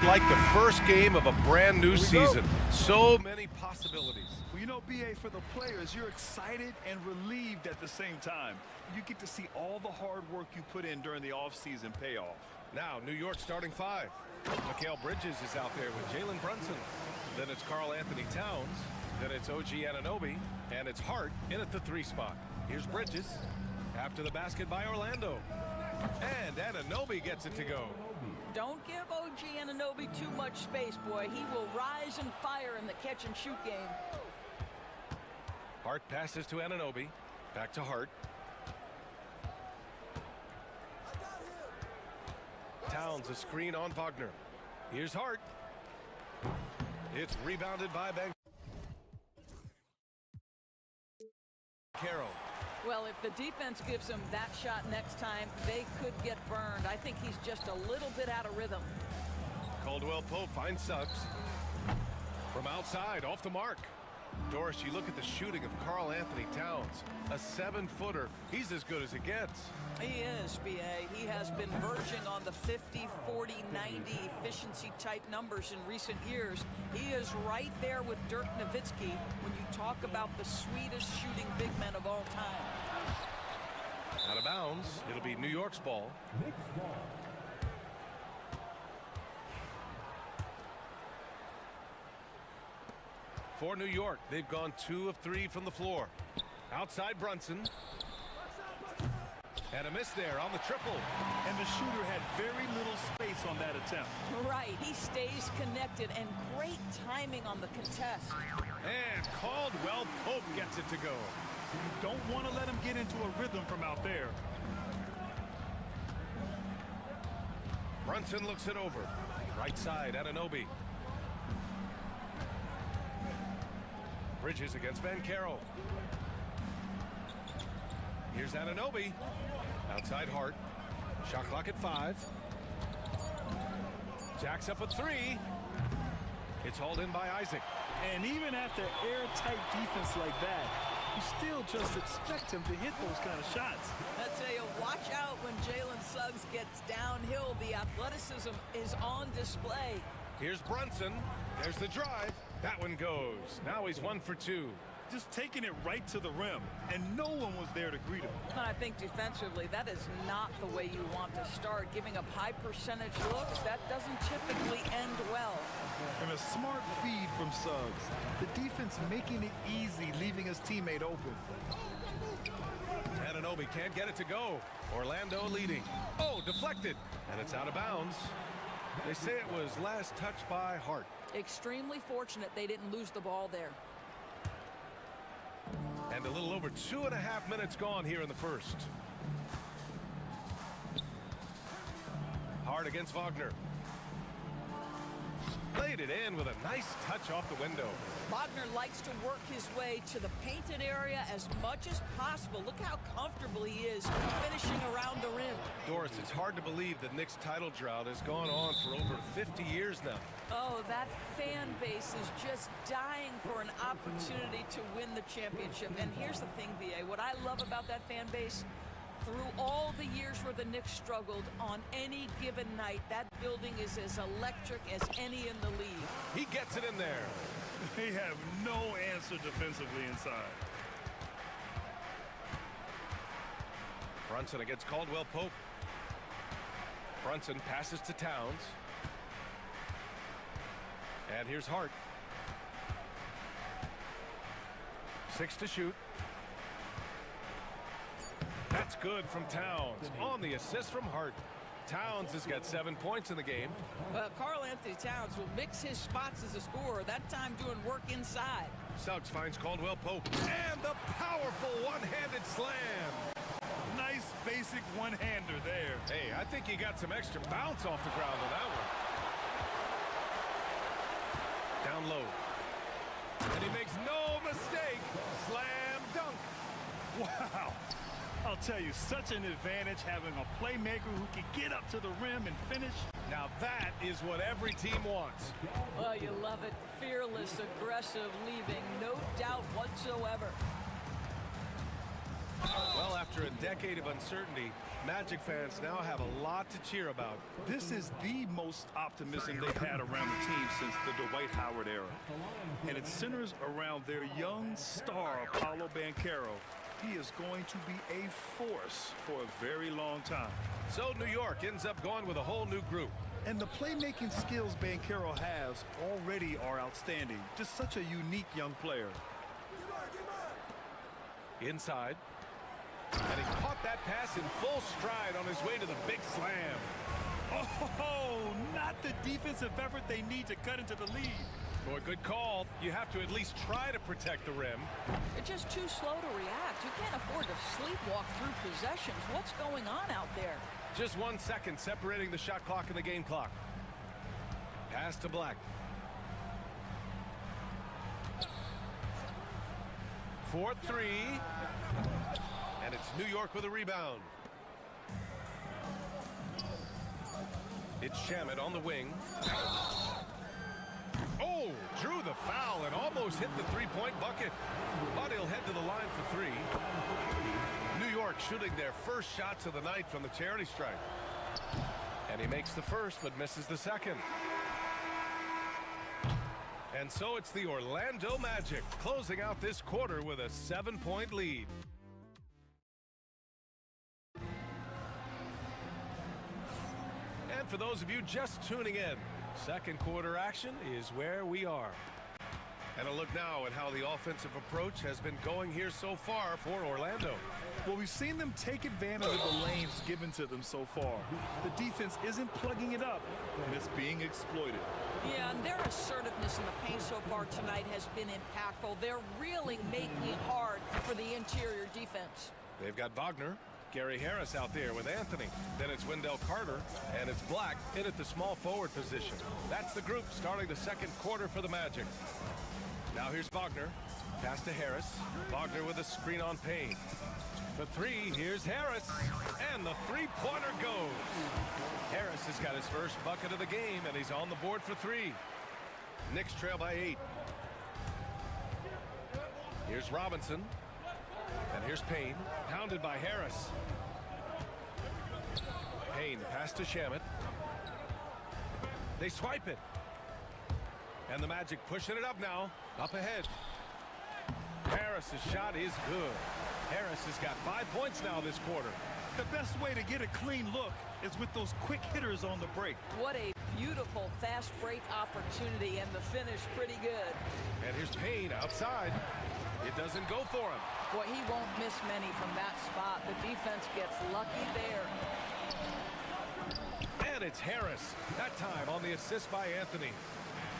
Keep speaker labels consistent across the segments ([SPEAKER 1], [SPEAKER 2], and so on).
[SPEAKER 1] like the first game of a brand new season. So many possibilities.
[SPEAKER 2] Well, you know, BA, for the players, you're excited and relieved at the same time. You get to see all the hard work you put in during the offseason pay off.
[SPEAKER 1] Now, New York starting five. Mikal Bridges is out there with Jalen Brunson. Then it's Karl Anthony Towns. Then it's OG Anunoby. And it's Hart in at the 3 spot. Here's Bridges. After the basket by Orlando. And Anunoby gets it to go.
[SPEAKER 3] Don't give OG Anunoby too much space, boy. He will rise and fire in the catch-and-shoot game.
[SPEAKER 1] Hart passes to Anunoby. Back to Hart. Towns a screen on Wagner. Here's Hart. It's rebounded by Carroll.
[SPEAKER 3] Well, if the defense gives him that shot next time, they could get burned. I think he's just a little bit out of rhythm.
[SPEAKER 1] Caldwell Pope finds Suggs. From outside, off the mark. Doris, you look at the shooting of Karl Anthony Towns. A 7-footer. He's as good as it gets.
[SPEAKER 3] He is, BA. He has been verging on the 50, 40, 90 efficiency type numbers in recent years. He is right there with Dirk Nowitzki when you talk about the sweetest shooting big men of all time.
[SPEAKER 1] Out of bounds. It'll be New York's ball. For New York, they've gone 2 of 3 from the floor. Outside Brunson. And a miss there on the triple.
[SPEAKER 2] And the shooter had very little space on that attempt.
[SPEAKER 3] Right, he stays connected, and great timing on the contest.
[SPEAKER 1] And Caldwell Pope gets it to go.
[SPEAKER 2] You don't want to let him get into a rhythm from out there.
[SPEAKER 1] Brunson looks it over. Right side, Anunoby. Bridges against Carroll. Here's Anunoby. Outside Hart. Shot clock at 5. Jacks up a 3. It's hauled in by Isaac.
[SPEAKER 2] And even after airtight defense like that, you still just expect him to hit those kind of shots.
[SPEAKER 3] I tell you, watch out when Jalen Suggs gets downhill. The athleticism is on display.
[SPEAKER 1] Here's Brunson. There's the drive. That one goes. Now he's 1 for 2.
[SPEAKER 2] Just taking it right to the rim, and no one was there to greet him.
[SPEAKER 3] And I think defensively, that is not the way you want to start. Giving up high percentage looks, that doesn't typically end well.
[SPEAKER 2] And a smart feed from Suggs. The defense making it easy, leaving his teammate open.
[SPEAKER 1] Anunoby can't get it to go. Orlando leading. Oh, deflected. And it's out of bounds. They say it was last touched by Hart.
[SPEAKER 3] Extremely fortunate they didn't lose the ball there.
[SPEAKER 1] And a little over 2.5 minutes gone here in the first. Hart against Wagner. Played it in with a nice touch off the window.
[SPEAKER 3] Wagner likes to work his way to the painted area as much as possible. Look how comfortable he is finishing around the rim.
[SPEAKER 1] Doris, it's hard to believe the Knicks title drought has gone on for over 50 years now.
[SPEAKER 3] Oh, that fan base is just dying for an opportunity to win the championship. And here's the thing, BA, what I love about that fan base, through all the years where the Knicks struggled, on any given night, that building is as electric as any in the league.
[SPEAKER 1] He gets it in there.
[SPEAKER 2] They have no answer defensively inside.
[SPEAKER 1] Brunson against Caldwell Pope. Brunson passes to Towns. And here's Hart. 6 to shoot. That's good from Towns. On the assist from Hart. Towns has got 7 points in the game.
[SPEAKER 3] Well, Karl Anthony Towns will mix his spots as a scorer, that time doing work inside.
[SPEAKER 1] Suggs finds Caldwell Pope. And the powerful one-handed slam.
[SPEAKER 2] Nice basic one-hander there.
[SPEAKER 1] Hey, I think he got some extra bounce off the ground on that one. Down low. And he makes no mistake. Slam dunk.
[SPEAKER 2] Wow. I'll tell you, such an advantage having a playmaker who can get up to the rim and finish.
[SPEAKER 1] Now that is what every team wants.
[SPEAKER 3] Well, you love it. Fearless, aggressive, leaving, no doubt whatsoever.
[SPEAKER 1] Well, Well, after a decade of uncertainty, Magic fans now have a lot to cheer about.
[SPEAKER 2] This is the most optimism they've had around the team since the Dwight Howard era. And it centers around their young star, Paolo Banchero. He is going to be a force for a very long time.
[SPEAKER 1] So New York ends up going with a whole new group.
[SPEAKER 2] And the playmaking skills Banchero has already are outstanding. Just such a unique young player.
[SPEAKER 1] Inside. And he caught that pass in full stride on his way to the big slam.
[SPEAKER 2] Oh, not the defensive effort they need to cut into the lead.
[SPEAKER 1] Boy, good call. You have to at least try to protect the rim.
[SPEAKER 3] You're just too slow to react. You can't afford to sleepwalk through possessions. What's going on out there?
[SPEAKER 1] Just 1 second separating the shot clock and the game clock. Pass to Black. 4-3. And it's New York with a rebound. It's Shamet on the wing. Oh, drew the foul and almost hit the three-point bucket. But he'll head to the line for three. New York shooting their first shots of the night from the charity stripe. And he makes the first but misses the second. And so it's the Orlando Magic closing out this quarter with a 7-point lead. And for those of you just tuning in, second quarter action is where we are. And a look now at how the offensive approach has been going here so far for Orlando.
[SPEAKER 2] Well, we've seen them take advantage of the lanes given to them so far. The defense isn't plugging it up, and it's being exploited.
[SPEAKER 3] Yeah, and their assertiveness in the paint so far tonight has been impactful. They're really making it hard for the interior defense.
[SPEAKER 1] They've got Wagner, Gary Harris out there with Anthony. Then it's Wendell Carter, and it's Black in at the small forward position. That's the group starting the second quarter for the Magic. Now here's Wagner. Pass to Harris. Wagner with a screen on Payne. For three, here's Harris. And the three-pointer goes. Harris has got his first bucket of the game, and he's on the board for three. Knicks trail by 8. Here's Robinson. And here's Payne, pounded by Harris. Payne, pass to Shamet. They swipe it. And the Magic pushing it up now. Up ahead. Harris's shot is good. Harris has got 5 points now this quarter.
[SPEAKER 2] The best way to get a clean look is with those quick hitters on the break.
[SPEAKER 3] What a beautiful fast break opportunity, and the finish pretty good.
[SPEAKER 1] And here's Payne outside. It doesn't go for him.
[SPEAKER 3] Boy, he won't miss many from that spot. The defense gets lucky there.
[SPEAKER 1] And it's Harris. That time on the assist by Anthony.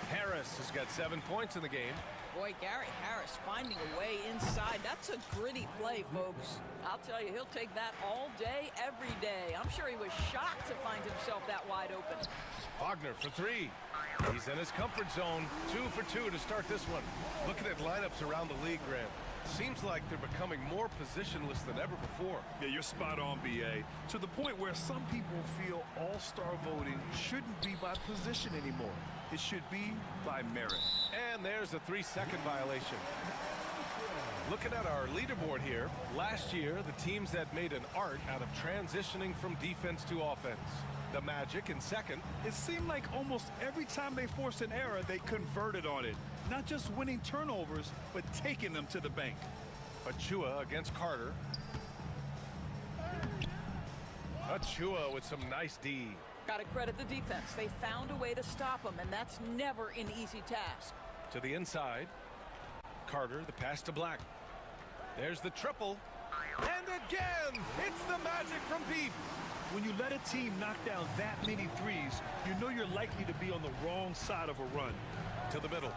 [SPEAKER 1] Harris has got 7 points in the game.
[SPEAKER 3] Boy, Gary Harris finding a way inside. That's a gritty play, folks. I'll tell you, he'll take that all day, every day. I'm sure he was shocked to find himself that wide open.
[SPEAKER 1] Wagner for three. He's in his comfort zone. 2 for 2 to start this one. Looking at lineups around the league, Grant. Seems like they're becoming more positionless than ever before.
[SPEAKER 2] Yeah, you're spot on, BA. To the point where some people feel all-star voting shouldn't be by position anymore. It should be by merit.
[SPEAKER 1] And there's a 3-second violation. Looking at our leaderboard here, last year, the teams that made an art out of transitioning from defense to offense. The Magic in second.
[SPEAKER 2] It seemed like almost every time they forced an error, they converted on it. Not just winning turnovers, but taking them to the bank.
[SPEAKER 1] Achua against Carter. Achua with some nice D.
[SPEAKER 3] Got to credit the defense. They found a way to stop him, and that's never an easy task.
[SPEAKER 1] To the inside. Carter, the pass to Black. There's the triple. And again, it's the Magic from deep.
[SPEAKER 2] When you let a team knock down that many threes, you know you're likely to be on the wrong side of a run.
[SPEAKER 1] To the middle.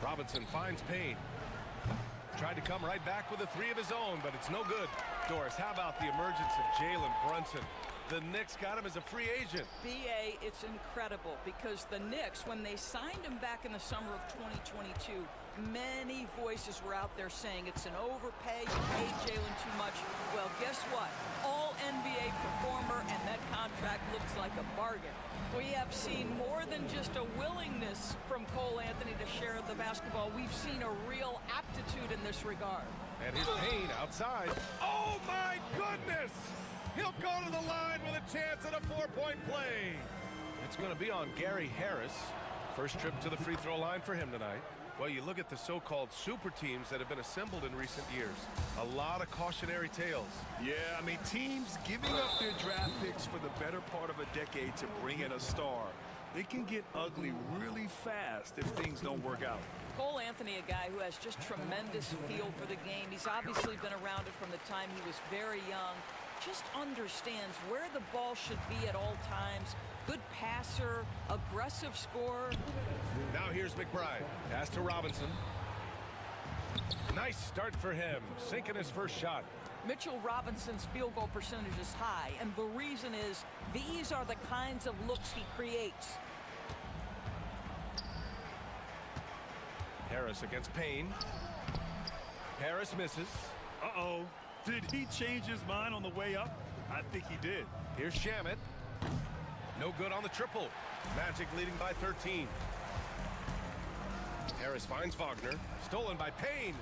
[SPEAKER 1] Robinson finds Payne. Tried to come right back with a three of his own, but it's no good. Doris, how about the emergence of Jalen Brunson? The Knicks got him as a free agent.
[SPEAKER 3] BA, it's incredible because the Knicks, when they signed him back in the summer of 2022, many voices were out there saying it's an overpay, you paid Jalen too much. Well, guess what? All NBA performer, and that contract looks like a bargain. We have seen more than just a willingness from Cole Anthony to share the basketball. We've seen a real aptitude in this regard.
[SPEAKER 1] And here's Payne outside. Oh, my goodness! He'll go to the line with a chance at a 4-point play. It's going to be on Gary Harris. First trip to the free throw line for him tonight. Well, you look at the so-called super teams that have been assembled in recent years. A lot of cautionary tales.
[SPEAKER 2] Yeah, I mean, teams giving up their draft picks for the better part of a decade to bring in a star. It can get ugly really fast if things don't work out.
[SPEAKER 3] Cole Anthony, a guy who has just tremendous feel for the game. He's obviously been around it from the time he was very young. Just understands where the ball should be at all times. Good passer, aggressive scorer.
[SPEAKER 1] Now here's McBride. Pass to Robinson. Nice start for him, sinking his first shot.
[SPEAKER 3] Mitchell Robinson's field goal percentage is high, and the reason is these are the kinds of looks he creates.
[SPEAKER 1] Harris against Payne. Harris misses.
[SPEAKER 2] Uh-oh. Did he change his mind on the way up? I think he did.
[SPEAKER 1] Here's Shamet. No good on the triple. Magic leading by 13. Harris finds Wagner. Stolen by Payne.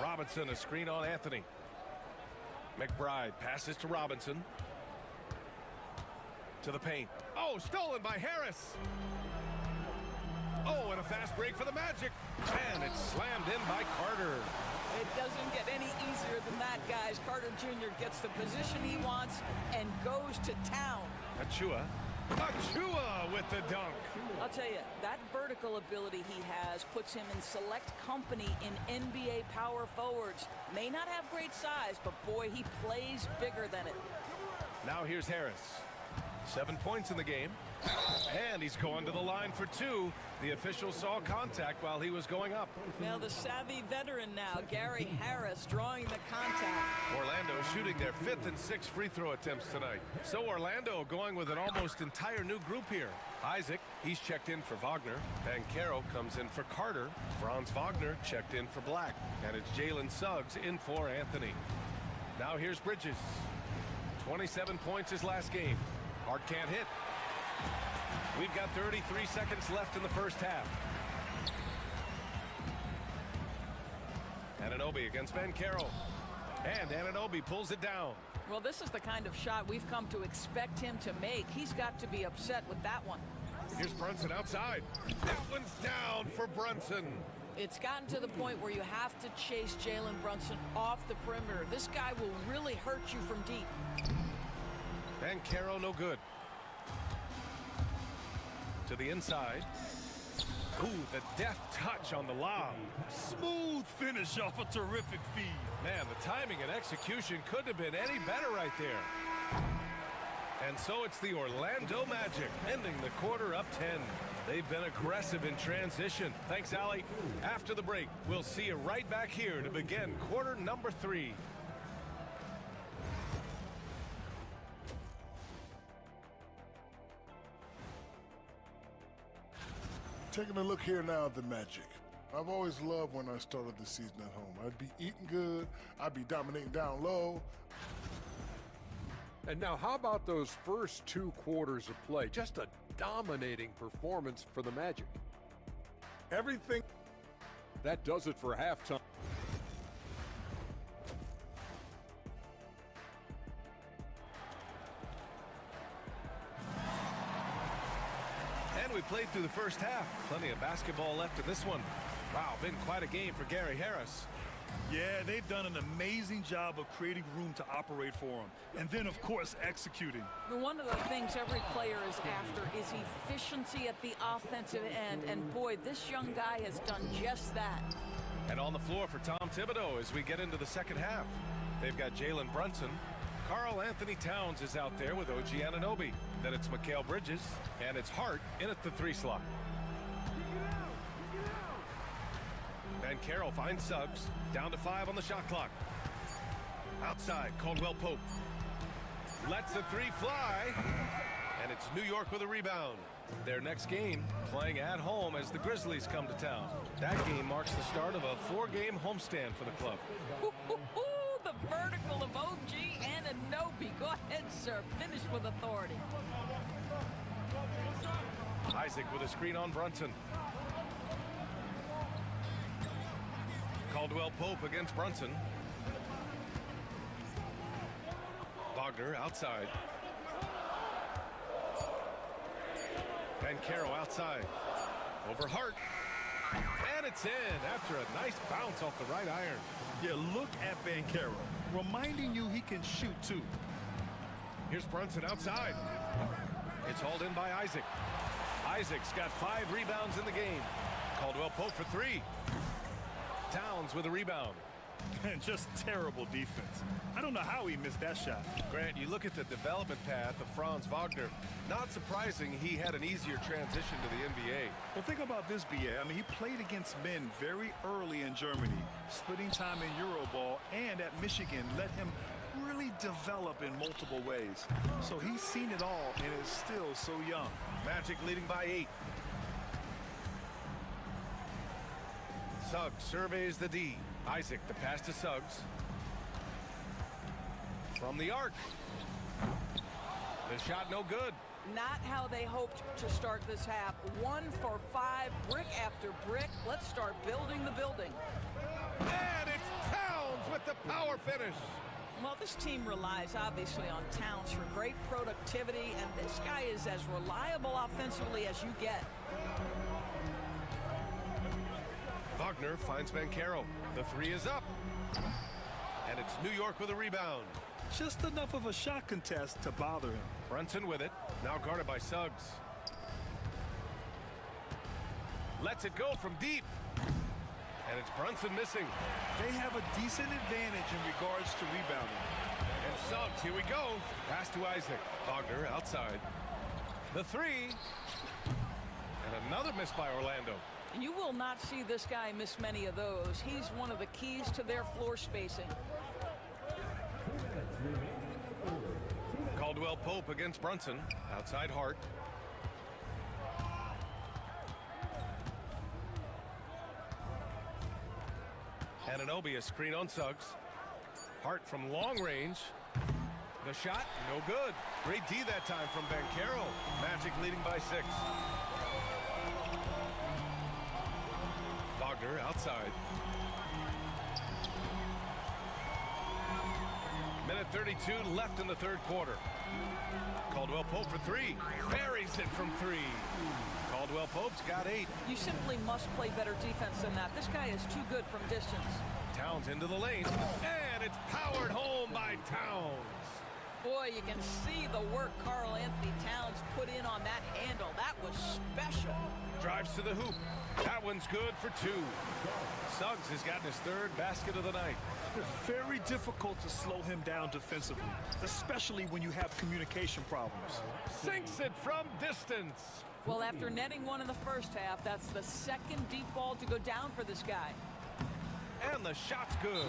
[SPEAKER 1] Robinson, a screen on Anthony. McBride passes to Robinson. To the paint. Oh, stolen by Harris. Oh, and a fast break for the Magic. And it's slammed in by Carter.
[SPEAKER 3] It doesn't get any easier than that, guys. Carter Jr. gets the position he wants and goes to town.
[SPEAKER 1] Achua with the dunk.
[SPEAKER 3] I'll tell you, that vertical ability he has puts him in select company in NBA power forwards. May not have great size, but boy, he plays bigger than it.
[SPEAKER 1] Now here's Harris. 7 points in the game. And he's going to the line for two. The official saw contact while he was going up.
[SPEAKER 3] Now the savvy veteran now, Gary Harris, drawing the contact.
[SPEAKER 1] Orlando shooting their 5th and 6th free throw attempts tonight. So Orlando going with an almost entire new group here. Isaac, he's checked in for Wagner. Banchero comes in for Carter. Franz Wagner checked in for Black. And it's Jalen Suggs in for Anthony. Now here's Bridges. 27 points his last game. Hart can't hit. We've got 33 seconds left in the first half. Anunoby against Banchero. And Anunoby pulls it down.
[SPEAKER 3] Well, this is the kind of shot we've come to expect him to make. He's got to be upset with that one.
[SPEAKER 1] Here's Brunson outside. That one's down for Brunson.
[SPEAKER 3] It's gotten to the point where you have to chase Jalen Brunson off the perimeter. This guy will really hurt you from deep.
[SPEAKER 1] Banchero no good. To the inside. Ooh, the deft touch on the lob.
[SPEAKER 2] Smooth finish off a terrific feed.
[SPEAKER 1] Man, the timing and execution couldn't have been any better right there. And so it's the Orlando Magic ending the quarter up 10. They've been aggressive in transition. Thanks, Allie. After the break, we'll see you right back here to begin quarter number 3.
[SPEAKER 4] Taking a look here now at the Magic. I've always loved when I started the season at home. I'd be eating good, I'd be dominating down low.
[SPEAKER 5] And now how about those first 2 quarters of play? Just a dominating performance for the Magic. Everything that does it for halftime.
[SPEAKER 1] And we played through the first half. Plenty of basketball left in this one. Wow, been quite a game for Gary Harris.
[SPEAKER 2] Yeah, they've done an amazing job of creating room to operate for him. And then, of course, executing.
[SPEAKER 3] One of the things every player is after is efficiency at the offensive end. And boy, this young guy has done just that.
[SPEAKER 1] And on the floor for Tom Thibodeau as we get into the second half. They've got Jalen Brunson. Carl Anthony Towns is out there with OG Anunoby. Then it's Mikal Bridges. And it's Hart in at the 3 slot. Banchero finds Suggs. Down to 5 on the shot clock. Outside, Caldwell Pope. Lets the 3 fly. And it's New York with a rebound. Their next game playing at home as the Grizzlies come to town. That game marks the start of a 4-game homestand for the club.
[SPEAKER 3] The vertical of OG Anunoby. Go ahead, sir. Finish with authority.
[SPEAKER 1] Isaac with a screen on Brunson. Caldwell Pope against Brunson. Wagner outside. Bankero outside. Over Hart. And it's in after a nice bounce off the right iron.
[SPEAKER 2] Yeah, look at Bankero, reminding you he can shoot too.
[SPEAKER 1] Here's Brunson outside. It's hauled in by Isaac. Isaac's got 5 rebounds in the game. Caldwell Pope for 3. Towns with a rebound.
[SPEAKER 2] And just terrible defense. I don't know how he missed that shot.
[SPEAKER 1] Grant, you look at the development path of Franz Wagner. Not surprising he had an easier transition to the NBA.
[SPEAKER 2] Well, think about this, BA. I mean, he played against men very early in Germany, splitting time in Euroball, and at Michigan let him really develop in multiple ways. So he's seen it all and is still so young.
[SPEAKER 1] Magic leading by 8. Suggs surveys the D. Isaac, the pass to Suggs. From the arc. The shot no good.
[SPEAKER 3] Not how they hoped to start this half. 1 for 5, brick after brick. Let's start building the building.
[SPEAKER 1] And it's Towns with the power finish.
[SPEAKER 3] Well, this team relies obviously on Towns for great productivity, and this guy is as reliable offensively as you get.
[SPEAKER 1] Wagner finds Bankero. The 3 is up. And it's New York with a rebound.
[SPEAKER 2] Just enough of a shot contest to bother him.
[SPEAKER 1] Brunson with it. Now guarded by Suggs. Lets it go from deep. And it's Brunson missing.
[SPEAKER 2] They have a decent advantage in regards to rebounding.
[SPEAKER 1] And Suggs, here we go. Pass to Isaac. Wagner outside. The 3. And another miss by Orlando.
[SPEAKER 3] You will not see this guy miss many of those. He's one of the keys to their floor spacing.
[SPEAKER 1] Caldwell Pope against Brunson. Outside Hart. Ananobi, a screen on Suggs. Hart from long range. The shot, no good. Great D that time from Bankero. Magic leading by 6. Wagner outside. Minute 32 left in the 3rd quarter. Caldwell Pope for 3. Buries it from 3. Caldwell Pope's got 8.
[SPEAKER 3] You simply must play better defense than that. This guy is too good from distance.
[SPEAKER 1] Towns into the lane. And it's powered home by Towns.
[SPEAKER 3] Boy, you can see the work Karl Anthony Towns put in on that handle. That was special.
[SPEAKER 1] Drives to the hoop. That one's good for 2. Suggs has gotten his 3rd basket of the night.
[SPEAKER 2] It's very difficult to slow him down defensively, especially when you have communication problems.
[SPEAKER 1] Sinks it from distance.
[SPEAKER 3] Well, after netting 1 in the first half, that's the 2nd deep ball to go down for this guy.
[SPEAKER 1] And the shot's good.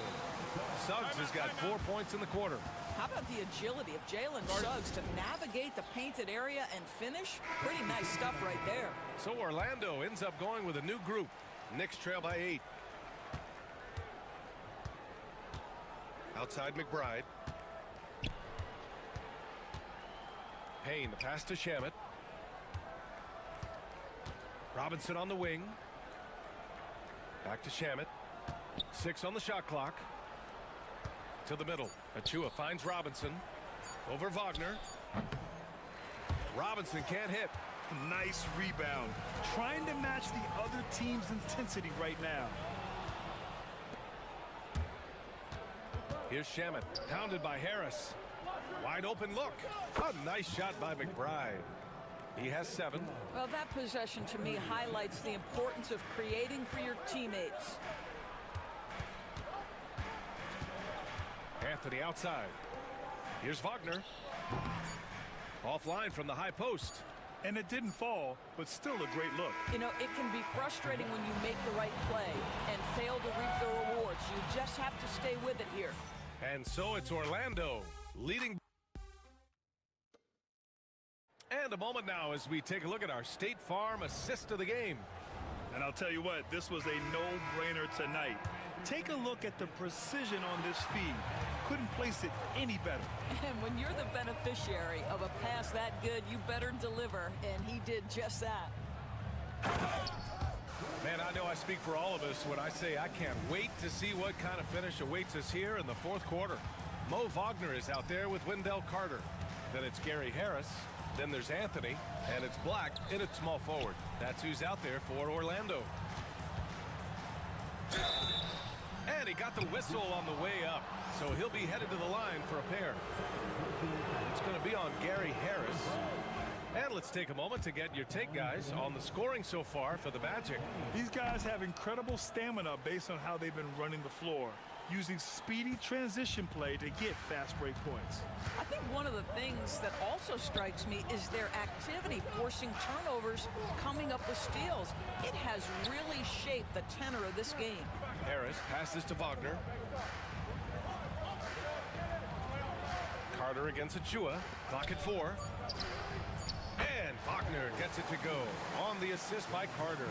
[SPEAKER 1] Suggs has got 4 points in the quarter.
[SPEAKER 3] How about the agility of Jalen Suggs to navigate the painted area and finish? Pretty nice stuff right there.
[SPEAKER 1] So Orlando ends up going with a new group. Knicks trail by 8. Outside McBride. Payne, the pass to Shamet. Robinson on the wing. Back to Shamet. 6 on the shot clock. To the middle. Achua finds Robinson. Over Wagner. Robinson can't hit.
[SPEAKER 2] Nice rebound. Trying to match the other team's intensity right now.
[SPEAKER 1] Here's Shamet. Pounded by Harris. Wide open look. A nice shot by McBride. He has 7.
[SPEAKER 3] Well, that possession to me highlights the importance of creating for your teammates.
[SPEAKER 1] Anthony outside. Here's Wagner. Offline from the high post.
[SPEAKER 2] And it didn't fall, but still a great look.
[SPEAKER 3] You know, it can be frustrating when you make the right play and fail to reap the rewards. You just have to stay with it here.
[SPEAKER 1] And so it's Orlando leading. And a moment now as we take a look at our State Farm assist of the game.
[SPEAKER 2] And I'll tell you what, this was a no-brainer tonight. Take a look at the precision on this feed. Couldn't place it any better.
[SPEAKER 3] And when you're the beneficiary of a pass that good, you better deliver, and he did just that.
[SPEAKER 1] Man, I know I speak for all of us when I say I can't wait to see what kind of finish awaits us here in the fourth quarter. Mo Wagner is out there with Wendell Carter. Then it's Gary Harris. Then there's Anthony. And it's Black in at small forward. That's who's out there for Orlando. And he got the whistle on the way up. So he'll be headed to the line for a pair. It's going to be on Gary Harris. And let's take a moment to get your take, guys, on the scoring so far for the Magic.
[SPEAKER 2] These guys have incredible stamina based on how they've been running the floor, using speedy transition play to get fast break points.
[SPEAKER 3] I think one of the things that also strikes me is their activity, forcing turnovers, coming up with steals. It has really shaped the tenor of this game.
[SPEAKER 1] Harris passes to Wagner. Carter against Achua. Clock at 4. And Wagner gets it to go on the assist by Carter.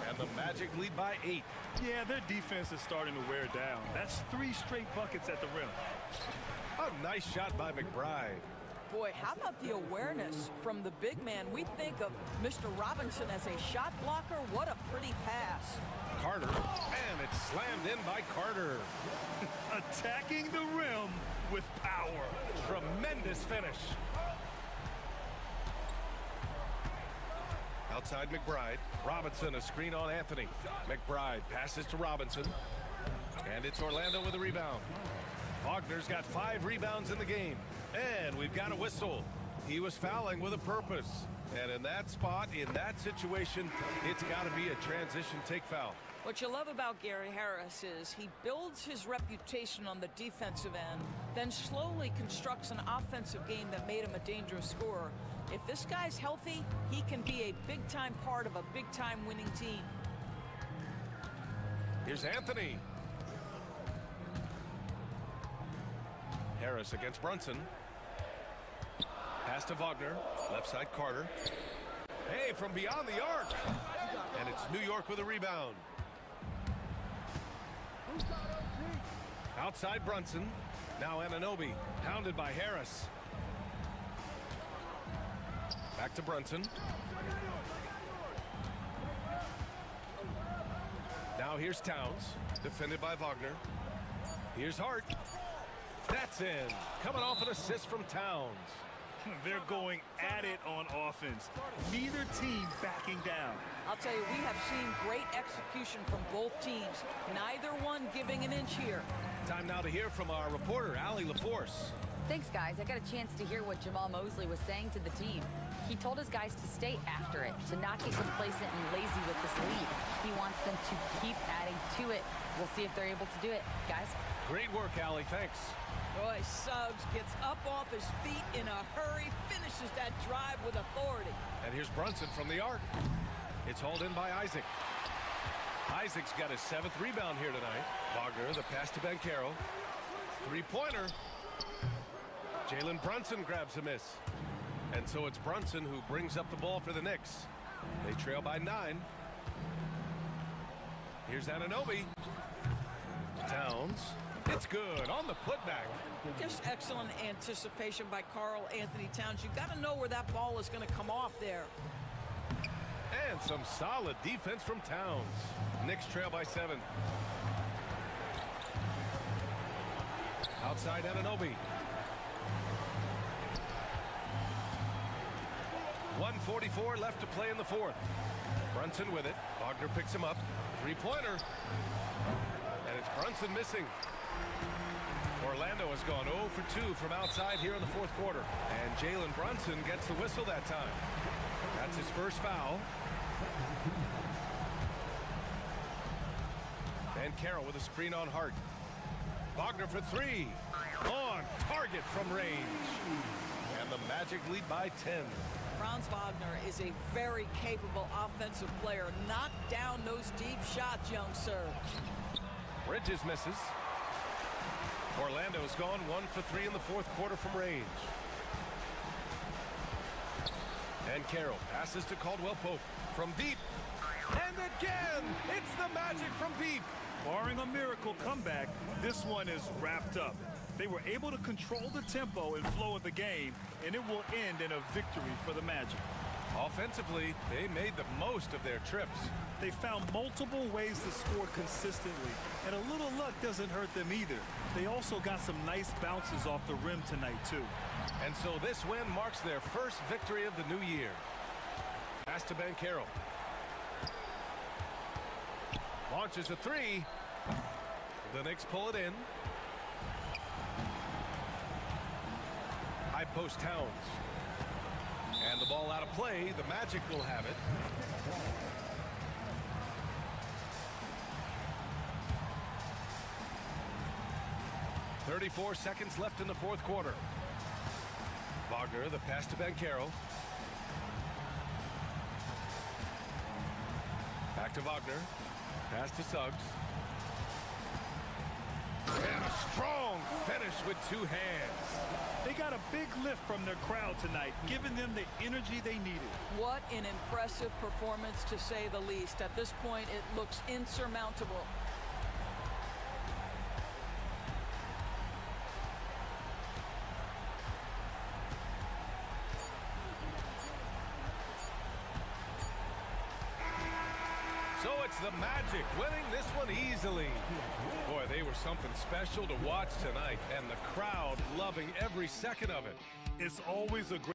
[SPEAKER 1] And the Magic lead by 8.
[SPEAKER 2] Yeah, their defense is starting to wear down. That's 3 straight buckets at the rim.
[SPEAKER 1] A nice shot by McBride.
[SPEAKER 3] Boy, how about the awareness from the big man? We think of Mr. Robinson as a shot blocker. What a pretty pass.
[SPEAKER 1] Carter, and it's slammed in by Carter.
[SPEAKER 2] Attacking the rim with power.
[SPEAKER 1] Tremendous finish. Outside McBride. Robinson, a screen on Anthony. McBride passes to Robinson. And it's Orlando with a rebound. Wagner's got 5 rebounds in the game. And we've got a whistle. He was fouling with a purpose. And in that spot, in that situation, it's got to be a transition take foul.
[SPEAKER 3] What you love about Gary Harris is he builds his reputation on the defensive end, then slowly constructs an offensive game that made him a dangerous scorer. If this guy's healthy, he can be a big-time part of a big-time winning team.
[SPEAKER 1] Here's Anthony. Harris against Brunson. Pass to Wagner. Left side Carter. Hey, from beyond the arc. And it's New York with a rebound. Outside Brunson. Now Anunoby. Pounded by Harris. Back to Brunson. Now here's Towns. Defended by Wagner. Here's Hart. That's in. Coming off an assist from Towns.
[SPEAKER 2] They're going at it on offense. Neither team backing down.
[SPEAKER 3] I'll tell you, we have seen great execution from both teams. Neither one giving an inch here.
[SPEAKER 1] Time now to hear from our reporter, Allie LaForce.
[SPEAKER 6] Thanks, guys. I got a chance to hear what Jamal Mosley was saying to the team. He told his guys to stay after it, to not get complacent and lazy with this lead. He wants them to keep adding to it. We'll see if they're able to do it. Guys?
[SPEAKER 1] Great work, Allie. Thanks.
[SPEAKER 3] Boy, Suggs gets up off his feet in a hurry, finishes that drive with authority.
[SPEAKER 1] And here's Brunson from the arc. It's hauled in by Isaac. Isaac's got his 7th rebound here tonight. Wagner, the pass to Banchero. 3-pointer. Jalen Brunson grabs a miss. And so it's Brunson who brings up the ball for the Knicks. They trail by 9. Here's Anunoby. Towns. It's good on the putback.
[SPEAKER 3] Just excellent anticipation by Karl Anthony Towns. You've got to know where that ball is going to come off there.
[SPEAKER 1] And some solid defense from Towns. Knicks trail by 7. Outside Anunoby. 1:44 left to play in the 4th. Brunson with it. Wagner picks him up. 3-pointer. And it's Brunson missing. Orlando has gone 0 for 2 from outside here in the 4th quarter. And Jalen Brunson gets the whistle that time. That's his first foul. And Carroll with a screen on Hart. Wagner for 3. On target from range. And the Magic lead by 10.
[SPEAKER 3] Franz Wagner is a very capable offensive player. Knock down those deep shots, young sir.
[SPEAKER 1] Bridges misses. Orlando's gone 1 for 3 in the 4th quarter from range. And Carroll passes to Caldwell Pope from deep. And again, it's the Magic from deep.
[SPEAKER 2] Barring a miracle comeback, this one is wrapped up. They were able to control the tempo and flow of the game, and it will end in a victory for the Magic.
[SPEAKER 1] Offensively, they made the most of their trips.
[SPEAKER 2] They found multiple ways to score consistently, and a little luck doesn't hurt them either. They also got some nice bounces off the rim tonight, too.
[SPEAKER 1] And so this win marks their first victory of the new year. Pass to Banchero. Launches a three. The Knicks pull it in. High post Towns. And the ball out of play. The Magic will have it. "34 seconds left in the fourth quarter. Wagner, the pass to Banchero. Back to Wagner. Pass to Suggs. And a strong finish with two hands.
[SPEAKER 2] They got a big lift from their crowd tonight, giving them the energy they needed.
[SPEAKER 3] What an impressive performance, to say the least. At this point, it looks insurmountable.
[SPEAKER 1] So it's the Magic winning this one easily. Boy, they were something special to watch tonight, and the crowd loving every second of it.
[SPEAKER 2] It's always a great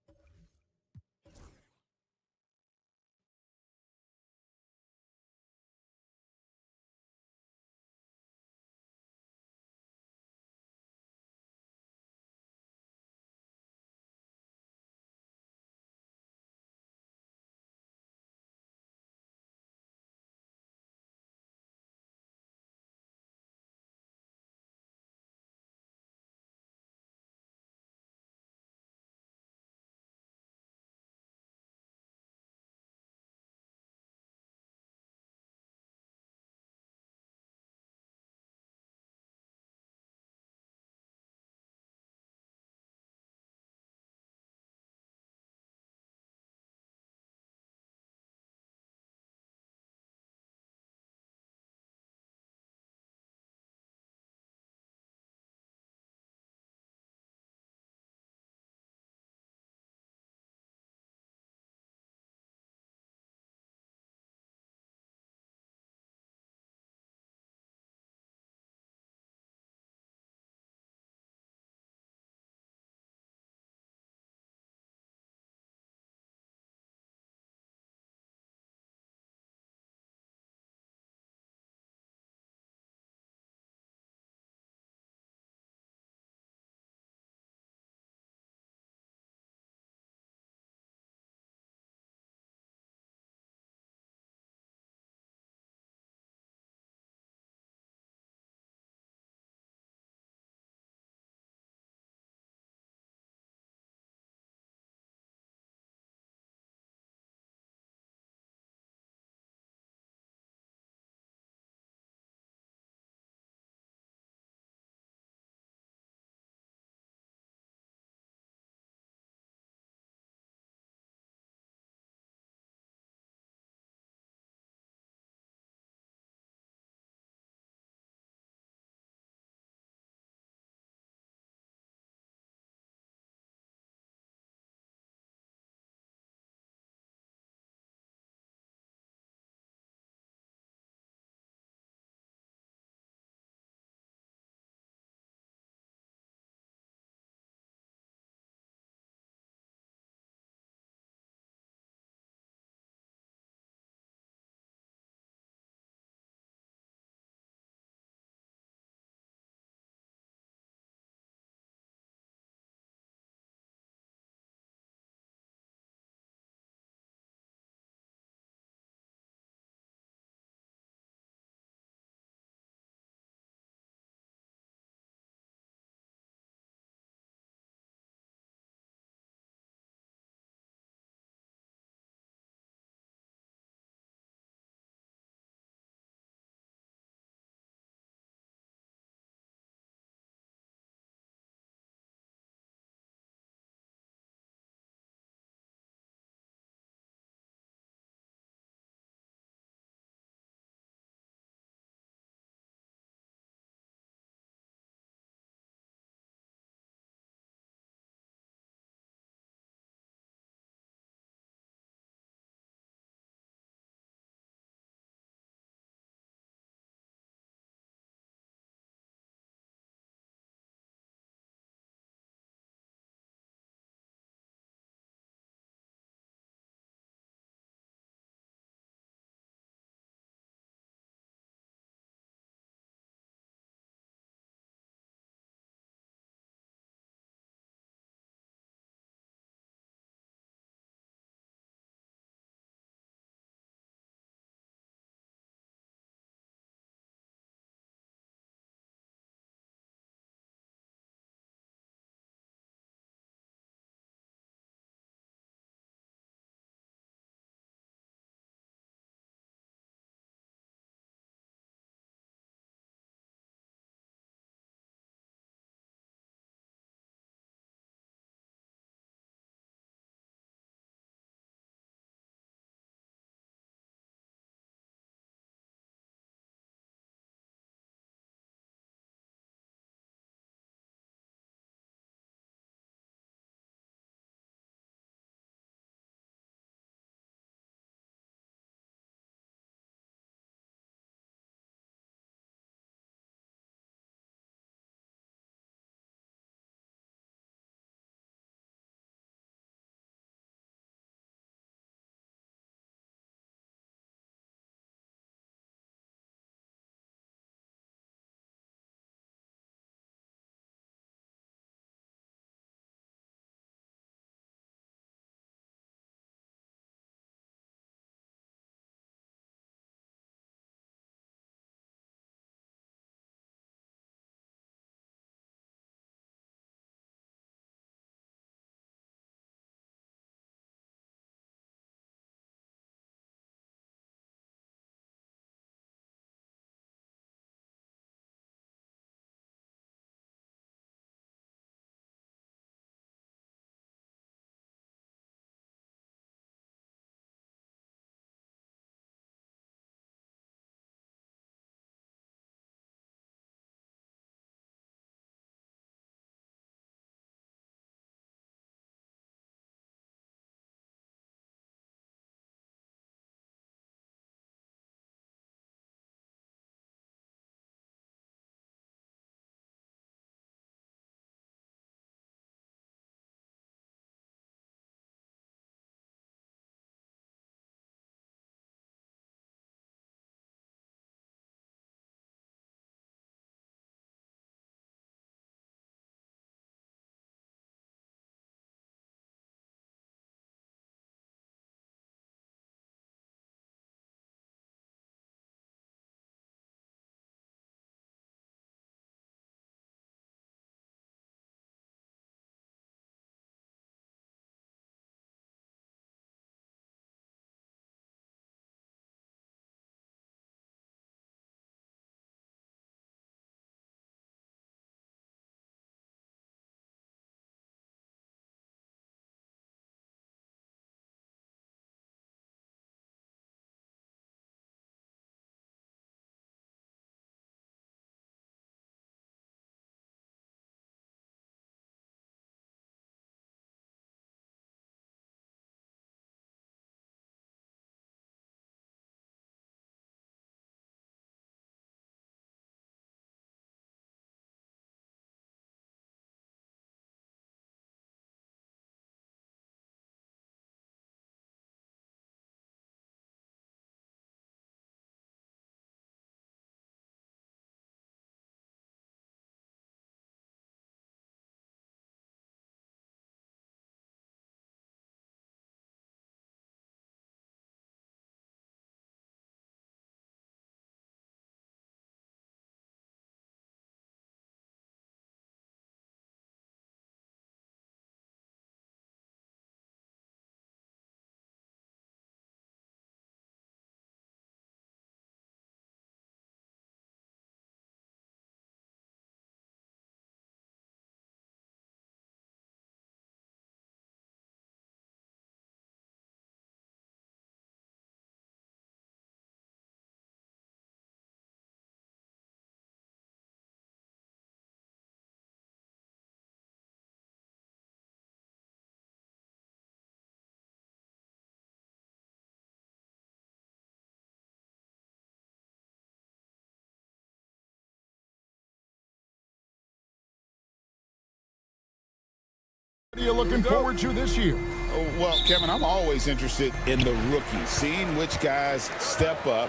[SPEAKER 7] What are you looking forward to this year?
[SPEAKER 8] Oh, well, Kevin, I'm always interested in the rookies, seeing which guys step up.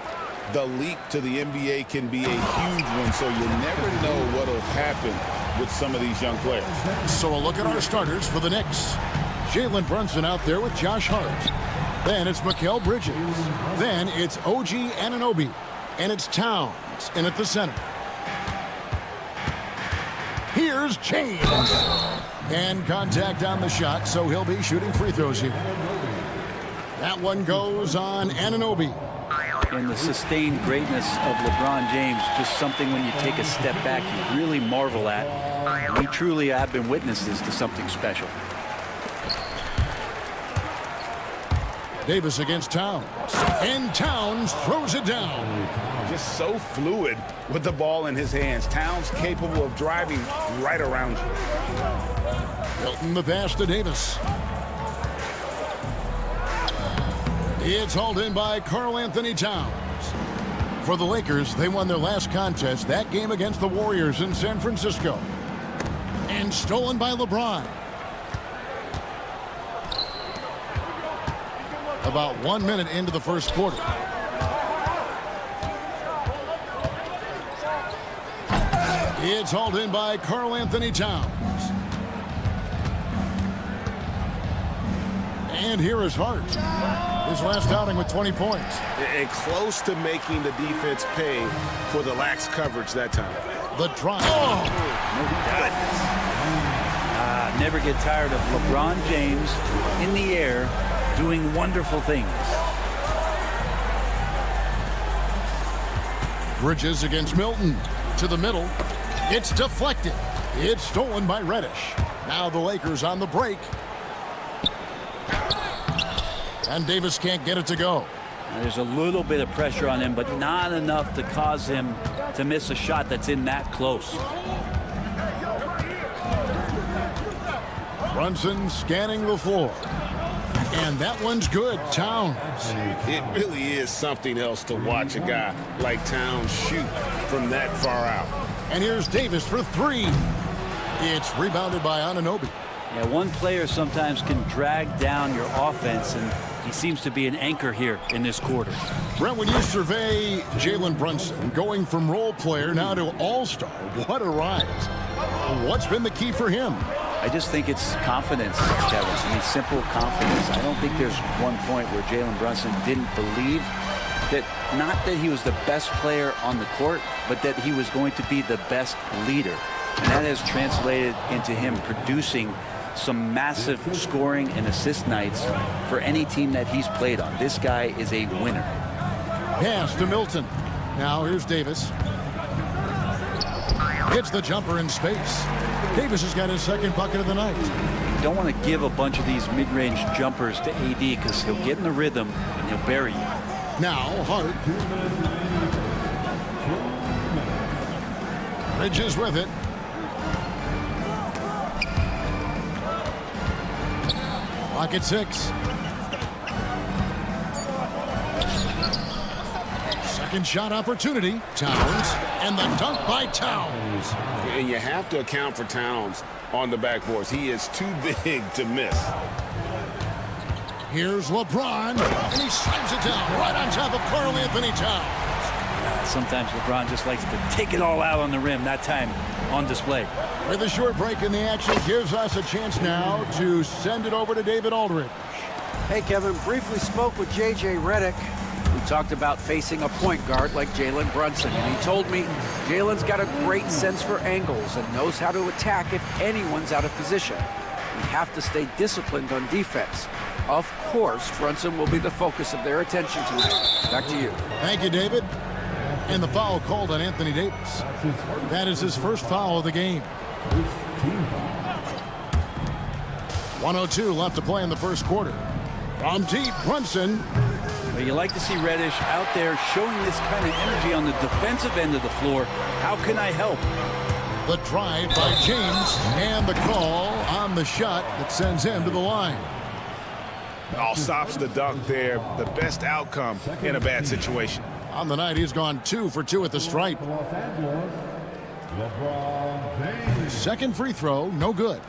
[SPEAKER 8] The leap to the NBA can be a huge one, so you never know what will happen with some of these young players.
[SPEAKER 7] So a look at our starters for the Knicks. Jalen Brunson out there with Josh Hart. Then it's Mikal Bridges. Then it's OG Anunoby. And it's Towns in at the center. Here's James. And contact on the shot, so he'll be shooting free throws here. That one goes on Anunoby.
[SPEAKER 9] And the sustained greatness of LeBron James, just something when you take a step back, you really marvel at. We truly have been witnesses to something special.
[SPEAKER 7] Davis against Towns. And Towns throws it down.
[SPEAKER 8] Just so fluid with the ball in his hands. Towns capable of driving right around you.
[SPEAKER 7] Hilton the pass to Davis. It's hauled in by Karl Anthony Towns. For the Lakers, they won their last contest, that game against the Warriors in San Francisco. And stolen by LeBron. About 1 minute into the first quarter. It's hauled in by Karl Anthony Towns. And here is Hart. His last outing with 20 points.
[SPEAKER 8] And close to making the defense pay for the lax coverage that time.
[SPEAKER 7] The drive. Oh!
[SPEAKER 9] Never get tired of LeBron James in the air doing wonderful things.
[SPEAKER 7] Bridges against Milton. To the middle. It's deflected. It's stolen by Reddish. Now the Lakers on the break. And Davis can't get it to go.
[SPEAKER 9] There's a little bit of pressure on him, but not enough to cause him to miss a shot that's in that close.
[SPEAKER 7] Brunson scanning the floor. And that one's good. Towns.
[SPEAKER 8] It really is something else to watch a guy like Towns shoot from that far out.
[SPEAKER 7] And here's Davis for three. It's rebounded by Anunoby.
[SPEAKER 9] Yeah, one player sometimes can drag down your offense, and he seems to be an anchor here in this quarter.
[SPEAKER 7] Brent, when you survey Jalen Brunson, going from role player now to all-star, what a rise. What's been the key for him?
[SPEAKER 9] I just think it's confidence, Kevin. I mean, simple confidence. I don't think there's one point where Jalen Brunson didn't believe that, not that he was the best player on the court, but that he was going to be the best leader. And that has translated into him producing some massive scoring and assist nights for any team that he's played on. This guy is a winner.
[SPEAKER 7] Pass to Milton. Now here's Davis. Hits the jumper in space. Davis has got his second bucket of the night.
[SPEAKER 9] You don't want to give a bunch of these mid-range jumpers to AD because he'll get in the rhythm and he'll bury you.
[SPEAKER 7] Now Hart. Bridges with it. Clock at 6. Second shot opportunity. Towns. And the dunk by Towns.
[SPEAKER 8] And you have to account for Towns on the backboards. He is too big to miss.
[SPEAKER 7] Here's LeBron. And he slams it down right on top of Karl Anthony Towns.
[SPEAKER 9] Sometimes LeBron just likes to take it all out on the rim, that time on display.
[SPEAKER 7] With a short break in the action, gives us a chance now to send it over to David Aldridge.
[SPEAKER 10] Hey, Kevin, briefly spoke with J.J. Redick. We talked about facing a point guard like Jalen Brunson, and he told me Jalen's got a great sense for angles and knows how to attack if anyone's out of position. We have to stay disciplined on defense. Of course, Brunson will be the focus of their attention tonight. Back to you.
[SPEAKER 7] Thank you, David. And the foul called on Anthony Davis. That is his first foul of the game. 1:02 left to play in the first quarter. From deep, Brunson.
[SPEAKER 9] Well, you like to see Reddish out there showing this kind of energy on the defensive end of the floor. How can I help?
[SPEAKER 7] The drive by James and the call on the shot that sends him to the line.
[SPEAKER 8] All stops the dunk there. The best outcome in a bad situation.
[SPEAKER 7] On the night, he's gone 2 for 2 at the stripe. Second free throw, no good.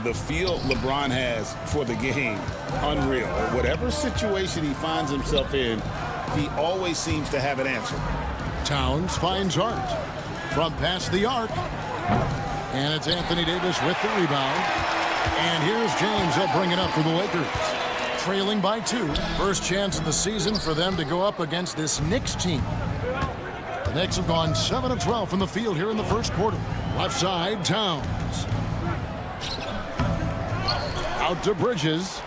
[SPEAKER 8] the feel LeBron has for the game, unreal. Whatever situation he finds himself in, he always seems to have an answer.
[SPEAKER 7] Towns finds Hart from past the arc. And it's Anthony Davis with the rebound. And here's James. He'll bring it up for the Lakers. Trailing by 2. First chance of the season for them to go up against this Knicks team. The Knicks have gone 7 of 12 from the field here in the first quarter. Left side, Towns. Out to Bridges.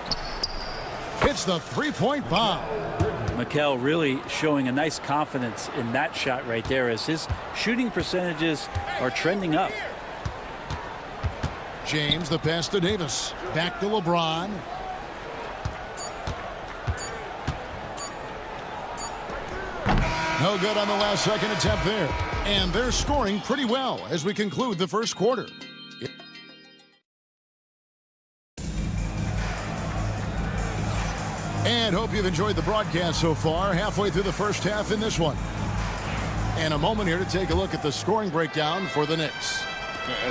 [SPEAKER 7] Hits the three-point bomb.
[SPEAKER 9] Mikel really showing a nice confidence in that shot right there as his shooting percentages are trending up.
[SPEAKER 7] James, the pass to Davis. Back to LeBron. No good on the last second attempt there. And they're scoring pretty well as we conclude the first quarter. And hope you've enjoyed the broadcast so far. Halfway through the first half in this one. And a moment here to take a look at the scoring breakdown for the Knicks.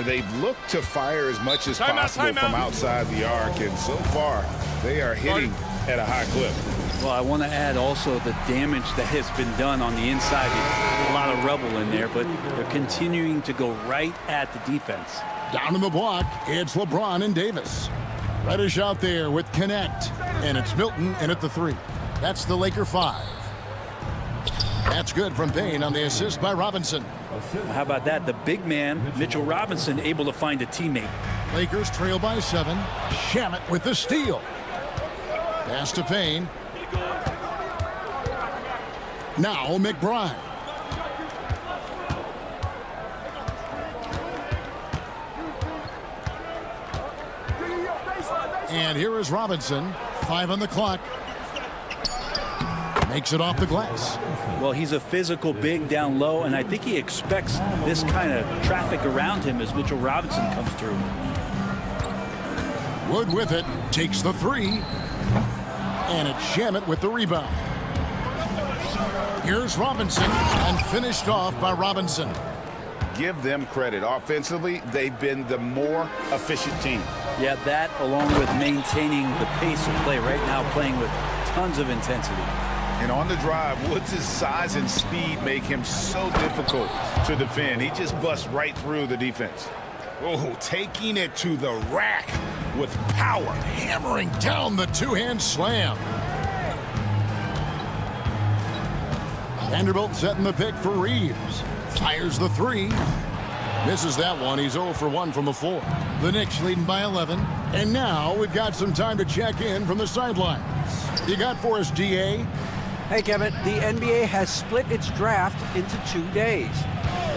[SPEAKER 8] They've looked to fire as much as possible from outside the arc, and so far they are hitting at a high clip.
[SPEAKER 9] Well, I want to add also the damage that has been done on the inside. A lot of rubble in there, but they're continuing to go right at the defense.
[SPEAKER 7] Down in the block, it's LeBron and Davis. Reddish out there with Connect, and it's Milton in at the 3. That's the Laker 5. That's good from Payne on the assist by Robinson.
[SPEAKER 9] How about that? The big man, Mitchell Robinson, able to find a teammate.
[SPEAKER 7] Lakers trail by 7. Shamet with the steal. Pass to Payne. Now McBride. And here is Robinson. 5 on the clock. Makes it off the glass.
[SPEAKER 9] Well, he's a physical big down low, and I think he expects this kind of traffic around him as Mitchell Robinson comes through.
[SPEAKER 7] Wood with it. Takes the 3. And it's Shamet with the rebound. Here's Robinson, and finished off by Robinson.
[SPEAKER 8] Give them credit. Offensively, they've been the more efficient team.
[SPEAKER 9] Yeah, that along with maintaining the pace of play right now, playing with tons of intensity.
[SPEAKER 8] And on the drive, Woods' size and speed make him so difficult to defend. He just busts right through the defense. Oh, taking it to the rack with power.
[SPEAKER 7] Hammering down the two-hand slam. Vanderbilt setting the pick for Reeves. Fires the 3. Misses that one. He's 0 for 1 from the floor. The Knicks leading by 11. And now we've got some time to check in from the sidelines. You got for us, DA?
[SPEAKER 10] Hey, Kevin, the NBA has split its draft into 2 days.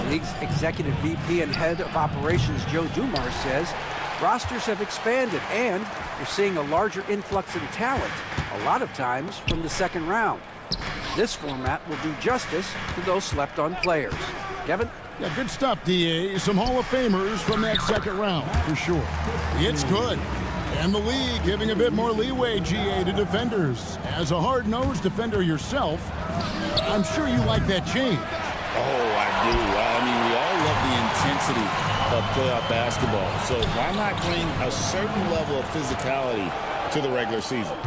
[SPEAKER 10] The league's executive VP and head of operations, Joe Dumars, says rosters have expanded and you're seeing a larger influx in talent, a lot of times from the second round. This format will do justice to those slept-on players. Kevin?
[SPEAKER 7] Yeah, good stuff, DA. Some Hall of Famers from that second round, for sure. It's good. And the league giving a bit more leeway, GA, to defenders. As a hard-nosed defender yourself, I'm sure you like that change.
[SPEAKER 8] Oh, I do. I mean, we all love the intensity of playoff basketball. So why not bring a certain level of physicality to the regular season?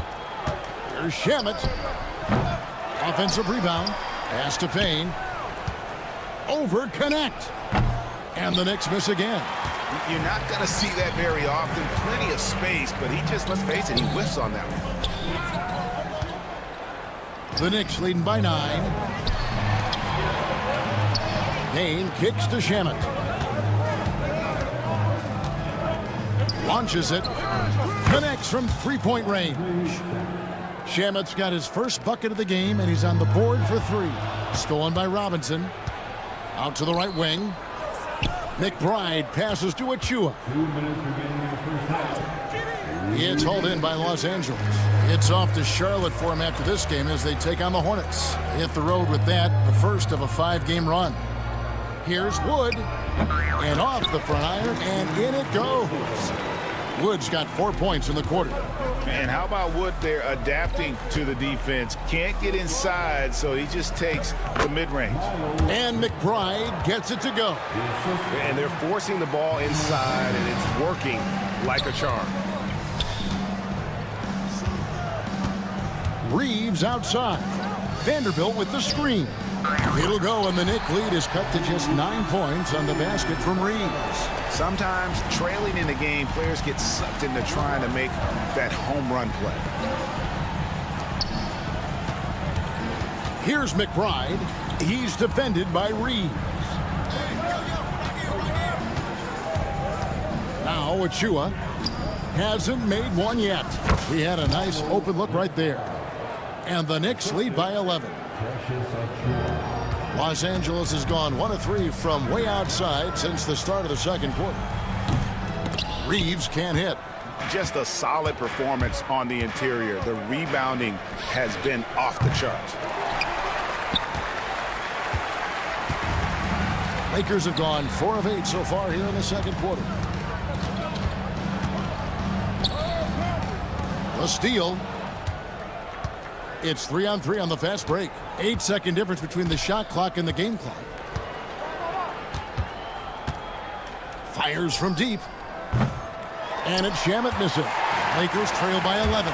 [SPEAKER 7] Here's Shamet. Offensive rebound. Pass to Payne. Over Connect. And the Knicks miss again.
[SPEAKER 8] You're not going to see that very often. Plenty of space, but he just, let's face it, he whiffs on that one.
[SPEAKER 7] The Knicks leading by 9. Payne kicks to Shamet. Launches it. Connects from three-point range. Shamet's got his first bucket of the game, and he's on the board for 3. Stolen by Robinson. Out to the right wing. McBride passes to Achua. It's hauled in by Los Angeles. It's off to Charlotte for him after this game as they take on the Hornets. They hit the road with that, the first of a 5-game run. Here's Wood. And off the front iron, and in it goes. Wood's got 4 points in the quarter.
[SPEAKER 8] And how about Wood there adapting to the defense? Can't get inside, so he just takes the mid-range.
[SPEAKER 7] And McBride gets it to go.
[SPEAKER 11] And they're forcing the ball inside, and it's working like a charm.
[SPEAKER 7] Reeves outside. Vanderbilt with the screen. It'll go, and the Knick lead is cut to just 9 points on the basket from Reeves.
[SPEAKER 8] Sometimes trailing in the game, players get sucked into trying to make that home run play.
[SPEAKER 7] Here's McBride. He's defended by Reeves. Now Achua hasn't made one yet. He had a nice open look right there. And the Knicks lead by 11. Los Angeles has gone 1 of 3 from way outside since the start of the second quarter. Reeves can't hit.
[SPEAKER 8] Just a solid performance on the interior. The rebounding has been off the charts.
[SPEAKER 7] Lakers have gone 4 of 8 so far here in the second quarter. The steal. It's 3-on-3 on the fast break. 8-second difference between the shot clock and the game clock. Fires from deep. And it's Shamet missing. Lakers trail by 11.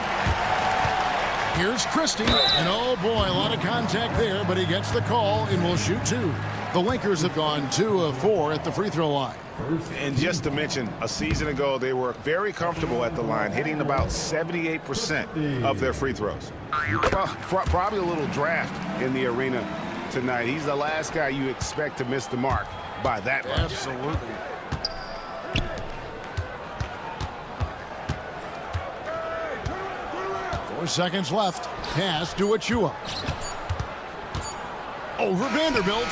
[SPEAKER 7] Here's Christie. And oh boy, a lot of contact there, but he gets the call and will shoot 2. The Lakers have gone 2 of 4 at the free throw line.
[SPEAKER 8] And just to mention, a season ago, they were very comfortable at the line, hitting about 78% of their free throws. Probably a little draft in the arena tonight. He's the last guy you expect to miss the mark by that much.
[SPEAKER 7] Absolutely. Four seconds left. Pass to Achua. Over Vanderbilt.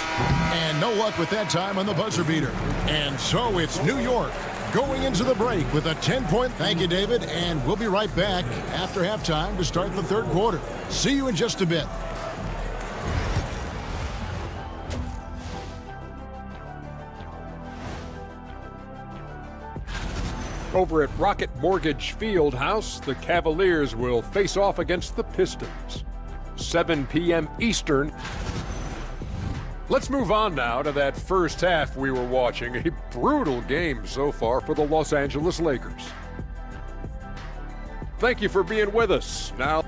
[SPEAKER 7] And no luck with that time on the buzzer beater. And so it's New York going into the break with a 10-point. Thank you, David. And we'll be right back after halftime to start the third quarter. See you in just a bit.
[SPEAKER 5] Over at Rocket Mortgage Fieldhouse, the Cavaliers will face off against the Pistons. 7 p.m. Eastern. Let's move on now to that first half we were watching. A brutal game so far for the Los Angeles Lakers. Thank you for being with us. Now,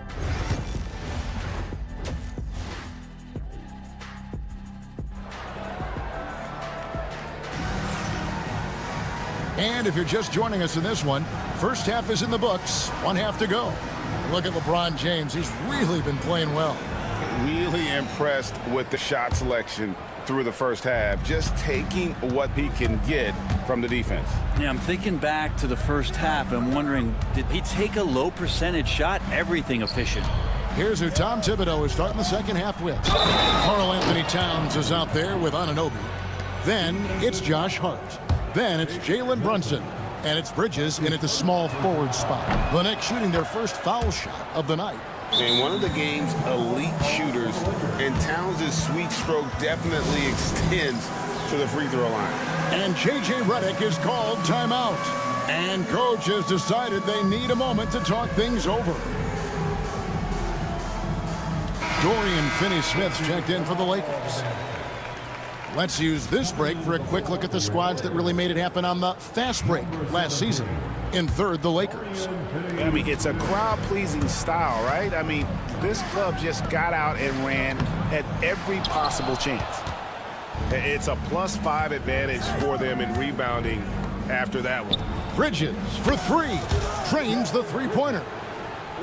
[SPEAKER 7] and if you're just joining us in this one, first half is in the books. 1 half to go. Look at LeBron James. He's really been playing well.
[SPEAKER 8] Really impressed with the shot selection through the first half, just taking what he can get from the defense.
[SPEAKER 9] Yeah, I'm thinking back to the first half. I'm wondering, did he take a low percentage shot? Everything efficient.
[SPEAKER 7] Here's who Tom Thibodeau is starting the second half with. Karl Anthony Towns is out there with Anunoby. Then it's Josh Hart. Then it's Jalen Brunson. And it's Bridges in at the small forward spot. The Knicks shooting their first foul shot of the night.
[SPEAKER 11] And one of the game's elite shooters, and Towns' sweet stroke definitely extends to the free throw line.
[SPEAKER 7] And J.J. Redick is called timeout. And coach has decided they need a moment to talk things over. Dorian Finney-Smith's checked in for the Lakers. Let's use this break for a quick look at the squads that really made it happen on the fast break last season. In third, the Lakers.
[SPEAKER 8] I mean, it's a crowd-pleasing style, right? I mean, this club just got out and ran at every possible chance. It's a +5 advantage for them in rebounding after that one.
[SPEAKER 7] Bridges for 3. Trains the three-pointer.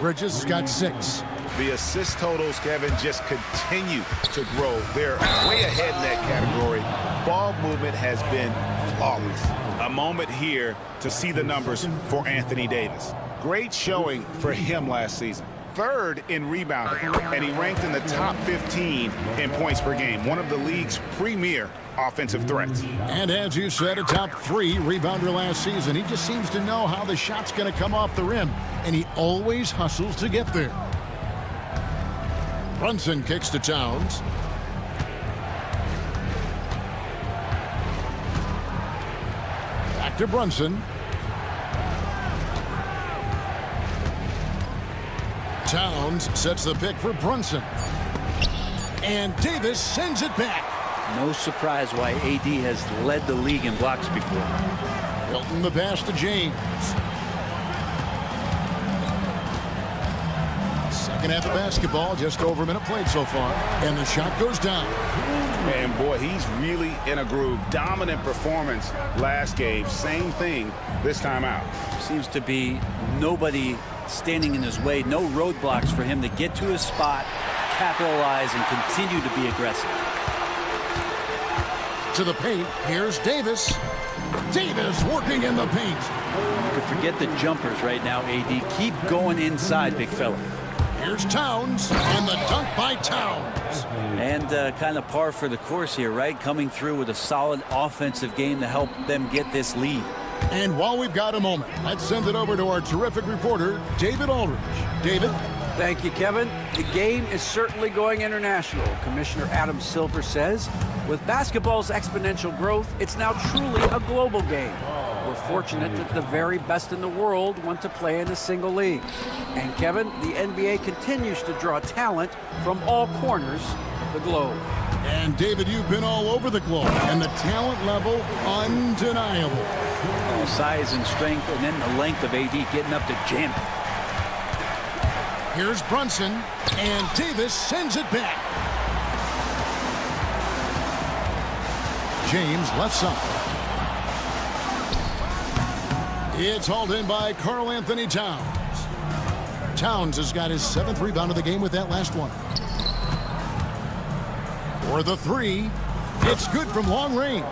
[SPEAKER 7] Bridges has got 6.
[SPEAKER 8] The assist totals, Kevin, just continue to grow. They're way ahead in that category. Ball movement has been flawless. A moment here to see the numbers for Anthony Davis. Great showing for him last season. Third in rebounding, and he ranked in the top 15 in points per game, one of the league's premier offensive threats.
[SPEAKER 7] And as you said, a top 3 rebounder last season. He just seems to know how the shot's going to come off the rim, and he always hustles to get there. Brunson kicks to Towns. Back to Brunson. Towns sets the pick for Brunson. And Davis sends it back.
[SPEAKER 9] No surprise why AD has led the league in blocks before.
[SPEAKER 7] Hilton the pass to James. Second half of basketball, just over a minute played so far. And the shot goes down.
[SPEAKER 8] And boy, he's really in a groove. Dominant performance last game. Same thing this time out.
[SPEAKER 9] Seems to be nobody standing in his way. No roadblocks for him to get to his spot, capitalize, and continue to be aggressive.
[SPEAKER 7] To the paint, here's Davis. Davis working in the paint.
[SPEAKER 9] You can forget the jumpers right now, AD. Keep going inside, big fella.
[SPEAKER 7] Here's Towns, and the dunk by Towns.
[SPEAKER 9] And kind of par for the course here, right? Coming through with a solid offensive game to help them get this lead.
[SPEAKER 7] And while we've got a moment, let's send it over to our terrific reporter, David Aldridge. David?
[SPEAKER 10] Thank you, Kevin. The game is certainly going international. Commissioner Adam Silver says, with basketball's exponential growth, it's now truly a global game. We're fortunate that the very best in the world want to play in a single league. And Kevin, the NBA continues to draw talent from all corners of the globe.
[SPEAKER 7] And David, you've been all over the globe, and the talent level undeniable.
[SPEAKER 9] Size and strength, and then the length of AD getting up to jam it.
[SPEAKER 7] Here's Brunson, and Davis sends it back. James left side. It's hauled in by Karl Anthony Towns. Towns has got his 7th rebound of the game with that last one. For the three, it's good from long range.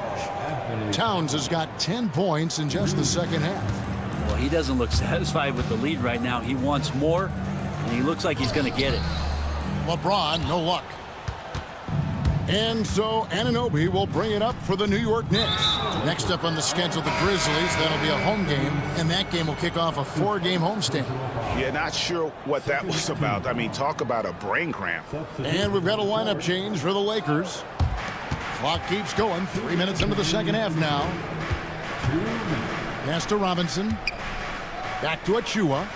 [SPEAKER 7] Towns has got 10 points in just the second half.
[SPEAKER 9] Well, he doesn't look satisfied with the lead right now. He wants more, and he looks like he's going to get it.
[SPEAKER 7] LeBron, no luck. And so Anunoby will bring it up for the New York Knicks. Next up on the schedule, the Grizzlies. That'll be a home game, and that game will kick off a 4-game homestand.
[SPEAKER 8] Yeah, not sure what that was about. I mean, talk about a brain cramp.
[SPEAKER 7] And we've got a lineup change for the Lakers. Clock keeps going. 3 minutes into the second half now. Pass to Robinson. Back to Achua.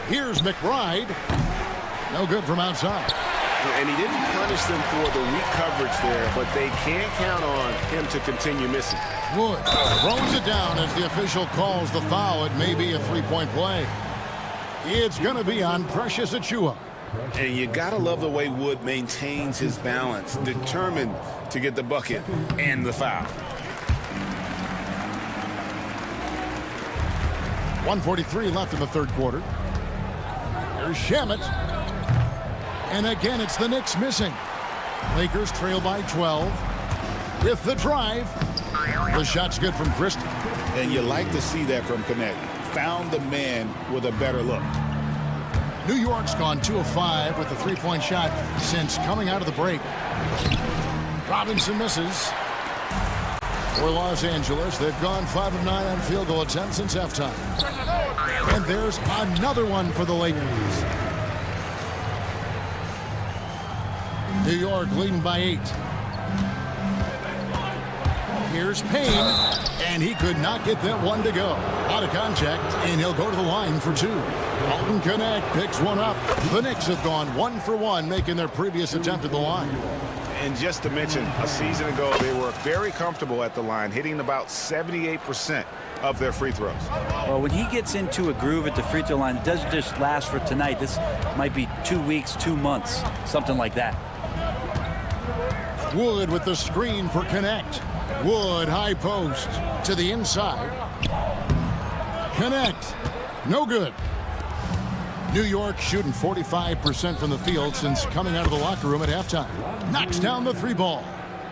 [SPEAKER 7] Here's McBride. No good from outside.
[SPEAKER 11] And he didn't punish them for the weak coverage there, but they can't count on him to continue missing.
[SPEAKER 7] Wood throws it down as the official calls the foul. It may be a three-point play. It's going to be on Precious Achua.
[SPEAKER 8] And you got to love the way Wood maintains his balance, determined to get the bucket and the foul.
[SPEAKER 7] 1:43 left in the third quarter. Here's Shamet. And again, it's the Knicks missing. Lakers trail by 12. With the drive. The shot's good from Christie.
[SPEAKER 8] And you like to see that from Connect. Found the man with a better look.
[SPEAKER 7] New York's gone 2 of 5 with the three-point shot since coming out of the break. Robinson misses. For Los Angeles, they've gone 5 of 9 on field goal attempts since halftime. And there's another one for the Lakers. New York leading by 8. Here's Payne, and he could not get that one to go. Out of contact, and he'll go to the line for 2. Alton Connect picks one up. The Knicks have gone 1 for 1, making their previous attempt at the line.
[SPEAKER 8] And just to mention, a season ago, they were very comfortable at the line, hitting about 78% of their free throws.
[SPEAKER 9] Well, when he gets into a groove at the free throw line, it doesn't just last for tonight. This might be 2 weeks, 2 months, something like that.
[SPEAKER 7] Wood with the screen for Connect. Wood high post to the inside. Connect. No good. New York shooting 45% from the field since coming out of the locker room at halftime. Knocks down the 3 ball.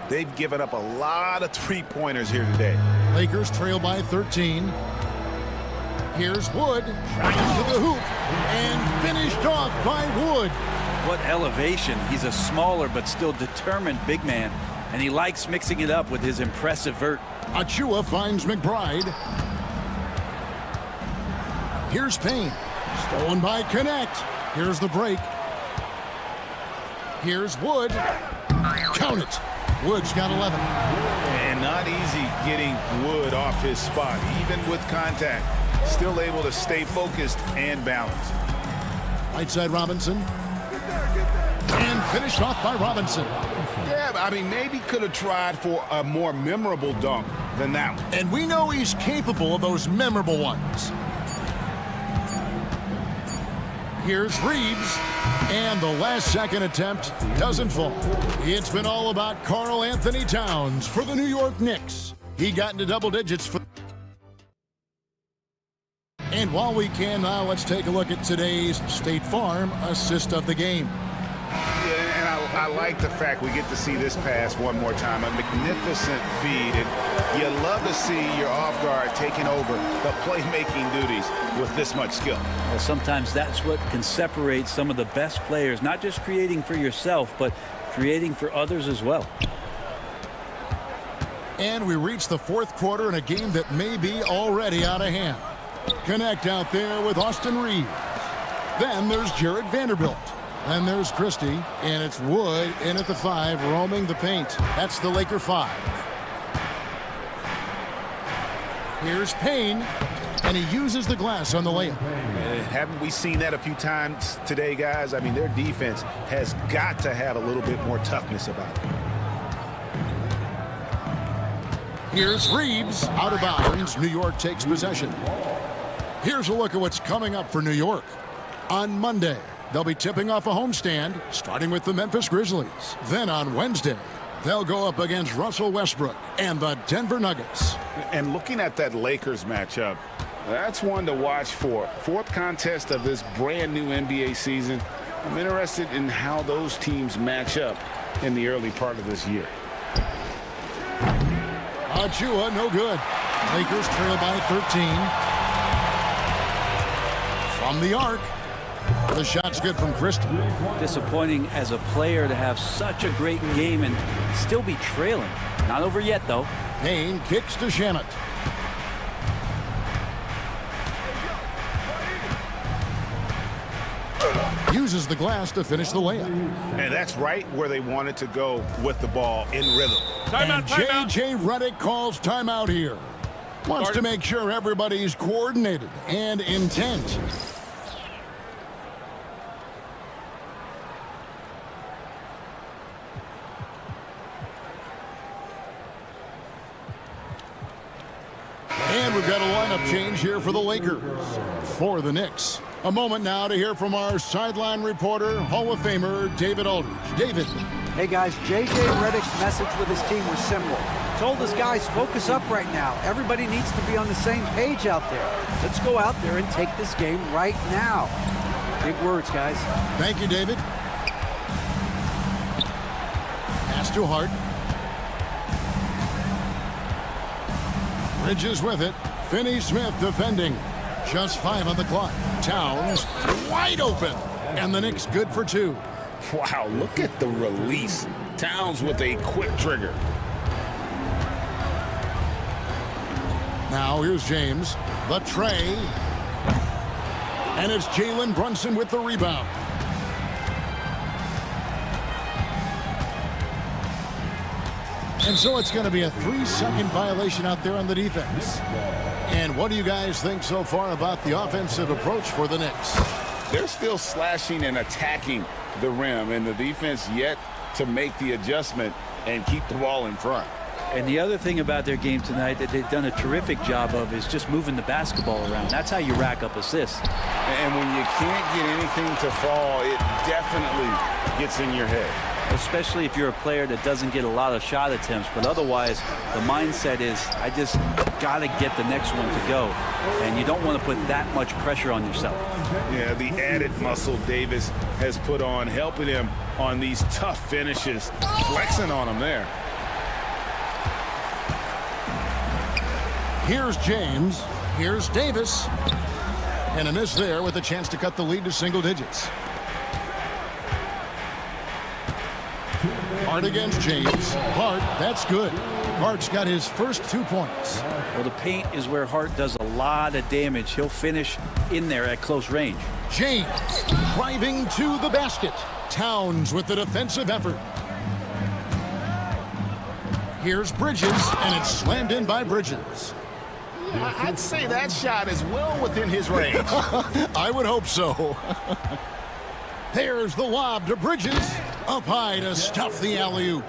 [SPEAKER 8] They've given up a lot of three-pointers here today.
[SPEAKER 7] Lakers trail by 13. Here's Wood. Trying to the hoop. And finished off by Wood.
[SPEAKER 9] What elevation. He's a smaller but still determined big man. And he likes mixing it up with his impressive vert.
[SPEAKER 7] Achua finds McBride. Here's Payne. Stolen by Connect. Here's the break. Here's Wood. Count it. Wood's got 11.
[SPEAKER 8] And not easy getting Wood off his spot, even with contact. Still able to stay focused and balanced.
[SPEAKER 7] Right side Robinson. And finished off by Robinson.
[SPEAKER 11] Yeah, I mean, maybe could have tried for a more memorable dunk than that one.
[SPEAKER 7] And we know he's capable of those memorable ones. Here's Reeves. And the last-second attempt doesn't fall. It's been all about Karl Anthony Towns for the New York Knicks. He got into double digits for... And while we can now, let's take a look at today's State Farm assist of the game.
[SPEAKER 11] Yeah, and I like the fact we get to see this pass one more time. A magnificent feed, and you love to see your off guard taking over the playmaking duties with this much skill.
[SPEAKER 9] Well, sometimes that's what can separate some of the best players, not just creating for yourself, but creating for others as well.
[SPEAKER 7] And we reach the fourth quarter in a game that may be already out of hand. Connect out there with Austin Reeves. Then there's Jared Vanderbilt. Then there's Christie, and it's Wood in at the 5, roaming the paint. That's the Laker 5. Here's Payne, and he uses the glass on the layup.
[SPEAKER 11] Haven't we seen that a few times today, guys? I mean, their defense has got to have a little bit more toughness about it.
[SPEAKER 7] Here's Reeves, out of bounds. New York takes possession. Here's a look at what's coming up for New York. On Monday, they'll be tipping off a homestand, starting with the Memphis Grizzlies. Then on Wednesday, they'll go up against Russell Westbrook and the Denver Nuggets.
[SPEAKER 11] And looking at that Lakers matchup, that's one to watch for. Fourth contest of this brand new NBA season. I'm interested in how those teams match up in the early part of this year.
[SPEAKER 7] Achua, no good. Lakers trail by 13. From the arc. The shot's good from Christie.
[SPEAKER 9] Disappointing as a player to have such a great game and still be trailing. Not over yet, though.
[SPEAKER 7] Payne kicks to Shannon. Uses the glass to finish the layup.
[SPEAKER 11] And that's right where they wanted to go with the ball in rhythm.
[SPEAKER 7] And J.J. Redick calls timeout here. Wants to make sure everybody's coordinated and intent. And we've got a lineup change here for the Lakers. For the Knicks. A moment now to hear from our sideline reporter, Hall of Famer David Aldridge. David.
[SPEAKER 10] Hey guys, J.J. Redick's message with his team was simple. Told his guys, focus up right now. Everybody needs to be on the same page out there. Let's go out there and take this game right now. Big words, guys.
[SPEAKER 7] Thank you, David. Pass to Hart. Bridges with it. Finney-Smith defending. Just 5 on the clock. Towns wide open. And the Knicks good for 2.
[SPEAKER 11] Wow, look at the release. Towns with a quick trigger.
[SPEAKER 7] Now here's James. The tray. And it's Jalen Brunson with the rebound. And so it's going to be a 3-second violation out there on the defense. And what do you guys think so far about the offensive approach for the Knicks?
[SPEAKER 11] They're still slashing and attacking the rim, and the defense yet to make the adjustment and keep the ball in front.
[SPEAKER 9] And the other thing about their game tonight that they've done a terrific job of is just moving the basketball around. That's how you rack up assists.
[SPEAKER 11] And when you can't get anything to fall, it definitely gets in your head.
[SPEAKER 9] Especially if you're a player that doesn't get a lot of shot attempts, but otherwise the mindset is, I just got to get the next one to go. And you don't want to put that much pressure on yourself.
[SPEAKER 11] Yeah, the added muscle Davis has put on, helping him on these tough finishes, flexing on him there.
[SPEAKER 7] Here's James. Here's Davis. And a miss there with a chance to cut the lead to single digits. Hart against James. Hart, that's good. Hart's got his first 2 points.
[SPEAKER 9] Well, the paint is where Hart does a lot of damage. He'll finish in there at close range.
[SPEAKER 7] James driving to the basket. Towns with the defensive effort. Here's Bridges, and it's slammed in by Bridges.
[SPEAKER 11] I'd say that shot is well within his range.
[SPEAKER 7] I would hope so. There's the lob to Bridges. Up high to stuff the alley-oop.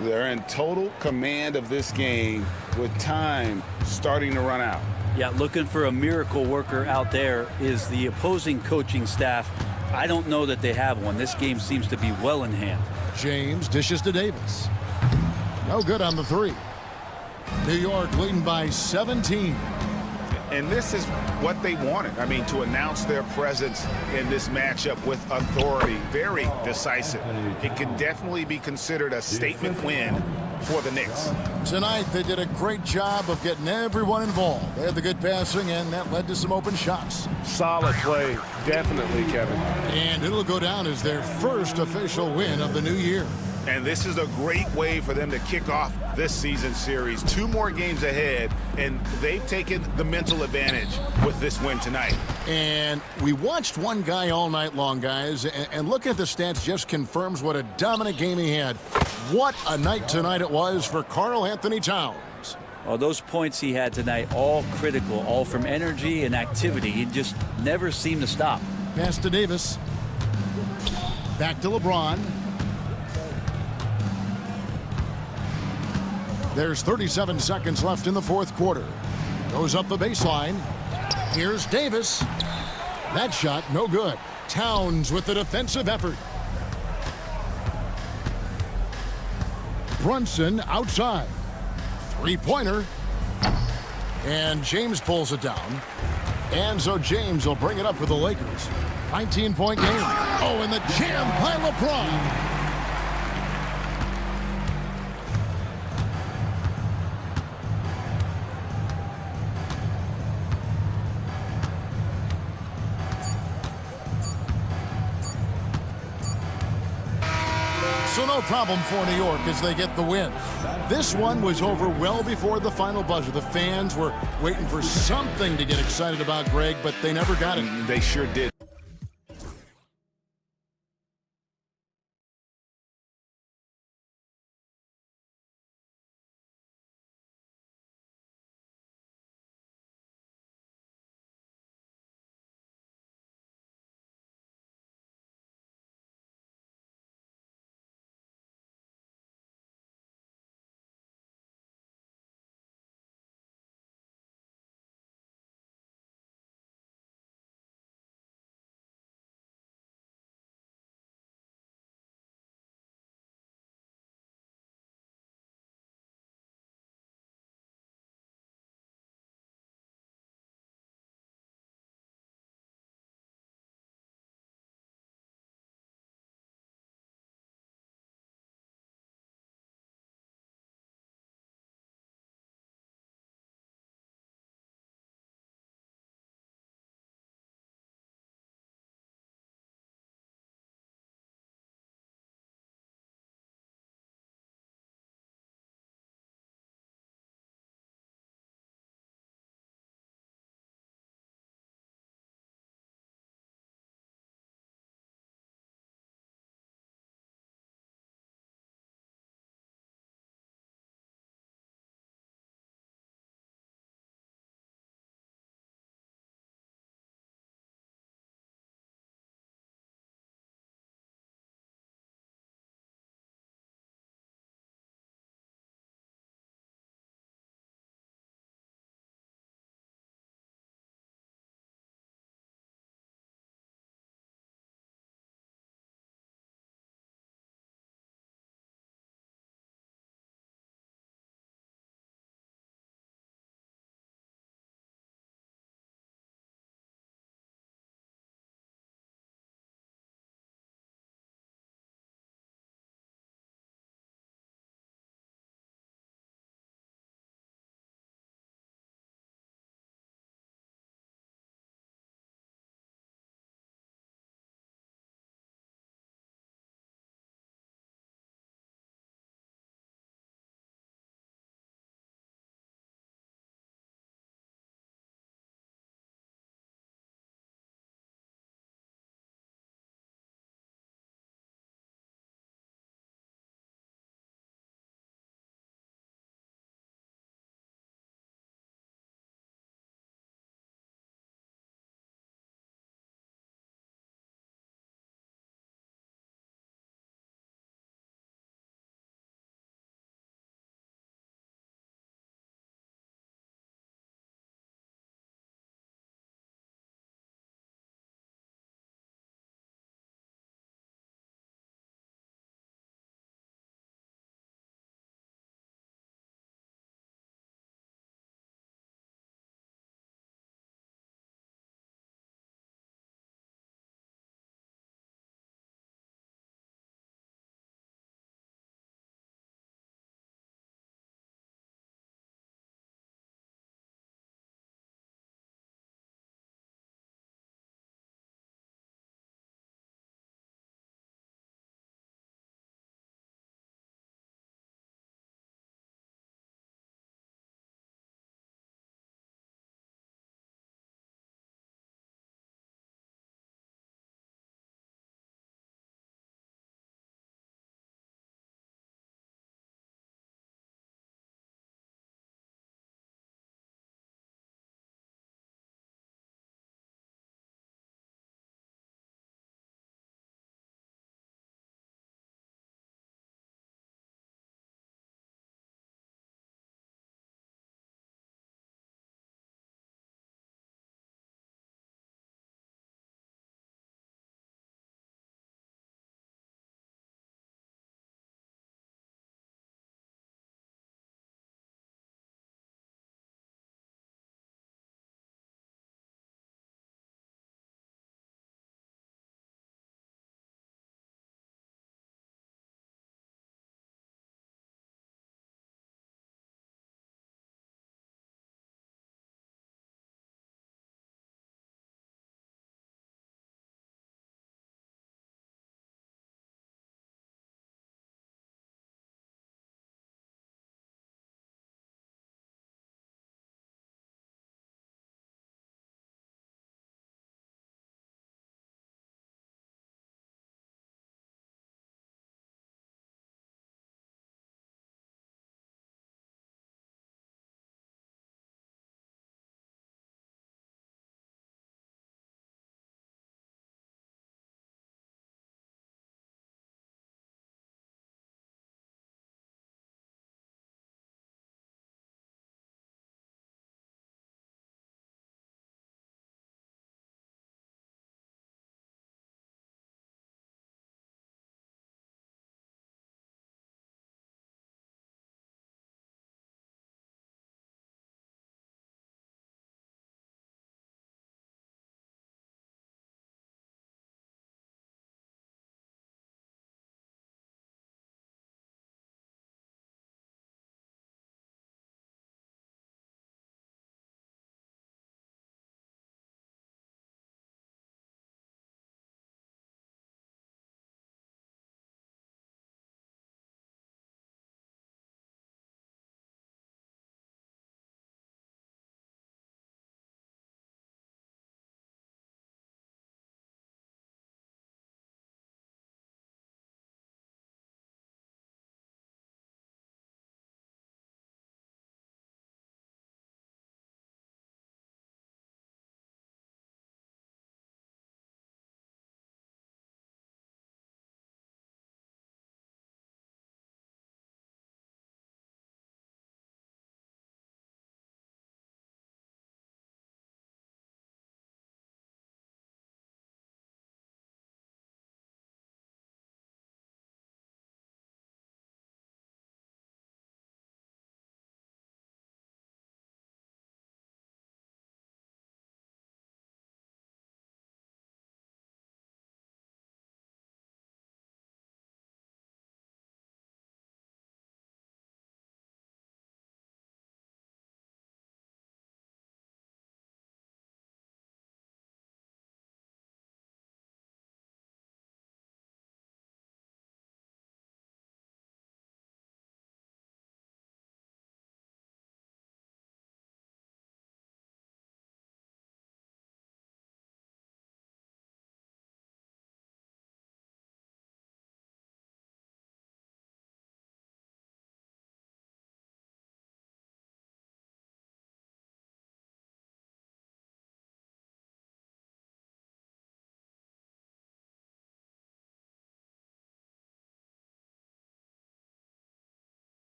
[SPEAKER 8] They're in total command of this game with time starting to run out.
[SPEAKER 9] Yeah, looking for a miracle worker out there is the opposing coaching staff. I don't know that they have one. This game seems to be well in hand.
[SPEAKER 7] James dishes to Davis. No good on the three. New York leading by 17.
[SPEAKER 8] And this is what they wanted. I mean, to announce their presence in this matchup with authority. Very decisive. It can definitely be considered a statement win for the Knicks.
[SPEAKER 7] Tonight, they did a great job of getting everyone involved. They had the good passing, and that led to some open shots.
[SPEAKER 12] Solid play, definitely, Kevin.
[SPEAKER 7] And it'll go down as their first official win of the new year.
[SPEAKER 8] And this is a great way for them to kick off this season series. 2 more games ahead, and they've taken the mental advantage with this win tonight.
[SPEAKER 7] And we watched one guy all night long, guys, and looking at the stats just confirms what a dominant game he had. What a night tonight it was for Karl Anthony Towns.
[SPEAKER 9] Well, those points he had tonight, all critical, all from energy and activity. He just never seemed to stop.
[SPEAKER 7] Pass to Davis. Back to LeBron. There's 37 seconds left in the fourth quarter. Goes up the baseline. Here's Davis. That shot, no good. Towns with the defensive effort. Brunson outside. Three-pointer. And James pulls it down. And so James will bring it up for the Lakers. 19-point game. Oh, and the jam by LeBron. So no problem for New York as they get the win. This one was over well before the final buzzer. The fans were waiting for something to get excited about, Greg, but they never got it.
[SPEAKER 8] They sure did.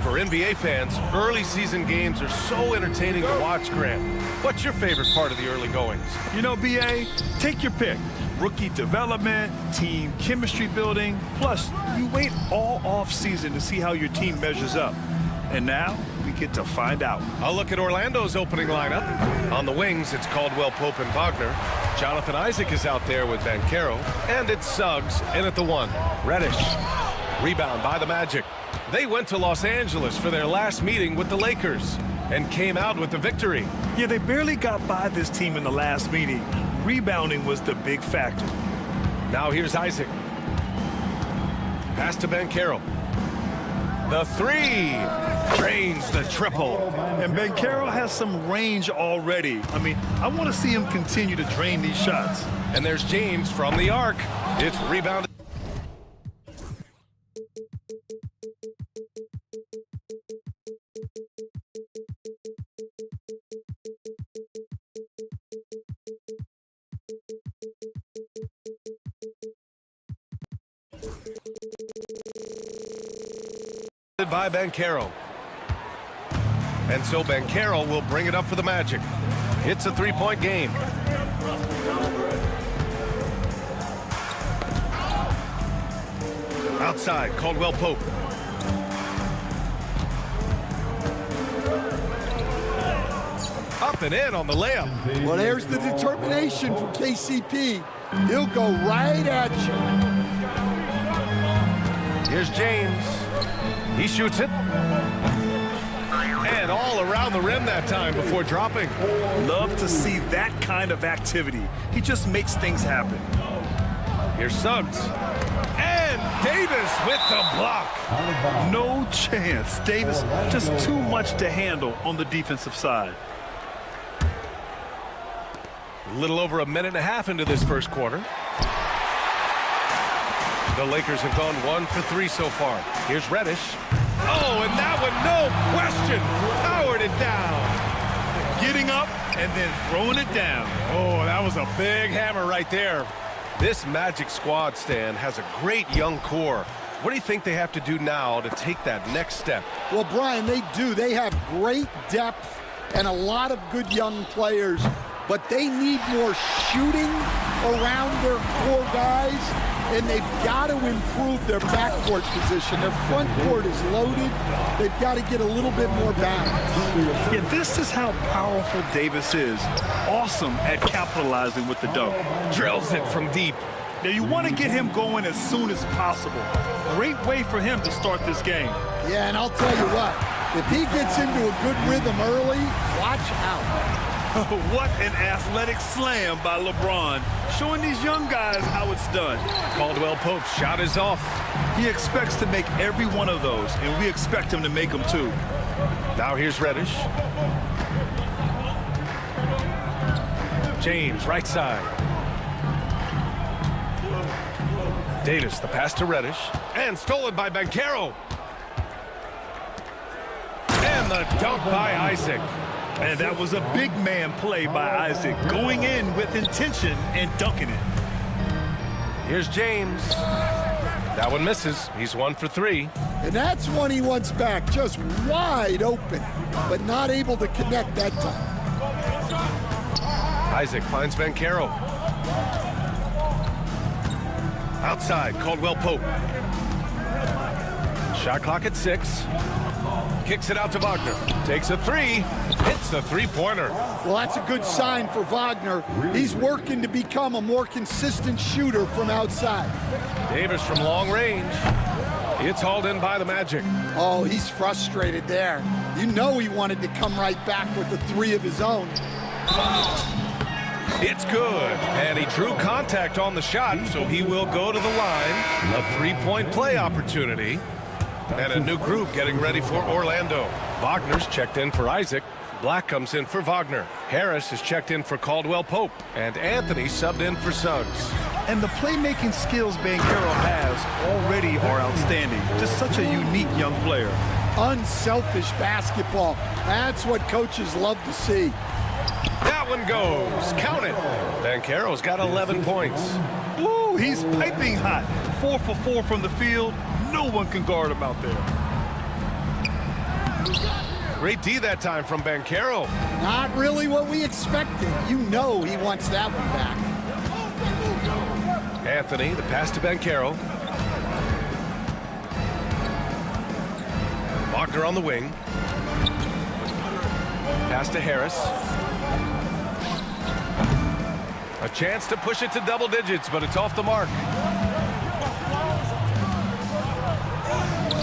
[SPEAKER 1] For NBA fans, early season games are so entertaining to watch, Grant. What's your favorite part of the early goings?
[SPEAKER 2] You know, BA, take your pick. Rookie development, team chemistry building, plus you wait all off-season to see how your team measures up. And now we get to find out.
[SPEAKER 1] I'll look at Orlando's opening lineup. On the wings, it's Caldwell Pope and Wagner. Jonathan Isaac is out there with Banchero. And it's Suggs in at the 1. Reddish. Rebound by the Magic. They went to Los Angeles for their last meeting with the Lakers and came out with the victory.
[SPEAKER 2] Yeah, they barely got by this team in the last meeting. Rebounding was the big factor.
[SPEAKER 1] Now here's Isaac. Pass to Banchero. The 3 drains the triple.
[SPEAKER 2] And Banchero has some range already. I mean, I want to see him continue to drain these shots.
[SPEAKER 1] And there's James from the arc. It's rebounded. By Banchero. And so Banchero will bring it up for the Magic. It's a 3-point game. Outside, Caldwell Pope. Up and in on the layup.
[SPEAKER 13] Well, there's the determination from KCP. He'll go right at you.
[SPEAKER 1] Here's James. He shoots it. And all around the rim that time before dropping.
[SPEAKER 2] Love to see that kind of activity. He just makes things happen.
[SPEAKER 1] Here's Suggs. And Davis with the block.
[SPEAKER 2] No chance. Davis just too much to handle on the defensive side.
[SPEAKER 1] A little over a minute and a half into this first quarter. The Lakers have gone 1 for 3 so far. Here's Reddish. Oh, and that one, no question, powered it down.
[SPEAKER 2] Getting up and then throwing it down.
[SPEAKER 1] Oh, that was a big hammer right there. This Magic squad, Stan, has a great young core. What do you think they have to do now to take that next step?
[SPEAKER 13] Well, Brian, they do. They have great depth and a lot of good young players, but they need more shooting around their core guys, and they've got to improve their backcourt position. Their front court is loaded. They've got to get a little bit more balance.
[SPEAKER 2] Yeah, this is how powerful Davis is. Awesome at capitalizing with the dunk.
[SPEAKER 1] Drills it from deep.
[SPEAKER 2] Now, you want to get him going as soon as possible. Great way for him to start this game.
[SPEAKER 13] Yeah, and I'll tell you what, if he gets into a good rhythm early, watch out.
[SPEAKER 2] What an athletic slam by LeBron, showing these young guys how it's done.
[SPEAKER 1] Caldwell Pope's shot is off.
[SPEAKER 2] He expects to make every one of those, and we expect him to make them too.
[SPEAKER 1] Now here's Reddish. James, right side. Davis, the pass to Reddish. And stolen by Banchero. And the dunk by Isaac.
[SPEAKER 2] And that was a big man play by Isaac, going in with intention and dunking it.
[SPEAKER 1] Here's James. That one misses. He's 1 for 3.
[SPEAKER 13] And that's one he wants back, just wide open, but not able to connect that time.
[SPEAKER 1] Isaac finds Banchero. Outside, Caldwell Pope. Shot clock at 6. Kicks it out to Wagner. Takes a 3. Hits the three-pointer.
[SPEAKER 13] Well, that's a good sign for Wagner. He's working to become a more consistent shooter from outside.
[SPEAKER 1] Davis from long range. It's hauled in by the Magic.
[SPEAKER 13] Oh, he's frustrated there. You know he wanted to come right back with the 3 of his own.
[SPEAKER 1] It's good. And he drew contact on the shot, so he will go to the line. A 3-point play opportunity. And a new group getting ready for Orlando. Wagner's checked in for Isaac. Black comes in for Wagner. Harris is checked in for Caldwell Pope. And Anthony subbed in for Suggs.
[SPEAKER 2] And the playmaking skills Banchero has already are outstanding. Just such a unique young player.
[SPEAKER 13] Unselfish basketball. That's what coaches love to see.
[SPEAKER 1] That one goes. Count it. Banchero's got 11 points.
[SPEAKER 2] Woo, he's piping hot. 4 for 4 from the field. No one can guard him out there.
[SPEAKER 1] Great D that time from Banchero.
[SPEAKER 13] Not really what we expected. You know he wants that one back.
[SPEAKER 1] Anthony, the pass to Banchero. Wagner on the wing. Pass to Harris. A chance to push it to double digits, but it's off the mark.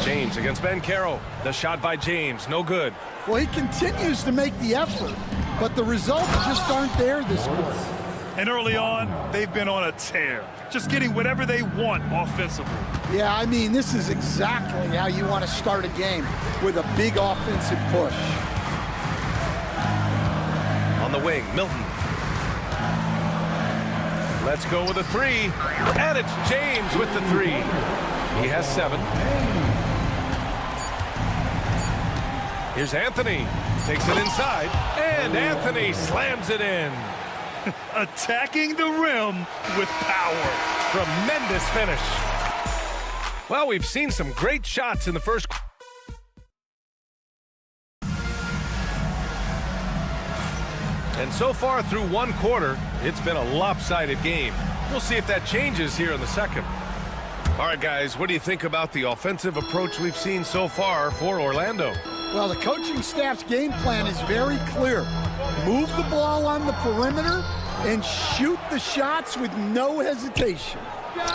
[SPEAKER 1] James against Banchero. The shot by James, no good.
[SPEAKER 13] Well, he continues to make the effort, but the results just aren't there this quarter.
[SPEAKER 2] And early on, they've been on a tear, just getting whatever they want offensively.
[SPEAKER 13] Yeah, I mean, this is exactly how you want to start a game, with a big offensive push.
[SPEAKER 1] On the wing, Milton. Let's go with a three, and it's James with the three. He has 7. Here's Anthony, takes it inside, and Anthony slams it in.
[SPEAKER 2] Attacking the rim with power.
[SPEAKER 1] Tremendous finish. Well, we've seen some great shots in the first. And so far through one quarter, it's been a lopsided game. We'll see if that changes here in the second. All right, guys, what do you think about the offensive approach we've seen so far for Orlando?
[SPEAKER 13] Well, the coaching staff's game plan is very clear. Move the ball on the perimeter and shoot the shots with no hesitation.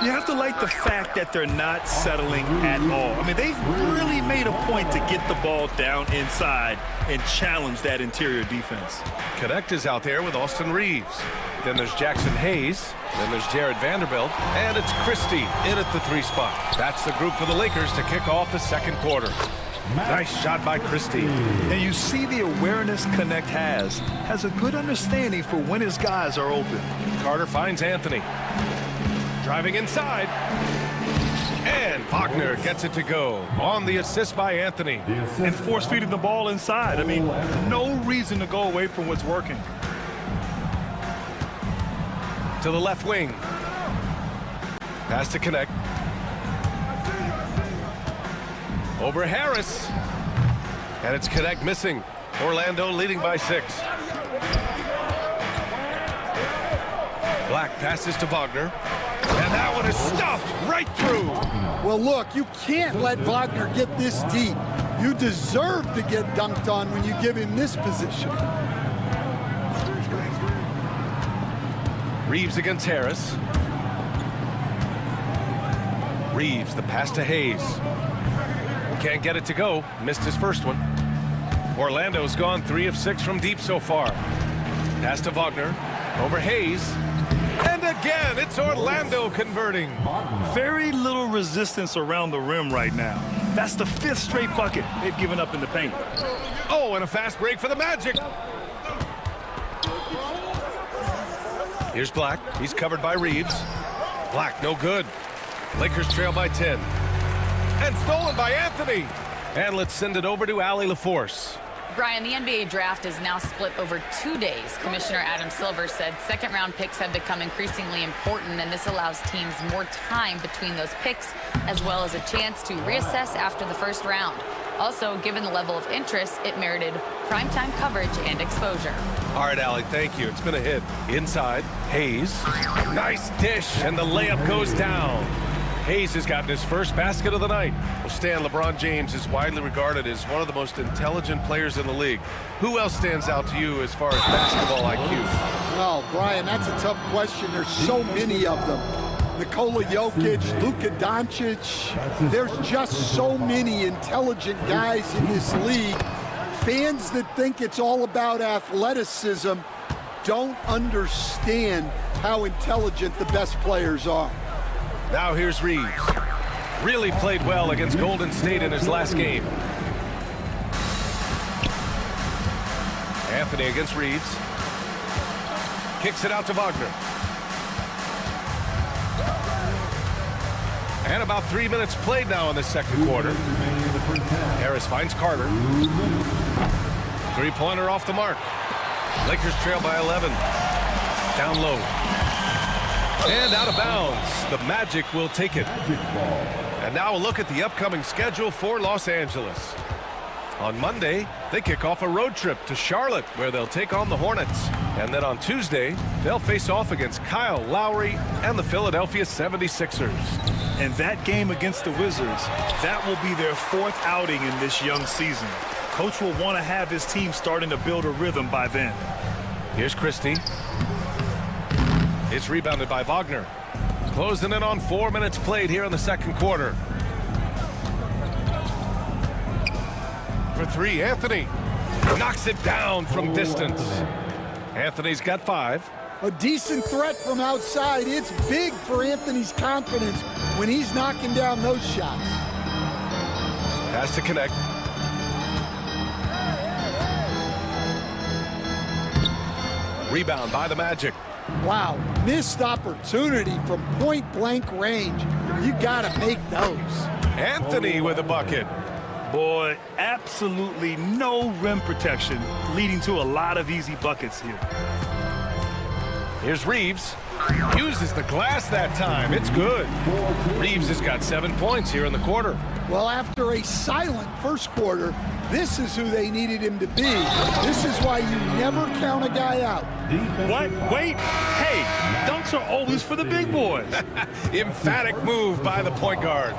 [SPEAKER 2] You have to like the fact that they're not settling at all. I mean, they've really made a point to get the ball down inside and challenge that interior defense.
[SPEAKER 1] Connect is out there with Austin Reeves. Then there's Jackson Hayes. Then there's Jared Vanderbilt. And it's Christie in at the 3 spot. That's the group for the Lakers to kick off the second quarter. Nice shot by Christie.
[SPEAKER 2] And you see the awareness Connect has a good understanding for when his guys are open.
[SPEAKER 1] Carter finds Anthony. Driving inside. And Wagner gets it to go on the assist by Anthony.
[SPEAKER 2] And force feeding the ball inside. I mean, no reason to go away from what's working.
[SPEAKER 1] To the left wing. Pass to Connect. Over Harris. And it's Connect missing. Orlando leading by 6. Black passes to Wagner. And that one is stuffed right through.
[SPEAKER 13] Well, look, you can't let Wagner get this deep. You deserve to get dunked on when you give him this position.
[SPEAKER 1] Reeves against Harris. Reeves, the pass to Hayes. Can't get it to go. Missed his first one. Orlando's gone 3 of 6 from deep so far. Pass to Wagner. Over Hayes. And again, it's Orlando converting.
[SPEAKER 2] Very little resistance around the rim right now. That's the 5th straight bucket they've given up in the paint.
[SPEAKER 1] Oh, and a fast break for the Magic. Here's Black. He's covered by Reeves. Black, no good. Lakers trail by 10. And stolen by Anthony. And let's send it over to Allie LaForce.
[SPEAKER 6] Brian, the NBA draft is now split over 2 days. Commissioner Adam Silver said second-round picks have become increasingly important, and this allows teams more time between those picks, as well as a chance to reassess after the first round. Also, given the level of interest, it merited primetime coverage and exposure.
[SPEAKER 1] All right, Allie, thank you. It's been a hit. Inside, Hayes. Nice dish, and the layup goes down. Hayes has gotten his first basket of the night. Well, Stan, LeBron James is widely regarded as one of the most intelligent players in the league. Who else stands out to you as far as basketball IQ?
[SPEAKER 13] Well, Brian, that's a tough question. There's so many of them. Nikola Jokic, Luka Doncic. There's just so many intelligent guys in this league. Fans that think it's all about athleticism don't understand how intelligent the best players are.
[SPEAKER 1] Now here's Reeves. Really played well against Golden State in his last game. Anthony against Reeves. Kicks it out to Wagner. And about 3 minutes played now in the second quarter. Harris finds Carter. Three-pointer off the mark. Lakers trail by 11. Down low. And out of bounds. The Magic will take it. And now a look at the upcoming schedule for Los Angeles. On Monday, they kick off a road trip to Charlotte, where they'll take on the Hornets. And then on Tuesday, they'll face off against Kyle Lowry and the Philadelphia 76ers.
[SPEAKER 2] And that game against the Wizards, that will be their 4th outing in this young season. Coach will want to have his team starting to build a rhythm by then.
[SPEAKER 1] Here's Christie. It's rebounded by Wagner. Closing in on 4 minutes played here in the second quarter. For three, Anthony knocks it down from distance. Anthony's got 5.
[SPEAKER 13] A decent threat from outside. It's big for Anthony's confidence when he's knocking down those shots.
[SPEAKER 1] Has to connect. Rebound by the Magic.
[SPEAKER 13] Wow, missed opportunity from point-blank range. You gotta make those.
[SPEAKER 1] Anthony with a bucket.
[SPEAKER 2] Boy, absolutely no rim protection, leading to a lot of easy buckets here.
[SPEAKER 1] Here's Reeves. Uses the glass that time. It's good. Reeves has got 7 points here in the quarter.
[SPEAKER 13] Well, after a silent first quarter, this is who they needed him to be. This is why you never count a guy out.
[SPEAKER 2] What? Wait. Hey, dunks are always for the big boys.
[SPEAKER 1] Emphatic move by the point guard.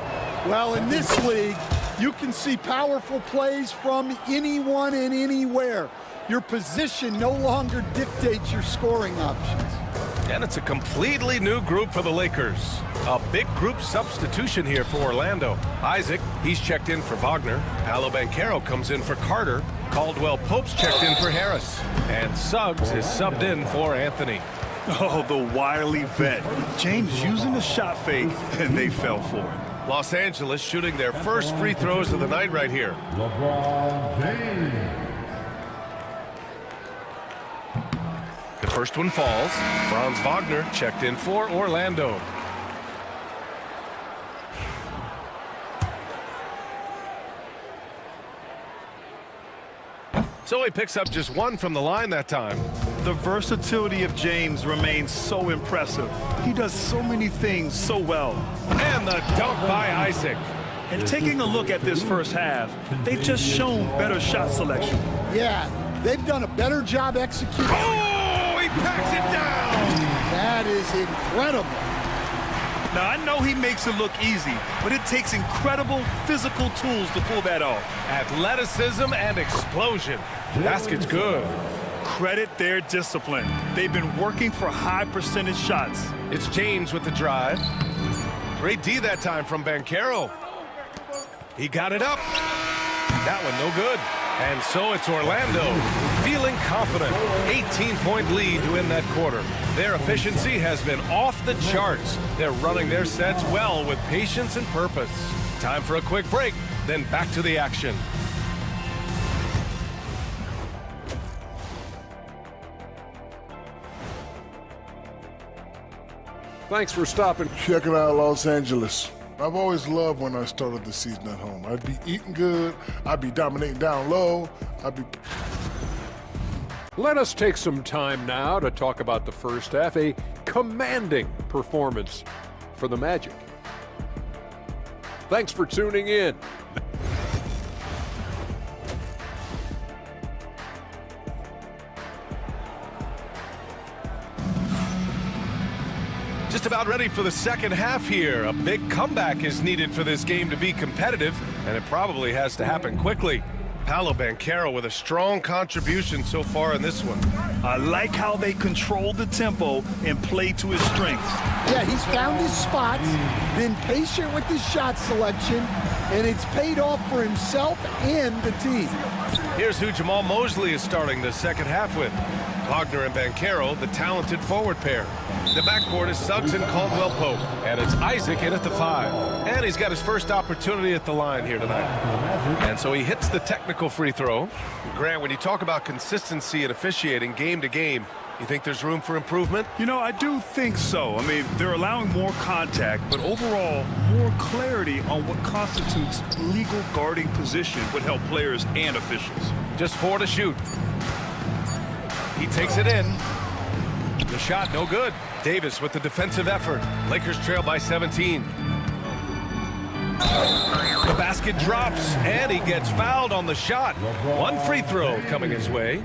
[SPEAKER 13] Well, in this league, you can see powerful plays from anyone and anywhere. Your position no longer dictates your scoring options.
[SPEAKER 1] And it's a completely new group for the Lakers. A big group substitution here for Orlando. Isaac, he's checked in for Wagner. Paolo Banchero comes in for Carter. Caldwell Pope's checked in for Harris. And Suggs is subbed in for Anthony.
[SPEAKER 2] Oh, the wily vet. James using the shot fake, and they fell for it.
[SPEAKER 1] Los Angeles shooting their first free throws of the night right here.
[SPEAKER 7] LeBron James.
[SPEAKER 1] The first one falls. Franz Wagner checked in for Orlando. So he picks up just 1 from the line that time.
[SPEAKER 2] The versatility of James remains so impressive. He does so many things so well.
[SPEAKER 1] And the dunk by Isaac.
[SPEAKER 2] And taking a look at this first half, they've just shown better shot selection.
[SPEAKER 13] Yeah, they've done a better job executing.
[SPEAKER 1] Oh, he packs it down.
[SPEAKER 13] That is incredible.
[SPEAKER 2] Now, I know he makes it look easy, but it takes incredible physical tools to pull that off.
[SPEAKER 1] Athleticism and explosion. Basket's good.
[SPEAKER 2] Credit their discipline. They've been working for high percentage shots.
[SPEAKER 1] It's James with the drive. Great D that time from Banchero. He got it up. That one no good. And so it's Orlando feeling confident. 18-point lead to win that quarter. Their efficiency has been off the charts. They're running their sets well with patience and purpose. Time for a quick break, then back to the action.
[SPEAKER 5] Thanks for stopping.
[SPEAKER 4] Check it out, Los Angeles. I've always loved when I started the season at home. I'd be eating good, I'd be dominating down low,
[SPEAKER 5] Let us take some time now to talk about the first half, a commanding performance for the Magic. Thanks for tuning in.
[SPEAKER 1] Just about ready for the second half here. A big comeback is needed for this game to be competitive, and it probably has to happen quickly. Paolo Banchero with a strong contribution so far in this one.
[SPEAKER 2] I like how they control the tempo and play to his strengths.
[SPEAKER 13] Yeah, he's found his spots, been patient with his shot selection, and it's paid off for himself and the team.
[SPEAKER 1] Here's who Jamal Mosley is starting the second half with. Wagner and Banchero, the talented forward pair. The backcourt is Suggs and Caldwell Pope, and it's Isaac in at the 5. And he's got his first opportunity at the line here tonight. And so he hits the technical free throw. Grant, when you talk about consistency and officiating game to game, you think there's room for improvement?
[SPEAKER 2] You know, I do think so. I mean, they're allowing more contact, but overall, more clarity on what constitutes legal guarding position would help players and officials.
[SPEAKER 1] Just 4 to shoot. He takes it in. The shot no good. Davis with the defensive effort. Lakers trail by 17. The basket drops, and he gets fouled on the shot. One free throw coming his way.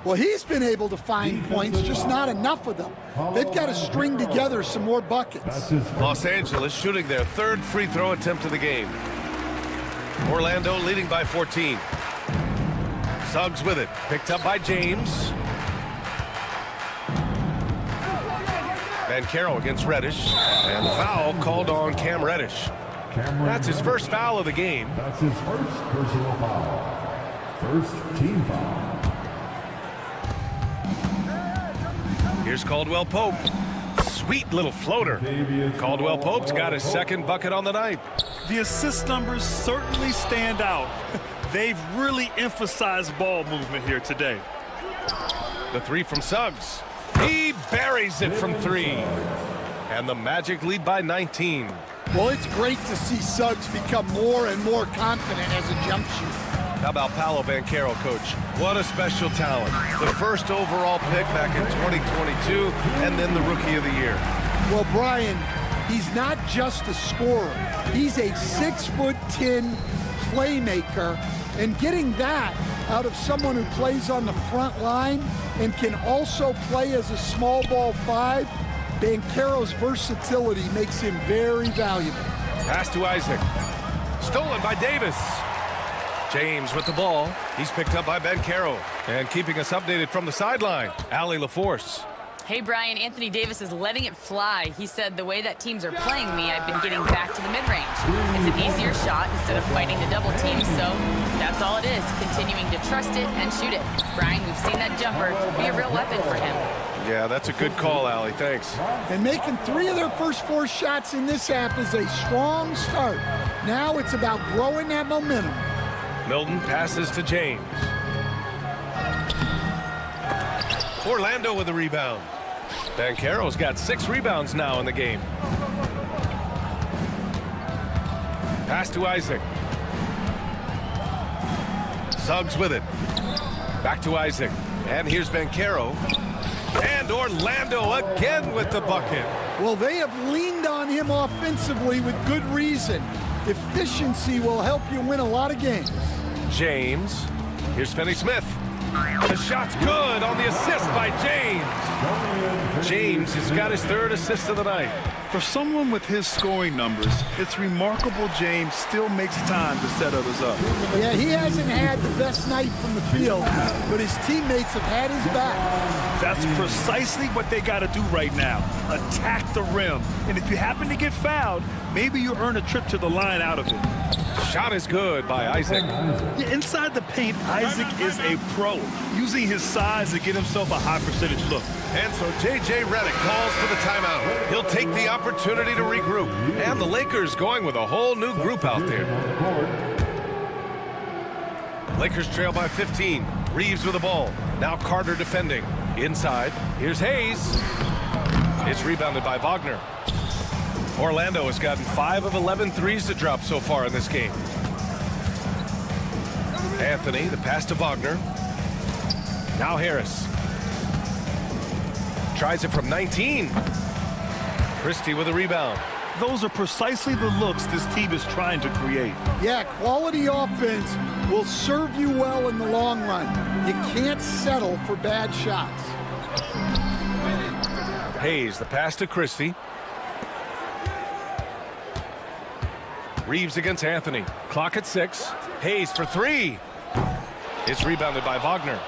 [SPEAKER 13] Well, he's been able to find points, just not enough of them. They've got to string together some more buckets.
[SPEAKER 1] Los Angeles shooting their third free throw attempt of the game. Orlando leading by 14. Suggs with it, picked up by James. Banchero against Reddish, and the foul called on Cam Reddish. That's his first foul of the game.
[SPEAKER 14] That's his first personal foul. First team foul.
[SPEAKER 1] Here's Caldwell Pope. Sweet little floater. Caldwell Pope's got his second bucket on the night.
[SPEAKER 2] The assist numbers certainly stand out. They've really emphasized ball movement here today.
[SPEAKER 1] The three from Suggs. He buries it from three. And the Magic lead by 19.
[SPEAKER 13] Well, it's great to see Suggs become more and more confident as a jump shooter.
[SPEAKER 1] How about Paolo Banchero, coach? What a special talent. The first overall pick back in 2022, and then the Rookie of the Year.
[SPEAKER 13] Well, Brian, he's not just a scorer. He's a 6'10" playmaker, and getting that out of someone who plays on the front line and can also play as a small ball five, Banchero's versatility makes him very valuable.
[SPEAKER 1] Pass to Isaac. Stolen by Davis. James with the ball. He's picked up by Banchero. And keeping us updated from the sideline, Allie LaForce.
[SPEAKER 6] Hey, Brian, Anthony Davis is letting it fly. He said, the way that teams are playing me, I've been getting back to the mid-range. It's an easier shot instead of fighting the double team, so that's all it is, continuing to trust it and shoot it. Brian, we've seen that jumper be a real weapon for him.
[SPEAKER 1] Yeah, that's a good call, Allie. Thanks.
[SPEAKER 13] And making 3 of their first 4 shots in this half is a strong start. Now it's about growing that momentum.
[SPEAKER 1] Milton passes to James. Orlando with the rebound. Banchero's got 6 rebounds now in the game. Pass to Isaac. Suggs with it. Back to Isaac. And here's Banchero. And Orlando again with the bucket.
[SPEAKER 13] Well, they have leaned on him offensively with good reason. Efficiency will help you win a lot of games.
[SPEAKER 1] James. Here's Finney-Smith. The shot's good on the assist by James. James has got his 3rd assist of the night.
[SPEAKER 2] For someone with his scoring numbers, it's remarkable James still makes time to set others up.
[SPEAKER 13] Yeah, he hasn't had the best night from the field, but his teammates have had his back.
[SPEAKER 2] That's precisely what they got to do right now. Attack the rim. And if you happen to get fouled, maybe you earn a trip to the line out of it.
[SPEAKER 1] Shot is good by Isaac.
[SPEAKER 2] Yeah, inside the paint, Isaac is a pro, using his size to get himself a high percentage look.
[SPEAKER 1] And so J.J. Redick calls for the timeout. He'll take the opportunity to regroup. And the Lakers going with a whole new group out there. Lakers trail by 15. Reeves with the ball. Now Carter defending. Inside. Here's Hayes. It's rebounded by Wagner. Orlando has gotten 5 of 11 threes to drop so far in this game. Anthony, the pass to Wagner. Now Harris. Tries it from 19. Christie with a rebound.
[SPEAKER 2] Those are precisely the looks this team is trying to create.
[SPEAKER 13] Yeah, quality offense will serve you well in the long run. You can't settle for bad shots.
[SPEAKER 1] Hayes, the pass to Christie. Reeves against Anthony. Clock at 6. Hayes for 3. It's rebounded by Wagner.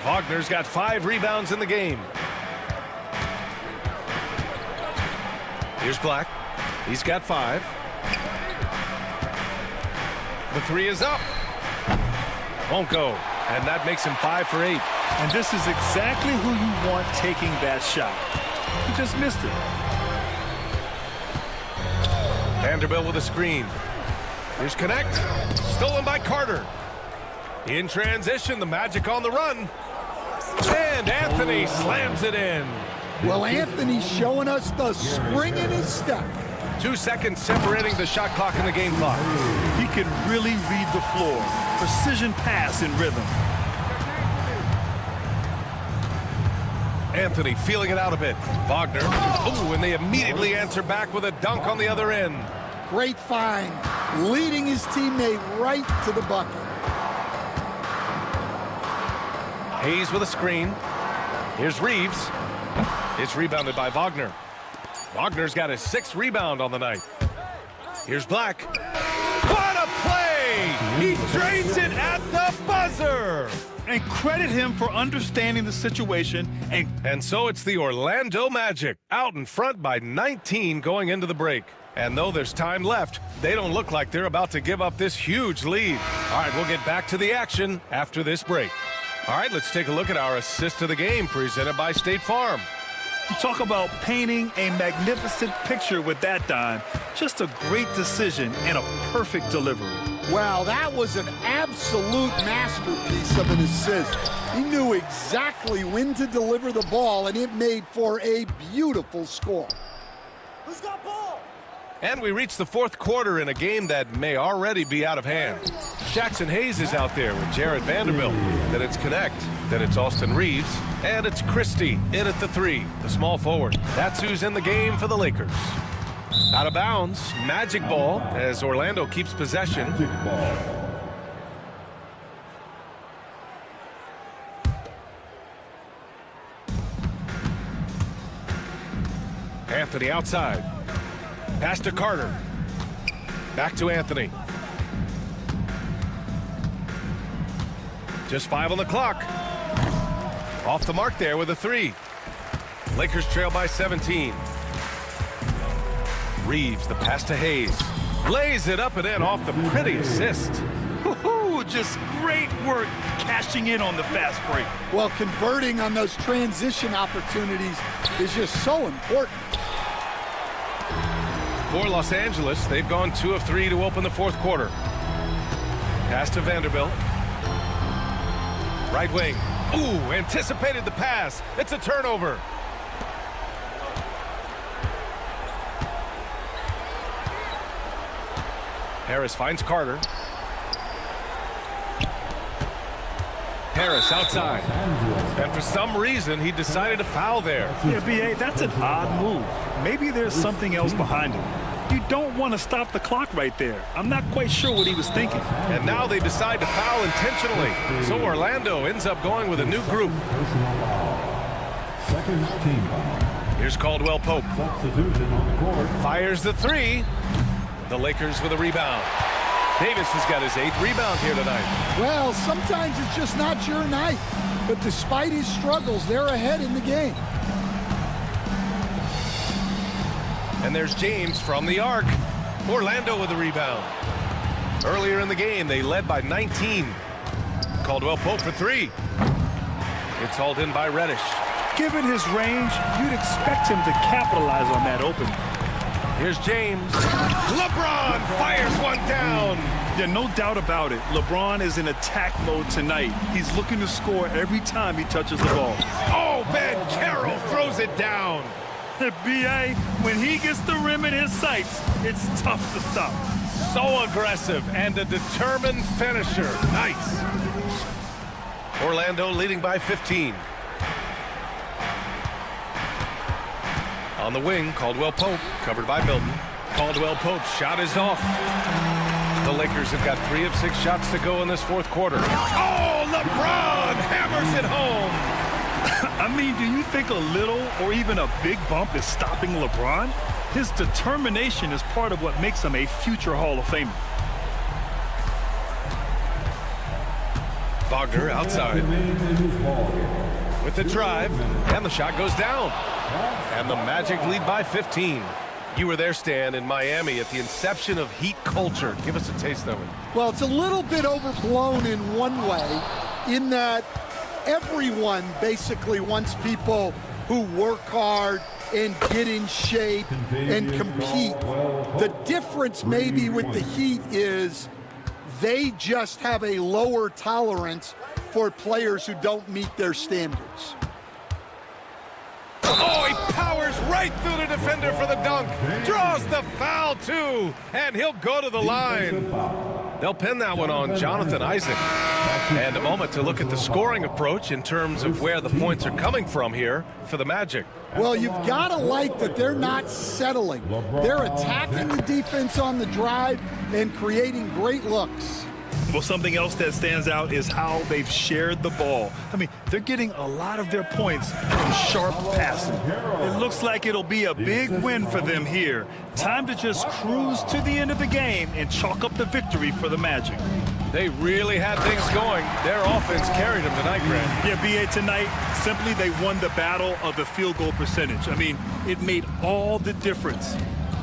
[SPEAKER 1] Wagner's got 5 rebounds in the game. Here's Black. He's got 5. The 3 is up. Won't go. And that makes him 5 for 8.
[SPEAKER 2] And this is exactly who you want taking that shot. He just missed it.
[SPEAKER 1] Vanderbilt with a screen. Here's Connect. Stolen by Carter. In transition, the Magic on the run. And Anthony slams it in.
[SPEAKER 13] Well, Anthony's showing us the spring in his step.
[SPEAKER 1] 2 seconds separating the shot clock and the game clock.
[SPEAKER 2] He can really read the floor. Precision pass in rhythm.
[SPEAKER 1] Anthony feeling it out a bit. Wagner. Ooh, and they immediately answer back with a dunk on the other end.
[SPEAKER 13] Great find, leading his teammate right to the bucket.
[SPEAKER 1] Hayes with a screen. Here's Reeves. It's rebounded by Wagner. Wagner's got his 6th rebound on the night. Here's Black. What a play! He drains it at the buzzer!
[SPEAKER 2] And credit him for understanding the situation.
[SPEAKER 1] And so it's the Orlando Magic, out in front by 19 going into the break. And though there's time left, they don't look like they're about to give up this huge lead. All right, we'll get back to the action after this break. All right, let's take a look at our assist of the game presented by State Farm.
[SPEAKER 2] You talk about painting a magnificent picture with that dime. Just a great decision and a perfect delivery.
[SPEAKER 13] Wow, that was an absolute masterpiece of an assist. He knew exactly when to deliver the ball, and it made for a beautiful score.
[SPEAKER 3] Who's got ball?
[SPEAKER 1] And we reach the 4th quarter in a game that may already be out of hand. Jackson Hayes is out there with Jared Vanderbilt. Then it's Connect. Then it's Austin Reeves. And it's Christie in at the 3, the small forward. That's who's in the game for the Lakers. Out of bounds, Magic Ball as Orlando keeps possession. Anthony outside. Pass to Carter. Back to Anthony. Just 5 on the clock. Off the mark there with a 3. Lakers trail by 17. Reeves, the pass to Hayes. Lays it up and in off the pretty assist.
[SPEAKER 2] Woohoo! Just great work cashing in on the fast break.
[SPEAKER 13] Well, converting on those transition opportunities is just so important.
[SPEAKER 1] For Los Angeles, they've gone 2 of 3 to open the 4th quarter. Pass to Vanderbilt. Right wing. Ooh, anticipated the pass. It's a turnover. Harris finds Carter. Harris outside. And for some reason, he decided to foul there.
[SPEAKER 2] Yeah, B.A., that's an odd move. Maybe there's something else behind it. You don't want to stop the clock right there. I'm not quite sure what he was thinking.
[SPEAKER 1] And now they decide to foul intentionally. So Orlando ends up going with a new group.
[SPEAKER 14] Second team foul.
[SPEAKER 1] Here's Caldwell Pope.
[SPEAKER 14] Substitution on the court.
[SPEAKER 1] Fires the 3. The Lakers with a rebound. Davis has got his 8th rebound here tonight.
[SPEAKER 13] Well, sometimes it's just not your night. But despite his struggles, they're ahead in the game.
[SPEAKER 1] And there's James from the arc. Orlando with a rebound. Earlier in the game, they led by 19. Caldwell Pope for 3. It's hauled in by Reddish.
[SPEAKER 2] Given his range, you'd expect him to capitalize on that opening.
[SPEAKER 1] Here's James. LeBron fires one down.
[SPEAKER 2] Yeah, no doubt about it. LeBron is in attack mode tonight. He's looking to score every time he touches the ball.
[SPEAKER 1] Oh, Ben Carroll throws it down.
[SPEAKER 2] B.A., when he gets the rim in his sights, it's tough to stop.
[SPEAKER 1] So aggressive and a determined finisher. Nice. Orlando leading by 15. On the wing, Caldwell Pope, covered by Milton. Caldwell Pope's shot is off. The Lakers have got 3 of 6 shots to go in this 4th quarter. Oh, LeBron hammers it home.
[SPEAKER 2] I mean, do you think a little or even a big bump is stopping LeBron? His determination is part of what makes him a future Hall of Famer.
[SPEAKER 1] Wagner outside with the drive, and the shot goes down. And the Magic lead by 15. You were there, Stan, in Miami at the inception of Heat culture. Give us a taste of it.
[SPEAKER 13] Well, it's a little bit overblown in one way, in that everyone basically wants people who work hard and get in shape and compete. The difference maybe with the Heat is they just have a lower tolerance for players who don't meet their standards.
[SPEAKER 1] Oh, he powers right through the defender for the dunk. Draws the foul, too. And he'll go to the line. They'll pin that one on Jonathan Isaac. And a moment to look at the scoring approach in terms of where the points are coming from here for the Magic.
[SPEAKER 13] Well, you've got to like that they're not settling. They're attacking the defense on the drive and creating great looks.
[SPEAKER 2] Well, something else that stands out is how they've shared the ball. I mean, they're getting a lot of their points from sharp passing. It looks like it'll be a big win for them here. Time to just cruise to the end of the game and chalk up the victory for the Magic.
[SPEAKER 1] They really had things going. Their offense carried them tonight, Grant.
[SPEAKER 2] Yeah, BA, tonight, simply they won the battle of the field goal percentage. I mean, it made all the difference.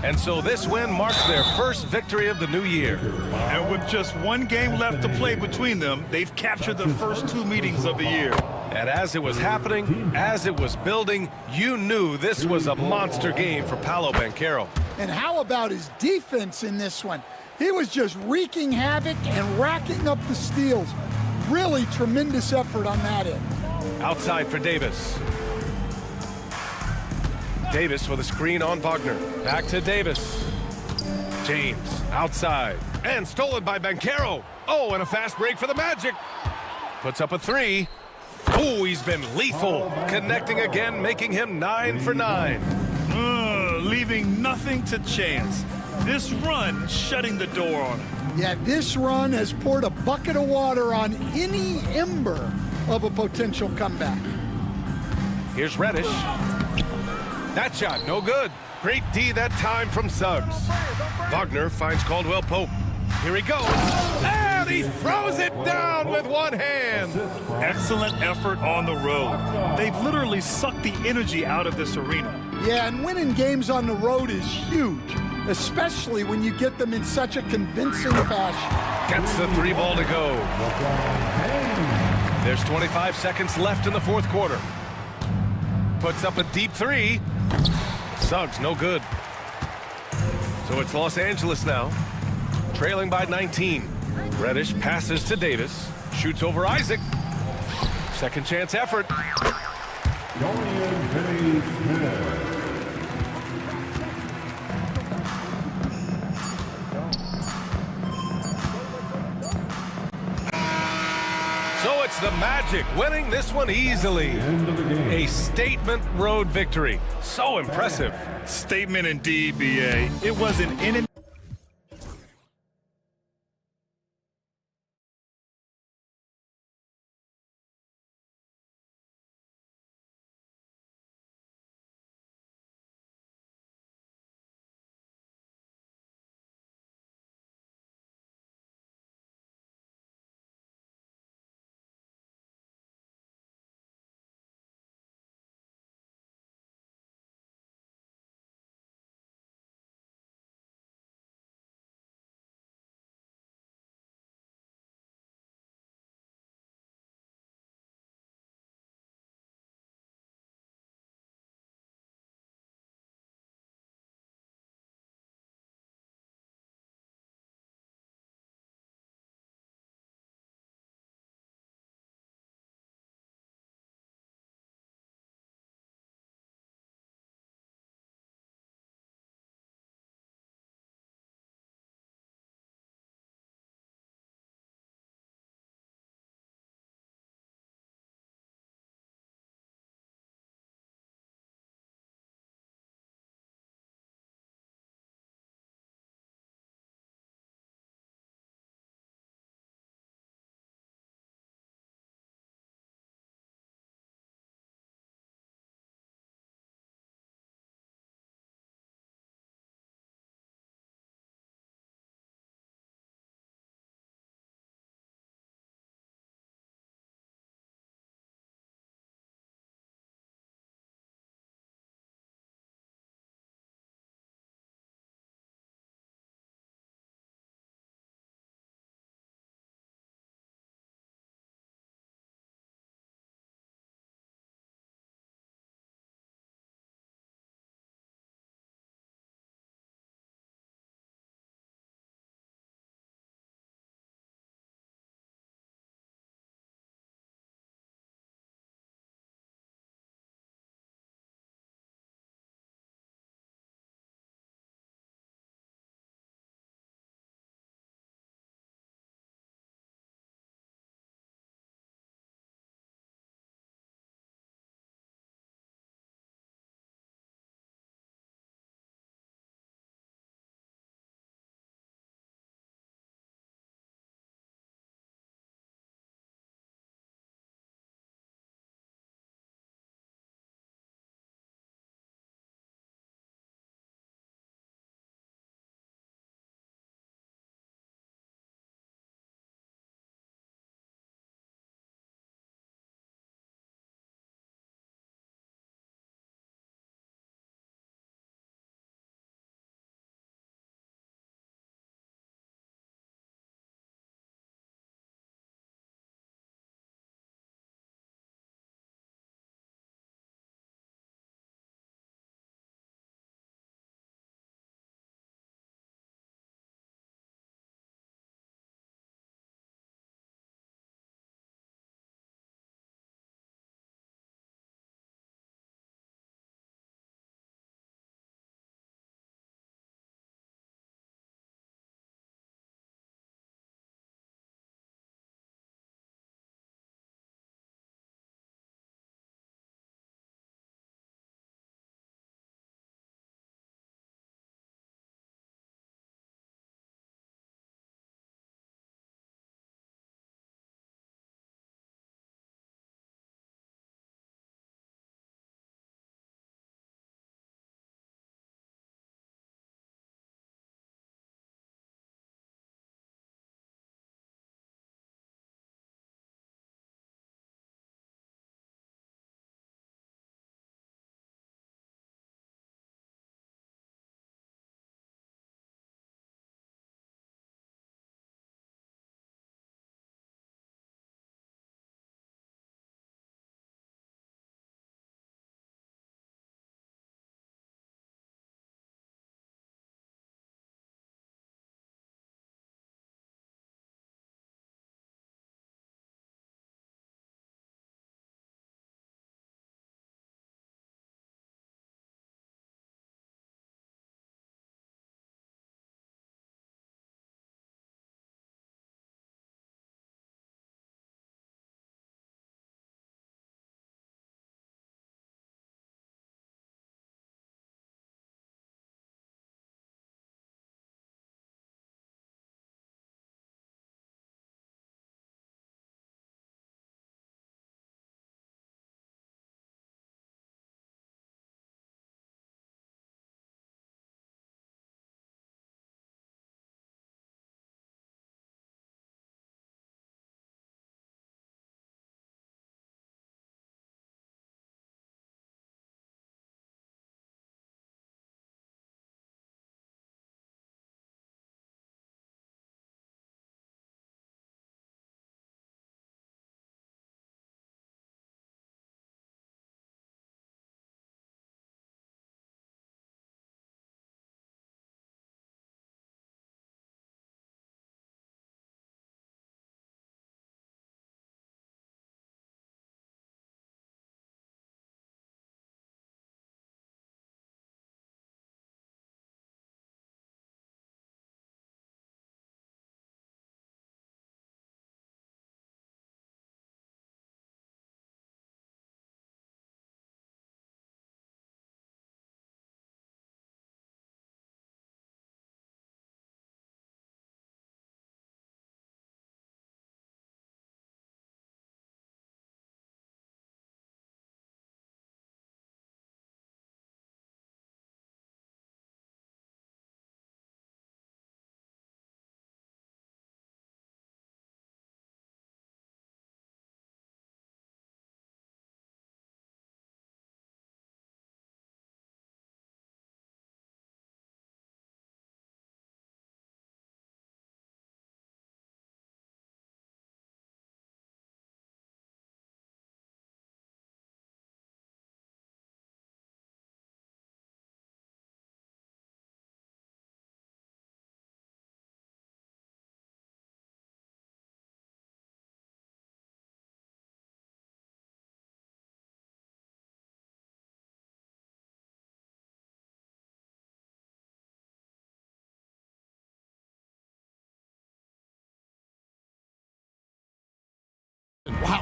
[SPEAKER 1] And so this win marks their first victory of the new year.
[SPEAKER 2] And with just one game left to play between them, they've captured the first 2 meetings of the year.
[SPEAKER 1] And as it was happening, as it was building, you knew this was a monster game for Paolo Banchero.
[SPEAKER 13] And how about his defense in this one? He was just wreaking havoc and racking up the steals. Really tremendous effort on that end.
[SPEAKER 1] Outside for Davis. Davis with a screen on Wagner. Back to Davis. James outside. And stolen by Banchero. Oh, and a fast break for the Magic. Puts up a 3. Oh, he's been lethal. Connecting again, making him 9 for 9.
[SPEAKER 2] Leaving nothing to chance. This run shutting the door on him.
[SPEAKER 13] Yeah, this run has poured a bucket of water on any ember of a potential comeback.
[SPEAKER 1] Here's Reddish. That shot, no good. Great D that time from Suggs. Wagner finds Caldwell Pope. Here he goes. And he throws it down with one hand.
[SPEAKER 2] Excellent effort on the road. They've literally sucked the energy out of this arena.
[SPEAKER 13] Yeah, and winning games on the road is huge, especially when you get them in such a convincing fashion.
[SPEAKER 1] Gets the 3 ball to go. There's 25 seconds left in the fourth quarter. Puts up a deep 3. Suggs, no good. So it's Los Angeles now, trailing by 19. Reddish passes to Davis, shoots over Isaac. Second chance effort. So it's the Magic winning this one easily. A statement road victory. So impressive.
[SPEAKER 2] Statement indeed, BA. It was an in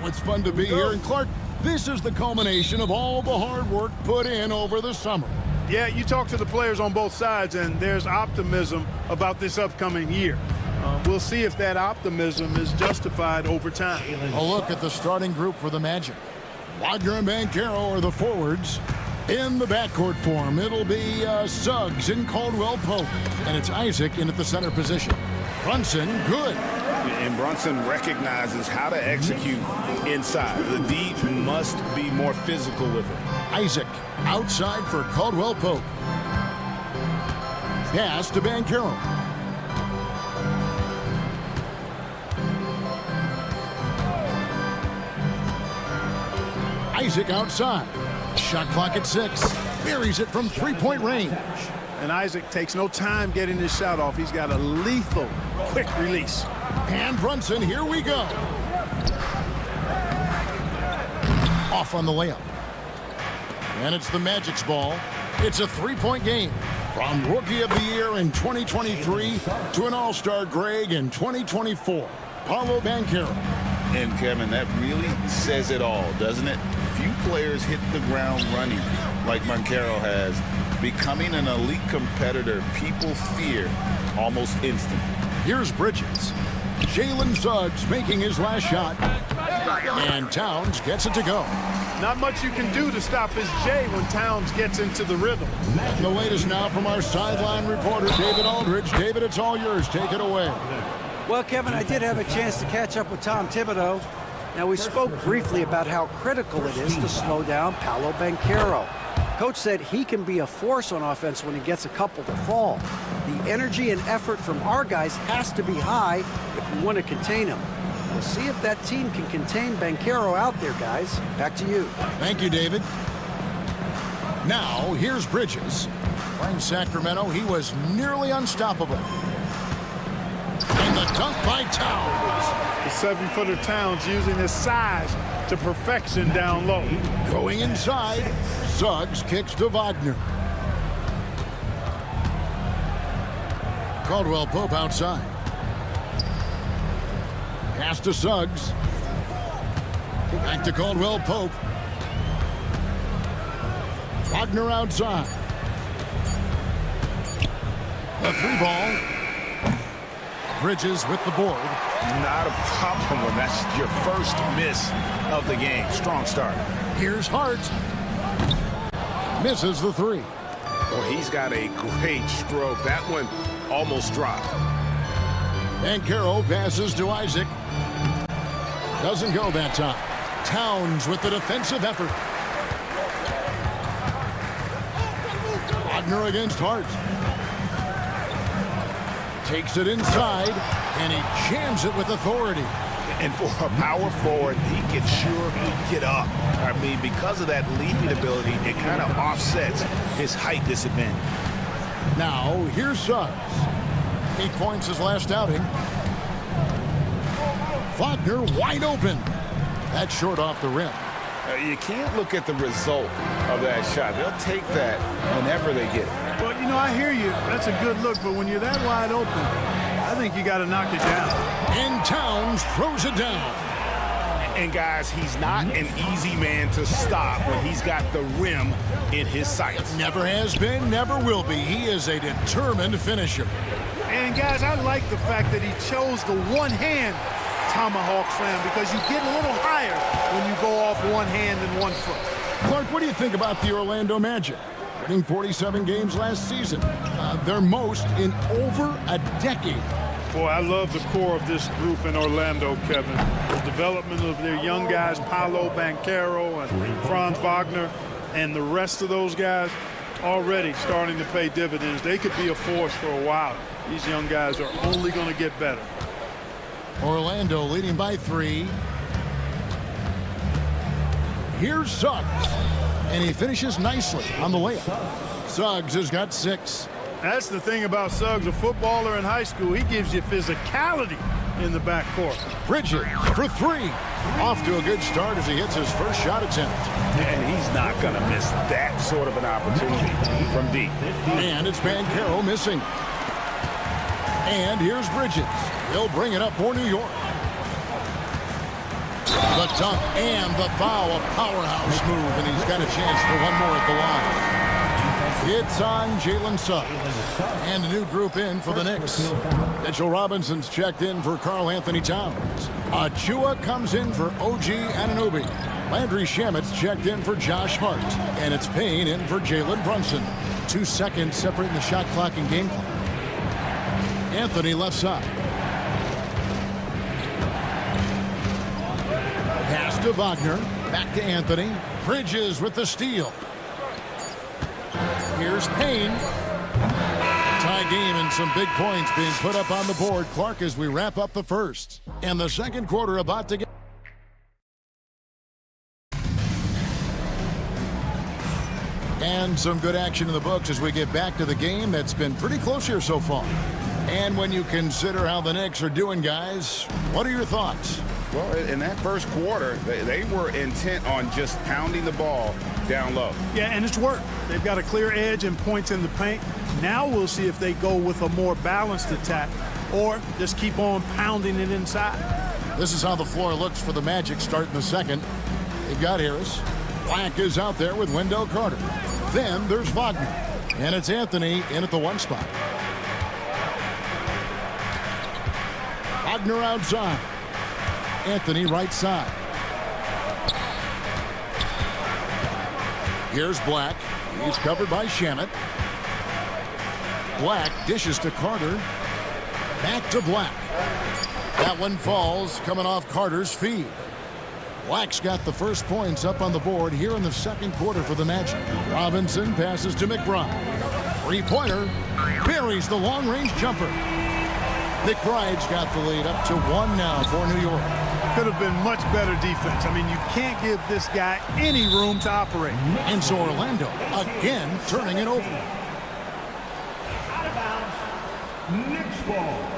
[SPEAKER 7] Oh, it's fun to be here. And Clark, this is the culmination of all the hard work put in over the summer.
[SPEAKER 15] Yeah, you talk to the players on both sides, and there's optimism about this upcoming year. We'll see if that optimism is justified over time.
[SPEAKER 7] A look at the starting group for the Magic. Wagner and Banchero are the forwards. In the backcourt form, it'll be Suggs and Caldwell Pope. And it's Isaac in at the center position. Brunson, good.
[SPEAKER 8] And Brunson recognizes how to execute inside. The D must be more physical with it.
[SPEAKER 7] Isaac outside for Caldwell Pope. Pass to Banchero. Isaac outside. Shot clock at 6. Buries it from three-point range.
[SPEAKER 15] And Isaac takes no time getting his shot off. He's got a lethal, quick release.
[SPEAKER 7] And Brunson, here we go. Off on the layup. And it's the Magic's ball. It's a three-point game. From Rookie of the Year in 2023 to an All-Star Greg in 2024. Paolo Banchero.
[SPEAKER 8] And Kevin, that really says it all, doesn't it? Few players hit the ground running like Banchero has. Becoming an elite competitor, people fear almost instantly.
[SPEAKER 7] Here's Bridges. Jalen Suggs making his last shot. And Towns gets it to go.
[SPEAKER 15] Not much you can do to stop his J when Towns gets into the rhythm.
[SPEAKER 7] The latest now from our sideline reporter, David Aldridge. David, it's all yours. Take it away.
[SPEAKER 10] Well, Kevin, I did have a chance to catch up with Tom Thibodeau. Now, we spoke briefly about how critical it is to slow down Paolo Banchero. Coach said he can be a force on offense when he gets a couple to fall. The energy and effort from our guys has to be high if we want to contain him. We'll see if that team can contain Banchero out there, guys. Back to you.
[SPEAKER 7] Thank you, David. Now, here's Bridges. In Sacramento, he was nearly unstoppable. And the dunk by Towns.
[SPEAKER 15] The 7-footer Towns using his size to perfection down low.
[SPEAKER 7] Going inside, Suggs kicks to Wagner. Caldwell Pope outside. Pass to Suggs. Back to Caldwell Pope. Wagner outside. The three ball. Bridges with the board.
[SPEAKER 8] Not a problem when that's your first miss of the game. Strong start.
[SPEAKER 7] Here's Hart. Misses the three.
[SPEAKER 8] Well, he's got a great stroke. That one almost dropped.
[SPEAKER 7] Banchero passes to Isaac. Doesn't go that time. Towns with the defensive effort. Wagner against Hart. Takes it inside, and he jams it with authority.
[SPEAKER 8] And for a power forward, he can sure get up. I mean, because of that leaping ability, it kind of offsets his height disadvantage.
[SPEAKER 7] Now, here's Suggs. 8 points his last outing. Wagner wide open. That's short off the rim.
[SPEAKER 8] You can't look at the result of that shot. They'll take that whenever they get it.
[SPEAKER 15] Well, you know, I hear you. That's a good look, but when you're that wide open, I think you got to knock it down.
[SPEAKER 7] And Towns throws it down.
[SPEAKER 8] And guys, he's not an easy man to stop when he's got the rim in his sights.
[SPEAKER 7] Never has been, never will be. He is a determined finisher.
[SPEAKER 15] And guys, I like the fact that he chose the one-hand tomahawk slam because you get a little higher when you go off one hand and one foot.
[SPEAKER 7] Clark, what do you think about the Orlando Magic? Winning 47 games last season. Their most in over a decade.
[SPEAKER 15] Boy, I love the core of this group in Orlando, Kevin. The development of their young guys, Paolo Banchero and Franz Wagner, and the rest of those guys already starting to pay dividends. They could be a force for a while. These young guys are only going to get better.
[SPEAKER 7] Orlando leading by 3. Here's Suggs. And he finishes nicely on the layup. Suggs has got 6.
[SPEAKER 15] That's the thing about Suggs, a footballer in high school. He gives you physicality in the backcourt.
[SPEAKER 7] Bridges for 3. Off to a good start as he hits his first shot attempt.
[SPEAKER 8] And he's not going to miss that sort of an opportunity from deep.
[SPEAKER 7] And it's Banchero missing. And here's Bridges. He'll bring it up for New York. The dunk and the foul, a powerhouse move, and he's got a chance for one more at the line. It's on Jalen Suggs. And a new group in for the Knicks. Mitchell Robinson's checked in for Karl Anthony Towns. Achua comes in for OG Anunoby. Landry Shamit's checked in for Josh Hart. And it's Payne in for Jalen Brunson. 2 seconds separating the shot clock and game clock. Anthony left side. Pass to Wagner. Back to Anthony. Bridges with the steal. Here's Payne. Tie game and some big points being put up on the board. Clark, as we wrap up the first. And the second quarter about to get... And some good action in the books as we get back to the game that's been pretty close here so far. And when you consider how the Knicks are doing, guys, what are your thoughts?
[SPEAKER 8] Well, in that first quarter, they were intent on just pounding the ball down low.
[SPEAKER 15] Yeah, and it's worked. They've got a clear edge and points in the paint. Now we'll see if they go with a more balanced attack or just keep on pounding it inside.
[SPEAKER 7] This is how the floor looks for the Magic starting the second. They've got Harris. Black is out there with Wendell Carter. Then there's Wagner. And it's Anthony in at the 1 spot. Wagner outside. Anthony right side. Here's Black. He's covered by Shamet. Black dishes to Carter. Back to Black. That one falls, coming off Carter's feed. Black's got the first points up on the board here in the second quarter for the Magic. Robinson passes to McBride. Three-pointer. Buries the long-range jumper. McBride's got the lead up to 1 now for New York.
[SPEAKER 15] Could have been much better defense. I mean, you can't give this guy any room to operate.
[SPEAKER 7] And so Orlando again turning it over.
[SPEAKER 14] Out of bounds. Knicks ball.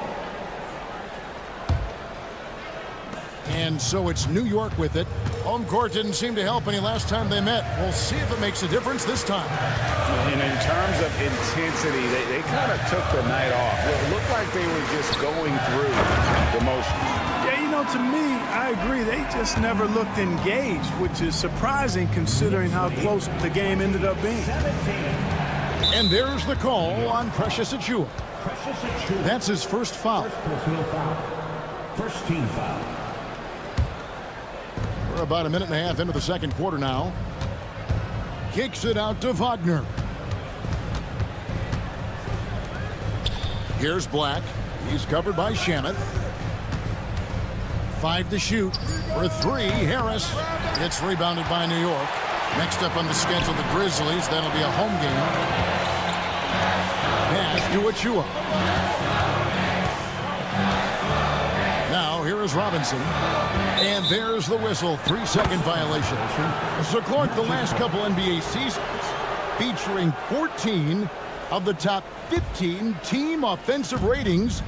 [SPEAKER 7] And so it's New York with it. Home court didn't seem to help any last time they met. We'll see if it makes a difference this time.
[SPEAKER 8] And in terms of intensity, they kind of took the night off. It looked like they were just going through the motions.
[SPEAKER 15] Yeah, you know, to me, I agree. They just never looked engaged, which is surprising considering how close the game ended up being.
[SPEAKER 7] And there's the call on Precious Achua. That's his first foul.
[SPEAKER 14] First team foul.
[SPEAKER 7] We're about a minute and a half into the second quarter now. Kicks it out to Wagner. Here's Black. He's covered by Shamet. 5 to shoot. For 3, Harris. It's rebounded by New York. Next up on the schedule, the Grizzlies. That'll be a home game. Pass to Achua. Now, here is Robinson. And there's the whistle. 3-second violation. So, Clark, the last couple NBA seasons featuring 14 of the top 15 team offensive ratings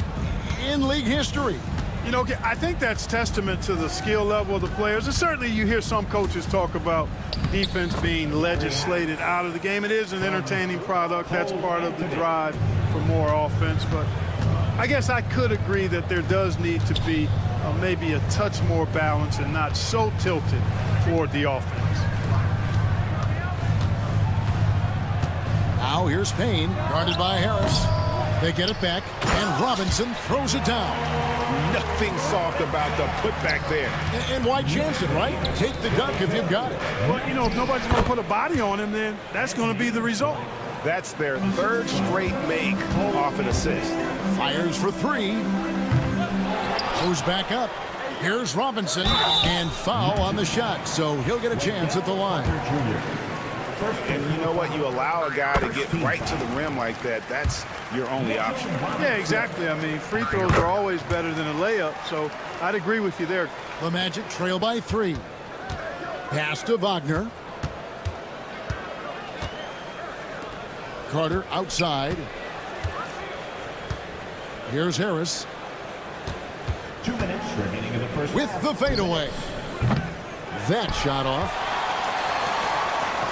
[SPEAKER 7] in league history.
[SPEAKER 15] You know, I think that's testament to the skill level of the players. And certainly you hear some coaches talk about defense being legislated out of the game. It is an entertaining product. That's part of the drive for more offense. But I guess I could agree that there does need to be maybe a touch more balance and not so tilted toward the offense.
[SPEAKER 7] Now here's Payne, guarded by Harris. They get it back, and Robinson throws it down.
[SPEAKER 8] Nothing soft about the putback there.
[SPEAKER 7] And why chance it, right? Take the dunk if you've got it.
[SPEAKER 15] Well, you know, if nobody's going to put a body on him, then that's going to be the result.
[SPEAKER 8] That's their 3rd straight make off an assist.
[SPEAKER 7] Fires for 3. Goes back up. Here's Robinson, and foul on the shot, so he'll get a chance at the line.
[SPEAKER 8] And you know what? You allow a guy to get right to the rim like that. That's your only option.
[SPEAKER 15] Yeah, exactly. I mean, free throws are always better than a layup, so I'd agree with you there.
[SPEAKER 7] The Magic trail by 3. Pass to Wagner. Carter outside. Here's Harris.
[SPEAKER 14] 2 minutes remaining in the first.
[SPEAKER 7] With the fadeaway. That shot off.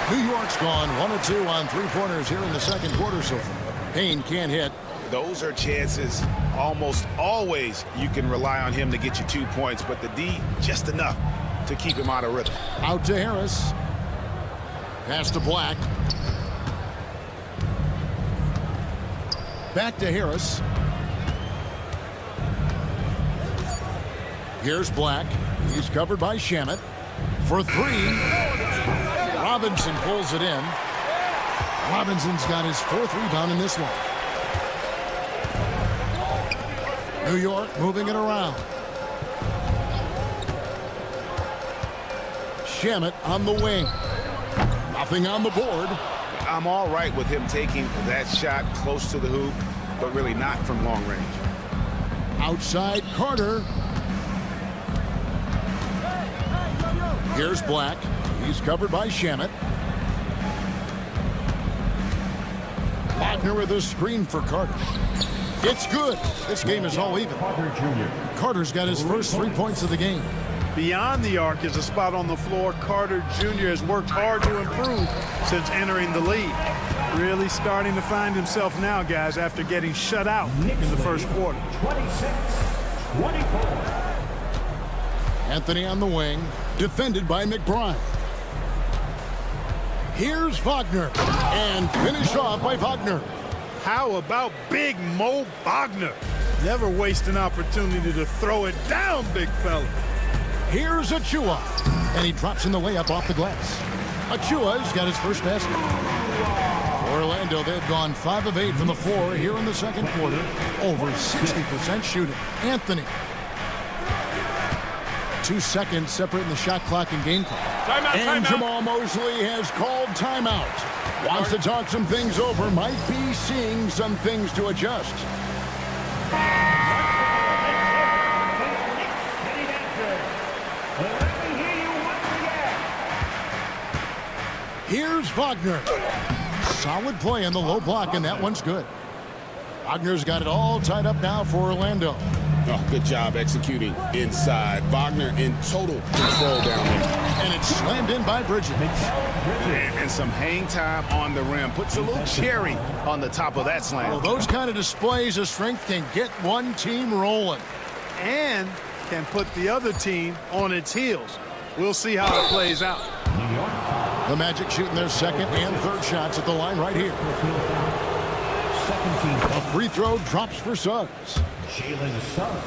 [SPEAKER 7] New York's gone 1 of 2 on 3-pointers here in the second quarter so far. Payne can't hit.
[SPEAKER 8] Those are chances almost always you can rely on him to get you 2 points, but the D, just enough. to keep him out of rhythm.
[SPEAKER 7] Out to Harris. Pass to Black. Back to Harris. Here's Black. He's covered by Shamet. For three. Robinson pulls it in. Robinson's got his 4th rebound in this one. New York moving it around. Shamet on the wing. Nothing on the board.
[SPEAKER 8] I'm all right with him taking that shot close to the hoop, but really not from long range.
[SPEAKER 7] Outside Carter. Here's Black. He's covered by Shamet. Wagner with a screen for Carter. It's good. This game is all even. Carter's got his first 3 points of the game.
[SPEAKER 15] Beyond the arc is a spot on the floor. Carter Jr. has worked hard to improve since entering the league. Really starting to find himself now, guys, after getting shut out in the first quarter.
[SPEAKER 14] 26-24.
[SPEAKER 7] Anthony on the wing, defended by McBride. Here's Wagner, and finished off by Wagner.
[SPEAKER 15] How about Big Mo Wagner? Never waste an opportunity to throw it down, big fella.
[SPEAKER 7] Here's Achua, and he drops in the layup off the glass. Achua's got his first basket. Orlando, they've gone 5 of 8 from the floor here in the second quarter. Over 60% shooting. Anthony. 2 seconds separating the shot clock and game clock. And Jamal Mosley has called timeout. Wants to talk some things over. Might be seeing some things to adjust. Here's Wagner. Solid play on the low block, and that one's good. Wagner's got it all tied up now for Orlando.
[SPEAKER 8] Oh, good job executing inside. Wagner in total control down there.
[SPEAKER 7] And it's slammed in by Bridges.
[SPEAKER 8] And some hang time on the rim. Puts a little cherry on the top of that slam.
[SPEAKER 7] Well, those kind of displays of strength can get one team rolling.
[SPEAKER 15] And can put the other team on its heels. We'll see how it plays out.
[SPEAKER 7] The Magic shooting their second and third shots at the line right here. A free throw drops for Suggs.
[SPEAKER 14] Jalen Suggs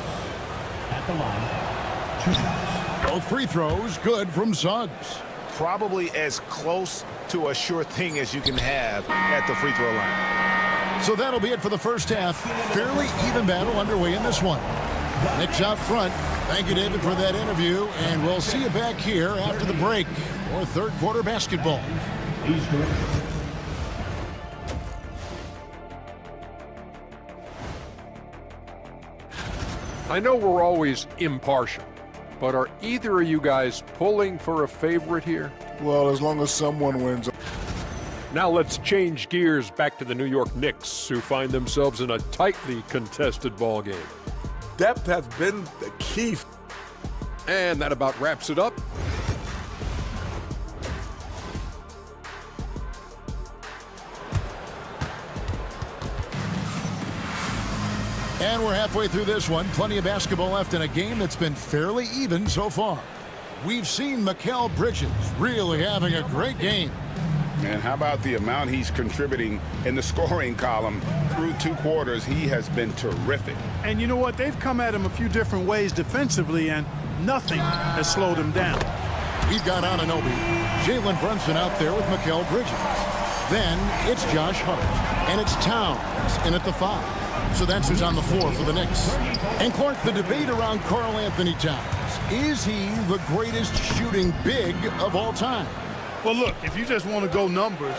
[SPEAKER 14] at the line. 2 shots.
[SPEAKER 7] Both free throws good from Suggs.
[SPEAKER 8] Probably as close to a sure thing as you can have at the free throw line.
[SPEAKER 7] So that'll be it for the first half. Fairly even battle underway in this one. Knicks out front. Thank you, David, for that interview, and we'll see you back here after the break for third quarter basketball.
[SPEAKER 5] I know we're always impartial, but are either of you guys pulling for a favorite here?
[SPEAKER 4] Well, as long as someone wins.
[SPEAKER 5] Now let's change gears back to the New York Knicks, who find themselves in a tightly contested ball game.
[SPEAKER 12] Depth has been the key.
[SPEAKER 5] And that about wraps it up.
[SPEAKER 7] And we're halfway through this one. Plenty of basketball left in a game that's been fairly even so far. We've seen Mikal Bridges really having a great game.
[SPEAKER 8] And how about the amount he's contributing in the scoring column through 2 quarters? He has been terrific.
[SPEAKER 15] And you know what? They've come at him a few different ways defensively, and nothing has slowed him down.
[SPEAKER 7] We've got Anunoby, Jalen Brunson out there with Mikal Bridges. Then it's Josh Hart, and it's Towns in at the 5. So that's who's on the floor for the Knicks. And Clark, the debate around Karl Anthony Towns. Is he the greatest shooting big of all time?
[SPEAKER 15] Well, look, if you just want to go numbers,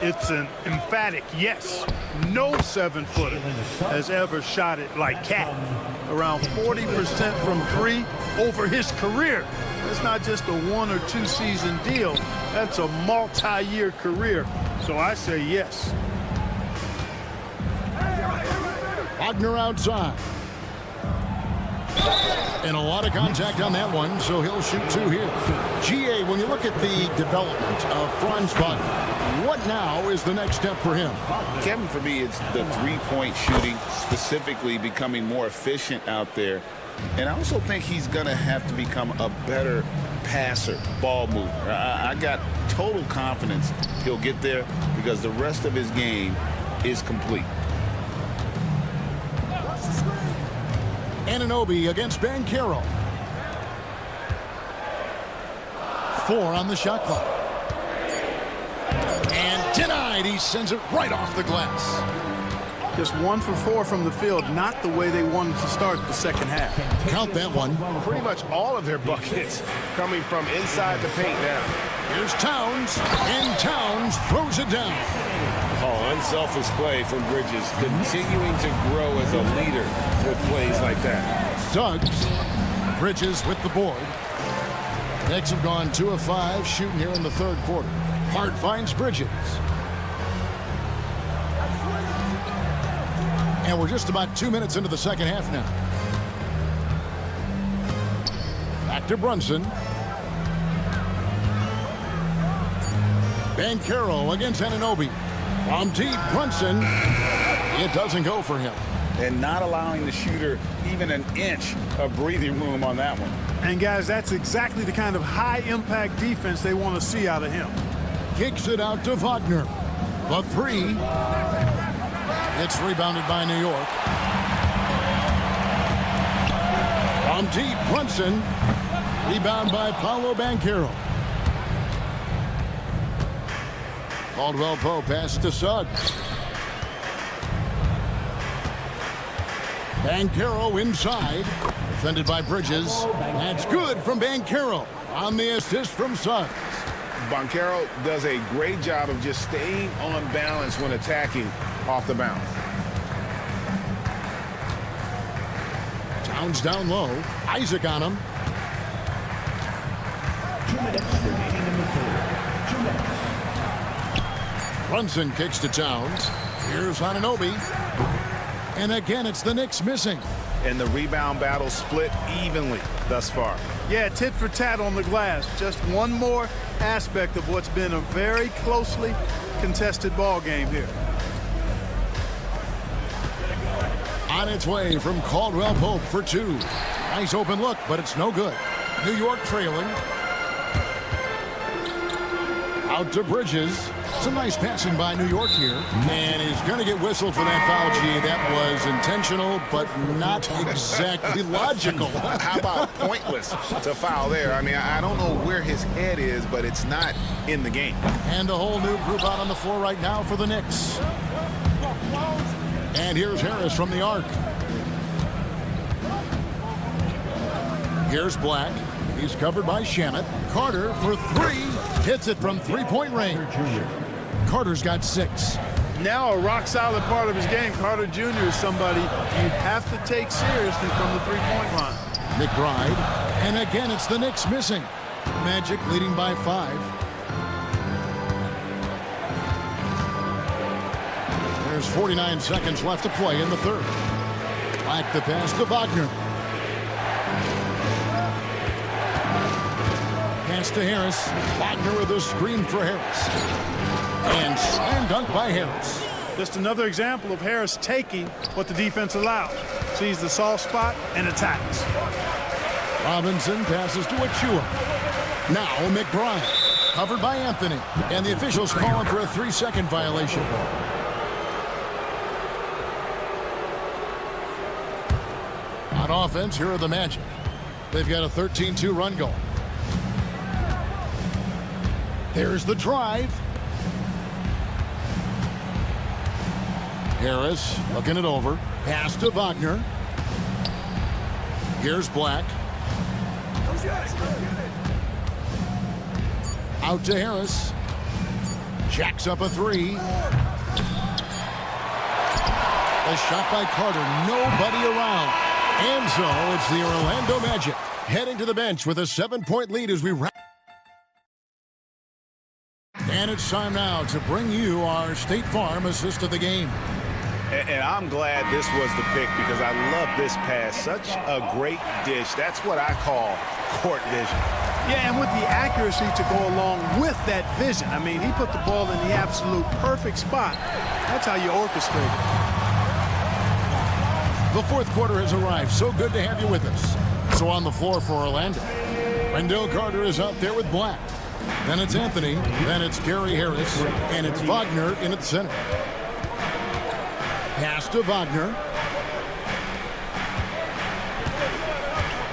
[SPEAKER 15] it's an emphatic yes. No 7-footer has ever shot it like Cat. Around 40% from 3 over his career. That's not just a 1 or 2 season deal. That's a multi-year career. So I say yes.
[SPEAKER 7] Wagner outside. And a lot of contact on that one, so he'll shoot 2 here. GA, when you look at the development of Franz Wagner, what now is the next step for him?
[SPEAKER 8] Kevin, for me, it's the 3-point shooting, specifically becoming more efficient out there. And I also think he's going to have to become a better passer, ball mover. I got total confidence he'll get there because the rest of his game is complete.
[SPEAKER 7] Anunoby against Banchero. 4 on the shot clock. And denied. He sends it right off the glass.
[SPEAKER 15] Just 1 for 4 from the field, not the way they wanted to start the second half.
[SPEAKER 7] Count that one.
[SPEAKER 11] Pretty much all of their buckets coming from inside the paint now.
[SPEAKER 7] Here's Towns, and Towns throws it down.
[SPEAKER 8] Oh, unselfish play from Bridges, continuing to grow as a leader with plays like that.
[SPEAKER 7] Suggs, Bridges with the board. Knicks have gone 2 of 5 shooting here in the third quarter. Hart finds Bridges. And we're just about 2 minutes into the second half now. Back to Brunson. Banchero against Anunoby. From deep, Brunson. It doesn't go for him.
[SPEAKER 8] And not allowing the shooter even an inch of breathing room on that one.
[SPEAKER 15] And guys, that's exactly the kind of high-impact defense they want to see out of him.
[SPEAKER 7] Kicks it out to Wagner. The 3. It's rebounded by New York. From deep, Brunson. Rebound by Paolo Banchero. Caldwell Pope pass to Suggs. Banchero inside. Defended by Bridges. That's good from Banchero on the assist from Suggs.
[SPEAKER 8] Banchero does a great job of just staying on balance when attacking off the bounce.
[SPEAKER 7] Towns down low. Isaac on him.
[SPEAKER 14] 2 minutes remaining in the third. 2 minutes.
[SPEAKER 7] Brunson kicks to Towns. Here's Anunoby. And again, it's the Knicks missing.
[SPEAKER 8] And the rebound battle split evenly thus far.
[SPEAKER 15] Yeah, tit for tat on the glass. Just one more aspect of what's been a very closely contested ball game here.
[SPEAKER 7] On its way from Caldwell Pope for 2. Nice open look, but it's no good. New York trailing. Out to Bridges. Some nice passing by New York here. And he's going to get whistled for that foul, G. That was intentional, but not exactly logical.
[SPEAKER 8] How about pointless to foul there? I mean, I don't know where his head is, but it's not in the game.
[SPEAKER 7] And a whole new group out on the floor right now for the Knicks. And here's Harris from the arc. Here's Black. He's covered by Shamet. Carter for 3. Hits it from 3-point range. Carter's got 6.
[SPEAKER 15] Now a rock-solid part of his game. Carter Jr. is somebody you have to take seriously from the three-point line.
[SPEAKER 7] McBride. And again, it's the Knicks missing. Magic leading by 5. There's 49 seconds left to play in the third. Black the pass to Wagner. Pass to Harris. Wagner with a screen for Harris. And slam dunk by Harris.
[SPEAKER 15] Just another example of Harris taking what the defense allows. Sees the soft spot and attacks.
[SPEAKER 7] Robinson passes to Achua. Now McBride. Covered by Anthony. And the officials calling for a 3-second violation. On offense, here are the Magic. They've got a 13-2 run going. There's the drive. Harris looking it over. Pass to Wagner. Here's Black. Out to Harris. Jacks up a 3. A shot by Carter. Nobody around. And so it's the Orlando Magic heading to the bench with a 7-point lead as we wrap. And it's time now to bring you our State Farm assist of the game.
[SPEAKER 8] And I'm glad this was the pick because I love this pass. Such a great dish. That's what I call court vision.
[SPEAKER 15] Yeah, and with the accuracy to go along with that vision. I mean, he put the ball in the absolute perfect spot. That's how you orchestrate it.
[SPEAKER 7] The fourth quarter has arrived. So good to have you with us. So on the floor for Orlando, Wendell Carter is out there with Black. Then it's Anthony. Then it's Gary Harris. And it's Wagner in at the center. Pass to Wagner.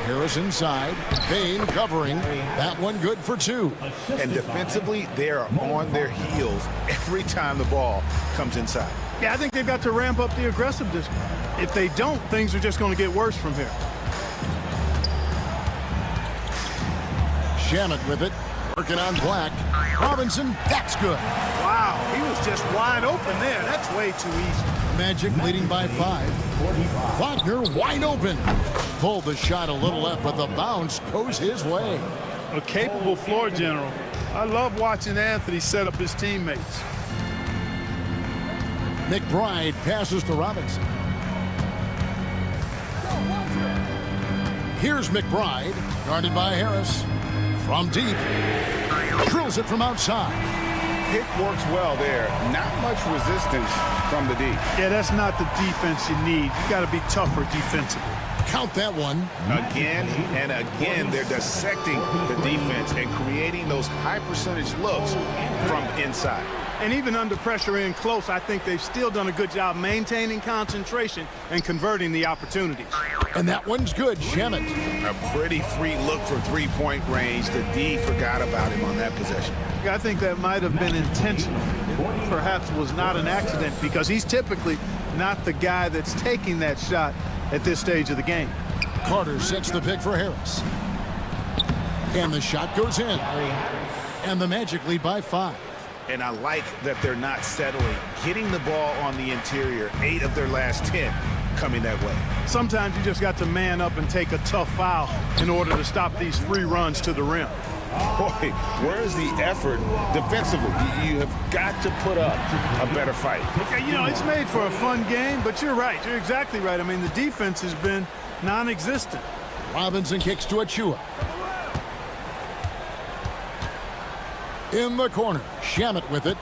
[SPEAKER 7] Harris inside. Payne covering. That one good for two.
[SPEAKER 8] And defensively, they are on their heels every time the ball comes inside.
[SPEAKER 15] Yeah, I think they've got to ramp up the aggressiveness. If they don't, things are just going to get worse from here.
[SPEAKER 7] Shamet with it. Working on Black. Robinson, that's good.
[SPEAKER 15] Wow, he was just wide open there. That's way too easy.
[SPEAKER 7] Magic leading by 5. Wagner wide open. Pulled the shot a little left, but the bounce goes his way.
[SPEAKER 15] A capable floor general. I love watching Anthony set up his teammates.
[SPEAKER 7] McBride passes to Robinson. Here's McBride, guarded by Harris. From deep, drills it from outside.
[SPEAKER 8] Pick works well there. Not much resistance from the D.
[SPEAKER 15] Yeah, that's not the defense you need. You got to be tougher defensively.
[SPEAKER 7] Count that one.
[SPEAKER 8] Again and again, they're dissecting the defense and creating those high percentage looks from inside.
[SPEAKER 15] And even under pressure in close, I think they've still done a good job maintaining concentration and converting the opportunities.
[SPEAKER 7] And that one's good, Shamet.
[SPEAKER 8] A pretty free look for three-point range. The D forgot about him on that possession.
[SPEAKER 15] I think that might have been intentional. It perhaps was not an accident because he's typically not the guy that's taking that shot at this stage of the game.
[SPEAKER 7] Carter sets the pick for Harris. And the shot goes in. And the Magic lead by 5.
[SPEAKER 8] And I like that they're not settling. Getting the ball on the interior, 8 of their last 10 coming that way.
[SPEAKER 15] Sometimes you just got to man up and take a tough foul in order to stop these free runs to the rim.
[SPEAKER 8] Boy, where's the effort defensively? You have got to put up a better fight.
[SPEAKER 15] Okay, you know, it's made for a fun game, but you're right. You're exactly right. I mean, the defense has been non-existent.
[SPEAKER 7] Robinson kicks to Achua. In the corner, Shamet with it.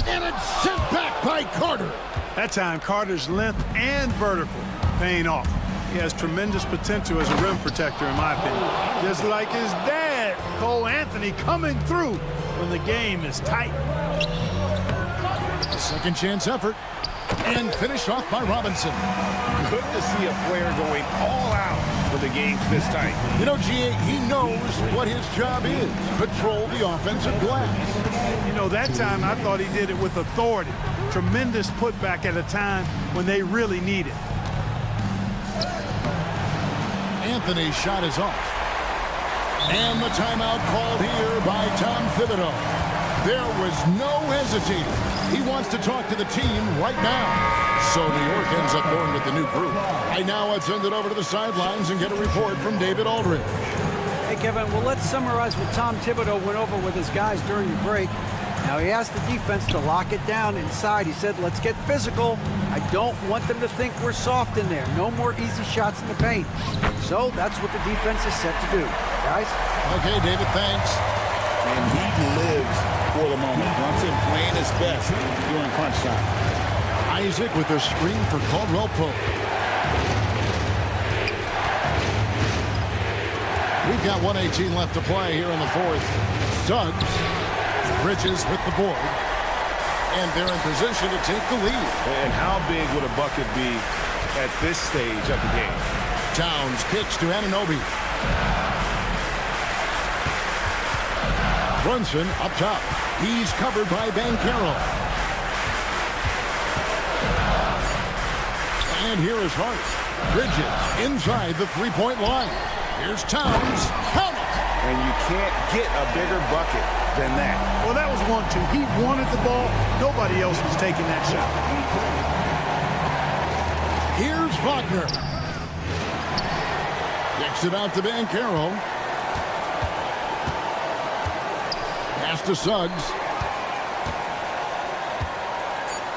[SPEAKER 7] And it's sent back by Carter.
[SPEAKER 15] That time, Carter's length and vertical paying off. He has tremendous potential as a rim protector, in my opinion. Just like his dad, Cole Anthony, coming through when the game is tight.
[SPEAKER 7] A second chance effort. And finished off by Robinson.
[SPEAKER 8] Good to see a player going all out when the game's this tight.
[SPEAKER 7] You know, G.A., he knows what his job is. Patrol the offensive glass.
[SPEAKER 15] You know, that time I thought he did it with authority. Tremendous putback at a time when they really need it.
[SPEAKER 7] Anthony's shot is off. And the timeout called here by Tom Thibodeau. There was no hesitating. He wants to talk to the team right now. So New York ends up going with the new group. Now let's send it over to the sidelines and get a report from David Aldridge.
[SPEAKER 10] Hey, Kevin, well, let's summarize what Tom Thibodeau went over with his guys during the break. Now, he asked the defense to lock it down inside. He said, let's get physical. I don't want them to think we're soft in there. No more easy shots in the paint. So that's what the defense is set to do. Guys?
[SPEAKER 7] Okay, David, thanks.
[SPEAKER 8] And he lives for the moment. Wants him playing his best during crunch time.
[SPEAKER 7] Isaac with a screen for Caldwell Pope. We've got 1:18 left to play here in the fourth. Suggs, Bridges with the board. And they're in position to take the lead.
[SPEAKER 8] And how big would a bucket be at this stage of the game?
[SPEAKER 7] Towns kicks to Anunoby. Brunson up top. He's covered by Banchero. And here is Hart. Bridges inside the three-point line. Here's Towns. Count it!
[SPEAKER 8] And you can't get a bigger bucket than that.
[SPEAKER 15] Well, that was 1-2. He wanted the ball. Nobody else was taking that shot.
[SPEAKER 7] Here's Wagner. Kicks it out to Banchero. Pass to Suggs.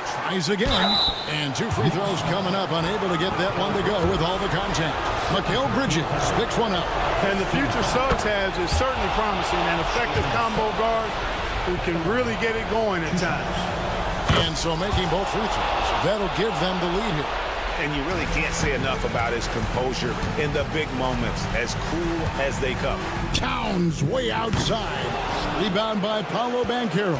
[SPEAKER 7] Tries again. And 2 free throws coming up. Unable to get that one to go with all the contact. Mikal Bridges picks one up.
[SPEAKER 15] And the future Suggs has is certainly promising. An effective combo guard who can really get it going at times.
[SPEAKER 7] And so making both free throws. That'll give them the lead here.
[SPEAKER 8] And you really can't say enough about his composure in the big moments, as cool as they come.
[SPEAKER 7] Towns way outside. Rebound by Paolo Banchero.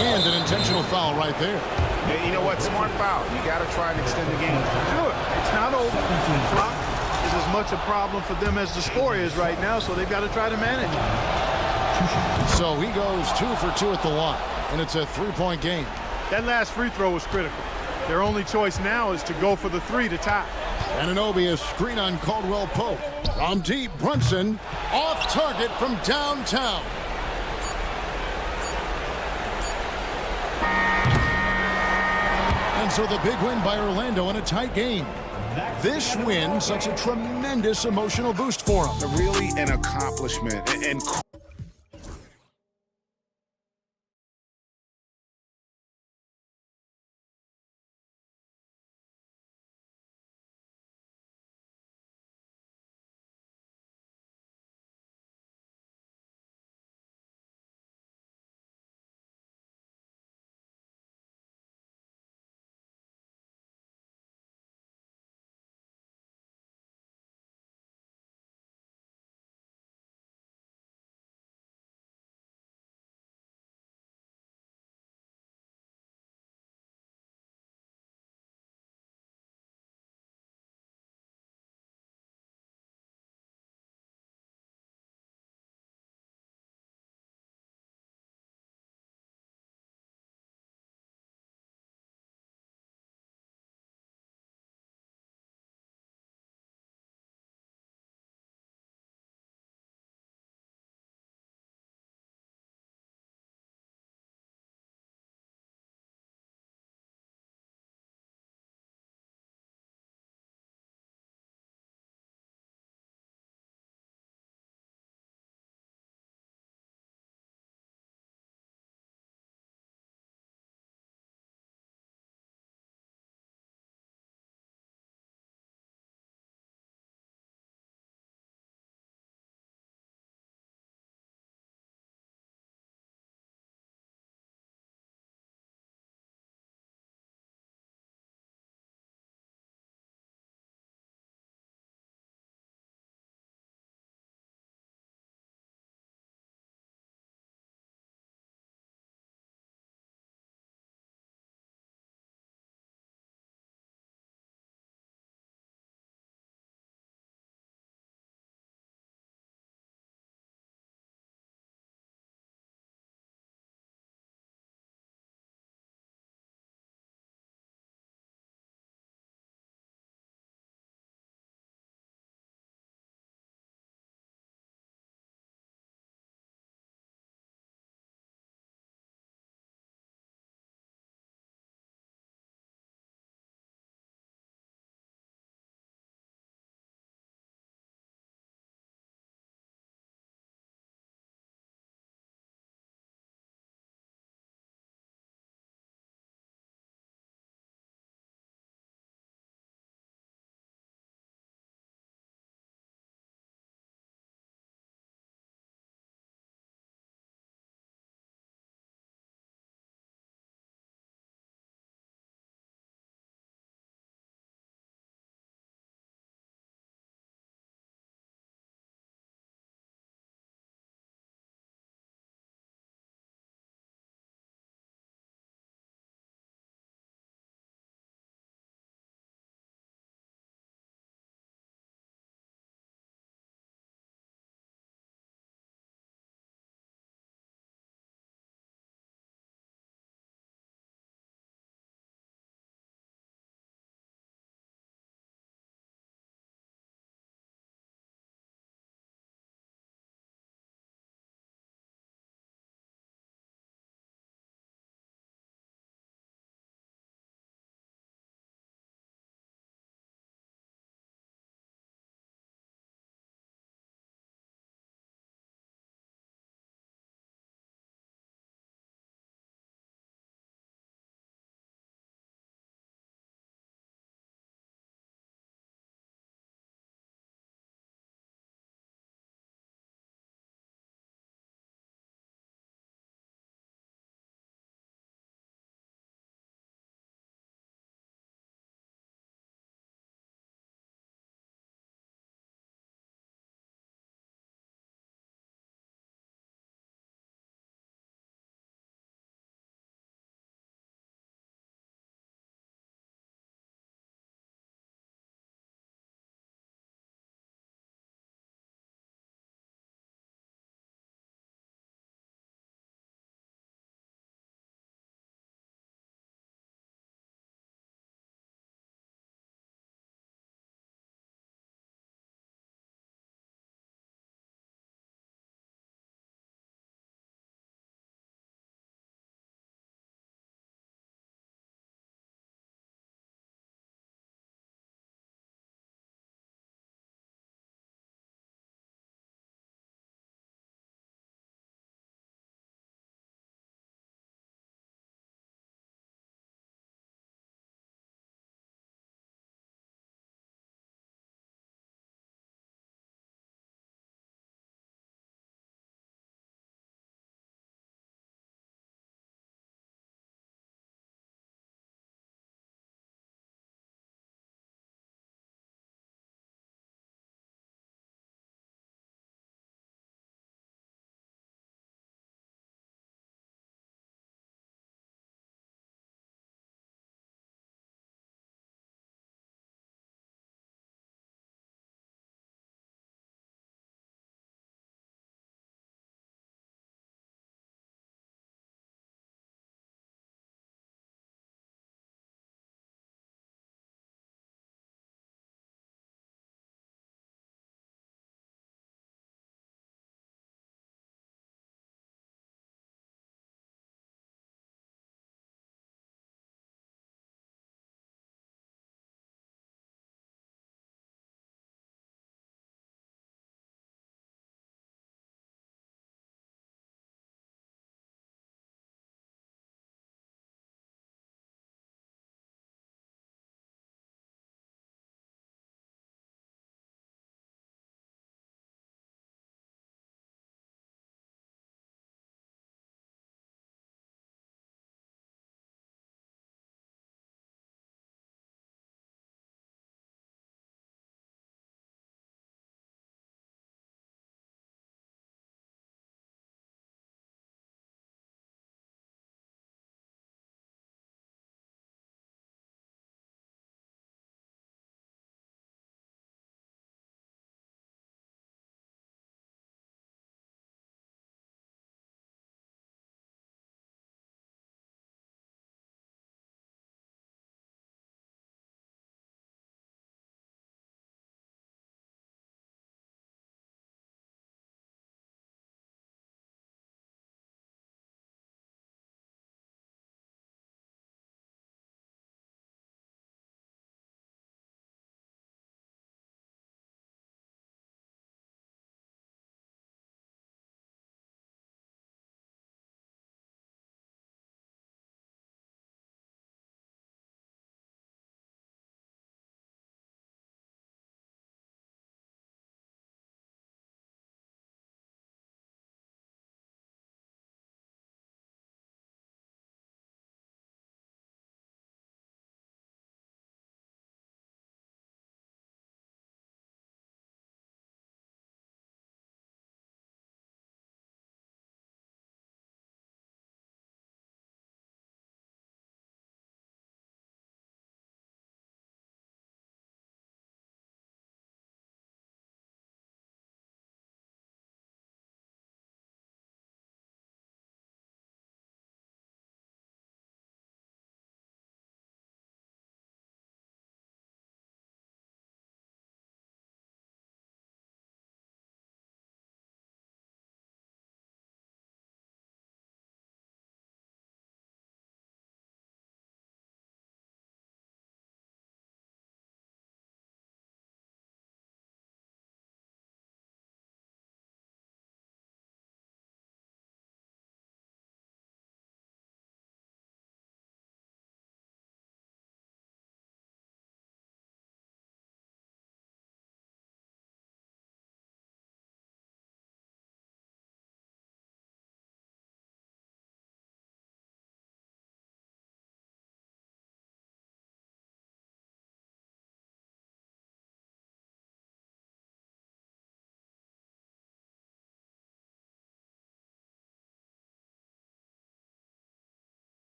[SPEAKER 7] And an intentional foul right there.
[SPEAKER 8] Yeah, you know what? Smart foul. You got to try and extend the game.
[SPEAKER 15] Do it. It's not over. The clock is as much a problem for them as the score is right now, so they've got to try to manage it.
[SPEAKER 7] So he goes 2 for 2 at the line, and it's a 3-point game.
[SPEAKER 15] That last free throw was critical. Their only choice now is to go for the 3 to tie.
[SPEAKER 7] Anunoby, a screen on Caldwell Pope. From deep, Brunson off target from downtown. And so the big win by Orlando in a tight game. This win, such a tremendous emotional boost for them.
[SPEAKER 8] Really an accomplishment and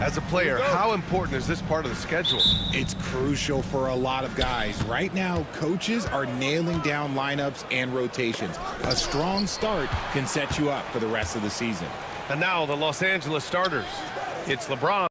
[SPEAKER 1] As a player, how important is this part of the schedule?
[SPEAKER 16] It's crucial for a lot of guys. Right now, coaches are nailing down lineups and rotations. A strong start can set you up for the rest of the season.
[SPEAKER 1] And now the Los Angeles starters. It's LeBron.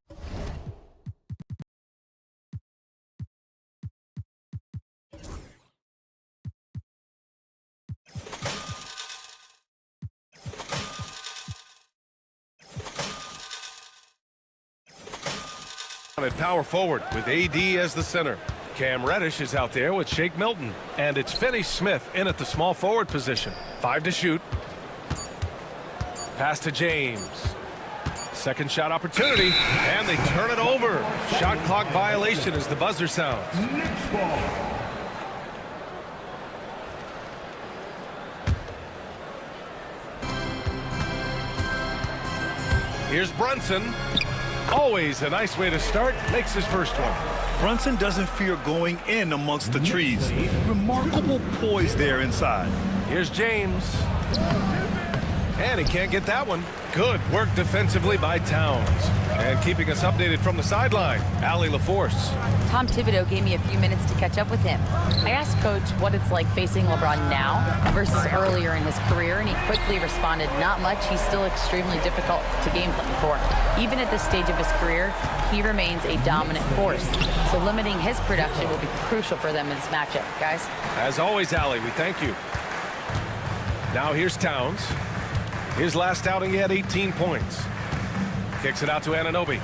[SPEAKER 1] At power forward with AD as the center. Cam Reddish is out there with Shake Milton. And it's Finney Smith in at the small forward position. 5 to shoot. Pass to James. Second shot opportunity. And they turn it over. Shot clock violation as the buzzer sounds. Here's Brunson. Always a nice way to start. Makes his first one.
[SPEAKER 2] Brunson doesn't fear going in amongst the trees. Remarkable poise there inside.
[SPEAKER 1] Here's James. And he can't get that one. Good work defensively by Towns. And keeping us updated from the sideline, Allie LaForce.
[SPEAKER 6] Tom Thibodeau gave me a few minutes to catch up with him. I asked Coach what it's like facing LeBron now versus earlier in his career, and he quickly responded, not much. He's still extremely difficult to game plan for. Even at this stage of his career, he remains a dominant force. So limiting his production will be crucial for them in this matchup, guys.
[SPEAKER 1] As always, Allie, we thank you. Now here's Towns. His last outing, he had 18 points. Kicks it out to Anunoby.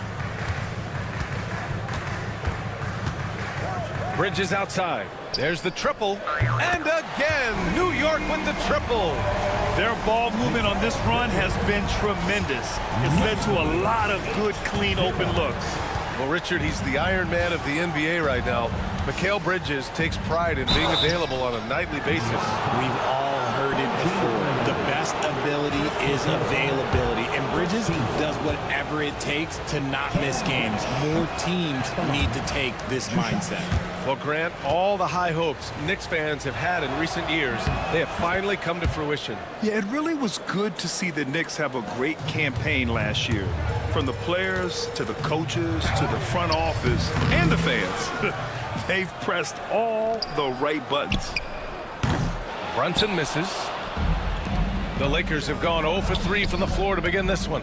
[SPEAKER 1] Bridges outside. There's the triple. And again, New York with the triple.
[SPEAKER 2] Their ball movement on this run has been tremendous. It's led to a lot of good, clean, open looks.
[SPEAKER 1] Well, Richard, he's the Iron Man of the NBA right now. Mikal Bridges takes pride in being available on a nightly basis.
[SPEAKER 16] We've all heard it before. The best ability is availability, and Bridges does whatever it takes to not miss games. More teams need to take this mindset.
[SPEAKER 1] Well, Grant, all the high hopes Knicks fans have had in recent years, they have finally come to fruition.
[SPEAKER 2] Yeah, it really was good to see the Knicks have a great campaign last year. From the players to the coaches to the front office and the fans. They've pressed all the right buttons.
[SPEAKER 1] Brunson misses. The Lakers have gone 0 for 3 from the floor to begin this one.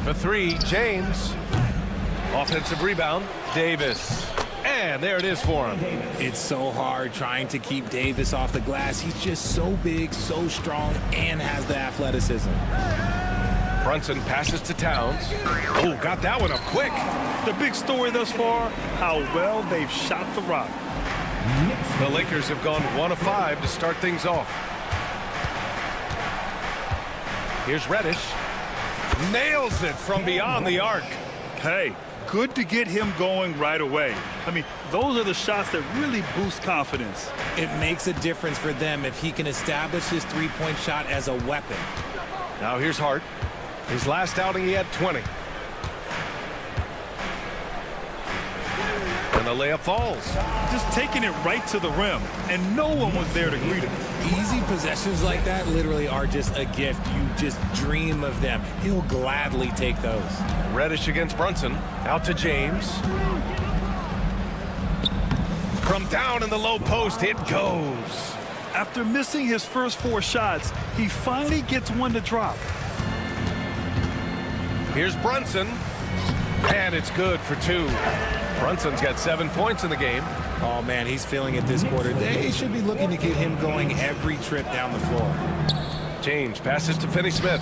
[SPEAKER 1] For 3, James. Offensive rebound, Davis. And there it is for him.
[SPEAKER 16] It's so hard trying to keep Davis off the glass. He's just so big, so strong, and has the athleticism.
[SPEAKER 1] Brunson passes to Towns. Oh, got that one up quick.
[SPEAKER 2] The big story thus far, how well they've shot the rock.
[SPEAKER 1] The Lakers have gone 1 of 5 to start things off. Here's Reddish. Nails it from beyond the arc.
[SPEAKER 2] Hey, good to get him going right away. I mean, those are the shots that really boost confidence.
[SPEAKER 16] It makes a difference for them if he can establish his three-point shot as a weapon.
[SPEAKER 1] Now here's Hart. His last outing, he had 20. And the layup falls.
[SPEAKER 2] Just taking it right to the rim, and no one was there to greet him.
[SPEAKER 16] Easy possessions like that literally are just a gift. You just dream of them. He'll gladly take those.
[SPEAKER 1] Reddish against Brunson. Out to James. From down in the low post, it goes.
[SPEAKER 2] After missing his first 4 shots, he finally gets one to drop.
[SPEAKER 1] Here's Brunson. And it's good for 2. Brunson's got 7 points in the game.
[SPEAKER 16] Oh, man, he's feeling it this quarter. They should be looking to get him going every trip down the floor.
[SPEAKER 1] James passes to Finney Smith.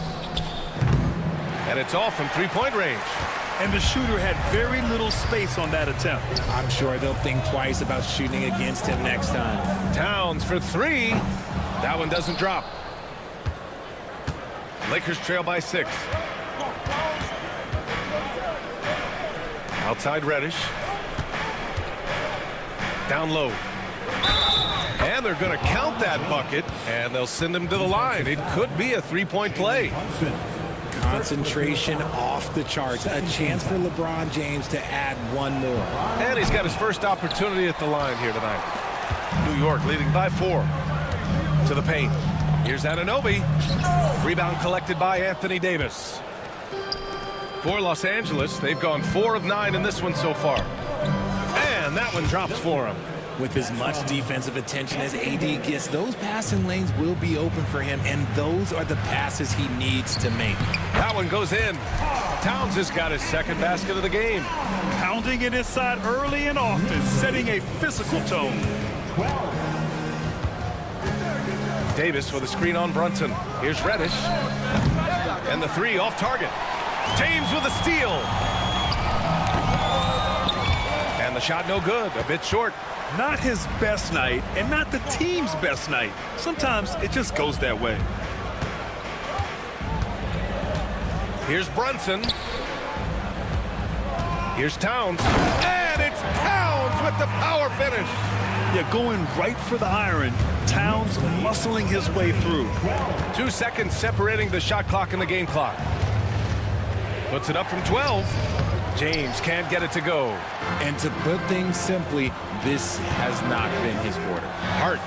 [SPEAKER 1] And it's off from three-point range.
[SPEAKER 2] And the shooter had very little space on that attempt.
[SPEAKER 16] I'm sure they'll think twice about shooting against him next time.
[SPEAKER 1] Towns for 3. That one doesn't drop. Lakers trail by 6. Outside Reddish. Down low. And they're going to count that bucket, and they'll send him to the line. It could be a three-point play.
[SPEAKER 16] Concentration off the charts. A chance for LeBron James to add one more.
[SPEAKER 1] And he's got his first opportunity at the line here tonight. New York leading by 4. To the paint. Here's Anunoby. Rebound collected by Anthony Davis. For Los Angeles, they've gone 4 of 9 in this one so far. And that one drops for him.
[SPEAKER 16] With as much defensive attention as AD gets, those passing lanes will be open for him, and those are the passes he needs to make.
[SPEAKER 1] That one goes in. Towns has got his second basket of the game.
[SPEAKER 2] Pounding it inside early and often, setting a physical tone.
[SPEAKER 1] Davis with a screen on Brunson. Here's Reddish. And the 3 off target. James with a steal. And the shot no good, a bit short.
[SPEAKER 2] Not his best night, and not the team's best night. Sometimes it just goes that way.
[SPEAKER 1] Here's Brunson. Here's Towns. And it's Towns with the power finish.
[SPEAKER 2] Yeah, going right for the iron. Towns muscling his way through.
[SPEAKER 1] 2 seconds separating the shot clock and the game clock. Puts it up from 12. James can't get it to go.
[SPEAKER 16] And to put things simply, this has not been his quarter.
[SPEAKER 1] Hart.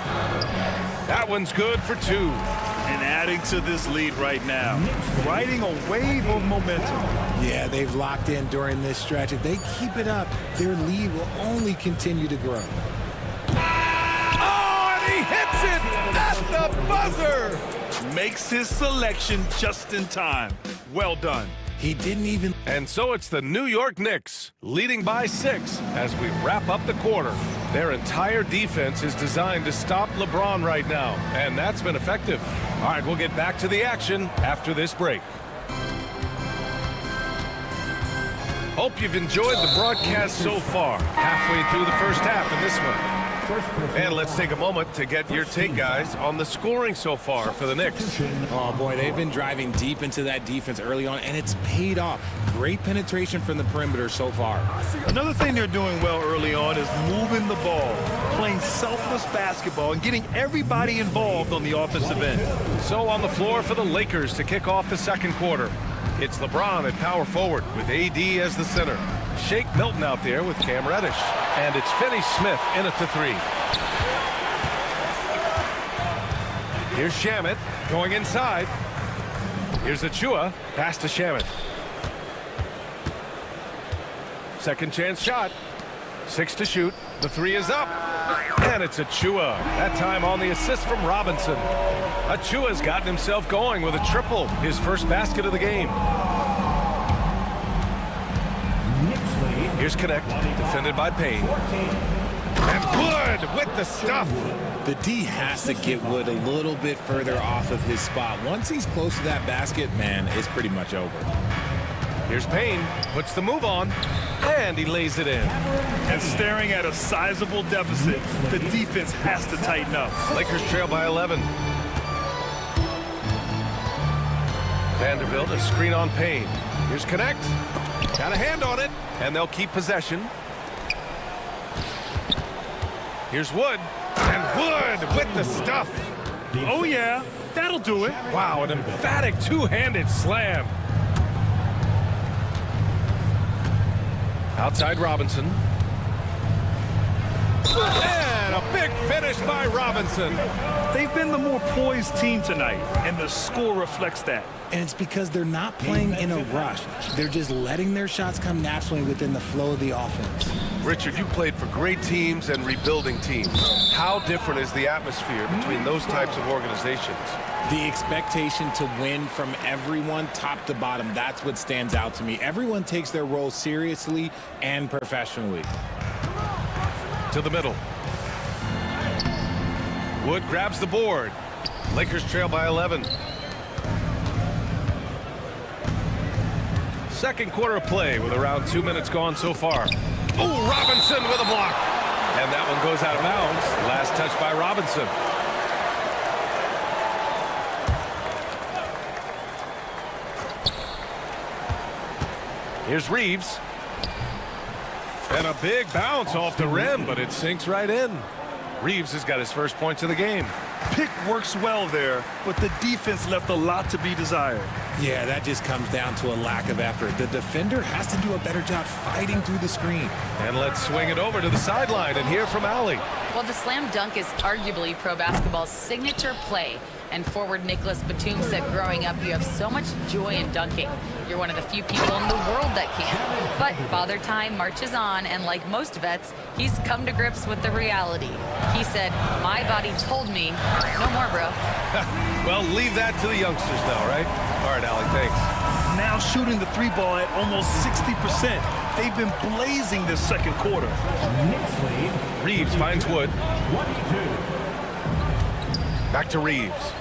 [SPEAKER 1] That one's good for 2.
[SPEAKER 2] And adding to this lead right now. Riding a wave of momentum.
[SPEAKER 16] Yeah, they've locked in during this stretch. If they keep it up, their lead will only continue to grow.
[SPEAKER 1] Oh, and he hits it at the buzzer.
[SPEAKER 2] Makes his selection just in time. Well done.
[SPEAKER 16] He didn't even...
[SPEAKER 1] And so it's the New York Knicks leading by 6 as we wrap up the quarter. Their entire defense is designed to stop LeBron right now, and that's been effective. All right, we'll get back to the action after this break. Hope you've enjoyed the broadcast so far. Halfway through the first half in this one. And let's take a moment to get your take, guys, on the scoring so far for the Knicks.
[SPEAKER 16] Oh, boy, they've been driving deep into that defense early on, and it's paid off. Great penetration from the perimeter so far.
[SPEAKER 2] Another thing they're doing well early on is moving the ball, playing selfless basketball, and getting everybody involved on the offensive end.
[SPEAKER 1] So on the floor for the Lakers to kick off the second quarter. It's LeBron at power forward with AD as the center. Shake Milton out there with Cam Reddish. And it's Finney-Smith in at the 3. Here's Shamet going inside. Here's Achua. Pass to Shamet. Second chance shot. 6 to shoot. The 3 is up. And it's Achua. That time on the assist from Robinson. Achua's gotten himself going with a triple. His first basket of the game. Here's Connect, defended by Payne. And Wood with the stuff.
[SPEAKER 16] The D has to get Wood a little bit further off of his spot. Once he's close to that basket, man, it's pretty much over.
[SPEAKER 1] Here's Payne, puts the move on, and he lays it in.
[SPEAKER 2] And staring at a sizable deficit, the defense has to tighten up.
[SPEAKER 1] Lakers trail by 11. Vanderbilt, a screen on Payne. Here's Connect. Got a hand on it, and they'll keep possession. Here's Wood, and Wood with the stuff.
[SPEAKER 2] Oh, yeah, that'll do it.
[SPEAKER 1] Wow, an emphatic two-handed slam. Outside Robinson. And a big finish by Robinson.
[SPEAKER 2] They've been the more poised team tonight, and the score reflects that.
[SPEAKER 16] And it's because they're not playing in a rush. They're just letting their shots come naturally within the flow of the offense.
[SPEAKER 1] Richard, you played for great teams and rebuilding teams. How different is the atmosphere between those types of organizations?
[SPEAKER 16] The expectation to win from everyone, top to bottom, that's what stands out to me. Everyone takes their role seriously and professionally.
[SPEAKER 1] To the middle. Wood grabs the board. Lakers trail by 11. Second quarter of play with around 2 minutes gone so far. Oh, Robinson with a block. And that one goes out of bounds. Last touch by Robinson. Here's Reeves. And a big bounce off the rim, but it sinks right in. Reeves has got his first points of the game.
[SPEAKER 2] Pick works well there, but the defense left a lot to be desired.
[SPEAKER 16] Yeah, that just comes down to a lack of effort. The defender has to do a better job fighting through the screen.
[SPEAKER 1] And let's swing it over to the sideline and hear from Allie.
[SPEAKER 6] Well, the slam dunk is arguably pro basketball's signature play. And forward Nicholas Batum said growing up, you have so much joy in dunking. You're one of the few people in the world that can. But Father Time marches on, and like most vets, he's come to grips with the reality. He said, my body told me, no more, bro.
[SPEAKER 1] Well, leave that to the youngsters now, right? All right, Allie, thanks.
[SPEAKER 2] Now shooting the three ball at almost 60%. They've been blazing this second quarter.
[SPEAKER 1] Reeves finds Wood. Back to Reeves.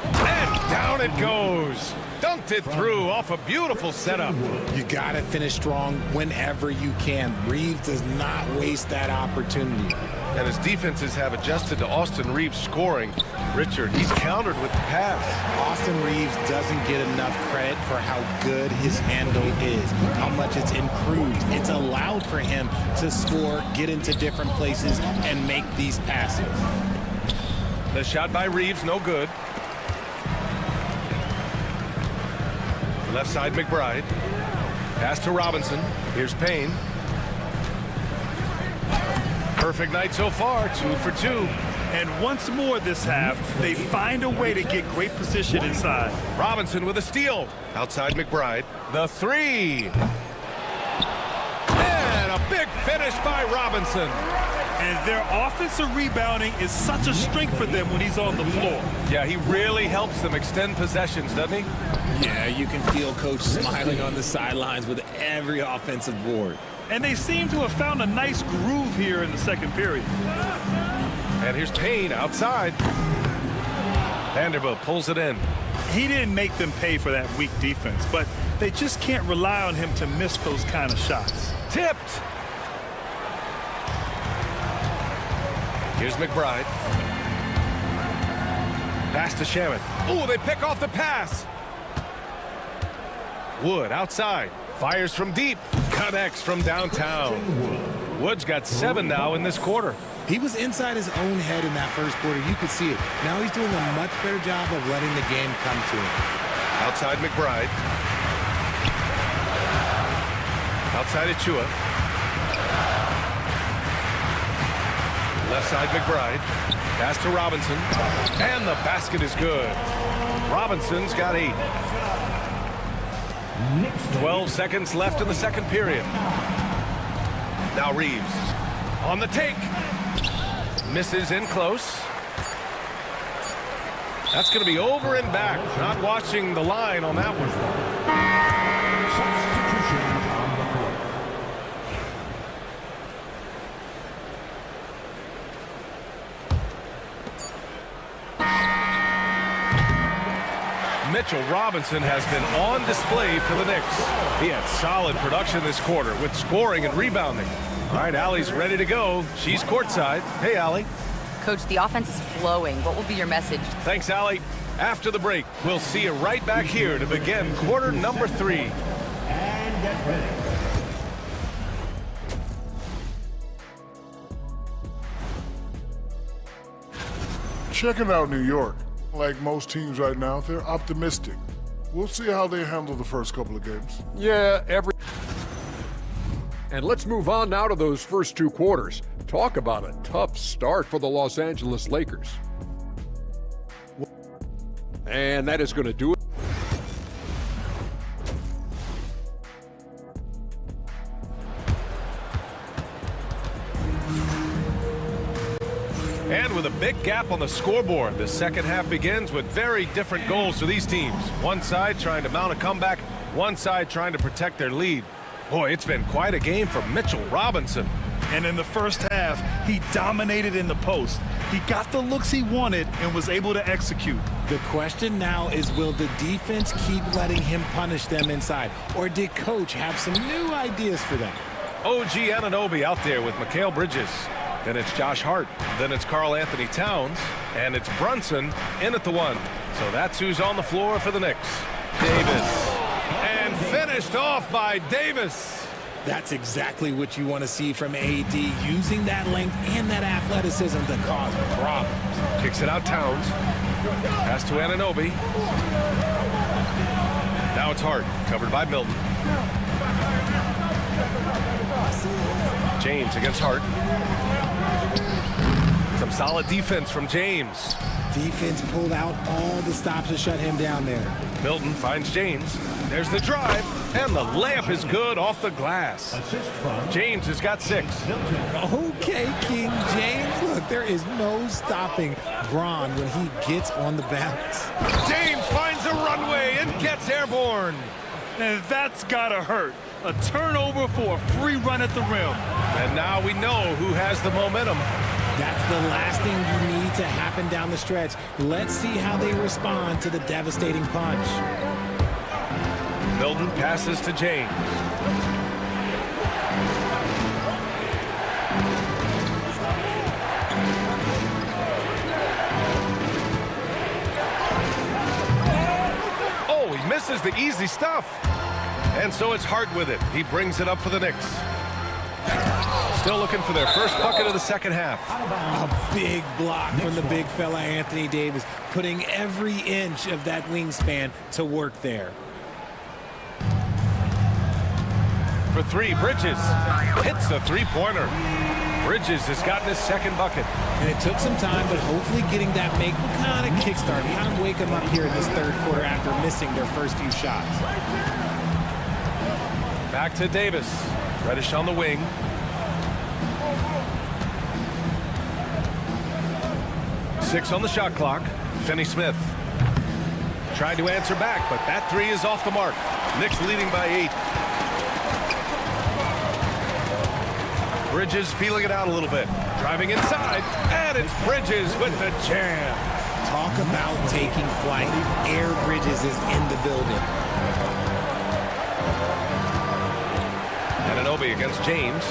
[SPEAKER 1] And down it goes. Dunked it through off a beautiful setup.
[SPEAKER 16] You got to finish strong whenever you can. Reeves does not waste that opportunity.
[SPEAKER 1] And his defenses have adjusted to Austin Reeves scoring. Richard, he's countered with the pass.
[SPEAKER 16] Austin Reeves doesn't get enough credit for how good his handle is, how much it's improved. It's allowed for him to score, get into different places, and make these passes.
[SPEAKER 1] The shot by Reeves, no good. Left side, McBride. Pass to Robinson. Here's Payne. Perfect night so far, 2 for 2.
[SPEAKER 2] And once more this half, they find a way to get great position inside.
[SPEAKER 1] Robinson with a steal. Outside McBride. The three. And a big finish by Robinson.
[SPEAKER 2] And their offensive rebounding is such a strength for them when he's on the floor.
[SPEAKER 1] Yeah, he really helps them extend possessions, doesn't he?
[SPEAKER 16] Yeah, you can feel Coach smiling on the sidelines with every offensive board.
[SPEAKER 2] And they seem to have found a nice groove here in the second period.
[SPEAKER 1] And here's Payne outside. Vanderbilt pulls it in.
[SPEAKER 2] He didn't make them pay for that weak defense, but they just can't rely on him to miss those kind of shots.
[SPEAKER 1] Tipped. Here's McBride. Pass to Shaman. Oh, they pick off the pass. Wood outside. Fires from deep. Connects from downtown. Wood's got 7 now in this quarter.
[SPEAKER 16] He was inside his own head in that first quarter. You could see it. Now he's doing a much better job of letting the game come to him.
[SPEAKER 1] Outside McBride. Outside Achua. Left side McBride. Pass to Robinson. And the basket is good. Robinson's got 8. 12 seconds left in the second period. Now Reeves on the take. Misses in close. That's going to be over and back. Not watching the line on that one. Mitchell Robinson has been on display for the Knicks. He had solid production this quarter with scoring and rebounding. All right, Allie's ready to go. She's courtside. Hey, Allie.
[SPEAKER 6] Coach, the offense is flowing. What will be your message?
[SPEAKER 1] Thanks, Allie. After the break, we'll see you right back here to begin quarter number 3.
[SPEAKER 14] And get ready.
[SPEAKER 4] Checking out New York. Like most teams right now, they're optimistic. We'll see how they handle the first couple of games.
[SPEAKER 5] Yeah, And let's move on now to those first 2 quarters. Talk about a tough start for the Los Angeles Lakers. And that is going to do it.
[SPEAKER 1] And with a big gap on the scoreboard, the second half begins with very different goals for these teams. One side trying to mount a comeback, one side trying to protect their lead. Boy, it's been quite a game for Mitchell Robinson.
[SPEAKER 2] And in the first half, he dominated in the post. He got the looks he wanted and was able to execute.
[SPEAKER 16] The question now is, will the defense keep letting him punish them inside? Or did Coach have some new ideas for them?
[SPEAKER 1] OG Anunoby out there with Mikal Bridges. Then it's Josh Hart. Then it's Karl Anthony Towns. And it's Brunson in at the 1. So that's who's on the floor for the Knicks. Davis. And finished off by Davis.
[SPEAKER 16] That's exactly what you want to see from AD, using that length and that athleticism to cause problems.
[SPEAKER 1] Kicks it out Towns. Pass to Anunoby. Now it's Hart, covered by Milton. James against Hart. Some solid defense from James.
[SPEAKER 16] Defense pulled out all the stops to shut him down there.
[SPEAKER 1] Milton finds James. There's the drive, and the layup is good off the glass. James has got 6.
[SPEAKER 16] Okay, King James. Look, there is no stopping Braun when he gets on the bounce.
[SPEAKER 1] James finds a runway and gets airborne.
[SPEAKER 2] And that's gotta hurt. A turnover for a free run at the rim.
[SPEAKER 1] And now we know who has the momentum.
[SPEAKER 16] That's the last thing you need to happen down the stretch. Let's see how they respond to the devastating punch.
[SPEAKER 1] Milton passes to James. Oh, he misses the easy stuff. And so it's Hart with it. He brings it up for the Knicks. Still looking for their first bucket of the second half.
[SPEAKER 16] A big block from the big fella Anthony Davis, putting every inch of that wingspan to work there.
[SPEAKER 1] For 3, Bridges hits the three-pointer. Bridges has gotten his second bucket.
[SPEAKER 16] And it took some time, but hopefully getting that make will kind of kickstart, kind of wake them up here in this third quarter after missing their first few shots.
[SPEAKER 1] Back to Davis. Reddish on the wing. Six on the shot clock. Finney-Smith tried to answer back, but that 3 is off the mark. Knicks leading by 8. Bridges feeling it out a little bit. Driving inside, and it's Bridges with the jam.
[SPEAKER 16] Talk about taking flight. Air Bridges is in the building.
[SPEAKER 1] Anunoby against James.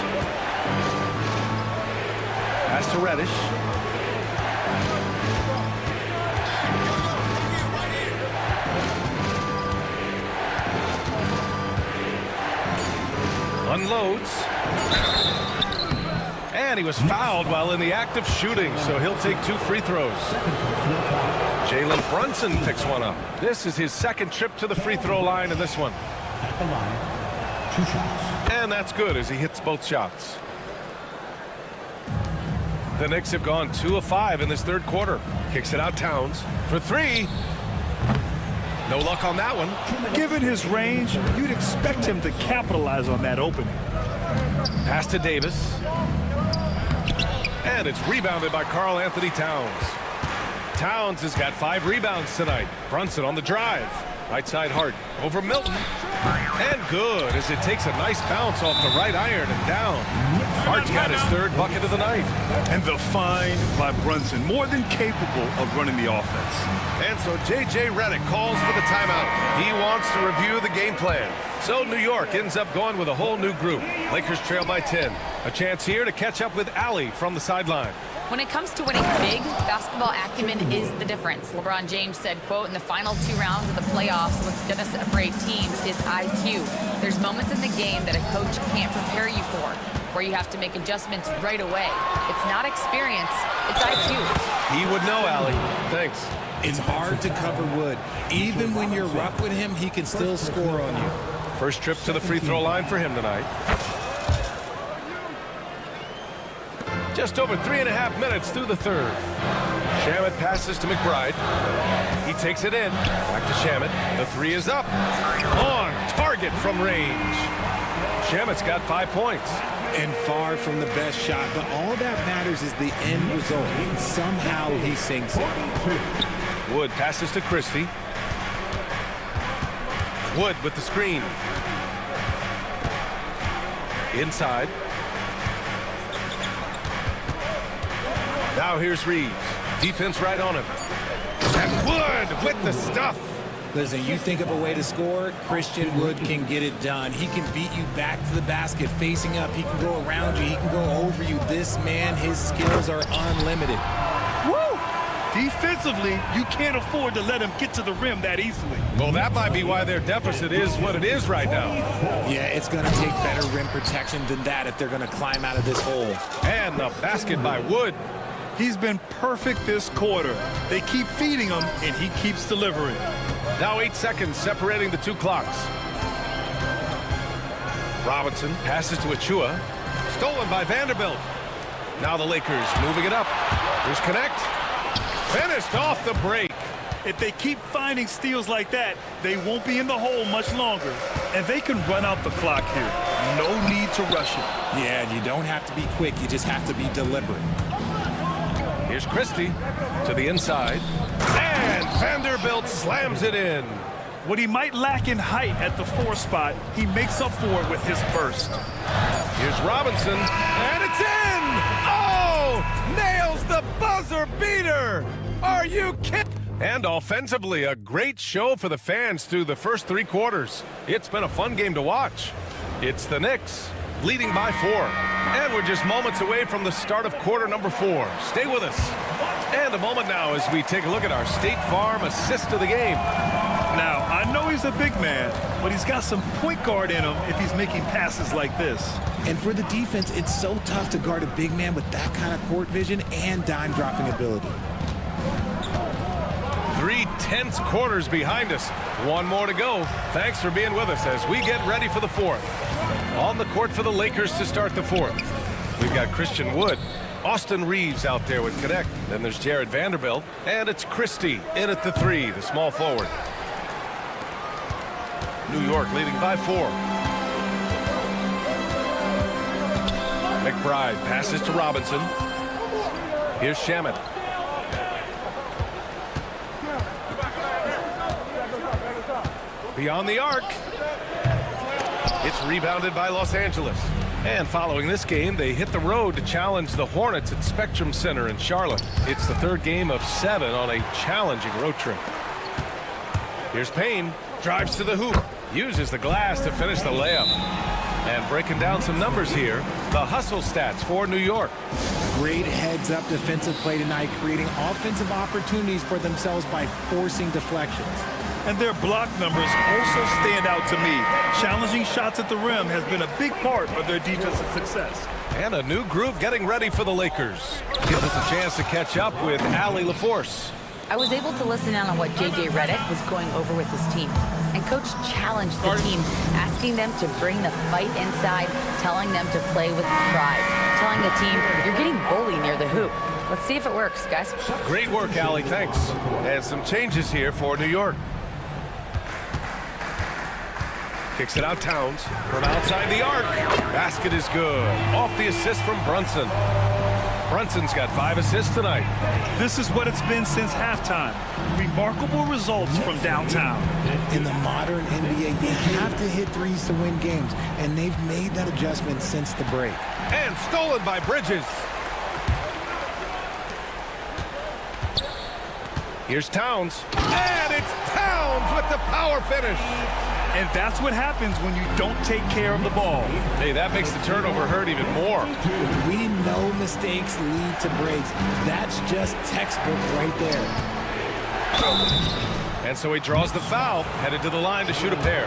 [SPEAKER 1] Pass to Reddish. Unloads. And he was fouled while in the act of shooting, so he'll take 2 free throws. Jalen Brunson picks one up. This is his second trip to the free throw line in this one.
[SPEAKER 14] At the line, 2 shots.
[SPEAKER 1] And that's good as he hits both shots. The Knicks have gone 2 of 5 in this third quarter. Kicks it out Towns for 3. No luck on that one.
[SPEAKER 2] Given his range, you'd expect him to capitalize on that opening.
[SPEAKER 1] Pass to Davis. And it's rebounded by Karl Anthony Towns. Towns has got 5 rebounds tonight. Brunson on the drive. Right side Hart over Milton. And good as it takes a nice bounce off the right iron and down. Hart's got his 3rd bucket of the night.
[SPEAKER 2] And the find by Brunson, more than capable of running the offense.
[SPEAKER 1] And so J.J. Redick calls for the timeout. He wants to review the game plan. So New York ends up going with a whole new group. Lakers trail by 10. A chance here to catch up with Allie from the sideline.
[SPEAKER 6] When it comes to winning big, basketball acumen is the difference. LeBron James said, quote, in the final 2 rounds of the playoffs, what's going to separate teams is IQ. There's moments in the game that a coach can't prepare you for, where you have to make adjustments right away. It's not experience, it's IQ.
[SPEAKER 1] He would know, Allie. Thanks.
[SPEAKER 16] It's hard to cover Wood. Even when you're rough with him, he can still score on you.
[SPEAKER 1] First trip to the free throw line for him tonight. Just over 3.5 minutes through the third. Shamet passes to McBride. He takes it in. Back to Shamet. The 3 is up. On target from range. Shamet's got 5 points.
[SPEAKER 16] And far from the best shot, but all that matters is the end result. Somehow he sinks it.
[SPEAKER 1] Wood passes to Christie. Wood with the screen. Inside. Now here's Reeves. Defense right on him. And Wood with the stuff.
[SPEAKER 16] Listen, you think of a way to score, Christian Wood can get it done. He can beat you back to the basket, facing up. He can go around you. He can go over you. This man, his skills are unlimited.
[SPEAKER 2] Woo! Defensively, you can't afford to let him get to the rim that easily.
[SPEAKER 1] Well, that might be why their deficit is what it is right now.
[SPEAKER 16] Yeah, it's going to take better rim protection than that if they're going to climb out of this hole.
[SPEAKER 1] And the basket by Wood.
[SPEAKER 2] He's been perfect this quarter. They keep feeding him, and he keeps delivering.
[SPEAKER 1] Now 8 seconds separating the 2 clocks. Robinson passes to Achua. Stolen by Vanderbilt. Now the Lakers moving it up. Here's Connect. Finished off the break.
[SPEAKER 2] If they keep finding steals like that, they won't be in the hole much longer. And they can run out the clock here. No need to rush it.
[SPEAKER 16] Yeah, you don't have to be quick. You just have to be deliberate.
[SPEAKER 1] Here's Christie to the inside. And Vanderbilt slams it in.
[SPEAKER 2] What he might lack in height at the 4 spot, he makes up for it with his burst.
[SPEAKER 1] Here's Robinson. And it's in! Oh! Nails the buzzer beater! Are you kidding? And offensively, a great show for the fans through the first 3 quarters. It's been a fun game to watch. It's the Knicks leading by 4. And we're just moments away from the start of quarter number 4. Stay with us. And a moment now as we take a look at our State Farm assist of the game.
[SPEAKER 2] Now, I know he's a big man, but he's got some point guard in him if he's making passes like this.
[SPEAKER 16] And for the defense, it's so tough to guard a big man with that kind of court vision and dime dropping ability.
[SPEAKER 1] 3 tense quarters behind us. 1 more to go. Thanks for being with us as we get ready for the 4th. On the court for the Lakers to start the 4th. We've got Christian Wood, Austin Reeves out there with Connect. Then there's Jared Vanderbilt, and it's Christie in at the 3, the small forward. New York leading by 4. McBride passes to Robinson. Here's Shamet. Beyond the arc. It's rebounded by Los Angeles. And following this game, they hit the road to challenge the Hornets at Spectrum Center in Charlotte. It's the 3rd game of 7 on a challenging road trip. Here's Payne. Drives to the hoop. Uses the glass to finish the layup. And breaking down some numbers here, the hustle stats for New York.
[SPEAKER 16] Great heads-up defensive play tonight, creating offensive opportunities for themselves by forcing deflections.
[SPEAKER 2] And their block numbers also stand out to me. Challenging shots at the rim has been a big part of their defensive success.
[SPEAKER 1] And a new group getting ready for the Lakers. Gives us a chance to catch up with Allie LaForce.
[SPEAKER 6] I was able to listen in on what J.J. Redick was going over with his team. And Coach challenged the team, asking them to bring the fight inside, telling them to play with pride, telling the team, you're getting bullied near the hoop. Let's see if it works, guys.
[SPEAKER 1] Great work, Allie. Thanks. And some changes here for New York. Kicks it out Towns from outside the arc. Basket is good. Off the assist from Brunson. Brunson's got 5 assists tonight.
[SPEAKER 2] This is what it's been since halftime. Remarkable results from downtown.
[SPEAKER 16] In the modern NBA, you have to hit threes to win games, and they've made that adjustment since the break.
[SPEAKER 1] And stolen by Bridges. Here's Towns. And it's Towns with the power finish.
[SPEAKER 2] And that's what happens when you don't take care of the ball.
[SPEAKER 1] Hey, that makes the turnover hurt even more.
[SPEAKER 16] We know mistakes lead to breaks. That's just textbook right there.
[SPEAKER 1] And so he draws the foul, headed to the line to shoot a pair.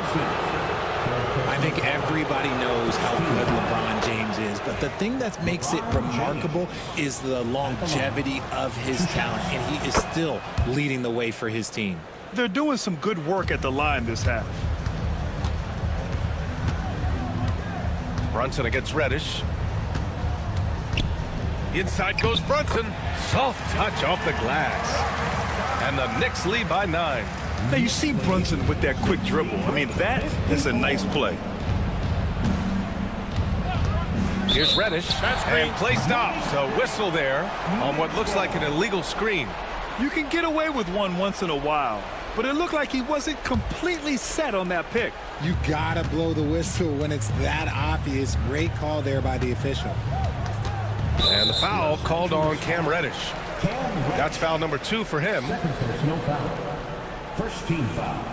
[SPEAKER 16] I think everybody knows how good LeBron James is, but the thing that makes it remarkable is the longevity of his talent, and he is still leading the way for his team.
[SPEAKER 2] They're doing some good work at the line this half.
[SPEAKER 1] Brunson against Reddish. Inside goes Brunson. Soft touch off the glass. And the Knicks lead by 9.
[SPEAKER 2] Now you see Brunson with that quick dribble. I mean, that is a nice play.
[SPEAKER 1] Here's Reddish. And play stops. A whistle there on what looks like an illegal screen.
[SPEAKER 2] You can get away with one once in a while, but it looked like he wasn't completely set on that pick.
[SPEAKER 16] You gotta blow the whistle when it's that obvious. Great call there by the official.
[SPEAKER 1] And the foul called on Cam Reddish. That's foul number 2 for him.
[SPEAKER 14] Personal foul. First team foul.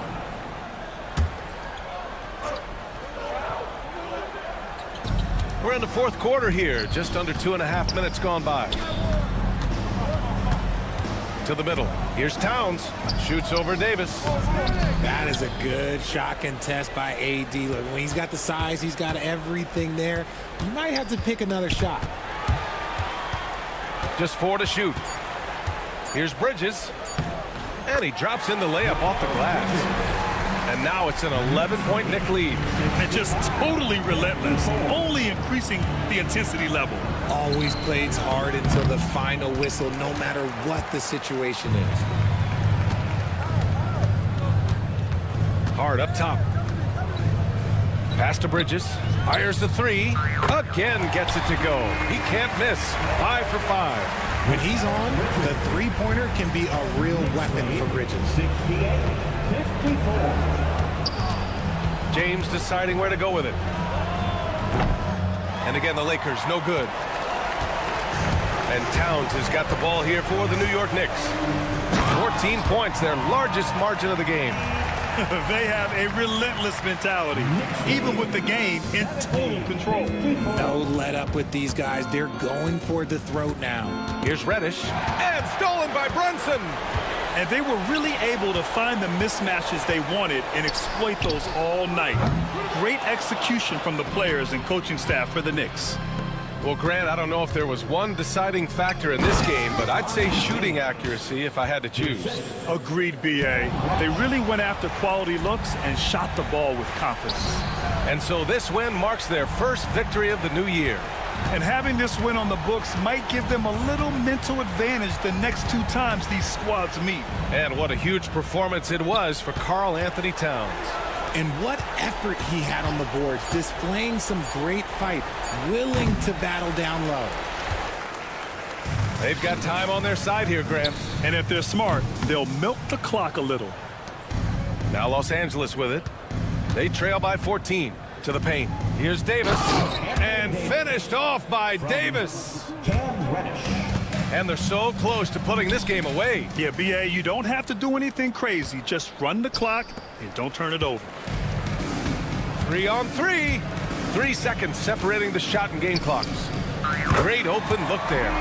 [SPEAKER 1] We're in the 4th quarter here. Just under 2.5 minutes gone by. To the middle. Here's Towns. Shoots over Davis.
[SPEAKER 16] That is a good shot contest by AD. Look, when he's got the size, he's got everything there. You might have to pick another shot.
[SPEAKER 1] Just 4 to shoot. Here's Bridges. And he drops in the layup off the glass. And now it's an 11-point Knick lead.
[SPEAKER 2] And just totally relentless, only increasing the intensity level.
[SPEAKER 16] Always plays hard until the final whistle, no matter what the situation is.
[SPEAKER 1] Hard up top. Pass to Bridges. Fires the three. Again gets it to go. He can't miss. 5 for 5.
[SPEAKER 16] When he's on, the three-pointer can be a real weapon for Bridges.
[SPEAKER 14] 68-54.
[SPEAKER 1] James deciding where to go with it. And again, the Lakers, no good. And Towns has got the ball here for the New York Knicks. 14 points, their largest margin of the game.
[SPEAKER 2] They have a relentless mentality, even with the game in total control.
[SPEAKER 16] No let up with these guys. They're going for the throat now.
[SPEAKER 1] Here's Reddish, and stolen by Brunson.
[SPEAKER 2] And they were really able to find the mismatches they wanted and exploit those all night. Great execution from the players and coaching staff for the Knicks.
[SPEAKER 1] Well, Grant, I don't know if there was one deciding factor in this game, but I'd say shooting accuracy if I had to choose.
[SPEAKER 2] Agreed, B.A. They really went after quality looks and shot the ball with confidence.
[SPEAKER 1] And so this win marks their first victory of the new year.
[SPEAKER 2] And having this win on the books might give them a little mental advantage the next 2 times these squads meet.
[SPEAKER 1] And what a huge performance it was for Karl Anthony Towns.
[SPEAKER 16] And what effort he had on the board, displaying some great fight, willing to battle down low.
[SPEAKER 1] They've got time on their side here, Graham.
[SPEAKER 2] And if they're smart, they'll milk the clock a little.
[SPEAKER 1] Now Los Angeles with it. They trail by 14 to the paint. Here's Davis. And finished off by Davis. And they're so close to putting this game away.
[SPEAKER 2] Yeah, B.A., you don't have to do anything crazy. Just run the clock and don't turn it over.
[SPEAKER 1] 3 on 3. 3 seconds separating the shot and game clocks. Great open look there.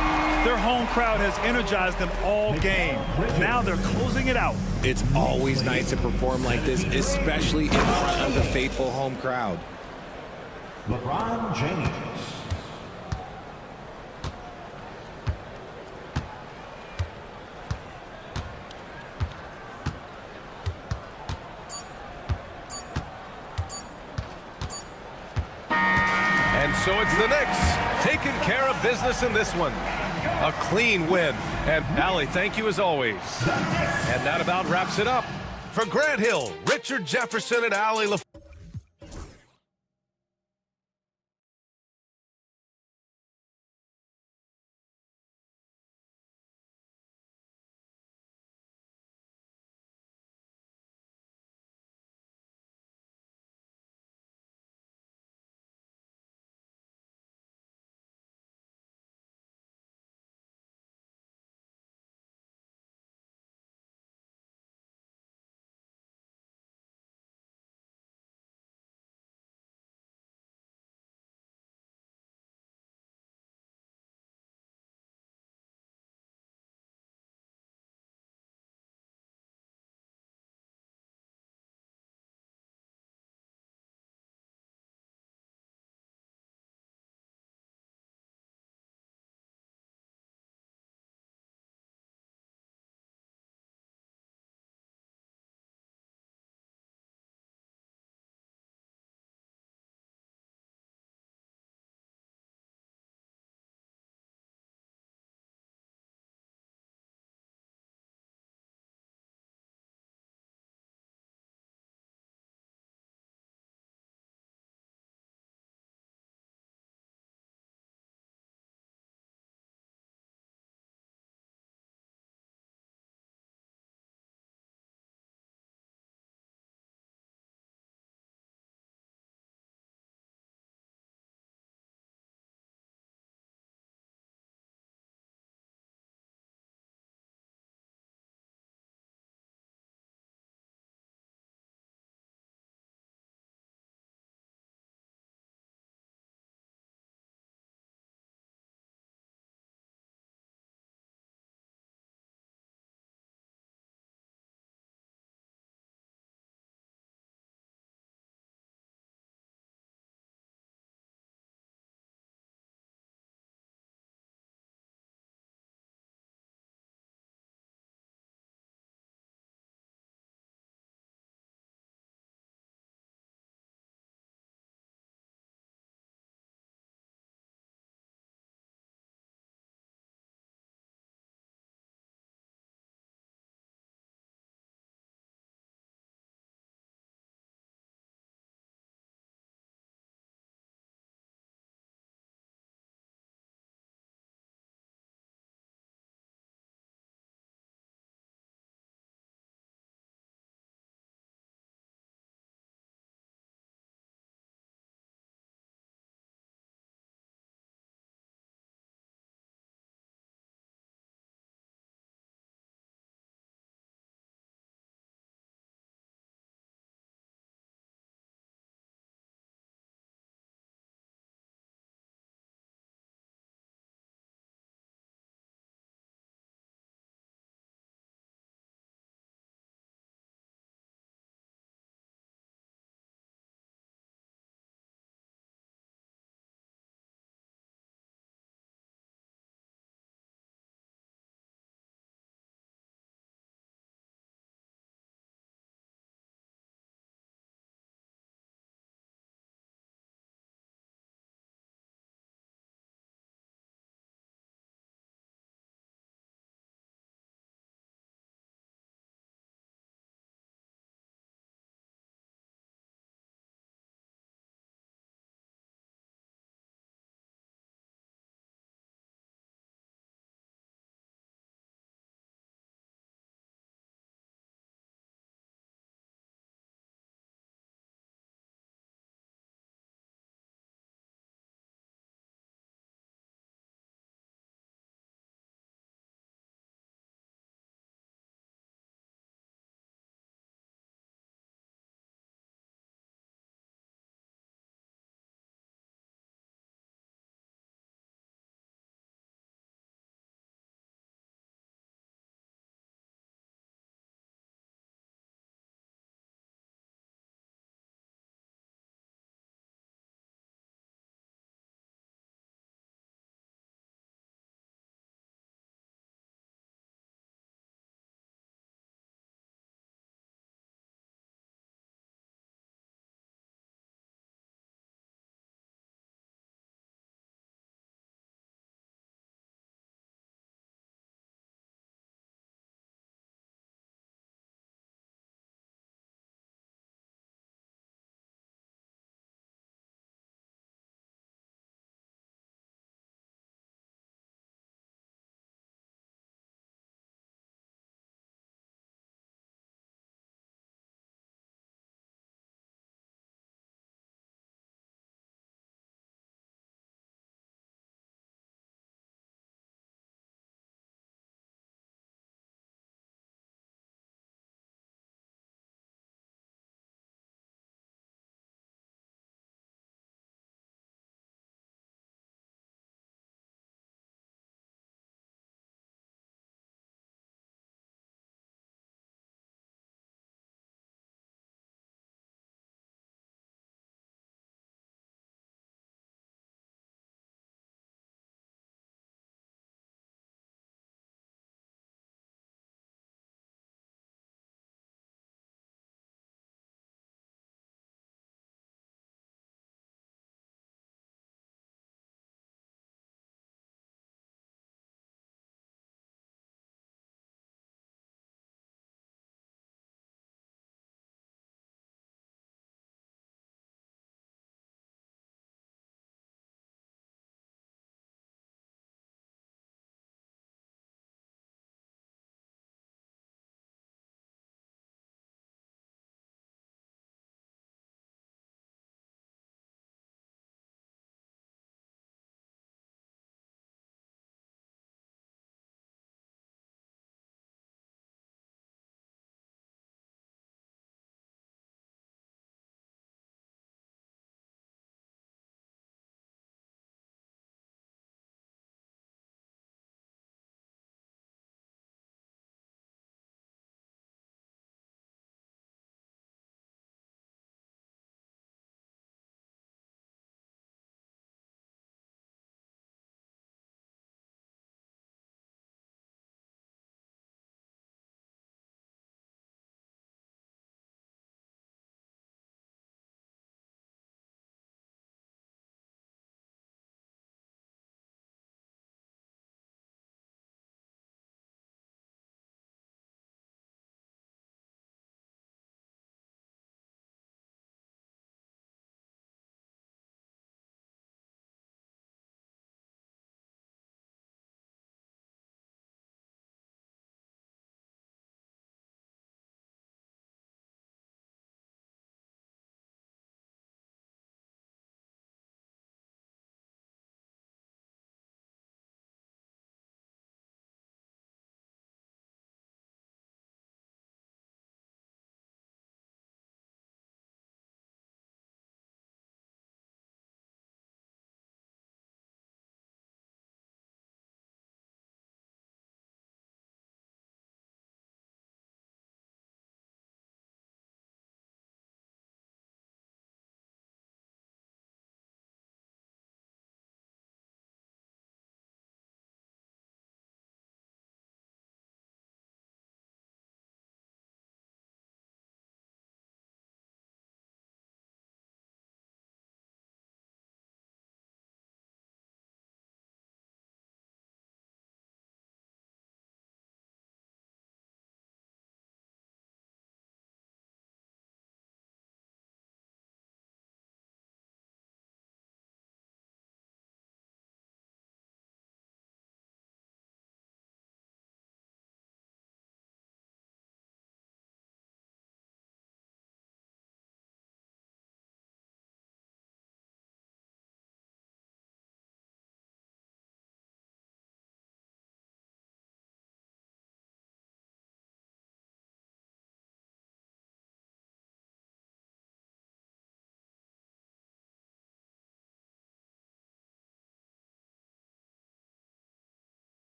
[SPEAKER 2] Their home crowd has energized them all game. Now they're closing it out.
[SPEAKER 16] It's always nice to perform like this, especially in front of the faithful home crowd.
[SPEAKER 14] LeBron James.
[SPEAKER 1] And so it's the Knicks taking care of business in this one. A clean win. And Allie, thank you as always. And that about wraps it up. For Grant Hill, Richard Jefferson, and Allie LaFleur.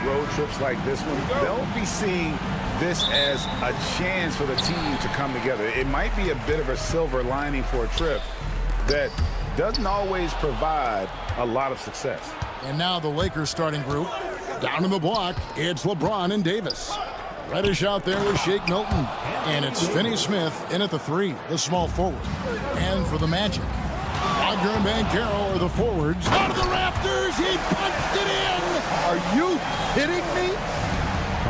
[SPEAKER 8] Road trips like this one, they'll be seeing this as a chance for the team to come together. It might be a bit of a silver lining for a trip that doesn't always provide a lot of success.
[SPEAKER 7] And now the Lakers starting group. Down in the block, it's LeBron and Davis. Reddish out there with Shake Milton. And it's Finney-Smith in at the 3, the small forward. And for the Magic, Wagner and Banchero are the forwards. Out of the rafters, he punched it in!
[SPEAKER 13] Are you kidding me?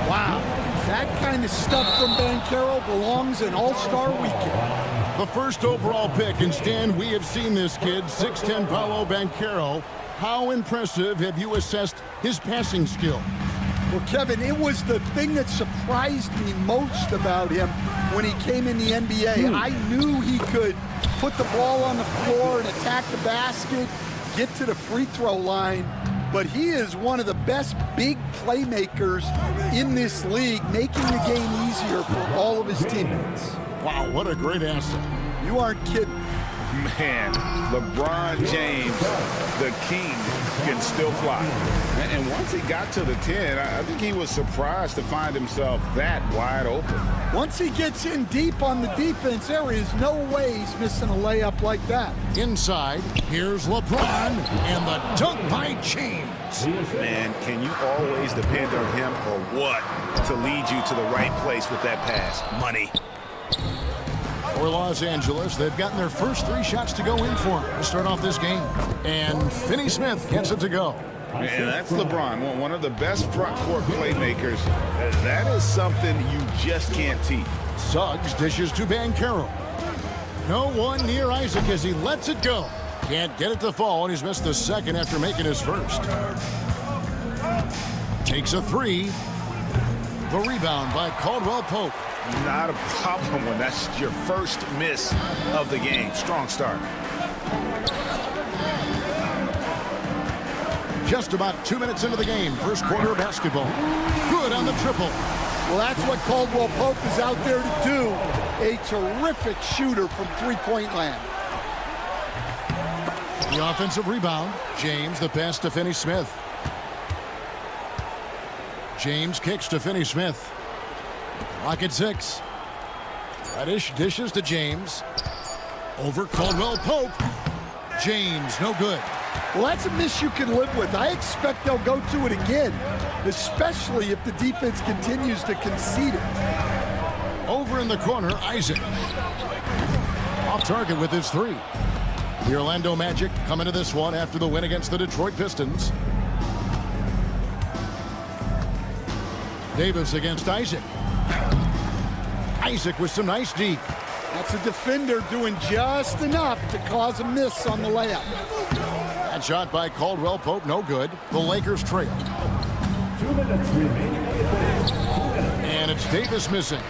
[SPEAKER 13] Wow, that kind of stuff from Banchero belongs in All-Star Weekend.
[SPEAKER 7] The first overall pick, and Stan, we have seen this kid, 6'10" Paolo Banchero. How impressive have you assessed his passing skill?
[SPEAKER 13] Well, Kevin, it was the thing that surprised me most about him when he came in the NBA. I knew he could put the ball on the floor and attack the basket, get to the free throw line, but he is one of the best big playmakers in this league, making the game easier for all of his teammates.
[SPEAKER 7] Wow, what a great asset.
[SPEAKER 13] You aren't kidding.
[SPEAKER 8] Man, LeBron James, the king, can still fly. And once he got to the 10, I think he was surprised to find himself that wide open.
[SPEAKER 13] Once he gets in deep on the defense, there is no way he's missing a layup like that.
[SPEAKER 7] Inside, here's LeBron, and the dunk by James.
[SPEAKER 8] Man, can you always depend on him or what to lead you to the right place with that pass? Money.
[SPEAKER 7] For Los Angeles, they've gotten their first 3 shots to go in for him to start off this game. And Finney-Smith gets it to go.
[SPEAKER 8] And that's LeBron, one of the best front court playmakers. That is something you just can't teach.
[SPEAKER 7] Suggs dishes to Banchero. No one near Isaac as he lets it go. Can't get it to fall, and he's missed the second after making his first. Takes a 3. The rebound by Caldwell Pope.
[SPEAKER 8] Not a problem when that's your first miss of the game. Strong start.
[SPEAKER 7] Just about 2 minutes into the game, first quarter of basketball. Good on the triple.
[SPEAKER 13] Well, that's what Caldwell Pope is out there to do. A terrific shooter from three-point land.
[SPEAKER 7] The offensive rebound. James, the pass to Finney-Smith. James kicks to Finney-Smith. Clock at 6. Reddish dishes to James. Over Caldwell Pope. James, no good.
[SPEAKER 13] Well, that's a miss you can live with. I expect they'll go to it again, especially if the defense continues to concede it.
[SPEAKER 7] Over in the corner, Isaac. Off target with his 3. The Orlando Magic coming to this one after the win against the Detroit Pistons. Davis against Isaac. Isaac with some nice deep.
[SPEAKER 13] That's a defender doing just enough to cause a miss on the layup.
[SPEAKER 7] That shot by Caldwell Pope, no good. The Lakers trail.
[SPEAKER 14] 2 minutes remaining.
[SPEAKER 7] And it's Davis missing.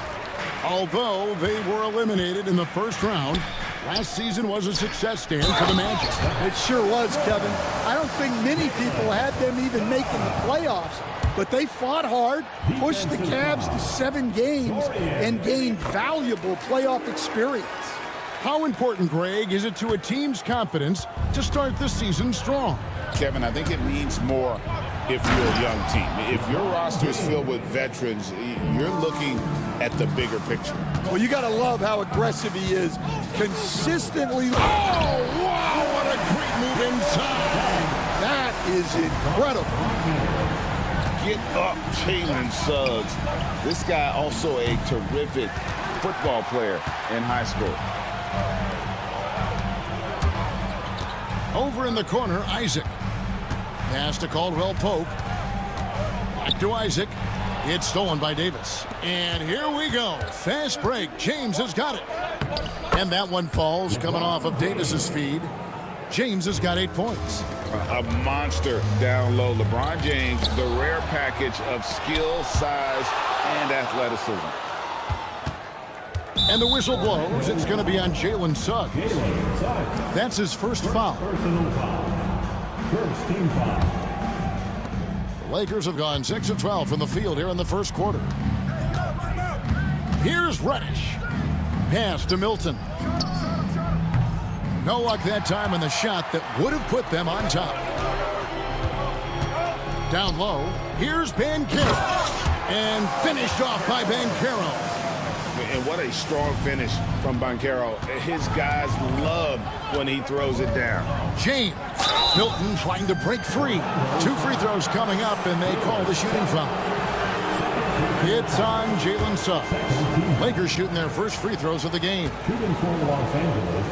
[SPEAKER 7] Although they were eliminated in the first round, last season was a success stand for the Magic.
[SPEAKER 13] It sure was, Kevin. I don't think many people had them even making the playoffs, but they fought hard, pushed the Cavs to 7 games, and gained valuable playoff experience.
[SPEAKER 7] How important, Greg, is it to a team's confidence to start the season strong?
[SPEAKER 8] Kevin, I think it means more if you're a young team. If your roster is filled with veterans, you're looking at the bigger picture.
[SPEAKER 13] Well, you got to love how aggressive he is. Consistently.
[SPEAKER 7] Oh, wow, what a great move inside.
[SPEAKER 13] That is incredible.
[SPEAKER 8] Get up, Jalen Suggs. This guy also a terrific football player in high school.
[SPEAKER 7] Over in the corner, Isaac. Pass to Caldwell Pope. Back to Isaac. It's stolen by Davis. And here we go. Fast break. James has got it. And that one falls coming off of Davis's feed. James has got 8 points.
[SPEAKER 8] A monster down low. LeBron James, the rare package of skill, size, and athleticism.
[SPEAKER 7] And the whistle blows. It's going to be on Jalen Suggs. That's his first foul.
[SPEAKER 14] Personal foul. First team foul.
[SPEAKER 7] The Lakers have gone 6 of 12 from the field here in the first quarter. Here's Reddish. Pass to Milton. No luck that time in the shot that would have put them on top. Down low, here's Bancaro. And finished off by Bancaro.
[SPEAKER 8] And what a strong finish from Bancaro. His guys love when he throws it down.
[SPEAKER 7] James Milton trying to break free. 2 free throws coming up, and they call the shooting foul. It's on Jalen Suggs. Lakers shooting their first free throws of the game.
[SPEAKER 14] Shooting for Los Angeles,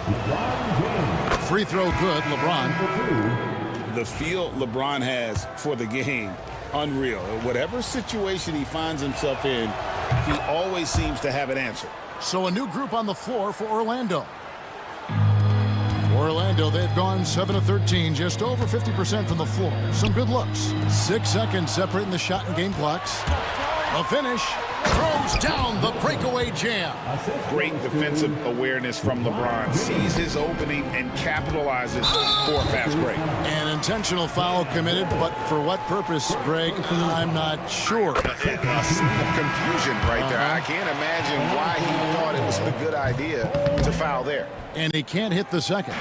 [SPEAKER 14] LeBron James.
[SPEAKER 7] Free throw good, LeBron.
[SPEAKER 8] The feel LeBron has for the game, unreal. Whatever situation he finds himself in, he always seems to have an answer.
[SPEAKER 7] So a new group on the floor for Orlando. For Orlando, they've gone 7 of 13, just over 50% from the floor. Some good looks. 6 seconds separating the shot and game clocks. A finish. Throws down the breakaway jam.
[SPEAKER 8] Great defensive awareness from LeBron. Sees his opening and capitalizes for a fast break.
[SPEAKER 7] An intentional foul committed, but for what purpose, Greg? I'm not sure.
[SPEAKER 8] A scene of confusion right there. I can't imagine why he thought it was a good idea to foul there.
[SPEAKER 7] And he can't hit the second.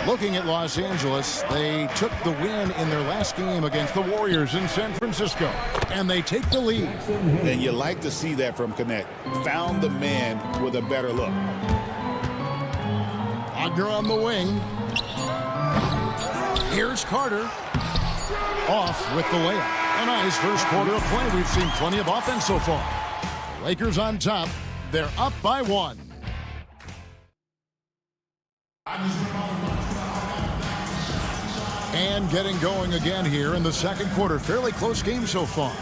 [SPEAKER 7] Looking at Los Angeles, they took the win in their last game against the Warriors in San Francisco, and they take the lead.
[SPEAKER 8] And you like to see that from Connect. Found the man with a better look.
[SPEAKER 7] Wagner on the wing. Here's Carter. Off with the layup. A nice first quarter of play. We've seen plenty of offense so far. Lakers on top. They're up by 1. And getting going again here in the second quarter. Fairly close game so far.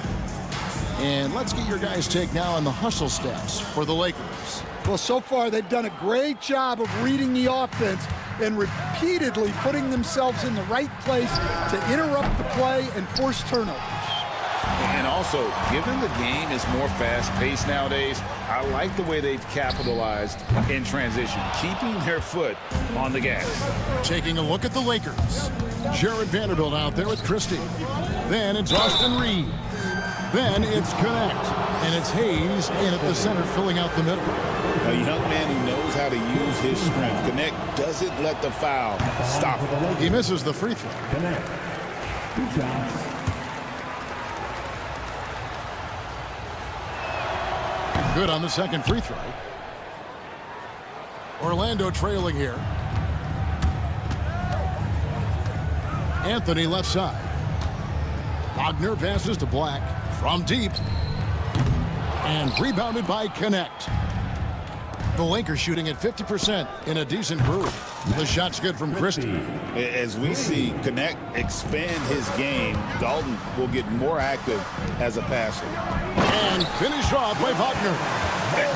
[SPEAKER 7] And let's get your guys' take now on the hustle stats for the Lakers.
[SPEAKER 13] Well, so far they've done a great job of reading the offense and repeatedly putting themselves in the right place to interrupt the play and force turnovers.
[SPEAKER 8] And also, given the game is more fast-paced nowadays, I like the way they've capitalized in transition, keeping their foot on the gas.
[SPEAKER 7] Taking a look at the Lakers. Jared Vanderbilt out there with Christie. Then it's Austin Reed. Then it's Connect. And it's Hayes in at the center, filling out the middle.
[SPEAKER 8] A young man who knows how to use his strength. Connect doesn't let the foul stop him.
[SPEAKER 7] He misses the free throw.
[SPEAKER 14] Connect. 2 shots.
[SPEAKER 7] Good on the second free throw. Orlando trailing here. Anthony left side. Wagner passes to Black from deep. And rebounded by Connect. The Lakers shooting at 50% in a decent groove. The shot's good from Christie.
[SPEAKER 8] As we see Connect expand his game, Dalton will get more active as a passer.
[SPEAKER 7] And finished off by Wagner.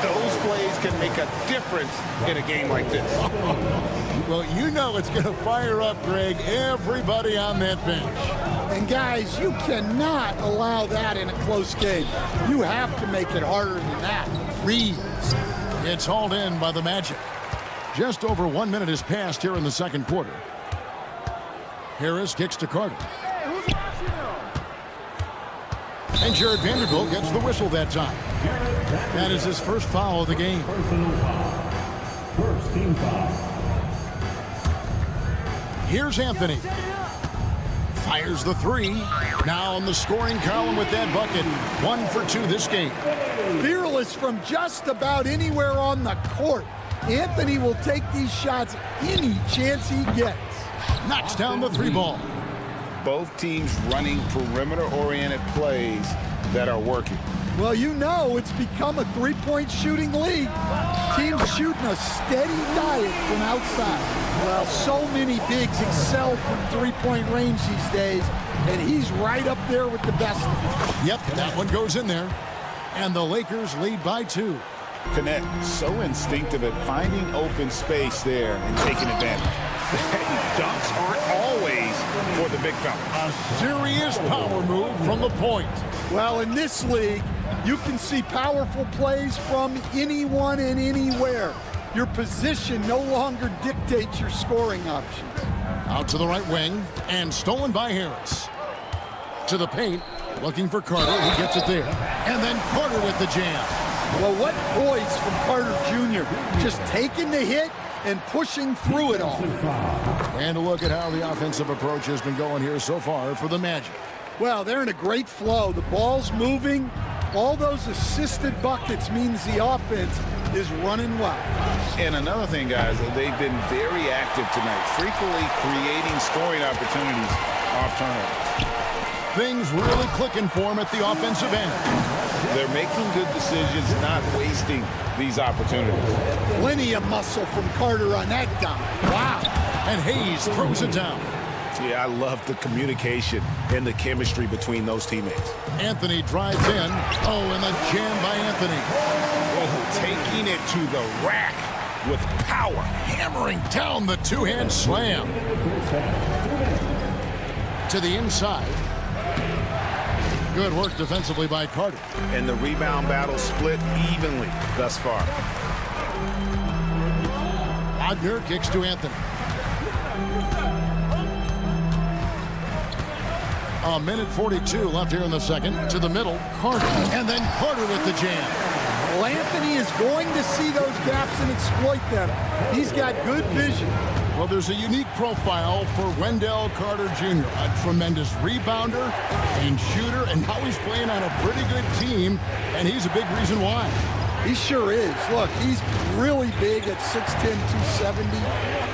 [SPEAKER 8] Those plays can make a difference in a game like this.
[SPEAKER 7] Well, you know it's going to fire up, Greg, everybody on that bench.
[SPEAKER 13] And guys, you cannot allow that in a close game. You have to make it harder than that.
[SPEAKER 7] Reeves. It's hauled in by the Magic. Just over 1 minute has passed here in the second quarter. Harris kicks to Carter. And Jared Vanderbilt gets the whistle that time. That is his first foul of the game.
[SPEAKER 14] Personal foul. First team foul.
[SPEAKER 7] Here's Anthony. Fires the 3. Now in the scoring column with that bucket. 1 for 2 this game.
[SPEAKER 13] Fearless from just about anywhere on the court. Anthony will take these shots any chance he gets.
[SPEAKER 7] Knocks down the 3 ball.
[SPEAKER 8] Both teams running perimeter-oriented plays that are working.
[SPEAKER 13] Well, you know it's become a three-point shooting league. Teams shooting a steady diet from outside. Well, so many bigs excel from three-point range these days, and he's right up there with the best of them.
[SPEAKER 7] Yep, that one goes in there. And the Lakers lead by 2.
[SPEAKER 8] Connect so instinctive at finding open space there and taking advantage. Dunks aren't always for the big fella.
[SPEAKER 7] A serious power move from the point.
[SPEAKER 13] Well, in this league, you can see powerful plays from anyone and anywhere. Your position no longer dictates your scoring options.
[SPEAKER 7] Out to the right wing, and stolen by Harris. To the paint, looking for Carter, who gets it there. And then Carter with the jam.
[SPEAKER 13] Well, what poise from Carter Jr. Just taking the hit and pushing through it all.
[SPEAKER 7] And a look at how the offensive approach has been going here so far for the Magic.
[SPEAKER 13] Well, they're in a great flow. The ball's moving. All those assisted buckets means the offense is running well.
[SPEAKER 8] And another thing, guys, they've been very active tonight, frequently creating scoring opportunities off turnovers.
[SPEAKER 7] Things really clicking for them at the offensive end.
[SPEAKER 8] They're making good decisions, not wasting these opportunities.
[SPEAKER 13] Plenty of muscle from Carter on that dime. Wow.
[SPEAKER 7] And Hayes throws it down.
[SPEAKER 8] Yeah, I love the communication and the chemistry between those teammates.
[SPEAKER 7] Anthony drives in. Oh, and the jam by Anthony.
[SPEAKER 8] Oh, taking it to the rack with power.
[SPEAKER 7] Hammering down the two-hand slam. To the inside. Good work defensively by Carter.
[SPEAKER 8] And the rebound battle split evenly thus far.
[SPEAKER 7] Wagner kicks to Anthony. A minute 42 left here in the second. To the middle, Carter. And then Carter with the jam.
[SPEAKER 13] Well, Anthony is going to see those gaps and exploit them. He's got good vision.
[SPEAKER 7] Well, there's a unique profile for Wendell Carter Jr., a tremendous rebounder and shooter, and now he's playing on a pretty good team, and he's a big reason why.
[SPEAKER 13] He sure is. Look, he's really big at 6'10", 270.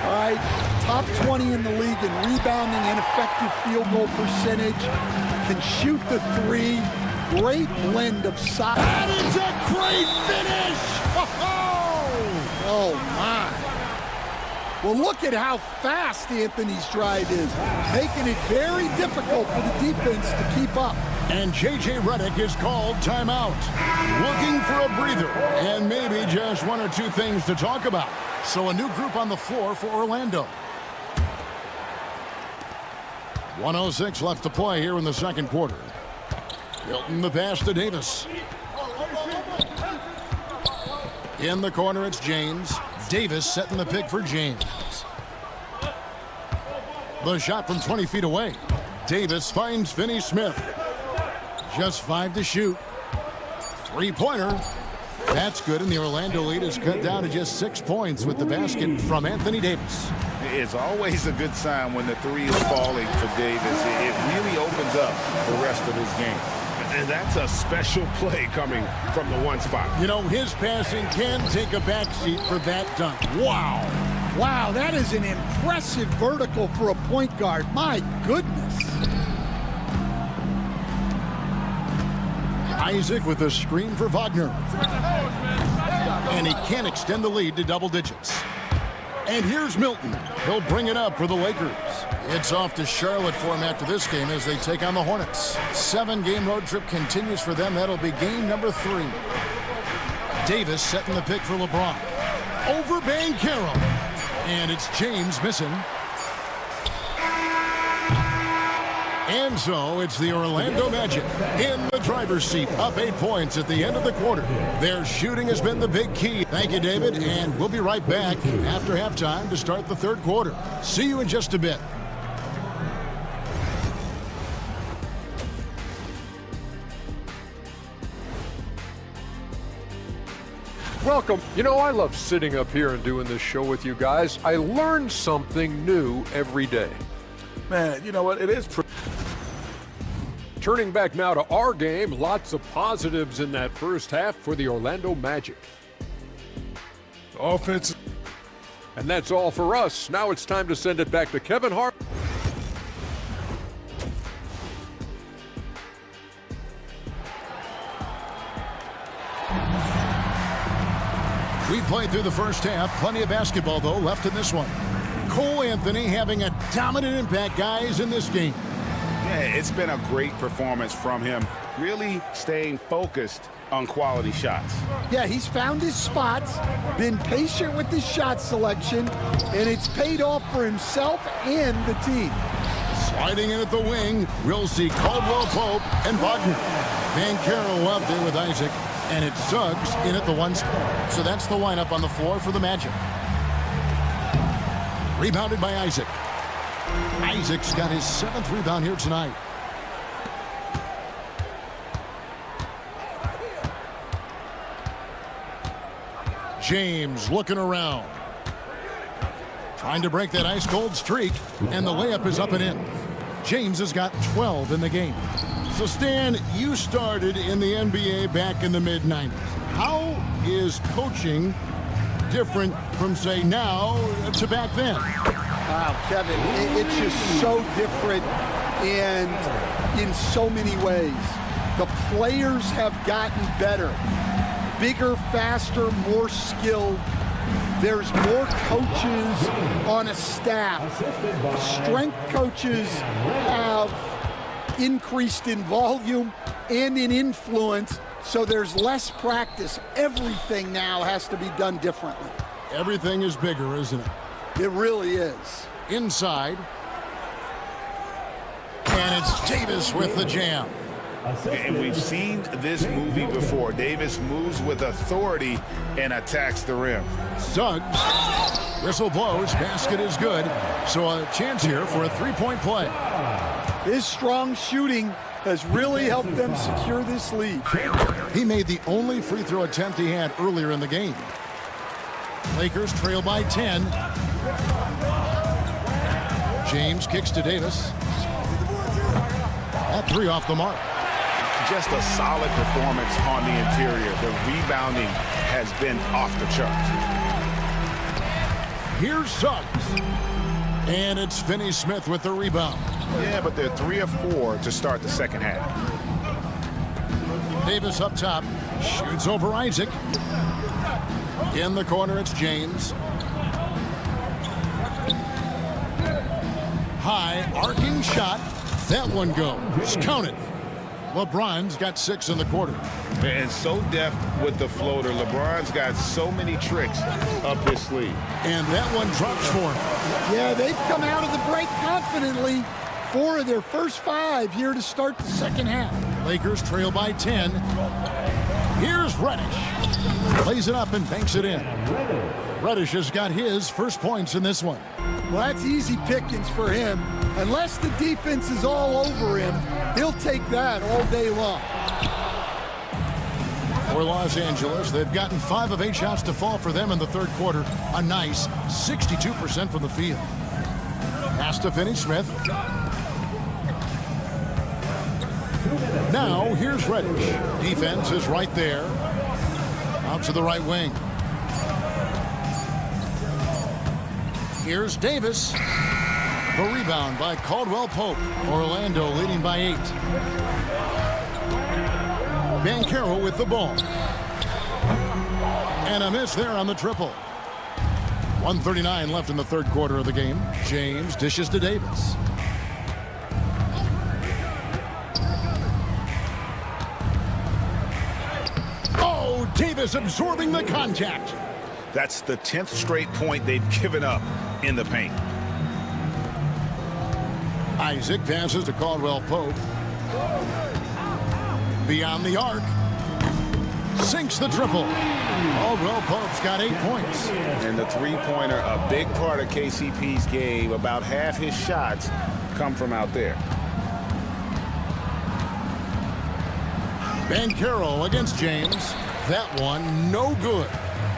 [SPEAKER 13] All right, top 20 in the league in rebounding and effective field goal percentage. Can shoot the three. Great blend of size.
[SPEAKER 7] That is a great finish!
[SPEAKER 13] Oh, my. Well, look at how fast Anthony's drive is, making it very difficult for the defense to keep up.
[SPEAKER 7] And J.J. Redick is called timeout. Looking for a breather and maybe just one or two things to talk about. So a new group on the floor for Orlando. 1:06 left to play here in the second quarter. Hilton the pass to Davis. In the corner, it's James. Davis setting the pick for James. The shot from 20 feet away. Davis finds Finney-Smith. Just 5 to shoot. Three-pointer. That's good, and the Orlando lead is cut down to just 6 points with the basket from Anthony Davis.
[SPEAKER 8] It's always a good sign when the three is falling for Davis. It really opens up the rest of his game. And that's a special play coming from the one spot.
[SPEAKER 7] You know, his passing can take a backseat for that dunk. Wow.
[SPEAKER 13] Wow, that is an impressive vertical for a point guard. My goodness.
[SPEAKER 7] Isaac with a screen for Wagner. And he can't extend the lead to double digits. And here's Milton. He'll bring it up for the Lakers. It's off to Charlotte for him after this game as they take on the Hornets. 7-game road trip continues for them. That'll be game number 3. Davis setting the pick for LeBron. Over Banchero. And it's James missing. And so it's the Orlando Magic in the driver's seat, up 8 points at the end of the quarter. Their shooting has been the big key. Thank you, David, and we'll be right back after halftime to start the third quarter. See you in just a bit.
[SPEAKER 5] Welcome. You know, I love sitting up here and doing this show with you guys. I learn something new every day.
[SPEAKER 12] Man, you know what? It is
[SPEAKER 5] Turning back now to our game, lots of positives in that first half for the Orlando Magic.
[SPEAKER 4] Offense.
[SPEAKER 5] And that's all for us. Now it's time to send it back to Kevin Hart.
[SPEAKER 7] We played through the first half. Plenty of basketball, though, left in this one. Cole Anthony having a dominant impact, guys, in this game.
[SPEAKER 8] Yeah, it's been a great performance from him, really staying focused on quality shots.
[SPEAKER 13] Yeah, he's found his spots, been patient with his shot selection, and it's paid off for himself and the team.
[SPEAKER 7] Sliding in at the wing, we'll see Caldwell Pope and Wagner. Banchero up there with Isaac, and it's Suggs in at the one spot. So that's the lineup on the floor for the Magic. Rebounded by Isaac. Isaac's got his 7th rebound here tonight. James looking around. Trying to break that ice-cold streak, and the layup is up and in. James has got 12 in the game. So, Stan, you started in the NBA back in the mid-90s. How is coaching different from, say, now to back then?
[SPEAKER 13] Wow, Kevin, it's just so different and in so many ways. The players have gotten better, bigger, faster, more skilled. There's more coaches on a staff. Strength coaches have increased in volume and in influence, so there's less practice. Everything now has to be done differently.
[SPEAKER 7] Everything is bigger, isn't it?
[SPEAKER 13] It really is.
[SPEAKER 7] Inside. And it's Davis with the jam.
[SPEAKER 8] And we've seen this movie before. Davis moves with authority and attacks the rim.
[SPEAKER 7] Suggs. Whistle blows. Basket is good. So a chance here for a three-point play.
[SPEAKER 13] His strong shooting has really helped them secure this lead.
[SPEAKER 7] He made the only free throw attempt he had earlier in the game. Lakers trail by 10. James kicks to Davis. That three off the mark.
[SPEAKER 8] Just a solid performance on the interior. The rebounding has been off the charts.
[SPEAKER 7] Here's Suggs. And it's Finney Smith with the rebound.
[SPEAKER 8] Yeah, but they're 3 of 4 to start the second half.
[SPEAKER 7] Davis up top. Shoots over Isaac. In the corner, it's James. High, arcing shot. That one goes. Count it. LeBron's got 6 in the quarter.
[SPEAKER 8] And so deft with the floater. LeBron's got so many tricks up his sleeve.
[SPEAKER 7] And that one drops for him.
[SPEAKER 13] Yeah, they've come out of the break confidently. 4 of their first 5 here to start the second half.
[SPEAKER 7] Lakers trail by 10. Here's Reddish. Plays it up and banks it in. Reddish has got his first points in this one.
[SPEAKER 13] Well, that's easy pickings for him. Unless the defense is all over him, he'll take that all day long.
[SPEAKER 7] For Los Angeles, they've gotten 5 of 8 shots to fall for them in the third quarter. A nice 62% from the field. Pass to Finney Smith. Now, here's Reddish. Defense is right there. Out to the right wing. Here's Davis. The rebound by Caldwell Pope. Orlando leading by 8. Banchero with the ball. And a miss there on the triple. 1:39 left in the third quarter of the game. James dishes to Davis. Oh, Davis absorbing the contact.
[SPEAKER 8] That's the 10th straight point they've given up in the paint.
[SPEAKER 7] Isaac passes to Caldwell Pope. Beyond the arc. Sinks the triple. Caldwell Pope's got 8 points.
[SPEAKER 8] And the three-pointer, a big part of KCP's game. About half his shots come from out there.
[SPEAKER 7] Banchero against James. That one no good.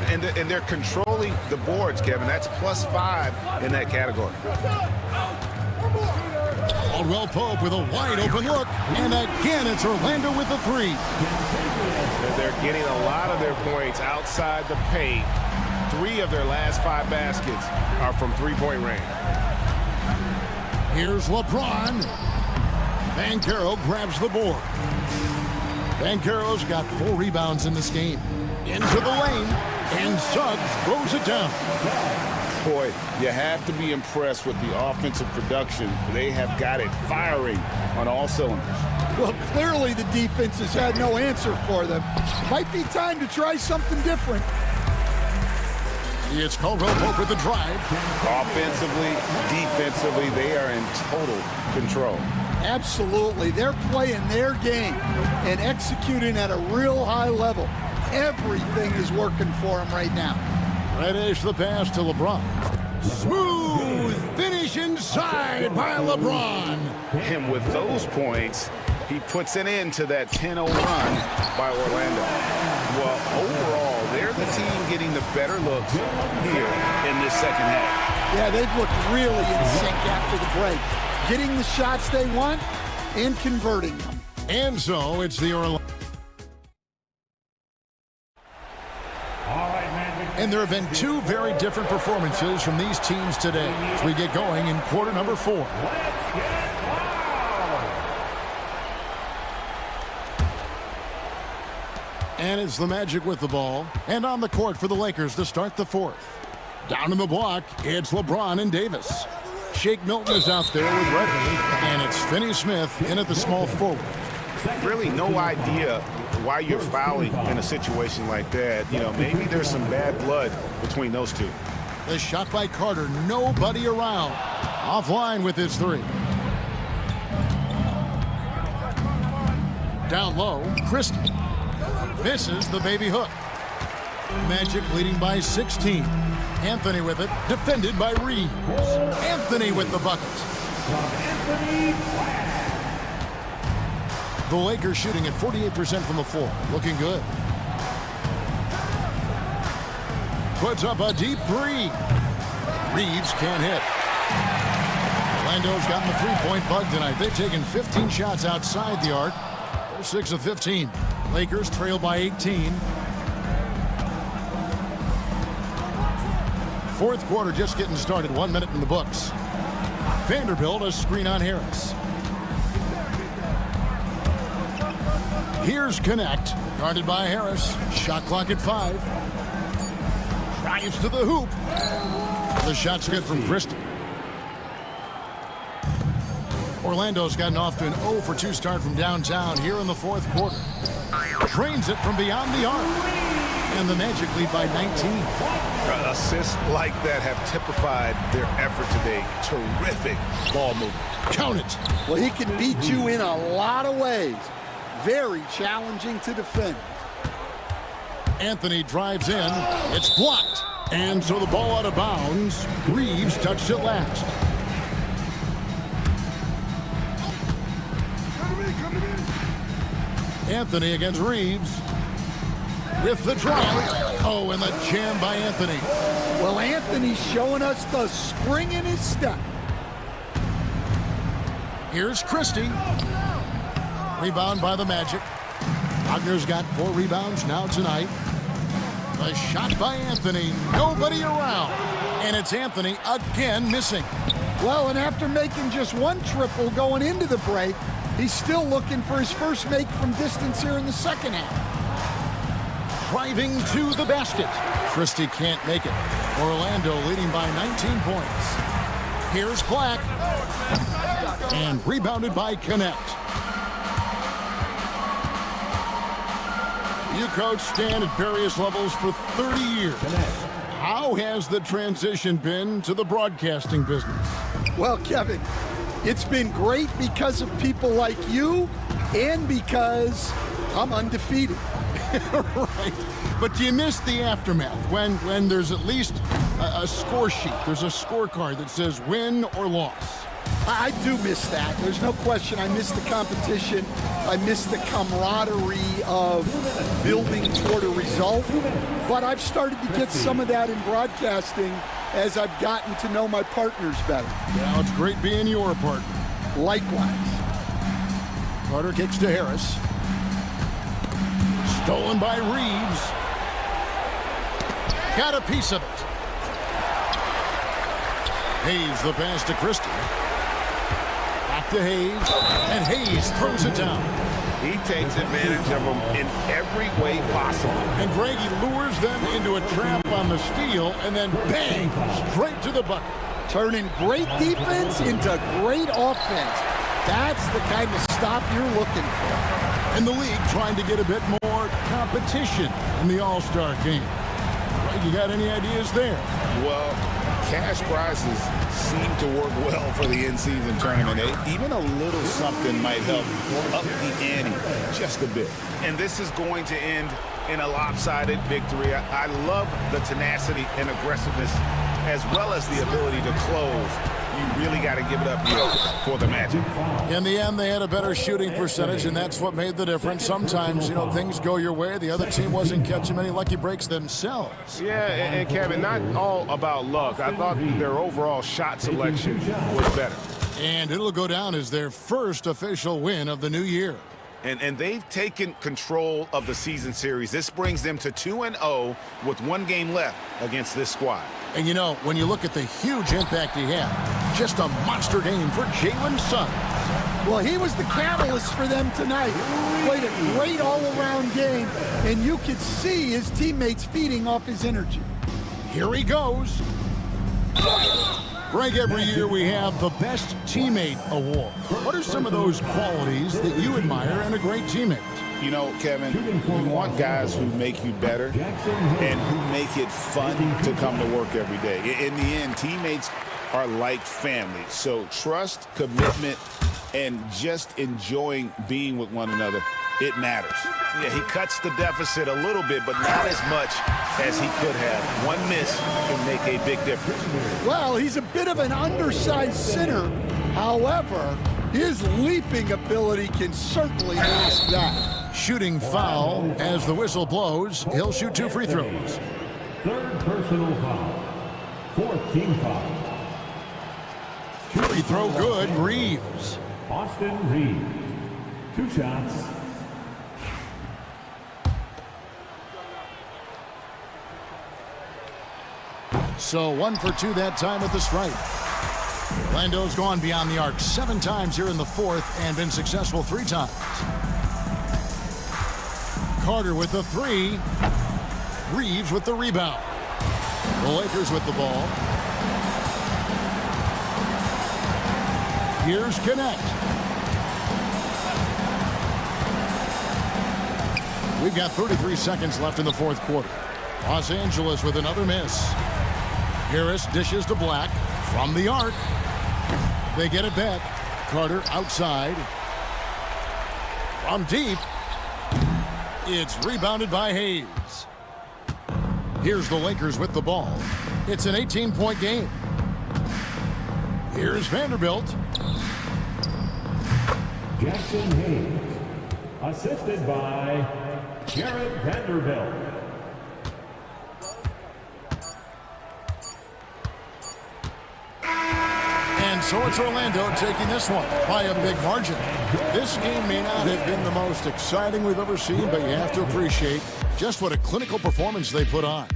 [SPEAKER 8] And they're controlling the boards, Kevin. That's +5 in that category.
[SPEAKER 7] Caldwell Pope with a wide open look. And again, it's Orlando with the 3.
[SPEAKER 8] They're getting a lot of their points outside the paint. 3 of their last 5 baskets are from three-point range.
[SPEAKER 7] Here's LeBron. Banchero grabs the board. Banchero's got 4 rebounds in this game. Into the lane. And Suggs throws it down.
[SPEAKER 8] Boy, you have to be impressed with the offensive production. They have got it firing on all cylinders.
[SPEAKER 13] Well, clearly the defense has had no answer for them. Might be time to try something different.
[SPEAKER 7] It's Caldwell Pope with the drive.
[SPEAKER 8] Offensively, defensively, they are in total control.
[SPEAKER 13] Absolutely. They're playing their game and executing at a real high level. Everything is working for them right now.
[SPEAKER 7] Reddish the pass to LeBron. Smooth finish inside by LeBron.
[SPEAKER 8] And with those points, he puts an end to that 10-0 run by Orlando. Well, overall, their they're the team getting the better looks here in this second half.
[SPEAKER 13] Yeah, they've looked really in sync after the break. Getting the shots they want and converting them.
[SPEAKER 7] And so it's the Orlando. And there have been two very different performances from these teams today as we get going in quarter number 4. And it's the Magic with the ball. And on the court for the Lakers to start the 4th. Down in the block, it's LeBron and Davis. Shake Milton is out there with Reddick. And it's Finney Smith in at the small forward.
[SPEAKER 8] Really no idea why you're fouling in a situation like that. You know, maybe there's some bad blood between those two.
[SPEAKER 7] The shot by Carter, nobody around. Offline with his 3. Down low, Christie. Misses the baby hook. Magic leading by 16. Anthony with it, defended by Reeves. Anthony with the bucket. The Lakers shooting at 48% from the floor. Looking good. Puts up a deep 3. Reeves can't hit. Orlando's gotten the three-point bug tonight. They've taken 15 shots outside the arc. They're 6 of 15. Lakers trail by 18. Fourth quarter just getting started. 1 minute in the books. Vanderbilt a screen on Harris. Here's Connect, guarded by Harris. Shot clock at 5. Drives to the hoop. The shot's good from Christie. Orlando's gotten off to an 0 for 2 start from downtown here in the fourth quarter. Drains it from beyond the arc. And the Magic lead by 19.
[SPEAKER 8] Assists like that have typified their effort today. Terrific ball movement.
[SPEAKER 7] Count it.
[SPEAKER 13] Well, he can beat you in a lot of ways. Very challenging to defend.
[SPEAKER 7] Anthony drives in. It's blocked. And so the ball out of bounds. Reeves touched it last. Anthony against Reeves. With the drive. Oh, and the jam by Anthony.
[SPEAKER 13] Well, Anthony's showing us the spring in his step.
[SPEAKER 7] Here's Christie. Rebound by the Magic. Wagner's got 4 rebounds now tonight. The shot by Anthony. Nobody around. And it's Anthony again missing.
[SPEAKER 13] Well, and after making just 1 triple going into the break, he's still looking for his first make from distance here in the second half.
[SPEAKER 7] Driving to the basket. Christie can't make it. Orlando leading by 19 points. Here's Black. And rebounded by Connect. You coach Stan at various levels for 30 years. How has the transition been to the broadcasting business?
[SPEAKER 13] Well, Kevin, it's been great because of people like you and because I'm undefeated.
[SPEAKER 7] Right. But do you miss the aftermath when there's at least a score sheet? There's a scorecard that says win or loss.
[SPEAKER 13] I do miss that. There's no question. I miss the competition. I miss the camaraderie of building toward a result. But I've started to get some of that in broadcasting as I've gotten to know my partners better.
[SPEAKER 7] Now it's great being your partner.
[SPEAKER 13] Likewise.
[SPEAKER 7] Carter kicks to Harris. Stolen by Reeves. Got a piece of it. Hayes the pass to Christie. Back to Hayes. And Hayes throws it down.
[SPEAKER 8] He takes advantage of them in every way possible.
[SPEAKER 7] And Greggy lures them into a trap on the steal and then bang, straight to the bucket.
[SPEAKER 13] Turning great defense into great offense. That's the kind of stop you're looking for.
[SPEAKER 7] And the league trying to get a bit more competition in the All-Star game. You got any ideas there?
[SPEAKER 8] Well, cash prizes seem to work well for the in-season tournament. Even a little something might help up the ante just a bit. And this is going to end in a lopsided victory. I love the tenacity and aggressiveness as well as the ability to close you really got to give it up here for the Magic.
[SPEAKER 7] In the end, they had a better shooting percentage, and that's what made the difference. Sometimes, things go your way. The other team wasn't catching many lucky breaks themselves.
[SPEAKER 11] Yeah, and Kevin, not all about luck. I thought their overall shot selection was better.
[SPEAKER 7] And it'll go down as their first official win of the new year.
[SPEAKER 8] And they've taken control of the season series. This brings them to 2-0 with 1 game left against this squad.
[SPEAKER 7] And when you look at the huge impact he had, just a monster game for Jalen Suggs.
[SPEAKER 13] Well, he was the catalyst for them tonight. Played a great all-around game, and you could see his teammates feeding off his energy.
[SPEAKER 7] Here he goes. Greg, every year we have the Best Teammate Award. What are some of those qualities that you admire in a great teammate?
[SPEAKER 8] Kevin, you want guys who make you better and who make it fun to come to work every day. In the end, teammates are like family. So trust, commitment, and just enjoying being with one another, it matters. Yeah, he cuts the deficit a little bit, but not as much as he could have. One miss can make a big difference.
[SPEAKER 13] Well, he's a bit of an undersized center. However, his leaping ability can certainly mask that.
[SPEAKER 7] Shooting foul as the whistle blows. He'll shoot 2 free throws.
[SPEAKER 14] Third personal foul. Fourth team foul.
[SPEAKER 7] Free throw good. Reeves.
[SPEAKER 14] Austin Reeves. 2 shots.
[SPEAKER 7] So 1 for 2 that time at the stripe. Orlando's gone beyond the arc 7 times here in the 4th and been successful 3 times. Carter with the 3. Reeves with the rebound. The Lakers with the ball. Here's Connect. We've got 33 seconds left in the 4th quarter. Los Angeles with another miss. Harris dishes to Black from the arc. They get it back. Carter outside. From deep. It's rebounded by Hayes. Here's the Lakers with the ball. It's an 18-point game. Here's Vanderbilt.
[SPEAKER 14] Jackson Hayes, assisted by Jarrett Vanderbilt.
[SPEAKER 7] And so it's Orlando taking this one by a big margin. This game may not have been the most exciting we've ever seen, but you have to appreciate just what a clinical performance they put on.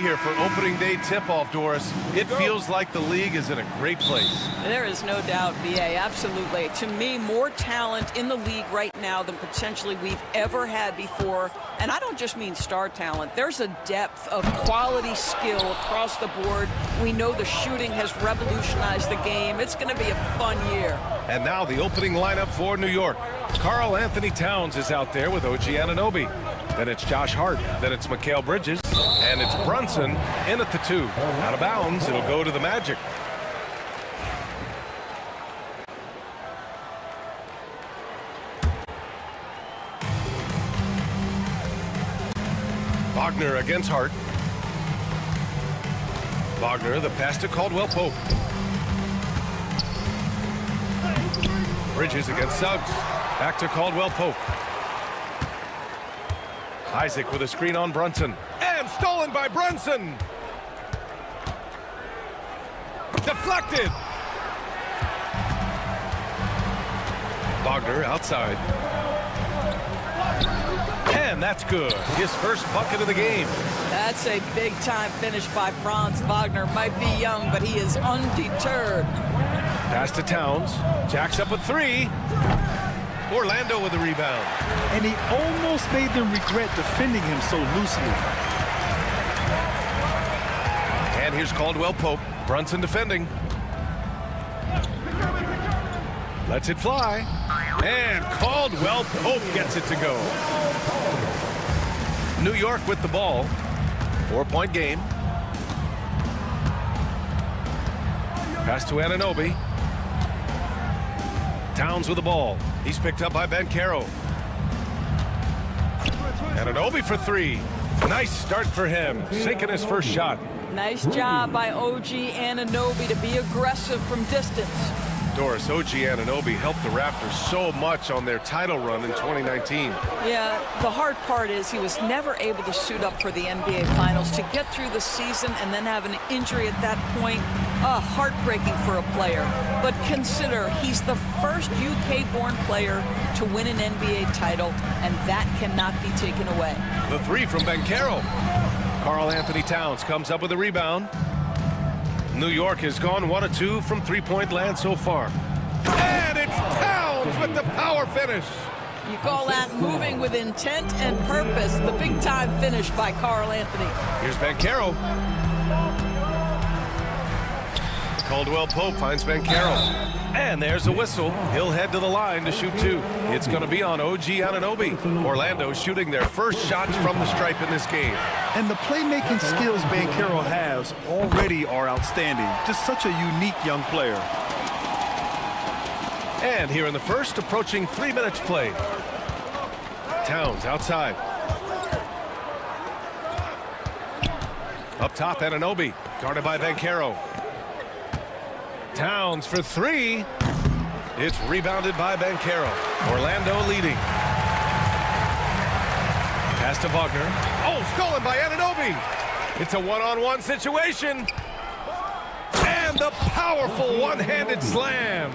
[SPEAKER 1] Here for opening day tip-off, Doris. It feels like the league is in a great place.
[SPEAKER 3] There is no doubt, BA, absolutely. To me, more talent in the league right now than potentially we've ever had before. And I don't just mean star talent. There's a depth of quality skill across the board. We know the shooting has revolutionized the game. It's going to be a fun year.
[SPEAKER 1] And now the opening lineup for New York. Karl Anthony Towns is out there with OG Anunoby. Then it's Josh Hart. Then it's Mikal Bridges. And it's Brunson in at the 2. Out of bounds, it'll go to the Magic. Wagner against Hart. Wagner, the pass to Caldwell-Pope. Bridges against Suggs. Back to Caldwell-Pope. Isaac with a screen on Brunson. And stolen by Brunson! Deflected! Wagner outside. And that's good. His first bucket of the game.
[SPEAKER 3] That's a big-time finish by Franz Wagner. Might be young, but he is undeterred.
[SPEAKER 1] Pass to Towns. Jacks up with 3. Orlando with the rebound.
[SPEAKER 2] And he almost made them regret defending him so loosely.
[SPEAKER 1] And here's Caldwell-Pope. Brunson defending. Lets it fly. And Caldwell-Pope gets it to go. New York with the ball. 4-point game. Pass to Anunoby. Towns with the ball. He's picked up by Banchero. Anunoby for 3. Nice start for him. Sinking his first shot.
[SPEAKER 3] Nice job by OG Anunoby to be aggressive from distance.
[SPEAKER 1] Doris, OG Anunoby helped the Raptors so much on their title run in 2019.
[SPEAKER 3] Yeah, the hard part is he was never able to suit up for the NBA Finals. To get through the season and then have an injury at that point, heartbreaking for a player. But consider, he's the first UK-born player to win an NBA title, and that cannot be taken away.
[SPEAKER 1] The 3 from Banchero. Karl Anthony Towns comes up with a rebound. New York has gone 1 of 2 from 3-point land so far. And it's Towns with the power finish.
[SPEAKER 3] You call that moving with intent and purpose. The big-time finish by Karl Anthony.
[SPEAKER 1] Here's Banchero. Caldwell-Pope finds Banchero. And there's a whistle. He'll head to the line to shoot 2. It's going to be on OG Anunoby. Orlando shooting their first shots from the stripe in this game.
[SPEAKER 2] And the playmaking skills Banchero has already are outstanding. Just such a unique young player.
[SPEAKER 1] And here in the first, approaching 3 minutes played. Towns outside. Up top, Anunoby, guarded by Banchero. Towns for 3. It's rebounded by Banchero. Orlando leading. Pass to Wagner. Oh, stolen by Anunoby. It's a one-on-one situation. And the powerful one-handed slam.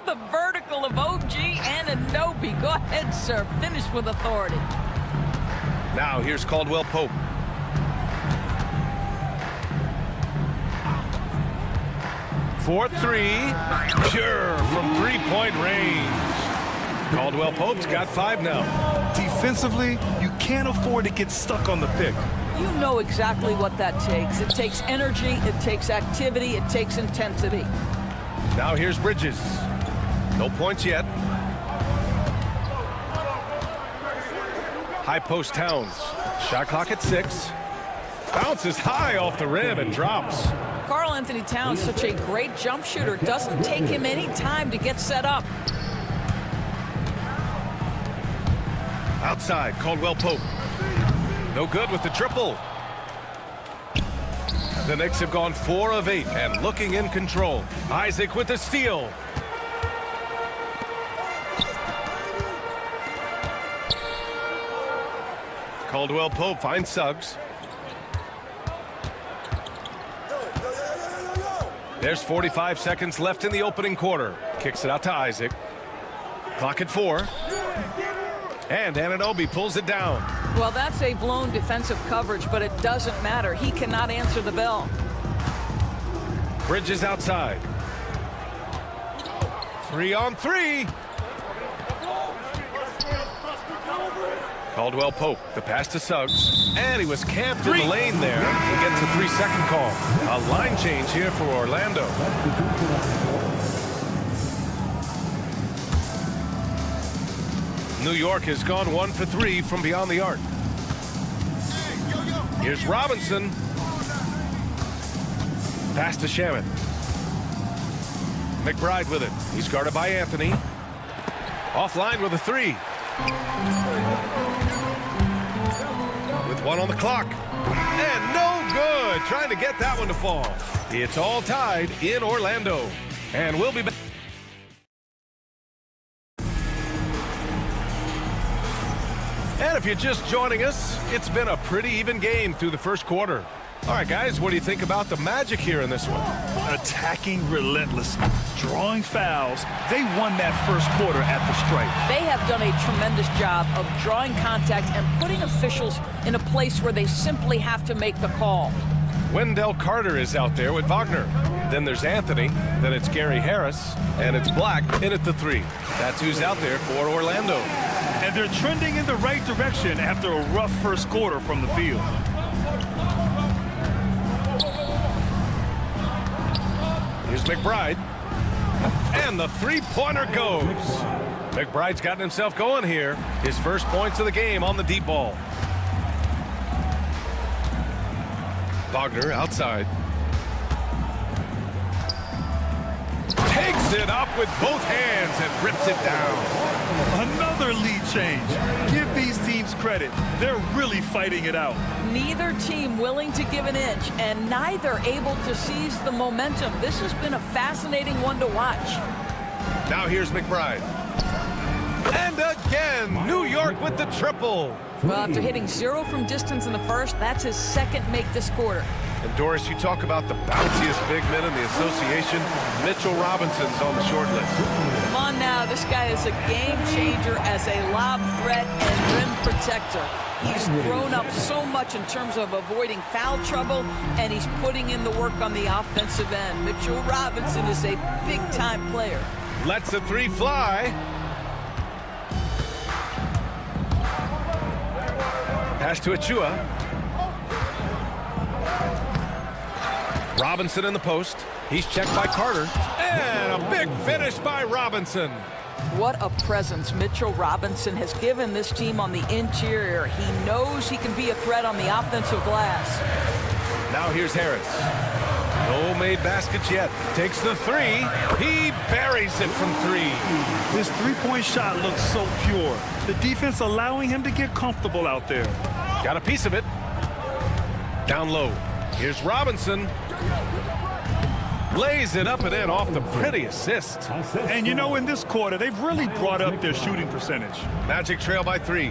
[SPEAKER 3] The vertical of OG Anunoby. Go ahead, sir. Finish with authority.
[SPEAKER 1] Now here's Caldwell-Pope. For 3. Pure from 3-point range. Caldwell-Pope's got 5 now.
[SPEAKER 2] Defensively, you can't afford to get stuck on the pick.
[SPEAKER 3] You know exactly what that takes. It takes energy, it takes activity, it takes intensity.
[SPEAKER 1] Now here's Bridges. No points yet. High post Towns. Shot clock at 6. Bounces high off the rim and drops.
[SPEAKER 3] Karl Anthony Towns, such a great jump shooter. Doesn't take him any time to get set up.
[SPEAKER 1] Outside, Caldwell-Pope. No good with the triple. The Knicks have gone 4 of 8 and looking in control. Isaac with the steal. Caldwell-Pope finds Suggs. There's 45 seconds left in the opening quarter. Kicks it out to Isaac. Clock at 4. And Anunoby pulls it down.
[SPEAKER 3] Well, that's a blown defensive coverage, but it doesn't matter. He cannot answer the bell.
[SPEAKER 1] Bridges outside. 3-on-3. Caldwell Pope, the pass to Suggs, and he was camped in the lane there. He gets a 3-second call. A line change here for Orlando. New York has gone 1 for 3 from beyond the arc. Here's Robinson. Pass to Shaman. McBride with it. He's guarded by Anthony. Offline with a 3. With 1 on the clock. And no good. Trying to get that one to fall. It's all tied in Orlando. And we'll be back. And if you're just joining us, it's been a pretty even game through the first quarter. All right, guys, what do you think about the Magic here in this one?
[SPEAKER 2] Attacking relentlessly, drawing fouls. They won that first quarter at the stripe.
[SPEAKER 3] They have done a tremendous job of drawing contact and putting officials in a place where they simply have to make the call.
[SPEAKER 1] Wendell Carter is out there with Wagner. Then there's Anthony. Then it's Gary Harris. And it's Black in at the 3. That's who's out there for Orlando.
[SPEAKER 2] And they're trending in the right direction after a rough first quarter from the field.
[SPEAKER 1] Here's McBride. And the 3-pointer goes. McBride's gotten himself going here. His first points of the game on the deep ball. Wagner outside. Takes it up with both hands and rips it down.
[SPEAKER 2] Another lead change. Give these teams credit. They're really fighting it out.
[SPEAKER 3] Neither team willing to give an inch and neither able to seize the momentum. This has been a fascinating one to watch.
[SPEAKER 1] Now here's McBride. And again, New York with the triple.
[SPEAKER 3] Well, after hitting 0 from distance in the first, that's his second make this quarter.
[SPEAKER 1] And Doris, you talk about the bounciest big men in the association. Mitchell Robinson's on the short list.
[SPEAKER 3] Come on now, this guy is a game changer as a lob threat and rim protector. He's grown up so much in terms of avoiding foul trouble, and he's putting in the work on the offensive end. Mitchell Robinson is a big-time player.
[SPEAKER 1] Lets the 3 fly. Pass to Achua. Robinson in the post. He's checked by Carter. And a big finish by Robinson.
[SPEAKER 3] What a presence Mitchell Robinson has given this team on the interior. He knows he can be a threat on the offensive glass.
[SPEAKER 1] Now here's Harris. No made baskets yet. Takes the 3. He buries it from 3.
[SPEAKER 2] His three-point shot looks so pure. The defense allowing him to get comfortable out there.
[SPEAKER 1] Got a piece of it. Down low. Here's Robinson. Lays it up and in off the pretty assist.
[SPEAKER 2] And you know, in this quarter, they've really brought up their shooting percentage.
[SPEAKER 1] Magic trail by 3.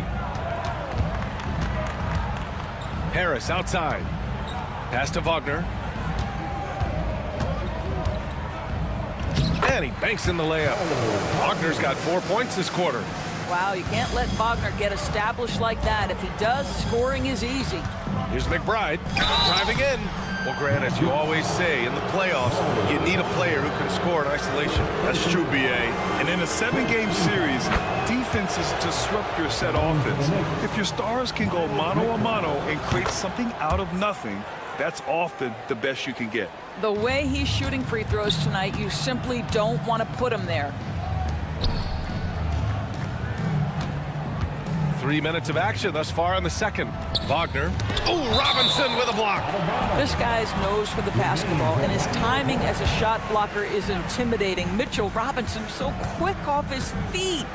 [SPEAKER 1] Harris outside. Pass to Wagner. And he banks in the layup. Wagner's got 4 points this quarter.
[SPEAKER 3] Wow, you can't let Wagner get established like that. If he does, scoring is easy.
[SPEAKER 1] Here's McBride driving in. Well, Grant, as you always say, in the playoffs, you need a player who can score in isolation.
[SPEAKER 2] That's true, B.A. And in a 7-game series, defense is to disrupt your set offense. If your stars can go mano-a-mano and create something out of nothing, that's often the best you can get.
[SPEAKER 3] The way he's shooting free throws tonight, you simply don't want to put him there.
[SPEAKER 1] 3 minutes of action thus far in the second. Wagner. Oh, Robinson with a block.
[SPEAKER 3] This guy's nose for the basketball, and his timing as a shot blocker is intimidating. Mitchell Robinson so quick off his feet.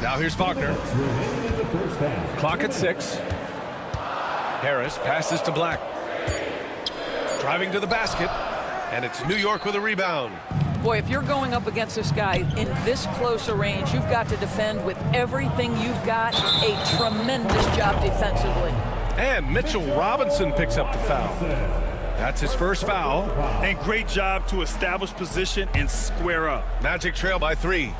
[SPEAKER 1] Now here's Wagner. Clock at 6. Harris passes to Black. Driving to the basket, and it's New York with a rebound.
[SPEAKER 3] Boy, if you're going up against this guy in this close a range, you've got to defend with everything you've got. A tremendous job defensively.
[SPEAKER 1] And Mitchell Robinson picks up the foul. That's his first foul.
[SPEAKER 2] And great job to establish position and square up.
[SPEAKER 1] Magic trail by 3.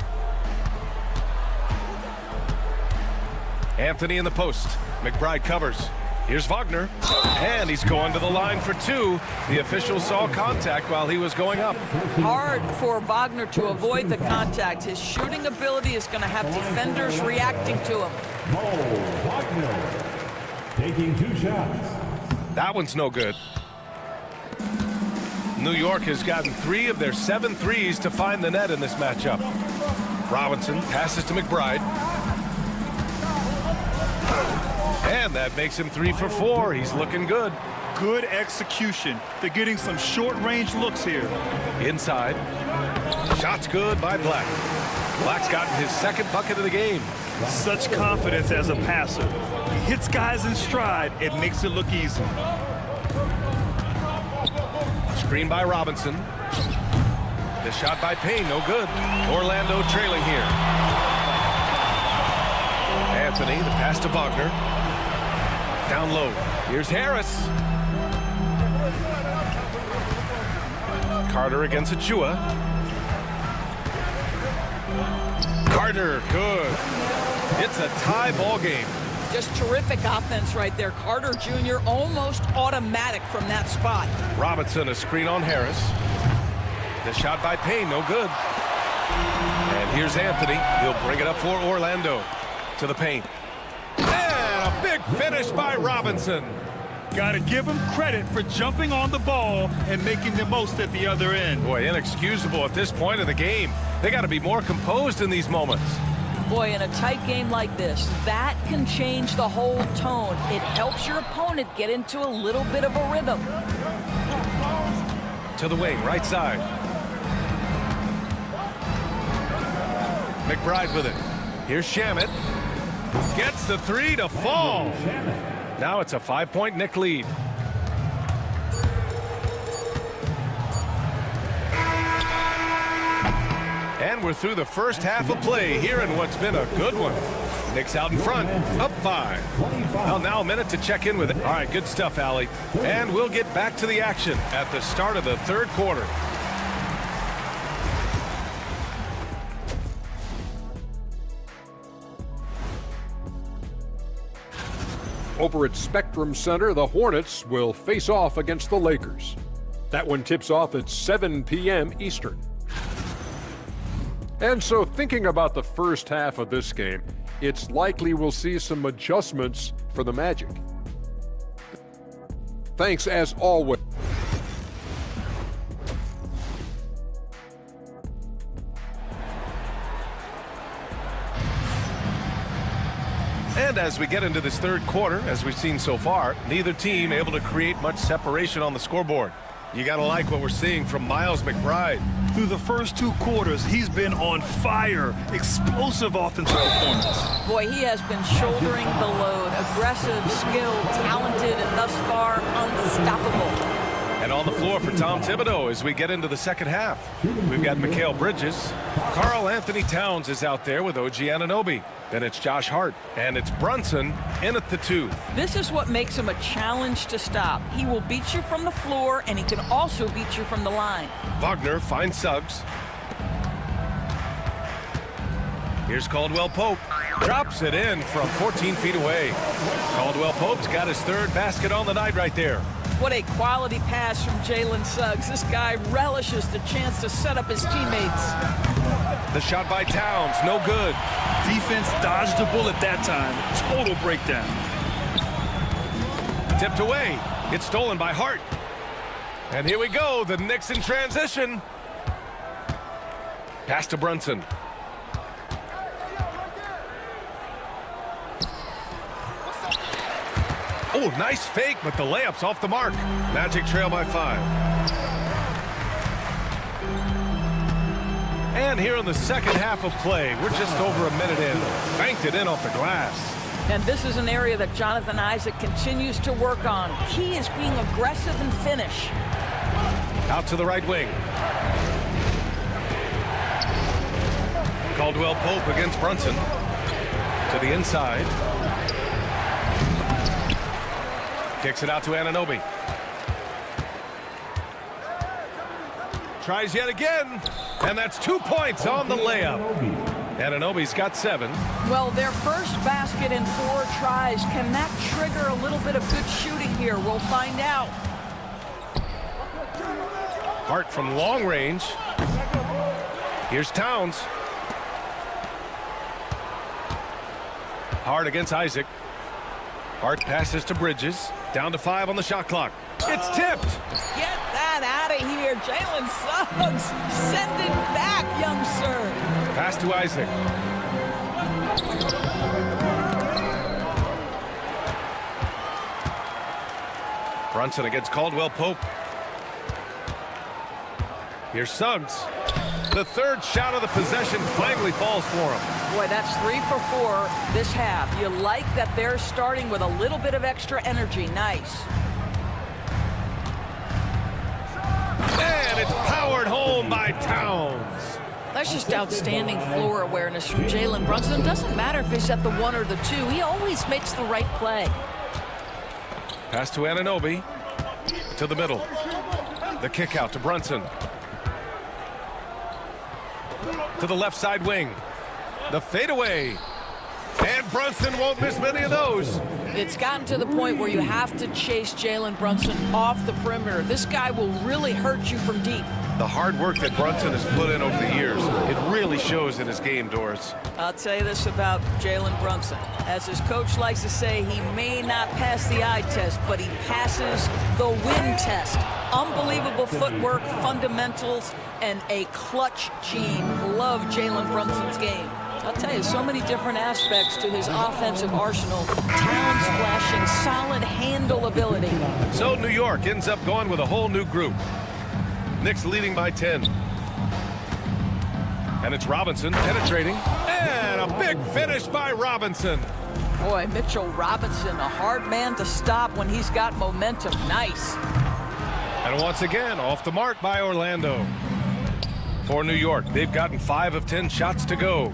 [SPEAKER 1] Anthony in the post. McBride covers. Here's Wagner, and he's going to the line for two. The official saw contact while he was going up.
[SPEAKER 3] Hard for Wagner to avoid the contact. His shooting ability is going to have defenders reacting to him.
[SPEAKER 14] Wagner taking 2 shots.
[SPEAKER 1] That one's no good. New York has gotten 3 of their 7 threes to find the net in this matchup. Robinson passes to McBride. And that makes him 3 for 4. He's looking good.
[SPEAKER 2] Good execution. They're getting some short-range looks here.
[SPEAKER 1] Inside. Shot's good by Black. Black's gotten his 2nd bucket of the game.
[SPEAKER 2] Such confidence as a passer. He hits guys in stride. It makes it look easy.
[SPEAKER 1] Screen by Robinson. The shot by Payne, no good. Orlando trailing here. Anthony, the pass to Wagner. Down low. Here's Harris. Carter against Achua. Carter, good. It's a tie ball game.
[SPEAKER 3] Just terrific offense right there. Carter Jr. almost automatic from that spot.
[SPEAKER 1] Robinson, a screen on Harris. The shot by Payne, no good. And here's Anthony. He'll bring it up for Orlando. To the paint. And a big finish by Robinson.
[SPEAKER 2] Got to give him credit for jumping on the ball and making the most at the other end.
[SPEAKER 1] Boy, inexcusable at this point of the game. They got to be more composed in these moments.
[SPEAKER 3] Boy, in a tight game like this, that can change the whole tone. It helps your opponent get into a little bit of a rhythm.
[SPEAKER 1] To the wing, right side. McBride with it. Here's Shamet. Gets the 3 to fall. Now it's a 5-point Knick lead. And we're through the first half of play here in what's been a good one. Knicks out in front, up 5. Well, now a minute to check in with it. All right, good stuff, Allie. And we'll get back to the action at the start of the 3rd quarter.
[SPEAKER 5] Over at Spectrum Center, the Hornets will face off against the Lakers. That one tips off at 7 p.m. Eastern. And so thinking about the first half of this game, it's likely we'll see some adjustments for the Magic. Thanks as always.
[SPEAKER 1] And as we get into this 3rd quarter, as we've seen so far, neither team able to create much separation on the scoreboard. You got to like what we're seeing from Miles McBride.
[SPEAKER 2] Through the first 2 quarters, he's been on fire. Explosive offensive performance.
[SPEAKER 3] Boy, he has been shouldering the load. Aggressive, skilled, talented, and thus far unstoppable.
[SPEAKER 1] And on the floor for Tom Thibodeau as we get into the 2nd half. We've got Mikal Bridges. Karl Anthony Towns is out there with OG Anunoby. Then it's Josh Hart. And it's Brunson in at the 2.
[SPEAKER 3] This is what makes him a challenge to stop. He will beat you from the floor, and he can also beat you from the line.
[SPEAKER 1] Wagner finds Suggs. Here's Caldwell Pope. Drops it in from 14 feet away. Caldwell Pope's got his 3rd basket on the night right there.
[SPEAKER 3] What a quality pass from Jalen Suggs. This guy relishes the chance to set up his teammates.
[SPEAKER 1] The shot by Towns, no good.
[SPEAKER 2] Defense dodged the bullet that time. Total breakdown.
[SPEAKER 1] Tipped away. It's stolen by Hart. And here we go, the Knicks in transition. Pass to Brunson. Oh, nice fake, but the layup's off the mark. Magic trail by 5. And here in the 2nd half of play, we're just over a minute in. Banked it in off the glass.
[SPEAKER 3] And this is an area that Jonathan Isaac continues to work on. Key is being aggressive and finish.
[SPEAKER 1] Out to the right wing. Caldwell Pope against Brunson. To the inside. Kicks it out to Anunoby. Tries yet again. And that's 2 points on the layup. Anunoby's got 7.
[SPEAKER 3] Well, their first basket in 4 tries. Can that trigger a little bit of good shooting here? We'll find out.
[SPEAKER 1] Hart from long range. Here's Towns. Hart against Isaac. Hart passes to Bridges. Down to 5 on the shot clock. It's tipped.
[SPEAKER 3] Get that out of here. Jalen Suggs. Send it back, young sir.
[SPEAKER 1] Pass to Isaac. Brunson against Caldwell Pope. Here's Suggs. The third shot of the possession finally falls for him.
[SPEAKER 3] Boy, that's 3 for 4 this half. You like that they're starting with a little bit of extra energy. Nice.
[SPEAKER 1] And it's powered home by Towns.
[SPEAKER 3] That's just outstanding floor awareness from Jalen Brunson. It doesn't matter if he's at the 1 or the 2. He always makes the right play.
[SPEAKER 1] Pass to Anunoby. To the middle. The kick out to Brunson. To the left side wing. The fadeaway. And Brunson won't miss many of those.
[SPEAKER 3] It's gotten to the point where you have to chase Jalen Brunson off the perimeter. This guy will really hurt you from deep.
[SPEAKER 1] The hard work that Brunson has put in over the years, it really shows in his game, Doris.
[SPEAKER 3] I'll tell you this about Jalen Brunson. As his coach likes to say, he may not pass the eye test, but he passes the win test. Unbelievable footwork, fundamentals, and a clutch gene. Love Jalen Brunson's game. I'll tell you, so many different aspects to his offensive arsenal. Towns flashing solid handle ability.
[SPEAKER 1] So New York ends up going with a whole new group. Knicks leading by 10. And it's Robinson penetrating. And a big finish by Robinson.
[SPEAKER 3] Boy, Mitchell Robinson, a hard man to stop when he's got momentum. Nice.
[SPEAKER 1] And once again, off the mark by Orlando. For New York, they've gotten 5 of 10 shots to go.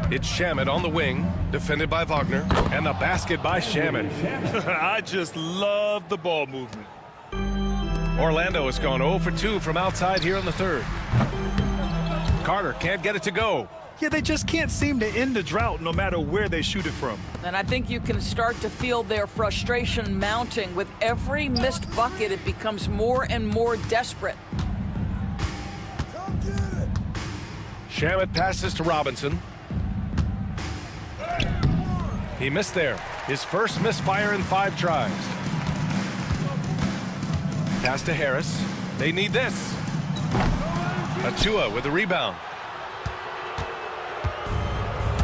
[SPEAKER 1] It's Shamet on the wing, defended by Wagner, and the basket by Shamet.
[SPEAKER 2] I just love the ball movement.
[SPEAKER 1] Orlando has gone 0 for 2 from outside here in the third. Carter can't get it to go.
[SPEAKER 2] Yeah, they just can't seem to end the drought no matter where they shoot it from.
[SPEAKER 3] And I think you can start to feel their frustration mounting. With every missed bucket, it becomes more and more desperate.
[SPEAKER 1] Shamet passes to Robinson. He missed there. His first misfire in 5 tries. Pass to Harris. They need this. Achua with the rebound.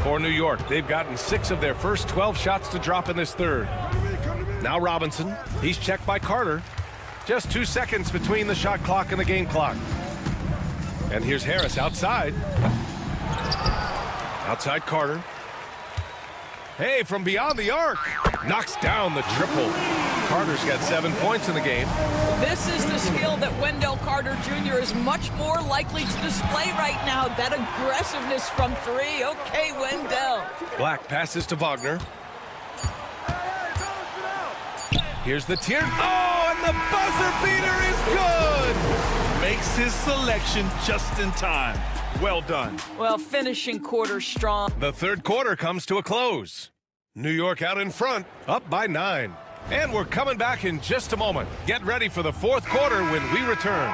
[SPEAKER 1] For New York, they've gotten 6 of their first 12 shots to drop in this third. Now Robinson. He's checked by Carter. Just 2 seconds between the shot clock and the game clock. And here's Harris outside. Outside Carter. Hey, from beyond the arc. Knocks down the triple. Carter's got 7 points in the game.
[SPEAKER 3] This is the skill that Wendell Carter Jr. is much more likely to display right now. That aggressiveness from 3. Okay, Wendell.
[SPEAKER 1] Black passes to Wagner. Here's the tier. Oh, and the buzzer beater is good.
[SPEAKER 2] Makes his selection just in time. Well done.
[SPEAKER 3] Well, finishing quarter strong.
[SPEAKER 1] The third quarter comes to a close. New York out in front, up by 9. And we're coming back in just a moment. Get ready for the fourth quarter when we return.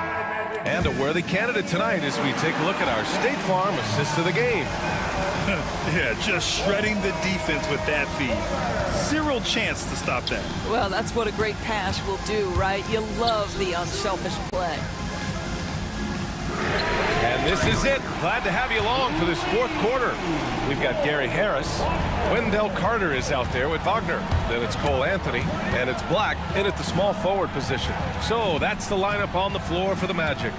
[SPEAKER 1] And a worthy candidate tonight as we take a look at our State Farm assist of the game.
[SPEAKER 2] Yeah, just shredding the defense with that feed. Zero chance to stop that.
[SPEAKER 3] Well, that's what a great pass will do, right? You love the unselfish play.
[SPEAKER 1] And this is it. Glad to have you along for this fourth quarter. We've got Gary Harris. Wendell Carter is out there with Wagner. Then it's Cole Anthony. And it's Black in at the small forward position. So that's the lineup on the floor for the Magic.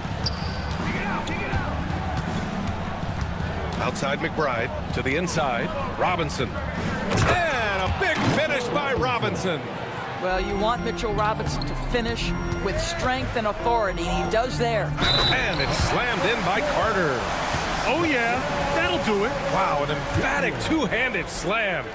[SPEAKER 1] Outside McBride to the inside. Robinson. And a big finish by Robinson.
[SPEAKER 3] Well, you want Mitchell Robinson to finish with strength and authority, and he does there.
[SPEAKER 1] And it's slammed in by Carter.
[SPEAKER 2] Oh, yeah, that'll do it.
[SPEAKER 1] Wow, an emphatic two-handed slam.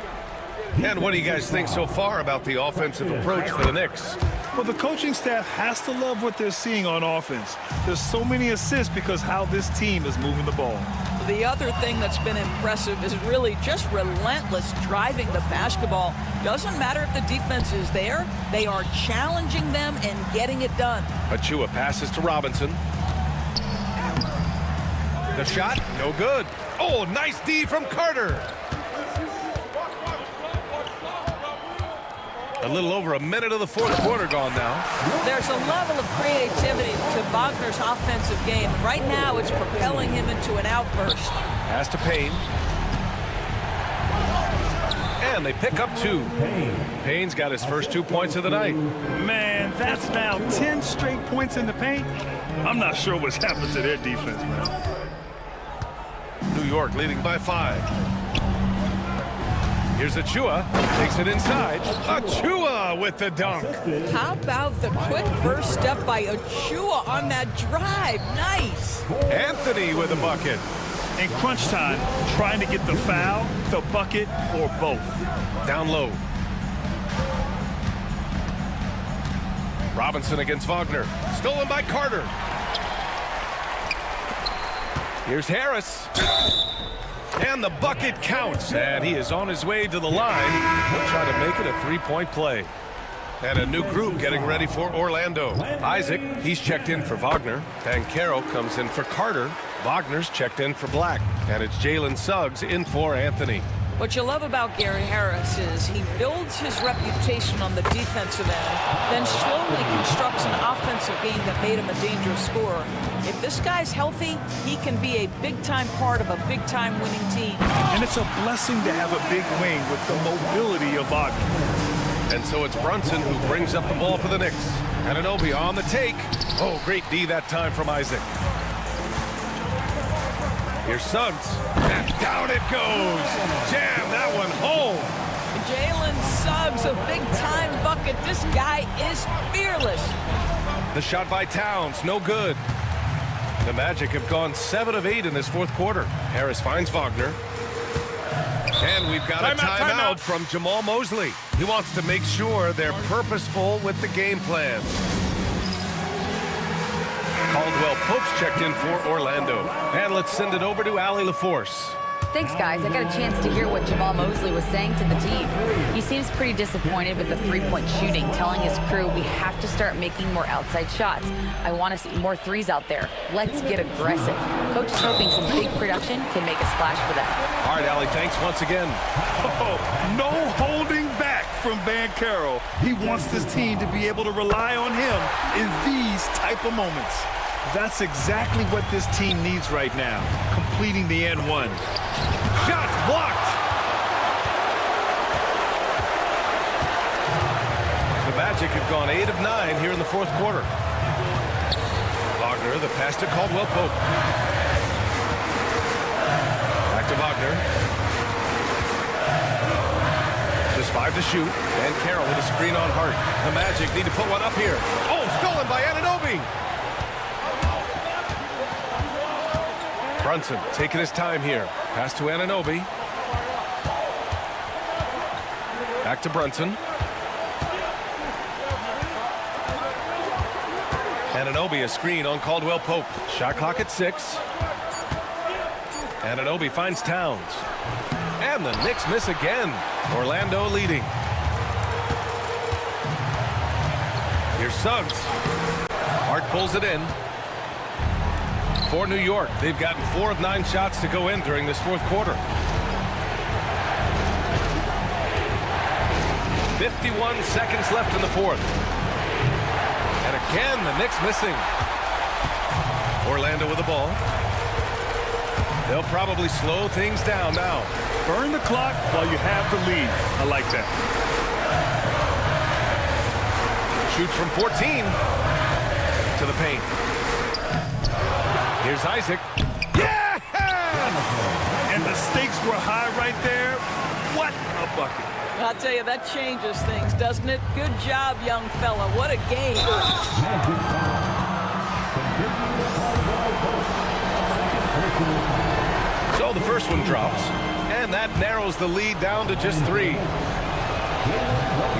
[SPEAKER 1] And what do you guys think so far about the offensive approach for the Knicks?
[SPEAKER 2] Well, the coaching staff has to love what they're seeing on offense. There's so many assists because how this team is moving the ball.
[SPEAKER 3] The other thing that's been impressive is really just relentless driving the basketball. Doesn't matter if the defense is there, they are challenging them and getting it done.
[SPEAKER 1] Achua passes to Robinson. The shot, no good. Oh, nice D from Carter. A little over a minute of the fourth quarter gone now.
[SPEAKER 3] There's a level of creativity to Wagner's offensive game. Right now, it's propelling him into an outburst.
[SPEAKER 1] Pass to Payne. And they pick up 2. Payne's got his first 2 points of the night.
[SPEAKER 2] Man, that's now 10 straight points in the paint. I'm not sure what's happened to their defense, man.
[SPEAKER 1] New York leading by 5. Here's Achua, takes it inside. Achua with the dunk.
[SPEAKER 3] How about the quick first step by Achua on that drive? Nice.
[SPEAKER 1] Anthony with a bucket.
[SPEAKER 2] In crunch time, trying to get the foul, the bucket, or both.
[SPEAKER 1] Down low. Robinson against Wagner. Stolen by Carter. Here's Harris. And the bucket counts. And he is on his way to the line. He'll try to make it a 3-point play. And a new group getting ready for Orlando. Isaac, he's checked in for Wagner. Bankero comes in for Carter. Wagner's checked in for Black. And it's Jalen Suggs in for Anthony.
[SPEAKER 3] What you love about Gary Harris is he builds his reputation on the defensive end, then slowly constructs an offensive game that made him a dangerous scorer. If this guy's healthy, he can be a big-time part of a big-time winning team.
[SPEAKER 2] And it's a blessing to have a big wing with the mobility of Wagner.
[SPEAKER 1] And so it's Brunson who brings up the ball for the Knicks. Anunoby on the take. Oh, great D that time from Isaac. Here's Suggs. And down it goes. Jam that one home.
[SPEAKER 3] Jalen Suggs, a big-time bucket. This guy is fearless.
[SPEAKER 1] The shot by Towns, no good. The Magic have gone 7 of 8 in this fourth quarter. Harris finds Wagner. And we've got a timeout from Jamal Mosley. He wants to make sure they're purposeful with the game plan. Caldwell Pope's checked in for Orlando. And let's send it over to Allie LaForce.
[SPEAKER 6] Thanks, guys. I got a chance to hear what Jamal Mosley was saying to the team. He seems pretty disappointed with the three-point shooting, telling his crew we have to start making more outside shots. I want to see more threes out there. Let's get aggressive. Coach is hoping some big production can make a splash for them.
[SPEAKER 1] All right, Allie, thanks once again.
[SPEAKER 2] Oh, no holding back from Bankero. He wants this team to be able to rely on him in these type of moments. That's exactly what this team needs right now, completing the N1.
[SPEAKER 1] Shots blocked. The Magic have gone 8 of 9 here in the fourth quarter. Wagner, the pass to Caldwell Pope. Back to Wagner. Just 5 to shoot. And Carroll with a screen on Hart. The Magic need to put one up here. Oh, stolen by Anunoby. Brunson taking his time here. Pass to Anunoby. Back to Brunson. Anunoby a screen on Caldwell Pope. Shot clock at 6. Anunoby finds Towns. And the Knicks miss again. Orlando leading. Here's Suggs. Hart pulls it in. For New York, they've gotten 4 of 9 shots to go in during this fourth quarter. 51 seconds left in the fourth. And again, the Knicks missing. Orlando with the ball. They'll probably slow things down now.
[SPEAKER 2] Burn the clock while you have the lead. I like that.
[SPEAKER 1] Shoots from 14 to the paint. Here's Isaac. Yeah!
[SPEAKER 2] And the stakes were high right there. What a bucket.
[SPEAKER 3] I'll tell you, that changes things, doesn't it? Good job, young fella. What a game.
[SPEAKER 1] So the first one drops, and that narrows the lead down to just 3.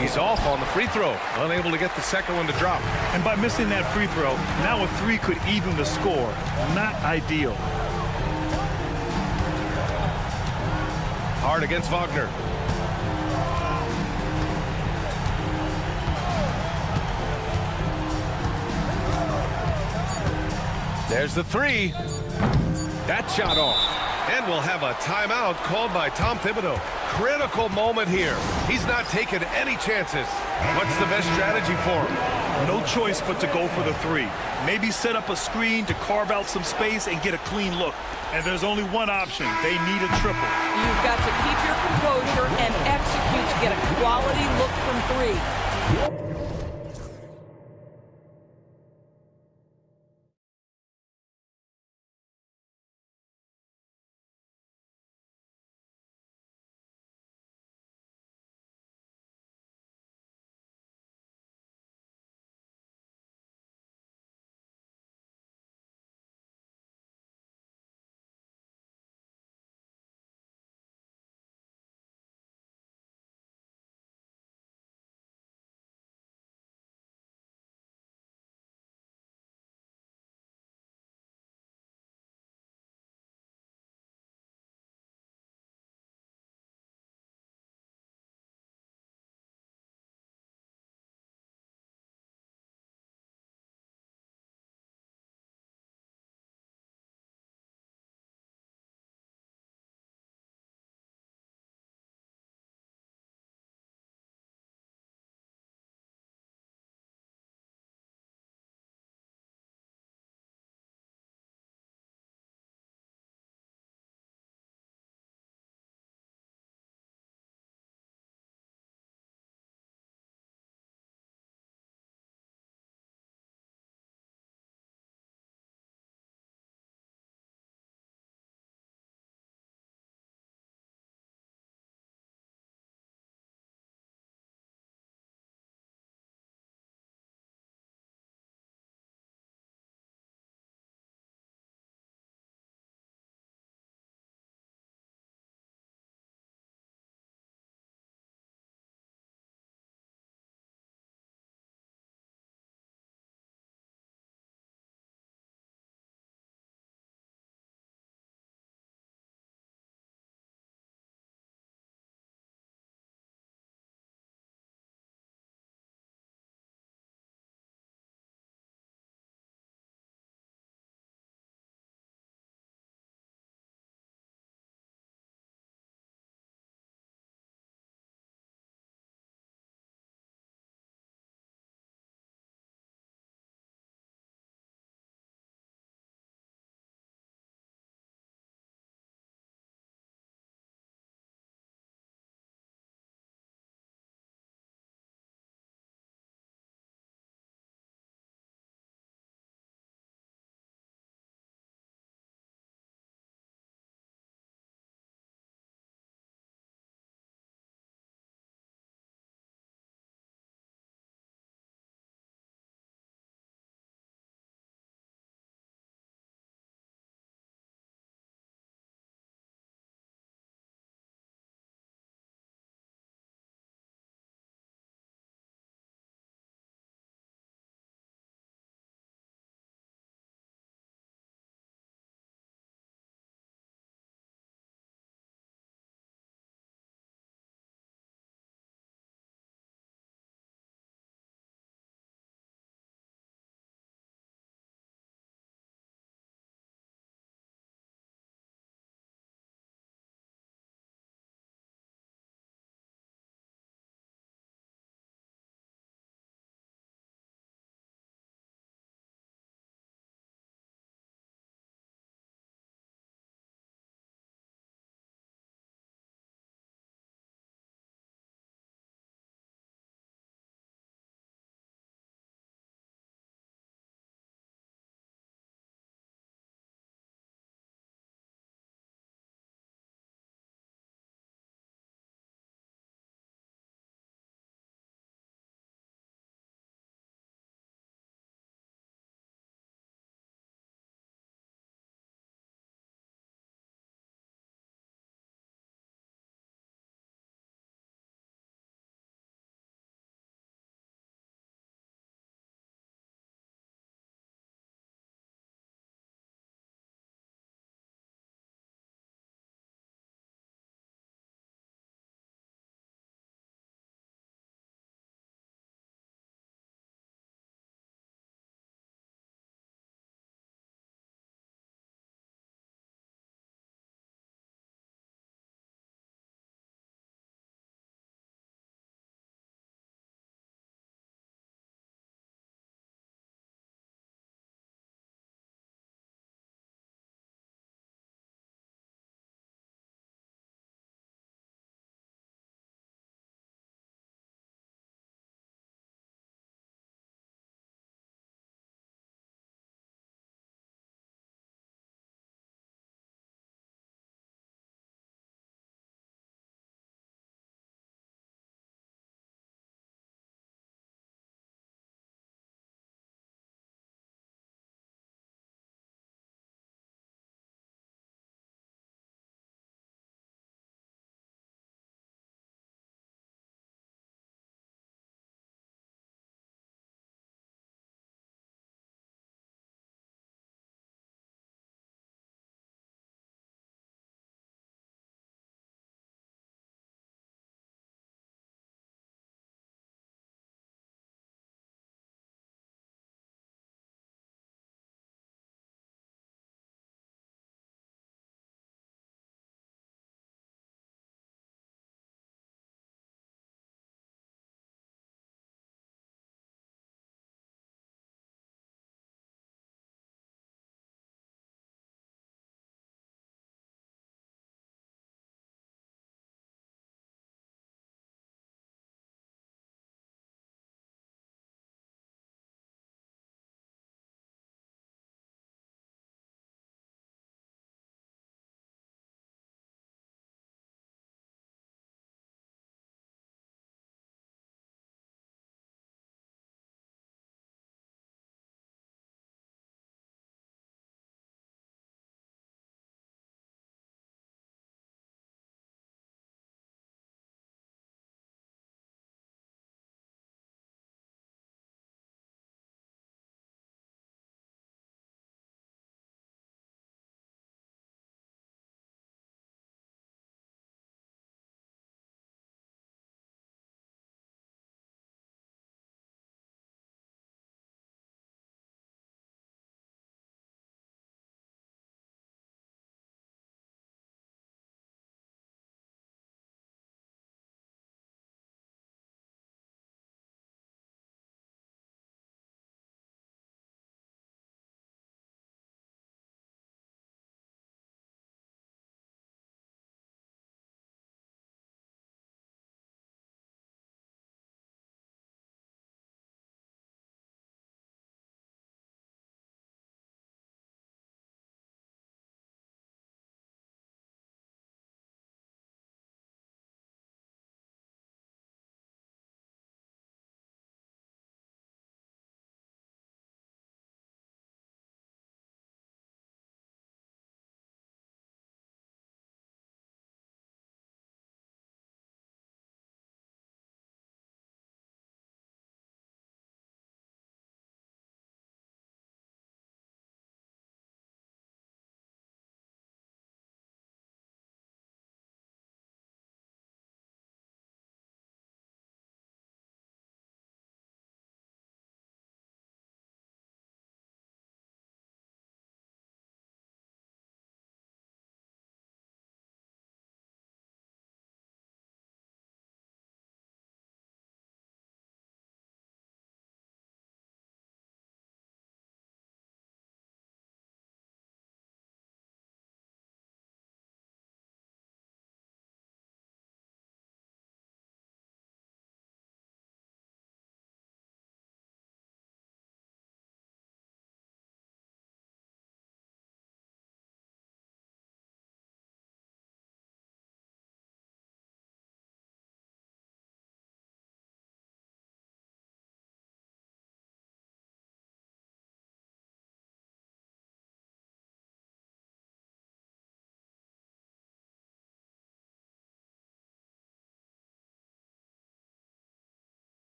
[SPEAKER 1] He's off on the free throw, unable to get the second one to drop.
[SPEAKER 2] And by missing that free throw, now a three could even the score. Not ideal.
[SPEAKER 1] Hard against Wagner. There's the three. That shot off. And we'll have a timeout called by Tom Thibodeau. Critical moment here. He's not taking any chances. What's the best strategy for him?
[SPEAKER 2] No choice but to go for the three. Maybe set up a screen to carve out some space and get a clean look. And there's only one option. They need a triple.
[SPEAKER 3] You've got to keep your composure and execute to get a quality look from three.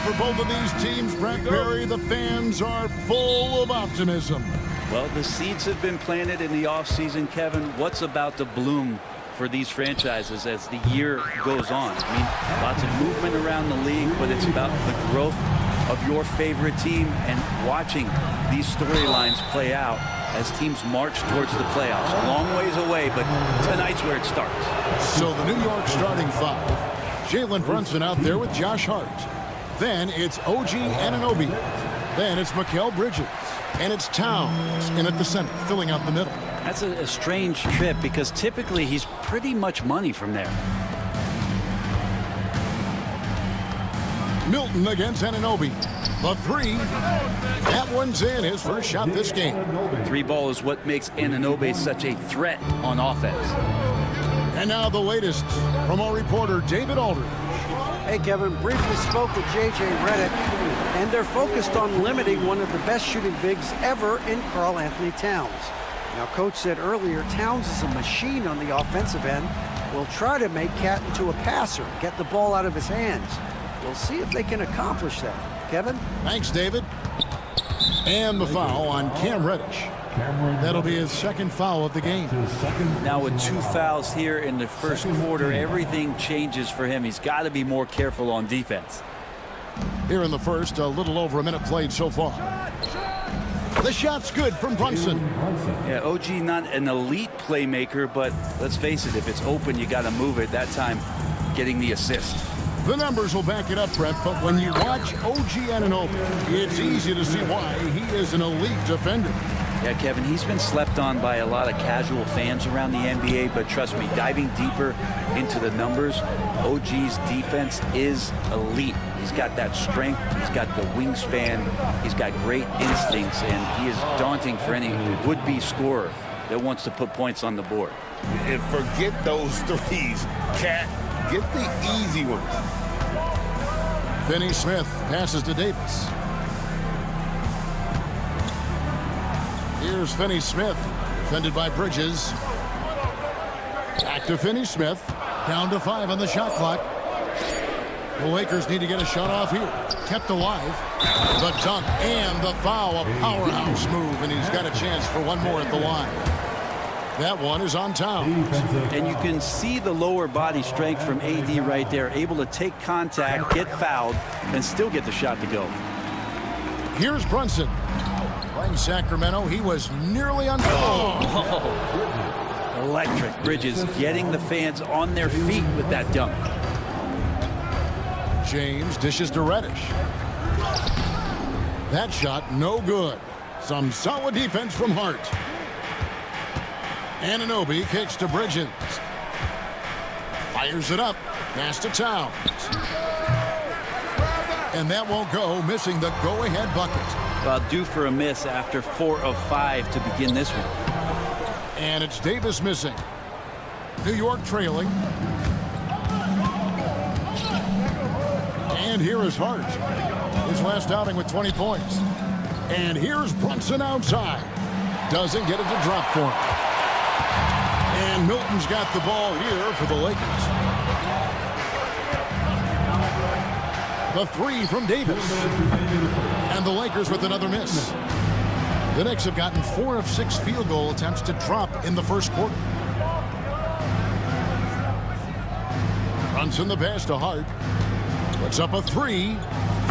[SPEAKER 7] for both of these teams, Brent Berry. The fans are full of optimism.
[SPEAKER 9] Well, the seeds have been planted in the offseason, Kevin. What's about to bloom for these franchises as the year goes on? I mean, lots of movement around the league, but it's about the growth of your favorite team and watching these storylines play out as teams march towards the playoffs. Long ways away, but tonight's where it starts.
[SPEAKER 7] So the New York starting five. Jalen Brunson out there with Josh Hart. Then it's OG Anunoby. Then it's Mikal Bridges. And it's Towns in at the center, filling out the middle.
[SPEAKER 9] That's a strange trip because typically he's pretty much money from there.
[SPEAKER 7] Milton against Anunoby. The three. That one's in. His first shot this game.
[SPEAKER 9] Three ball is what makes Anunoby such a threat on offense.
[SPEAKER 7] And now the latest from our reporter, David Aldridge.
[SPEAKER 10] Hey, Kevin, briefly spoke with J.J. Redick, and they're focused on limiting one of the best shooting bigs ever in Karl Anthony Towns. Now, Coach said earlier, Towns is a machine on the offensive end. Will try to make Cat into a passer, get the ball out of his hands. We'll see if they can accomplish that. Kevin?
[SPEAKER 7] Thanks, David. And the foul on Cam Reddish. That'll be his second foul of the game.
[SPEAKER 9] Now with 2 fouls here in the first quarter, everything changes for him. He's got to be more careful on defense.
[SPEAKER 7] Here in the first, a little over a minute played so far. The shot's good from Brunson.
[SPEAKER 9] Yeah, OG not an elite playmaker, but let's face it, if it's open, you got to move it. That time, getting the assist.
[SPEAKER 7] The numbers will back it up, Brent, but when you watch OG Anunoby, it's easy to see why he is an elite defender.
[SPEAKER 9] Yeah, Kevin, he's been slept on by a lot of casual fans around the NBA, but trust me, diving deeper into the numbers, OG's defense is elite. He's got that strength, he's got the wingspan, he's got great instincts, and he is daunting for any would-be scorer that wants to put points on the board.
[SPEAKER 8] And forget those threes, Cat. Get the easy ones.
[SPEAKER 7] Finney Smith passes to Davis. Here's Finney Smith, defended by Bridges. Back to Finney Smith, down to 5 on the shot clock. The Lakers need to get a shot off here. Kept alive. The dunk and the foul, a powerhouse move, and he's got a chance for one more at the line. That one is on Towns.
[SPEAKER 9] And you can see the lower body strength from AD right there, able to take contact, get fouled, and still get the shot to go.
[SPEAKER 7] Here's Brunson. Playing Sacramento, he was nearly on goal.
[SPEAKER 9] Electric. Bridges getting the fans on their feet with that dunk.
[SPEAKER 7] James dishes to Reddish. That shot no good. Some solid defense from Hart. Anunoby kicks to Bridges. Fires it up. Pass to Towns. And that won't go, missing the go-ahead bucket.
[SPEAKER 9] Well, due for a miss after 4 of 5 to begin this one.
[SPEAKER 7] And it's Davis missing. New York trailing. And here is Hart. His last outing with 20 points. And here's Brunson outside. Doesn't get it to drop for him. And Milton's got the ball here for the Lakers. The three from Davis. And the Lakers with another miss. The Knicks have gotten 4 of 6 field goal attempts to drop in the first quarter. Brunson the pass to Hart. Puts up a 3.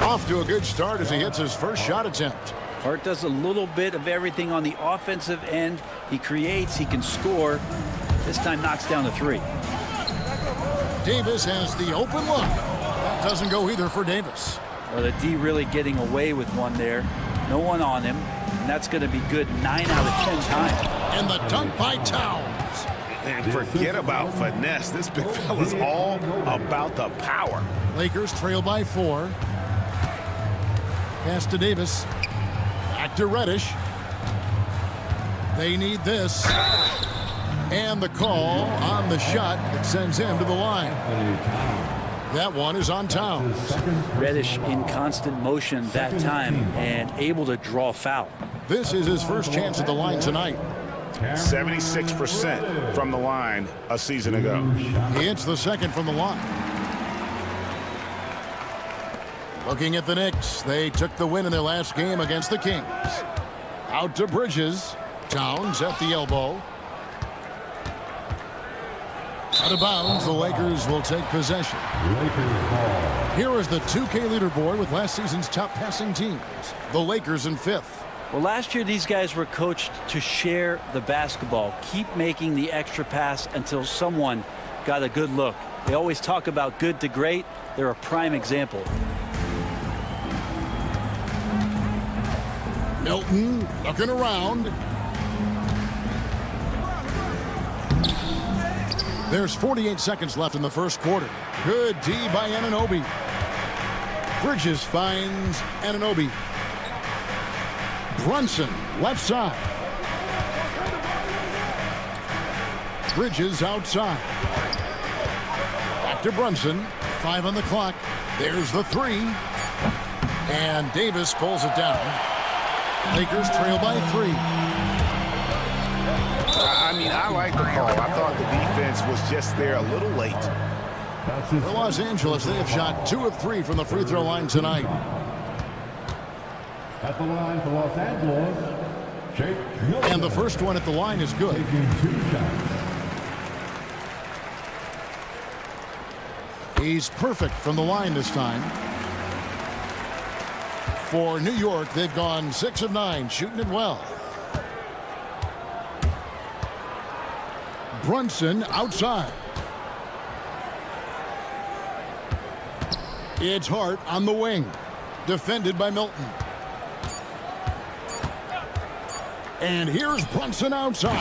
[SPEAKER 7] Off to a good start as he hits his first shot attempt.
[SPEAKER 9] Hart does a little bit of everything on the offensive end. He creates, he can score. This time knocks down the 3.
[SPEAKER 7] Davis has the open look. That doesn't go either for Davis.
[SPEAKER 9] Well, the D really getting away with one there. No one on him. And that's going to be good 9 out of 10 times.
[SPEAKER 7] And the dunk by Towns.
[SPEAKER 8] And forget about finesse. This big fella's all about the power.
[SPEAKER 7] Lakers trail by 4. Pass to Davis. Back to Reddish. They need this. And the call on the shot that sends him to the line. That one is on Towns.
[SPEAKER 9] Reddish in constant motion that time and able to draw foul.
[SPEAKER 7] This is his first chance at the line tonight.
[SPEAKER 8] 76% from the line a season ago.
[SPEAKER 7] He hits the second from the line. Looking at the Knicks, they took the win in their last game against the Kings. Out to Bridges. Towns at the elbow. Out of bounds, the Lakers will take possession. Here is the 2K leaderboard with last season's top passing teams. The Lakers in 5th.
[SPEAKER 9] Well, last year these guys were coached to share the basketball, keep making the extra pass until someone got a good look. They always talk about good to great. They're a prime example.
[SPEAKER 7] Milton looking around. There's 48 seconds left in the first quarter. Good D by Anunoby. Bridges finds Anunoby. Brunson, left side. Bridges outside. Back to Brunson. 5 on the clock. There's the 3. And Davis pulls it down. Lakers trail by 3.
[SPEAKER 8] I mean, I like the call. I thought the defense was just there a little late.
[SPEAKER 7] For Los Angeles, they have shot 2 of 3 from the free throw line tonight.
[SPEAKER 14] At the line for Los Angeles, Jake.
[SPEAKER 7] And the first one at the line is good.
[SPEAKER 14] Taking 2 shots.
[SPEAKER 7] He's perfect from the line this time. For New York, they've gone 6 of 9, shooting it well. Brunson outside. It's Hart on the wing. Defended by Milton. And here's Brunson outside.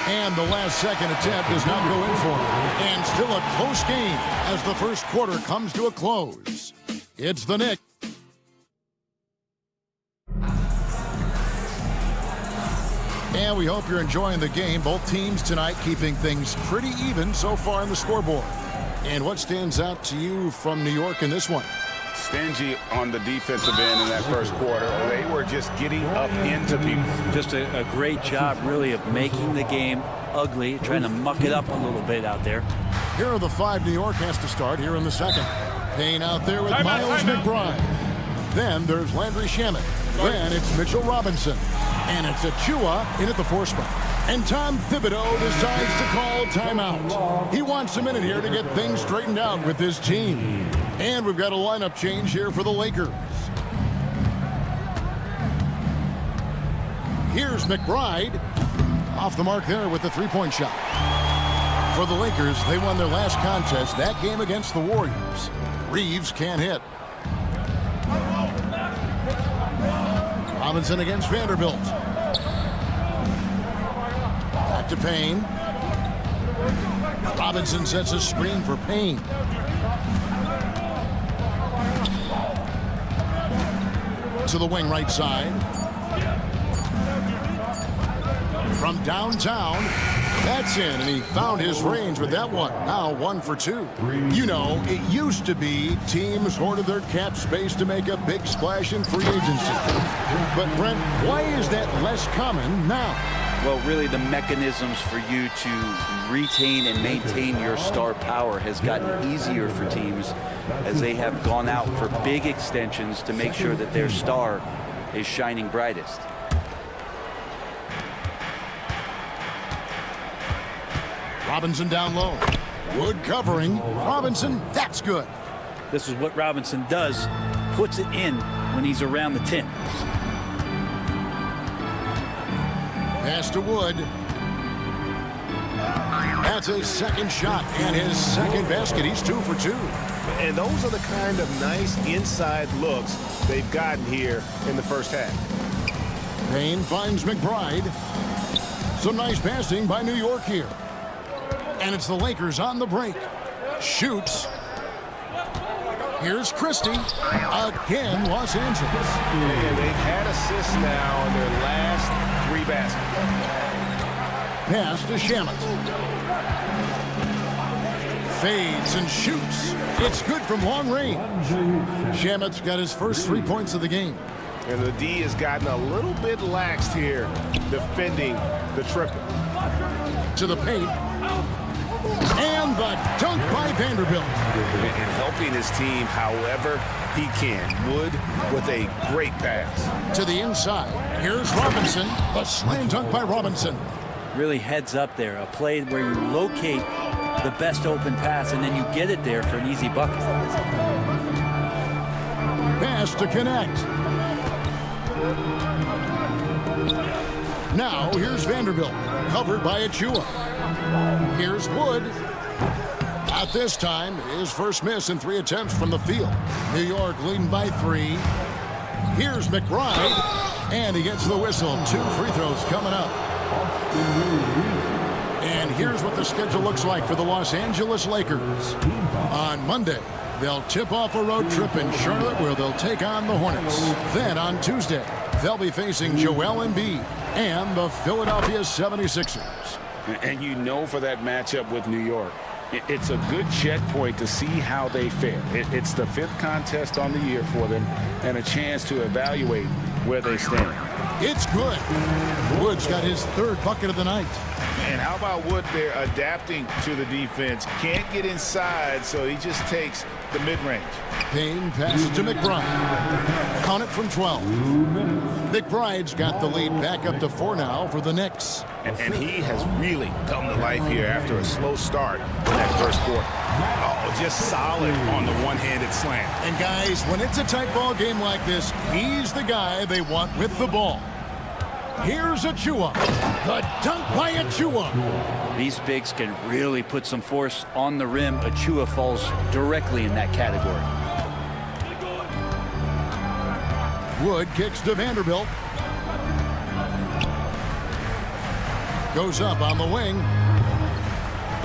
[SPEAKER 7] And the last second attempt does not go in for him. And still a close game as the first quarter comes to a close. It's the Knicks. And we hope you're enjoying the game. Both teams tonight keeping things pretty even so far on the scoreboard. And what stands out to you from New York in this one?
[SPEAKER 8] Stingy on the defensive end in that first quarter. They were just getting up into people.
[SPEAKER 9] Just a great job, really, of making the game ugly, trying to muck it up a little bit out there.
[SPEAKER 7] Here are the 5 New York has to start here in the second. Payne out there with Miles McBride. Then there's Landry Shamet. Then it's Mitchell Robinson. And it's Achua in at the 4 spot. And Tom Thibodeau decides to call timeout. He wants a minute here to get things straightened out with this team. And we've got a lineup change here for the Lakers. Here's McBride. Off the mark there with the 3-point shot. For the Lakers, they won their last contest, that game against the Warriors. Reeves can't hit. Robinson against Vanderbilt. Back to Payne. Robinson sets a screen for Payne. To the wing right side. From downtown, that's in, and he found his range with that one. Now 1 for 2. You know, it used to be teams hoarded their cap space to make a big splash in free agency. But Brent, why is that less common now?
[SPEAKER 9] Well, really, the mechanisms for you to retain and maintain your star power has gotten easier for teams as they have gone out for big extensions to make sure that their star is shining brightest.
[SPEAKER 7] Robinson down low. Wood covering. Robinson, that's good.
[SPEAKER 9] This is what Robinson does. Puts it in when he's around the 10.
[SPEAKER 7] Pass to Wood. That's his second shot and his second basket. He's 2 for 2.
[SPEAKER 1] And those are the kind of nice inside looks they've gotten here in the first half.
[SPEAKER 7] Payne finds McBride. Some nice passing by New York here. And it's the Lakers on the break. Shoots. Here's Christie. Again, Los Angeles.
[SPEAKER 1] And they've had assists now in their last 3 baskets.
[SPEAKER 7] Pass to Shamet. Fades and shoots. It's good from long range. Shamet's got his first 3 points of the game.
[SPEAKER 1] And the D has gotten a little bit laxed here defending the triple.
[SPEAKER 7] To the paint. And the dunk by Vanderbilt.
[SPEAKER 8] And helping his team however he can. Wood with a great pass.
[SPEAKER 7] To the inside. Here's Robinson. A slam dunk by Robinson.
[SPEAKER 9] Really heads up there. A play where you locate the best open pass and then you get it there for an easy bucket.
[SPEAKER 7] Pass to connect. Now here's Vanderbilt. Covered by Achua. Here's Wood. At this time, his first miss in 3 attempts from the field. New York leading by 3. Here's McBride. And he gets the whistle. 2 free throws coming up. And here's what the schedule looks like for the Los Angeles Lakers. On Monday, they'll tip off a road trip in Charlotte where they'll take on the Hornets. Then on Tuesday, they'll be facing Joel Embiid and the Philadelphia 76ers.
[SPEAKER 8] And you know for that matchup with New York, it's a good checkpoint to see how they fare. It's the 5th contest on the year for them and a chance to evaluate where they stand.
[SPEAKER 7] It's good. Wood's got his 3rd bucket of the night.
[SPEAKER 8] And how about Wood there adapting to the defense? Can't get inside, so he just takes the mid-range.
[SPEAKER 7] Payne passes to McBride. Count it from 12. McBride's got the lead back up to 4 now for the Knicks.
[SPEAKER 8] And he has really come to life here after a slow start in that first quarter. Oh, just solid on the one-handed slam.
[SPEAKER 7] And guys, when it's a tight ball game like this, he's the guy they want with the ball. Here's Achua. The dunk by Achua.
[SPEAKER 9] These bigs can really put some force on the rim. Achua falls directly in that category.
[SPEAKER 7] Wood kicks to Vanderbilt. Goes up on the wing.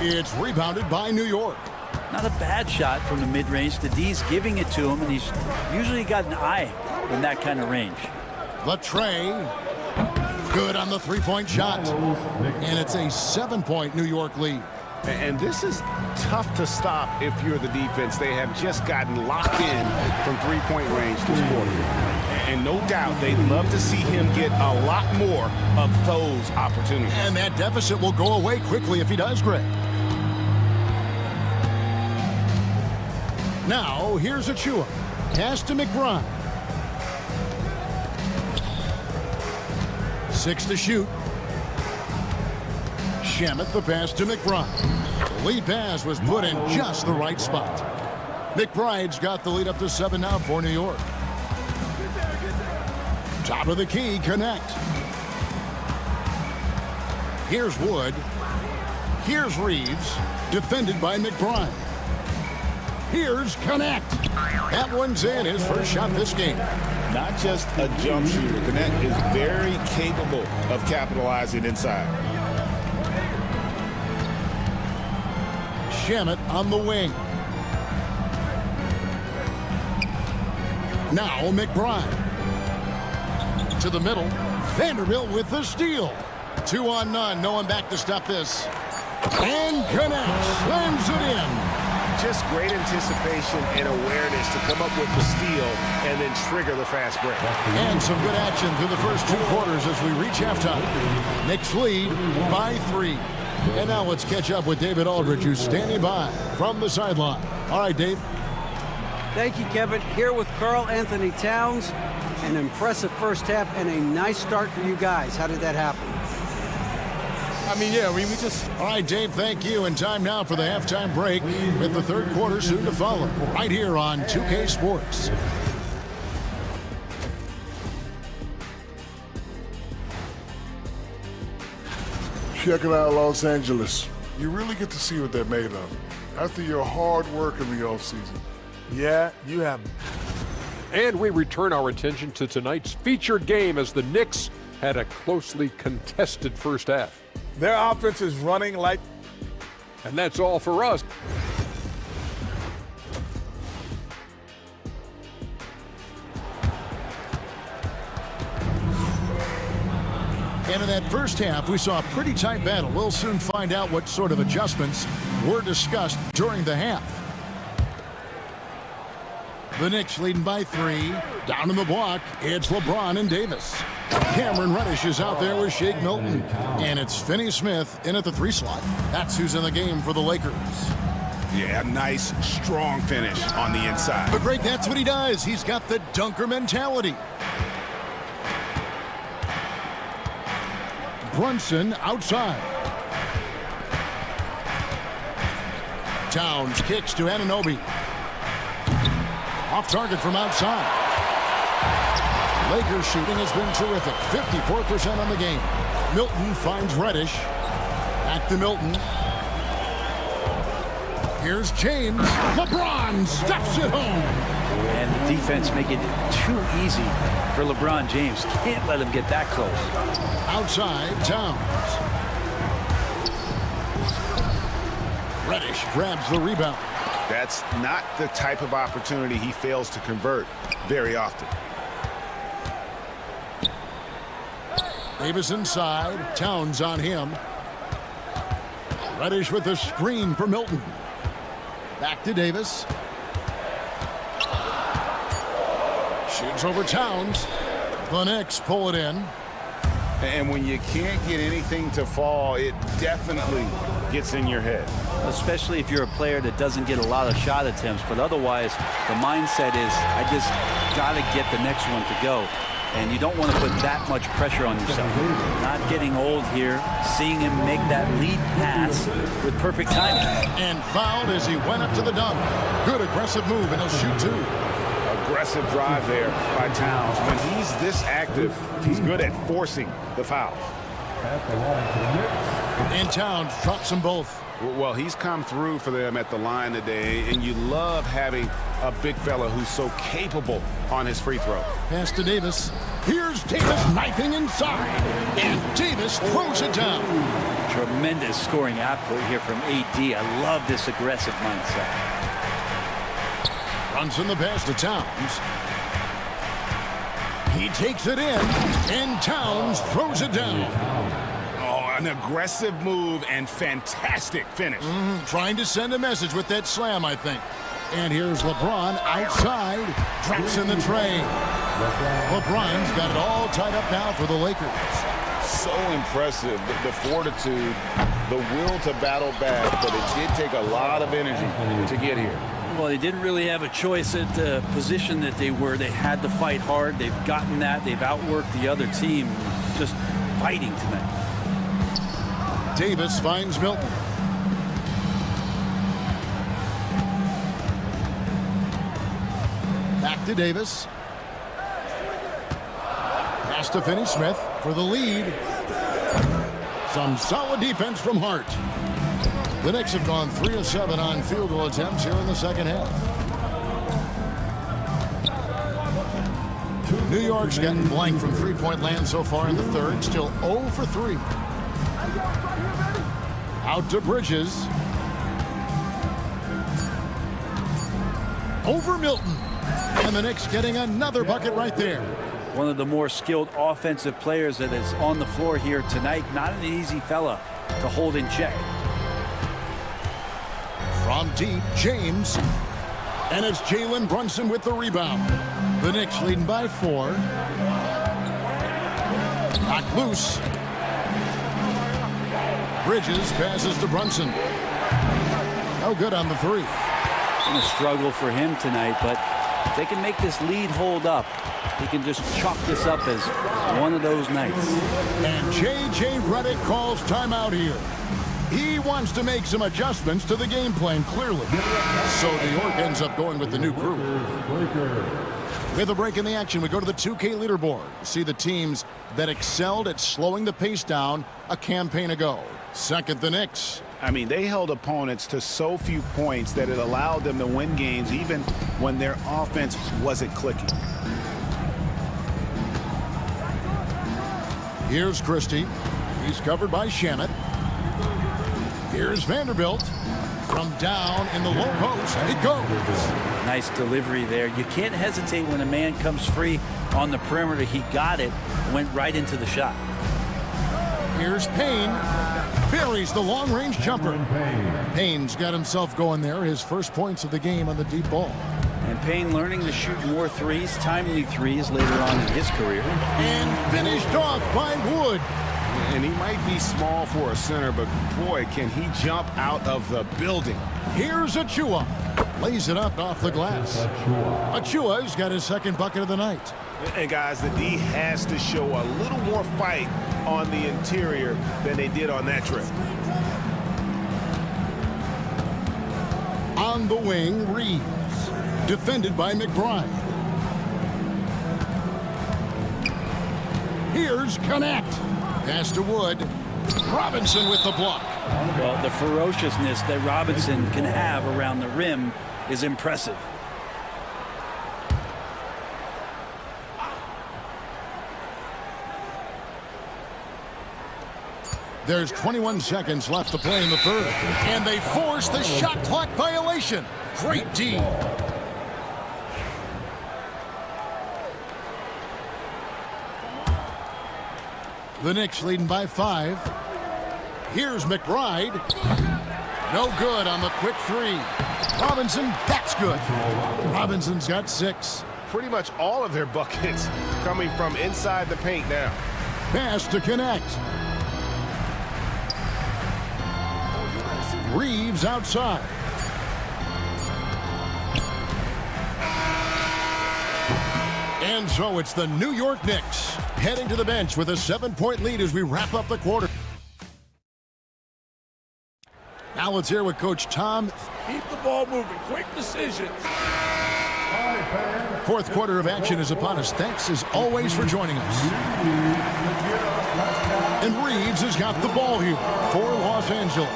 [SPEAKER 7] It's rebounded by New York.
[SPEAKER 9] Not a bad shot from the mid-range. The D's giving it to him, and he's usually got an eye in that kind of range.
[SPEAKER 7] Latrey. Good on the 3-point shot. And it's a 7-point New York lead.
[SPEAKER 8] And this is tough to stop if you're the defense. They have just gotten locked in from 3-point range this quarter. And no doubt they'd love to see him get a lot more of those opportunities.
[SPEAKER 7] And that deficit will go away quickly if he does, Greg. Now, here's Achua. Pass to McBride. 6 to shoot. Shamet the pass to McBride. The lead pass was put in just the right spot. McBride's got the lead up to 7 now for New York. Top of the key, connect. Here's Wood. Here's Reeves, defended by McBride. Here's Connect. That one's in, his first shot this game.
[SPEAKER 8] Not just a jump shooter. Connect is very capable of capitalizing inside.
[SPEAKER 7] Shamet on the wing. Now McBride. To the middle. Vanderbilt with the steal. 2 on none. No one back to stop this. And Connect slams it in.
[SPEAKER 8] Just great anticipation and awareness to come up with the steal and then trigger the fast break.
[SPEAKER 7] And some good action through the first 2 quarters as we reach halftime. Knicks lead by 3. And now let's catch up with David Aldridge, who's standing by from the sideline. All right, Dave.
[SPEAKER 10] Thank you, Kevin. Here with Karl Anthony Towns. An impressive first half and a nice start for you guys. How did that happen?
[SPEAKER 7] We just... All right, Dave, thank you. And time now for the halftime break with the 3rd quarter soon to follow. Right here on 2K Sports.
[SPEAKER 4] Check it out, Los Angeles. You really get to see what they're made of after your hard work in the offseason.
[SPEAKER 12] Yeah, you have.
[SPEAKER 5] And we return our attention to tonight's featured game as the Knicks had a closely contested first half.
[SPEAKER 12] Their offense is running like...
[SPEAKER 5] And that's all for us.
[SPEAKER 7] And in that first half, we saw a pretty tight battle. We'll soon find out what sort of adjustments were discussed during the half. The Knicks leading by 3. Down in the block, it's LeBron and Davis. Cameron Reddish is out there with Shake Milton. And it's Finney Smith in at the 3 slot. That's who's in the game for the Lakers.
[SPEAKER 11] Yeah, nice, strong finish on the inside.
[SPEAKER 7] But Greg, that's what he does. He's got the dunker mentality. Brunson outside. Towns kicks to Anunoby. Off target from outside. Lakers shooting has been terrific. 54% on the game. Milton finds Reddish. Back to Milton. Here's James. LeBron stuffs it home.
[SPEAKER 9] And the defense making it too easy for LeBron James. Can't let him get that close.
[SPEAKER 7] Outside, Towns. Reddish grabs the rebound.
[SPEAKER 11] That's not the type of opportunity he fails to convert very often.
[SPEAKER 7] Davis inside. Towns on him. Reddish with the screen for Milton. Back to Davis. Shoots over Towns. The Knicks pull it in.
[SPEAKER 11] And when you can't get anything to fall, it definitely gets in your head.
[SPEAKER 9] Especially if you're a player that doesn't get a lot of shot attempts, but otherwise the mindset is, I just got to get the next one to go. And you don't want to put that much pressure on yourself. Not getting old here, seeing him make that lead pass with perfect timing.
[SPEAKER 7] And fouled as he went up to the dunk. Good aggressive move, and he'll shoot 2.
[SPEAKER 11] Aggressive drive there by Towns. When he's this active, he's good at forcing the fouls.
[SPEAKER 7] And Towns drops them both.
[SPEAKER 11] Well, he's come through for them at the line today, and you love having a big fella who's so capable on his free throw.
[SPEAKER 7] Pass to Davis. Here's Davis knifing inside, and Davis throws it down.
[SPEAKER 9] Tremendous scoring output here from AD. I love this aggressive mindset.
[SPEAKER 7] Brunson the pass to Towns. He takes it in, and Towns throws it down.
[SPEAKER 11] An aggressive move and fantastic finish.
[SPEAKER 7] Trying to send a message with that slam, I think. And here's LeBron outside. Drops in the tray. LeBron's got it all tied up now for the Lakers.
[SPEAKER 11] So impressive. The fortitude, the will to battle back, but it did take a lot of energy to get here.
[SPEAKER 9] Well, they didn't really have a choice at the position that they were. They had to fight hard. They've gotten that. They've outworked the other team. Just fighting tonight.
[SPEAKER 7] Davis finds Milton. Back to Davis. Pass to Finney Smith for the lead. Some solid defense from Hart. The Knicks have gone 3 of 7 on field goal attempts here in the second half. New York's gotten blank from three-point land so far in the third. Still 0 for 3. Out to Bridges. Over Milton. And the Knicks getting another bucket right there.
[SPEAKER 9] One of the more skilled offensive players that is on the floor here tonight. Not an easy fella to hold in check.
[SPEAKER 7] From deep, James. And it's Jalen Brunson with the rebound. The Knicks leading by 4. Knocked loose. Bridges passes to Brunson. No good on the 3.
[SPEAKER 9] Been a struggle for him tonight, but if they can make this lead hold up, he can just chalk this up as one of those nights.
[SPEAKER 7] And J.J. Redick calls timeout here. He wants to make some adjustments to the game plan, clearly. So New York ends up going with the new group. With a break in the action, we go to the 2K leaderboard to see the teams that excelled at slowing the pace down a campaign ago. Second, the Knicks.
[SPEAKER 11] I mean, they held opponents to so few points that it allowed them to win games even when their offense wasn't clicking.
[SPEAKER 7] Here's Christie. He's covered by Shamet. Here's Vanderbilt. From down in the low post, it goes.
[SPEAKER 9] Nice delivery there. You can't hesitate when a man comes free on the perimeter. He got it, went right into the shot.
[SPEAKER 7] Here's Payne. Buries the long-range jumper. Payne's got himself going there. His first points of the game on the deep ball.
[SPEAKER 9] And Payne learning to shoot more threes, timely threes later on in his career.
[SPEAKER 7] And finished off by Wood.
[SPEAKER 11] And he might be small for a center, but boy, can he jump out of the building.
[SPEAKER 7] Here's Achua. Lays it up off the glass. Achua's got his second bucket of the night.
[SPEAKER 8] And guys, the D has to show a little more fight on the interior than they did on that trip.
[SPEAKER 7] On the wing, Reeves. Defended by McBride. Here's Connect. Pass to Wood. Robinson with the block.
[SPEAKER 9] Well, the ferociousness that Robinson can have around the rim is impressive.
[SPEAKER 7] There's 21 seconds left to play in the third. And they force the shot clock violation. Great D. The Knicks leading by 5. Here's McBride. No good on the quick three. Robinson, that's good. Robinson's got 6.
[SPEAKER 8] Pretty much all of their buckets coming from inside the paint now.
[SPEAKER 7] Pass to Connect. Reeves outside. And so it's the New York Knicks heading to the bench with a 7-point lead as we wrap up the quarter. Now let's hear what Coach Tom.
[SPEAKER 12] Keep the ball moving. Quick decisions.
[SPEAKER 7] Fourth quarter of action is upon us. Thanks as always for joining us. And Reeves has got the ball here for Los Angeles.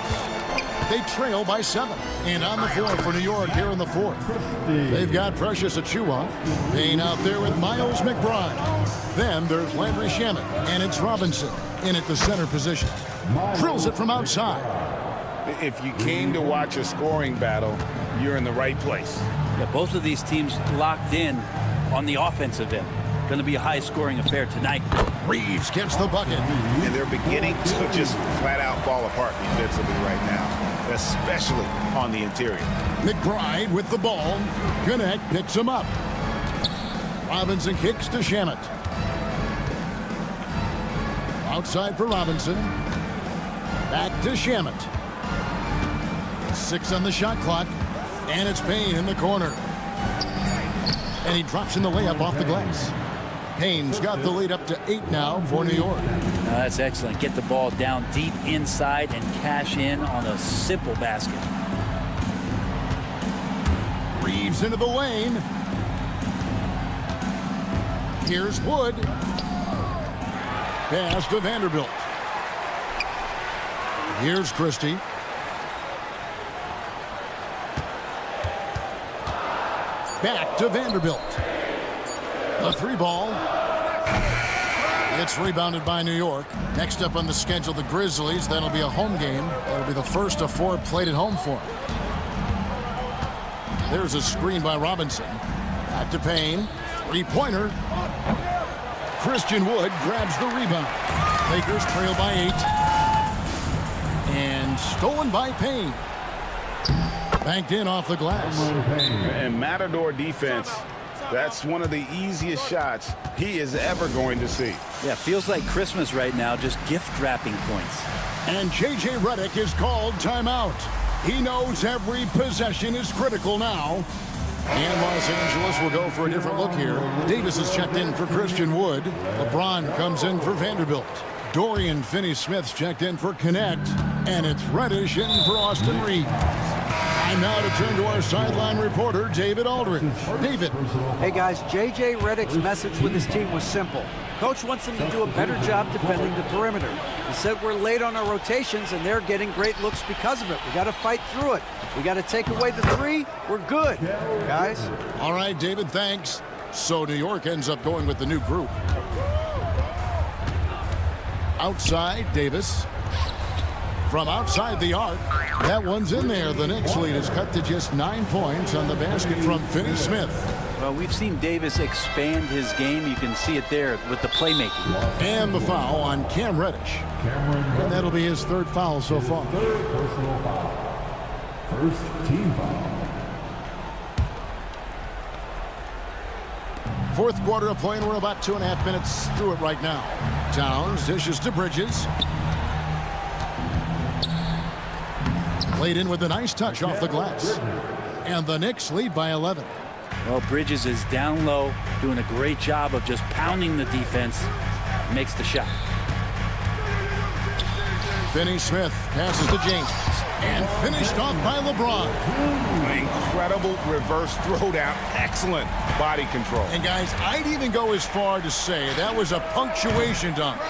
[SPEAKER 7] They trail by 7. And on the floor for New York here in the fourth. They've got Precious Achua. Payne out there with Miles McBride. Then there's Landry Shamet. And it's Robinson in at the center position. Drills it from outside.
[SPEAKER 8] If you came to watch a scoring battle, you're in the right place.
[SPEAKER 9] Yeah, both of these teams locked in on the offensive end. Going to be a high-scoring affair tonight.
[SPEAKER 7] Reeves gets the bucket.
[SPEAKER 8] And they're beginning to just flat-out fall apart defensively right now, especially on the interior.
[SPEAKER 7] McBride with the ball. Connect picks him up. Robinson kicks to Shamet. Outside for Robinson. Back to Shamet. 6 on the shot clock. And it's Payne in the corner. And he drops in the layup off the glass. Payne's got the lead up to 8 now for New York.
[SPEAKER 9] That's excellent. Get the ball down deep inside and cash in on a simple basket.
[SPEAKER 7] Reeves into the lane. Here's Wood. Pass to Vanderbilt. Here's Christie. Back to Vanderbilt. A 3-ball. It's rebounded by New York. Next up on the schedule, the Grizzlies. That'll be a home game. That'll be the first of 4 played at home for them. There's a screen by Robinson. Back to Payne. 3-pointer. Christian Wood grabs the rebound. Lakers trail by 8. And stolen by Payne. Banked in off the glass.
[SPEAKER 8] And Matador defense, that's one of the easiest shots he is ever going to see.
[SPEAKER 9] Yeah, feels like Christmas right now, just gift wrapping points.
[SPEAKER 7] And J.J. Redick is called timeout. He knows every possession is critical now. And Los Angeles will go for a different look here. Davis is checked in for Christian Wood. LeBron comes in for Vanderbilt. Dorian Finney-Smith's checked in for Connect. And it's Reddish in for Austin Reeves. And now to turn to our sideline reporter, David Aldridge. David.
[SPEAKER 10] Hey, guys, J.J. Redick's message with his team was simple. Coach wants them to do a better job defending the perimeter. He said we're late on our rotations, and they're getting great looks because of it. We got to fight through it. We got to take away the 3. We're good, guys.
[SPEAKER 7] All right, David, thanks. So New York ends up going with the new group. Outside, Davis. From outside the arc, that one's in there. The Knicks lead is cut to just 9 points on the basket from Finney-Smith.
[SPEAKER 9] Well, we've seen Davis expand his game. You can see it there with the playmaking.
[SPEAKER 7] And the foul on Cam Reddish. And that'll be his 3rd foul so far.
[SPEAKER 14] Third personal foul. First team foul.
[SPEAKER 7] Fourth quarter of play, and we're about 2.5 minutes through it right now. Towns dishes to Bridges. Played in with a nice touch off the glass. And the Knicks lead by 11.
[SPEAKER 9] Well, Bridges is down low, doing a great job of just pounding the defense. Makes the shot.
[SPEAKER 7] Finney-Smith passes to James. And finished off by LeBron.
[SPEAKER 8] An incredible reverse throwdown. Excellent body control.
[SPEAKER 7] And guys, I'd even go as far to say that was a punctuation dunk.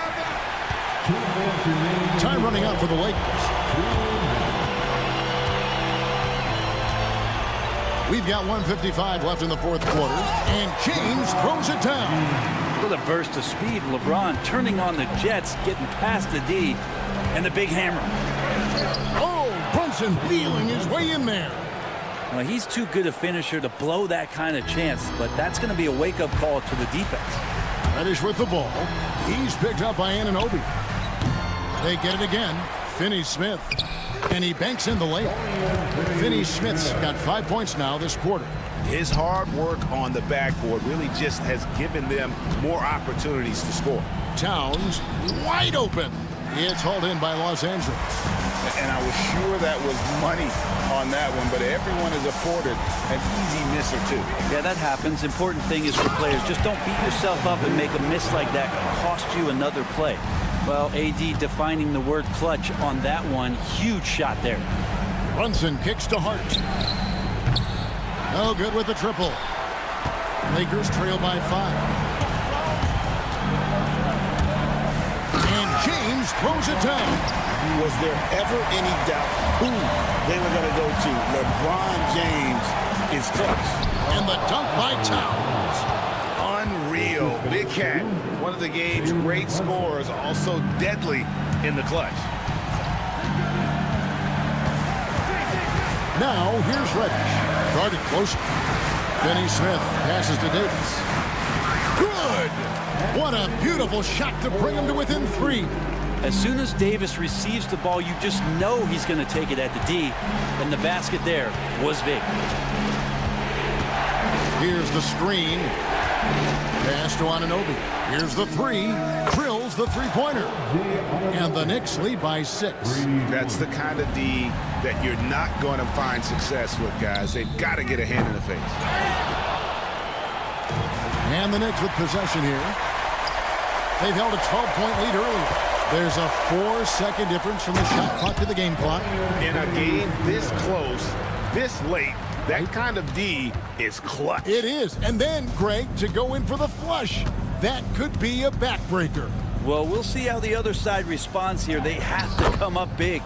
[SPEAKER 7] Time running out for the Lakers. We've got 1:55 left in the fourth quarter, and James throws it down.
[SPEAKER 9] With a burst of speed, LeBron turning on the Jets, getting past the D, and the big hammer.
[SPEAKER 7] Oh, Brunson wheeling his way in there.
[SPEAKER 9] Well, he's too good a finisher to blow that kind of chance, but that's going to be a wake-up call to the defense.
[SPEAKER 7] Reddish with the ball. He's picked up by Anunoby. They get it again. Finney-Smith. And he banks in the layup. Finney-Smith's got 5 points now this quarter.
[SPEAKER 8] His hard work on the backboard really just has given them more opportunities to score.
[SPEAKER 7] Towns wide open. It's hauled in by Los Angeles.
[SPEAKER 8] And I was sure that was money on that one, but everyone is afforded an easy miss or two.
[SPEAKER 9] Yeah, that happens. Important thing is for players, just don't beat yourself up and make a miss like that cost you another play. Well, AD defining the word clutch on that one. Huge shot there.
[SPEAKER 7] Brunson kicks to Hart. No good with the triple. Lakers trail by 5. And James throws it down.
[SPEAKER 8] Was there ever any doubt who they were going to go to? LeBron James is clutch.
[SPEAKER 7] And the dunk by Towns.
[SPEAKER 8] Unreal. Big Cat, one of the game's great scorers, also deadly in the clutch.
[SPEAKER 7] Now here's Reddish. Guarded closer. Finney-Smith passes to Davis. Good! What a beautiful shot to bring him to within 3.
[SPEAKER 9] As soon as Davis receives the ball, you just know he's going to take it at the D, and the basket there was big.
[SPEAKER 7] Here's the screen. Pass to Anunoby. Here's the 3. Drills the three-pointer. And the Knicks lead by 6.
[SPEAKER 8] That's the kind of D that you're not going to find success with, guys. They've got to get a hand in the face.
[SPEAKER 7] And the Knicks with possession here. They've held a 12-point lead earlier. There's a 4-second difference from the shot clock to the game clock.
[SPEAKER 8] In a game this close, this late, that kind of D is clutch.
[SPEAKER 7] It is. And then, Greg, to go in for the flush. That could be a backbreaker.
[SPEAKER 9] Well, we'll see how the other side responds here. They have to come up big.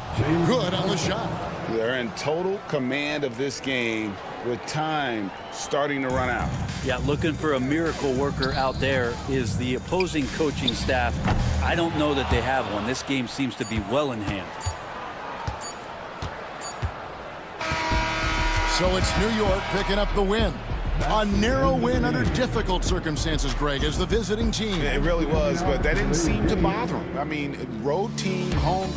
[SPEAKER 7] Good on the shot.
[SPEAKER 8] They're in total command of this game with time starting to run out.
[SPEAKER 9] Yeah, looking for a miracle worker out there is the opposing coaching staff. I don't know that they have one. This game seems to be well in hand.
[SPEAKER 7] So it's New York picking up the win. A narrow win under difficult circumstances, Greg, as the visiting team.
[SPEAKER 8] It really was, but that didn't seem to bother them. I mean, road team, home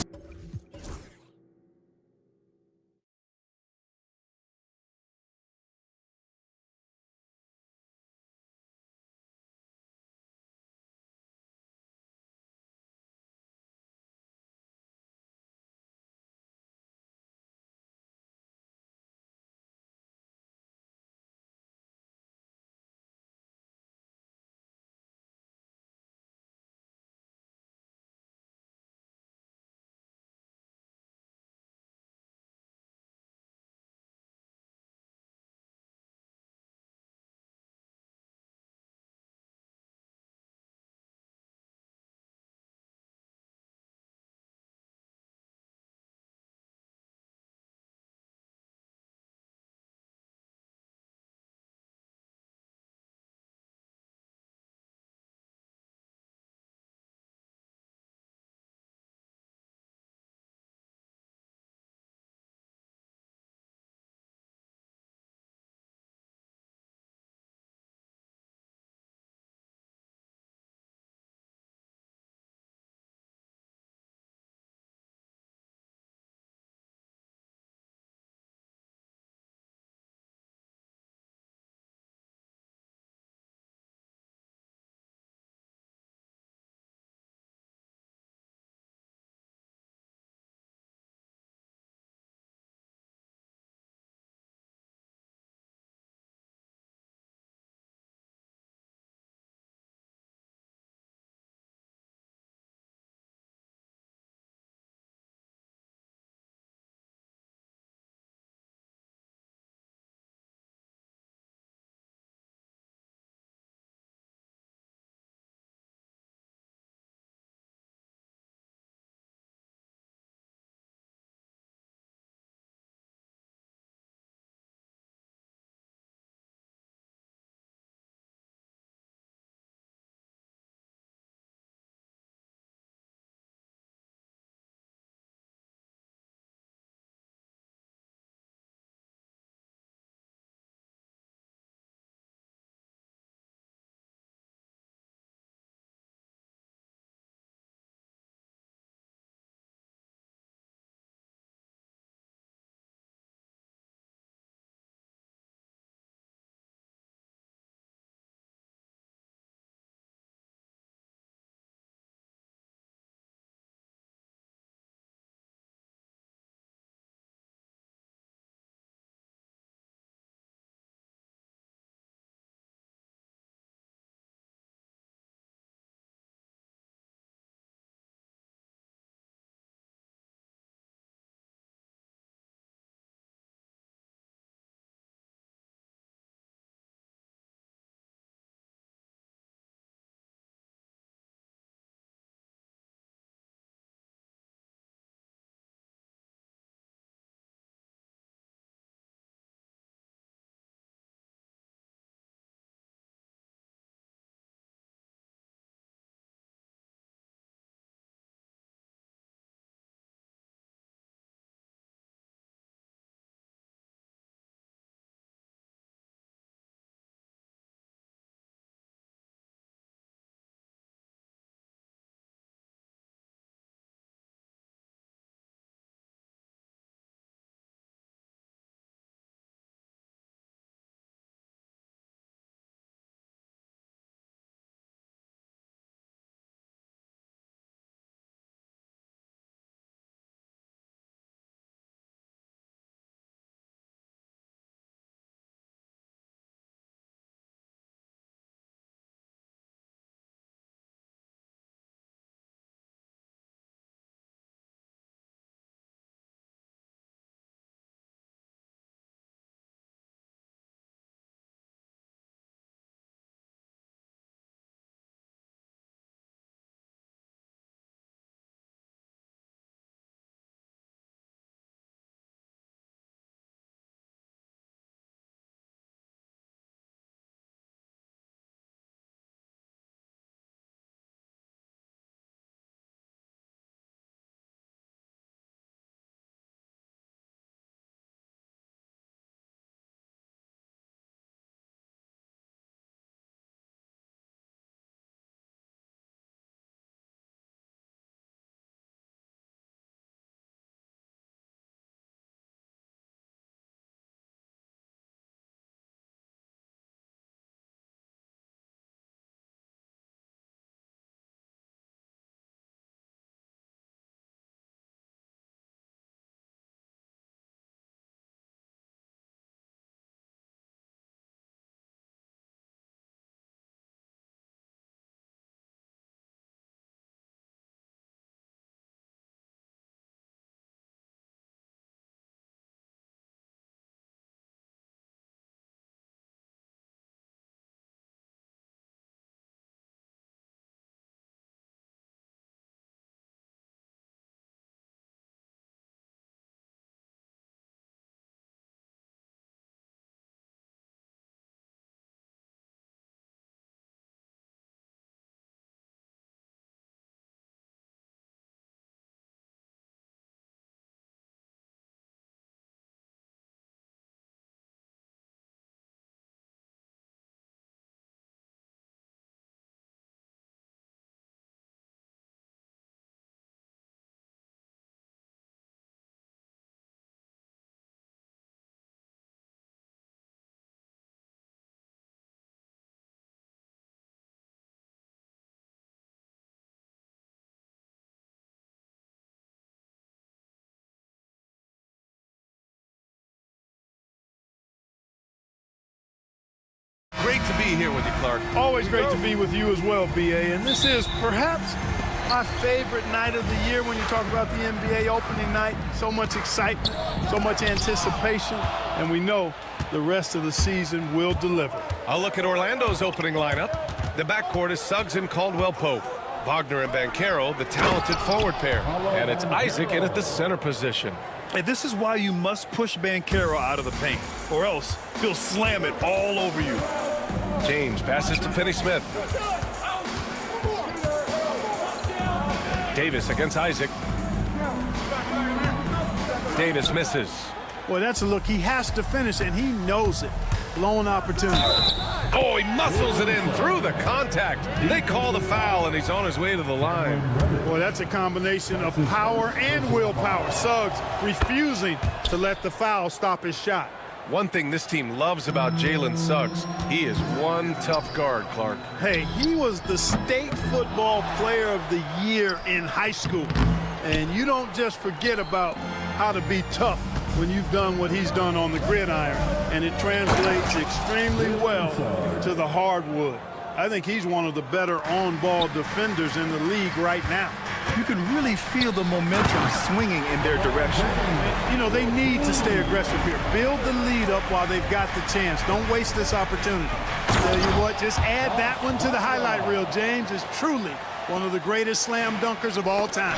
[SPEAKER 1] be here with you, Clark.
[SPEAKER 15] Always great to be with you as well, B.A. And this is perhaps my favorite night of the year when you talk about the NBA opening night. So much excitement, so much anticipation, and we know the rest of the season will deliver.
[SPEAKER 1] I'll look at Orlando's opening lineup. The backcourt is Suggs and Caldwell-Pope. Wagner and Banchero, the talented forward pair. And it's Isaac in at the center position.
[SPEAKER 2] And this is why you must push Banchero out of the paint, or else he'll slam it all over you.
[SPEAKER 1] James passes to Finney-Smith. Davis against Isaac. Davis misses.
[SPEAKER 15] Well, that's a look. He has to finish, and he knows it. Blown opportunity.
[SPEAKER 1] Oh, he muscles it in through the contact. They call the foul, and he's on his way to the line.
[SPEAKER 15] Well, that's a combination of power and willpower. Suggs refusing to let the foul stop his shot.
[SPEAKER 1] One thing this team loves about Jalen Suggs, he is one tough guard, Clark.
[SPEAKER 15] Hey, he was the state football player of the year in high school. And you don't just forget about how to be tough when you've done what he's done on the gridiron, and it translates extremely well to the hardwood. I think he's one of the better on-ball defenders in the league right now.
[SPEAKER 2] You can really feel the momentum swinging in their direction.
[SPEAKER 15] You know, they need to stay aggressive here. Build the lead up while they've got the chance. Don't waste this opportunity. Tell you what, just add that one to the highlight reel. James is truly one of the greatest slam dunkers of all time.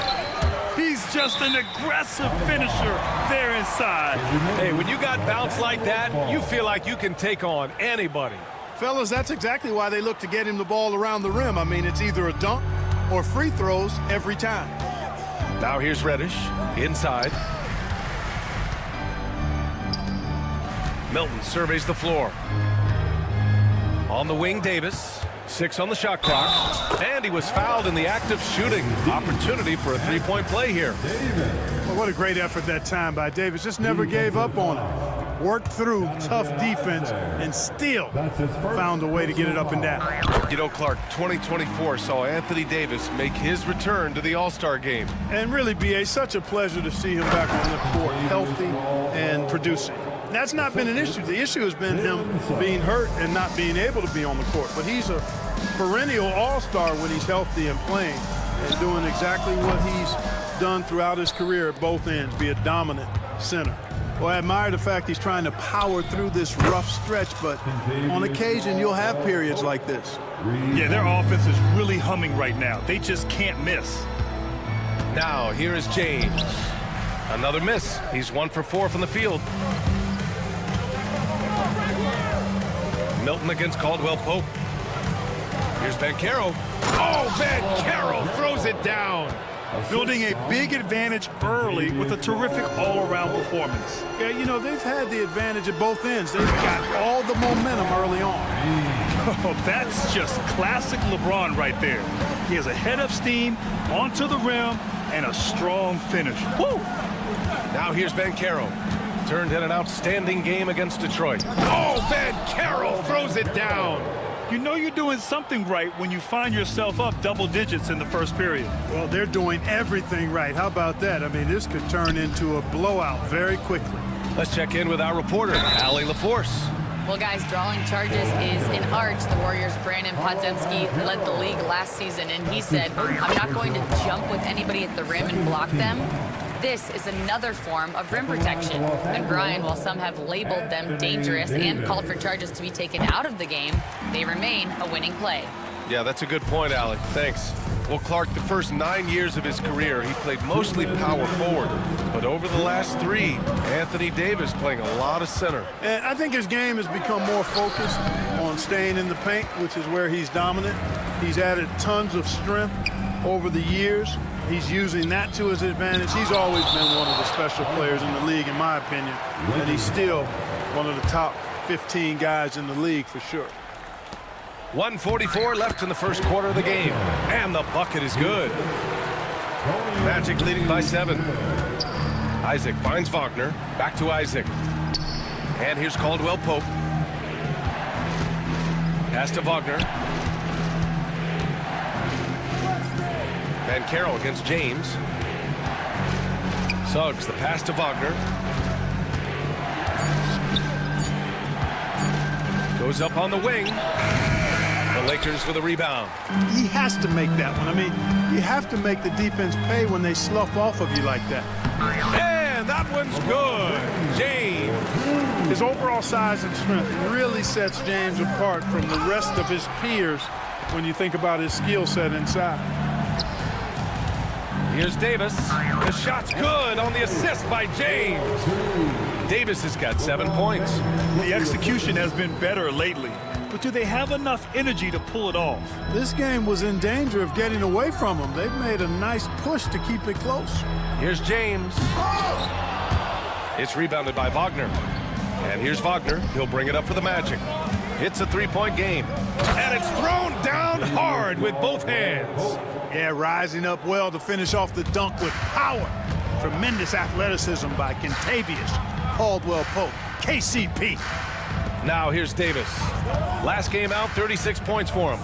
[SPEAKER 2] He's just an aggressive finisher there inside.
[SPEAKER 1] Hey, when you got bounce like that, you feel like you can take on anybody.
[SPEAKER 15] Fellas, that's exactly why they look to get him the ball around the rim. I mean, it's either a dunk or free throws every time.
[SPEAKER 1] Now here's Reddish inside. Milton surveys the floor. On the wing, Davis. 6 on the shot clock. And he was fouled in the act of shooting. Opportunity for a three-point play here.
[SPEAKER 15] Well, what a great effort that time by Davis. Just never gave up on him. Worked through tough defense and still found a way to get it up and down.
[SPEAKER 1] You know, Clark, 2024 saw Anthony Davis make his return to the All-Star game.
[SPEAKER 15] And really, B.A., such a pleasure to see him back on the court, healthy and producing. That's not been an issue. The issue has been him being hurt and not being able to be on the court. But he's a perennial all-star when he's healthy and playing and doing exactly what he's done throughout his career at both ends, be a dominant center. Well, I admire the fact he's trying to power through this rough stretch, but on occasion you'll have periods like this.
[SPEAKER 2] Yeah, their offense is really humming right now. They just can't miss.
[SPEAKER 1] Now, here is James. Another miss. He's 1 for 4 from the field. Milton against Caldwell-Pope. Here's Banchero. Oh, Banchero throws it down.
[SPEAKER 2] Building a big advantage early with a terrific all-around performance.
[SPEAKER 15] Yeah, you know, they've had the advantage at both ends. They've got all the momentum early on.
[SPEAKER 2] Oh, that's just classic LeBron right there. He has a head of steam, onto the rim, and a strong finish. Woo!
[SPEAKER 1] Now here's Banchero. Turned in an outstanding game against Detroit. Oh, Banchero throws it down.
[SPEAKER 2] You know you're doing something right when you find yourself up double digits in the first period.
[SPEAKER 15] Well, they're doing everything right. How about that? I mean, this could turn into a blowout very quickly.
[SPEAKER 1] Let's check in with our reporter, Allie LaForce.
[SPEAKER 6] Well, guys, drawing charges is an art. The Warriors' Brandon Podziemski led the league last season, and he said, I'm not going to jump with anybody at the rim and block them. This is another form of rim protection. And Brian, while some have labeled them dangerous and called for charges to be taken out of the game, they remain a winning play.
[SPEAKER 1] Yeah, that's a good point, Allie. Thanks. Well, Clark, the first 9 years of his career, he played mostly power forward. But over the last 3, Anthony Davis playing a lot of center.
[SPEAKER 15] And I think his game has become more focused on staying in the paint, which is where he's dominant. He's added tons of strength over the years. He's using that to his advantage. He's always been one of the special players in the league, in my opinion. And he's still one of the top 15 guys in the league for sure.
[SPEAKER 1] 1:44 left in the first quarter of the game. And the bucket is good. Magic leading by 7. Isaac finds Wagner. Back to Isaac. And here's Caldwell-Pope. Pass to Wagner. Banchero against James. Suggs, the pass to Wagner. Goes up on the wing. The Lakers with a rebound.
[SPEAKER 15] He has to make that one. I mean, you have to make the defense pay when they slough off of you like that.
[SPEAKER 1] And that one's good. James.
[SPEAKER 15] His overall size and strength really sets James apart from the rest of his peers when you think about his skill set inside.
[SPEAKER 1] Here's Davis. The shot's good on the assist by James. Davis has got 7 points.
[SPEAKER 2] The execution has been better lately, but do they have enough energy to pull it off?
[SPEAKER 15] This game was in danger of getting away from him. They've made a nice push to keep it close.
[SPEAKER 1] Here's James. It's rebounded by Wagner. And here's Wagner. He'll bring it up for the Magic. It's a three-point game. And it's thrown down hard with both hands.
[SPEAKER 15] Yeah, rising up well to finish off the dunk with power. Tremendous athleticism by Kentavious Caldwell-Pope, KCP.
[SPEAKER 1] Now here's Davis. Last game out, 36 points for him.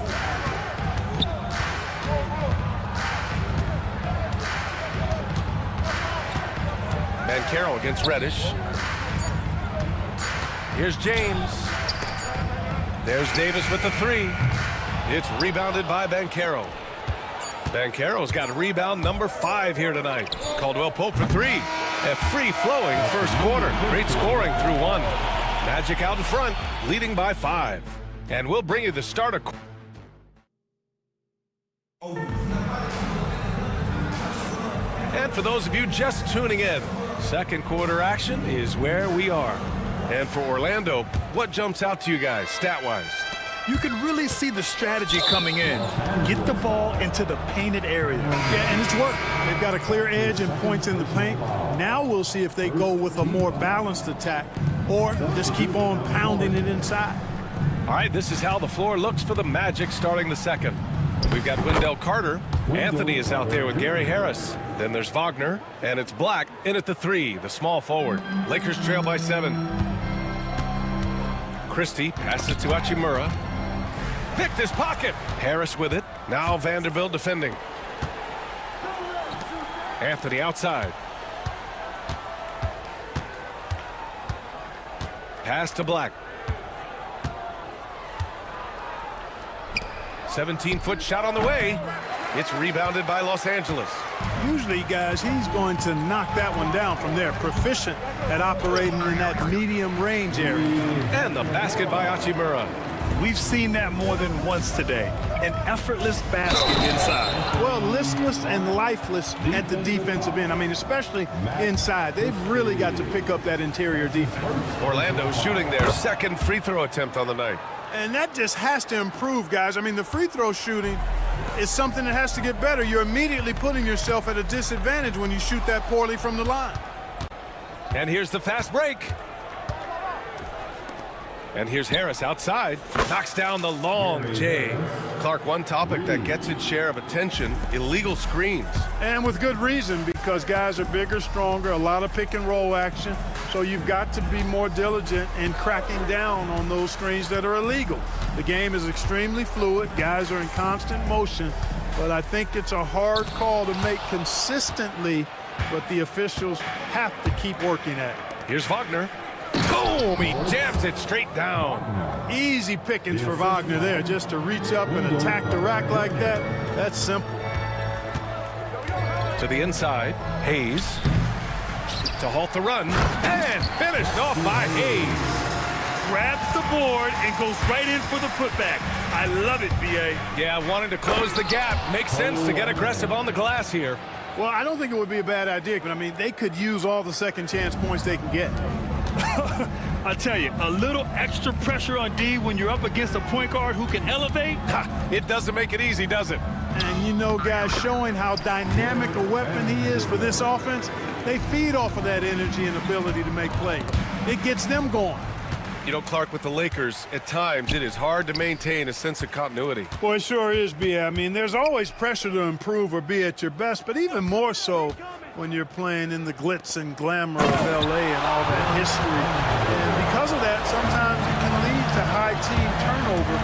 [SPEAKER 1] Carroll against Reddish. Here's James. There's Davis with the three. It's rebounded by Banchero. Banchero's got rebound number 5 here tonight. Caldwell-Pope for 3. A free-flowing first quarter. Great scoring through 1. Magic out in front, leading by 5. And we'll bring you the start of... And for those of you just tuning in, second quarter action is where we are. And for Orlando, what jumps out to you guys, stat-wise?
[SPEAKER 2] You can really see the strategy coming in. Get the ball into the painted area.
[SPEAKER 15] Yeah, and it's worked. They've got a clear edge and points in the paint. Now we'll see if they go with a more balanced attack or just keep on pounding it inside.
[SPEAKER 1] All right, this is how the floor looks for the Magic starting the second. We've got Wendell Carter. Anthony is out there with Gary Harris. Then there's Wagner, and it's Black in at the 3, the small forward. Lakers trail by 7. Christie passes to Hachimura. Picked his pocket. Harris with it. Now Vanderbilt defending. Anthony outside. Pass to Black. 17-foot shot on the way. It's rebounded by Los Angeles.
[SPEAKER 15] Usually, guys, he's going to knock that one down from there. Proficient at operating in that medium range area.
[SPEAKER 1] And the basket by Hachimura.
[SPEAKER 2] We've seen that more than once today. An effortless basket inside.
[SPEAKER 15] Well, listless and lifeless at the defensive end. I mean, especially inside. They've really got to pick up that interior defense.
[SPEAKER 1] Orlando shooting their second free throw attempt on the night.
[SPEAKER 15] And that just has to improve, guys. I mean, the free throw shooting is something that has to get better. You're immediately putting yourself at a disadvantage when you shoot that poorly from the line.
[SPEAKER 1] And here's the fast break. And here's Harris outside. Knocks down the long J. Clark, one topic that gets its share of attention, illegal screens.
[SPEAKER 15] And with good reason, because guys are bigger, stronger, a lot of pick and roll action. So you've got to be more diligent in cracking down on those screens that are illegal. The game is extremely fluid. Guys are in constant motion. But I think it's a hard call to make consistently, but the officials have to keep working at it.
[SPEAKER 1] Here's Wagner. Boom! He jams it straight down.
[SPEAKER 15] Easy pickings for Wagner there, just to reach up and attack the rack like that. That's simple.
[SPEAKER 1] To the inside, Hayes. To halt the run, and finished off by Hayes.
[SPEAKER 2] Grabs the board and goes right in for the putback. I love it, B.A.
[SPEAKER 1] Yeah, wanting to close the gap. Makes sense to get aggressive on the glass here.
[SPEAKER 15] Well, I don't think it would be a bad idea, but I mean, they could use all the second chance points they can get.
[SPEAKER 2] I tell you, a little extra pressure on D when you're up against a point guard who can elevate.
[SPEAKER 1] It doesn't make it easy, does it?
[SPEAKER 15] And you know, guys, showing how dynamic a weapon he is for this offense, they feed off of that energy and ability to make plays. It gets them going.
[SPEAKER 1] You know, Clark, with the Lakers, at times it is hard to maintain a sense of continuity.
[SPEAKER 15] Well, it sure is, B.A. I mean, there's always pressure to improve or be at your best, but even more so when you're playing in the glitz and glamour of L.A. and all that history. And because of that, sometimes it can lead to high team turnover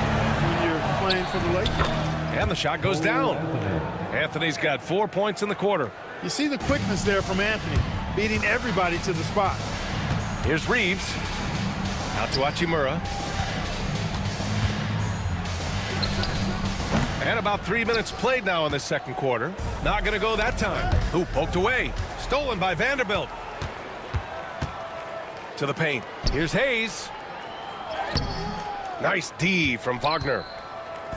[SPEAKER 15] when you're playing for the Lakers.
[SPEAKER 1] And the shot goes down. Anthony's got 4 points in the quarter.
[SPEAKER 15] You see the quickness there from Anthony, beating everybody to the spot.
[SPEAKER 1] Here's Reeves. Out to Hachimura. And about 3 minutes played now in the second quarter. Not going to go that time. Who poked away? Stolen by Vanderbilt. To the paint. Here's Hayes. Nice D from Wagner.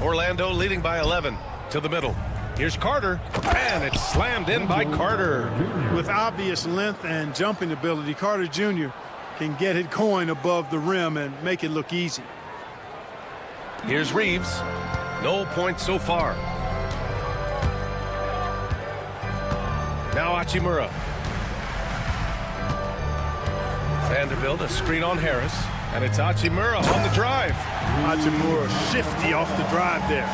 [SPEAKER 1] Orlando leading by 11. To the middle. Here's Carter. And it's slammed in by Carter.
[SPEAKER 15] With obvious length and jumping ability, Carter Jr. can get it going above the rim and make it look easy.
[SPEAKER 1] Here's Reeves. No points so far. Now Hachimura. Vanderbilt, a screen on Harris. And it's Hachimura on the drive.
[SPEAKER 15] Hachimura shifty off the drive there.